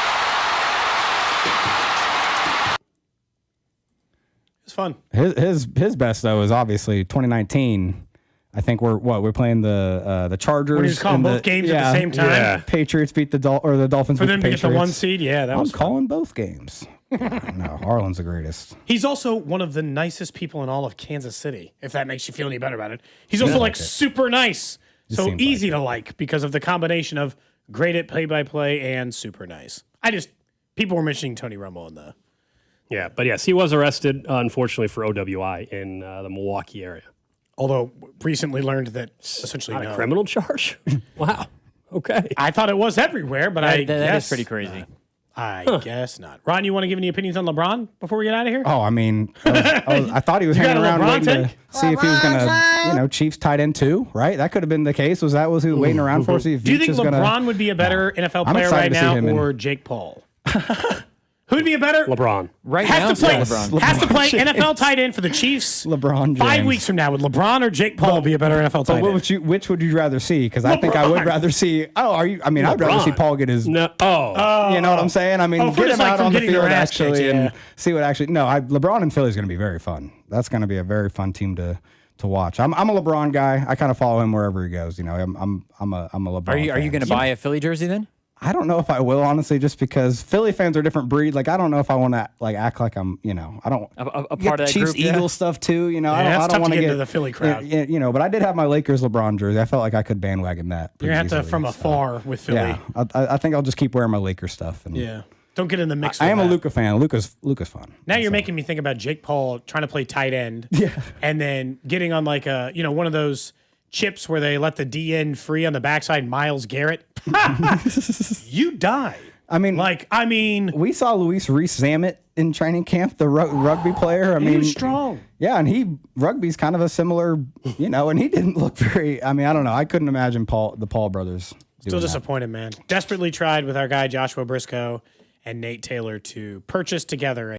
It's fun. His best though is obviously 2019. I think we're playing the Chargers. When he's calling both games at the same time. Yeah. Patriots beat the Dolphins. For beat them the to Patriots. get the 1 seed, yeah, that was I'm calling both games. No, Harlan's the greatest. He's also one of the nicest people in all of Kansas City, if that makes you feel any better about it. He's also super nice. So easy to like because of the combination of great at play-by-play and super nice. People were mentioning Tony Romo in the... Yeah, but yes, he was arrested, unfortunately, for OWI in the Milwaukee area. Although recently learned that essentially not a criminal charge? Wow. Okay. I thought it was everywhere, but I guess... That is pretty crazy. I guess not. Ron, you want to give any opinions on LeBron before we get out of here? Oh, I mean, I thought he was hanging around waiting to see if he was going to, Chiefs tight end too, right? That could have been the case. Was who he was waiting around for? See if Do you think LeBron would be a better NFL player right now or Jake Paul? Who'd be a better LeBron? Right has now, to play LeBron. Has to play NFL tight end for the Chiefs. LeBron James. 5 weeks from now, would LeBron or Jake Paul be a better NFL tight end? Which would you rather see? Because I think I would rather see. Oh, are you? I mean, I'd rather see Paul get his. No. You know what I'm saying? I mean, get him out on the field actually and see what actually. No, LeBron and Philly is going to be very fun. That's going to be a very fun team to watch. I'm a LeBron guy. I kind of follow him wherever he goes. I'm a LeBron. Are you going to buy a Philly jersey then? I don't know if I will, honestly, just because Philly fans are a different breed. Like, I don't know if I want to act like I'm, I don't. A part of that Chiefs, group, Eagles stuff too, I don't want to get into the Philly crowd. But I did have my Lakers LeBron jersey. I felt like I could bandwagon that. You're going to have to from afar with Philly. Yeah, I think I'll just keep wearing my Lakers stuff. And don't get in the mix. I am a Luka fan. Luka's fun. Now you're making me think about Jake Paul trying to play tight end. Yeah. And then getting on like a, one of those chips where they let the DN free on the backside, Myles Garrett. You die. We saw Luis Reese Zammit in training camp, the rugby player. I mean, he was strong. Yeah, and rugby's kind of a similar, and he didn't look very. I mean, I don't know. I couldn't imagine the Paul brothers. Still disappointed, man. Desperately tried with our guy Joshua Briscoe and Nate Taylor to purchase together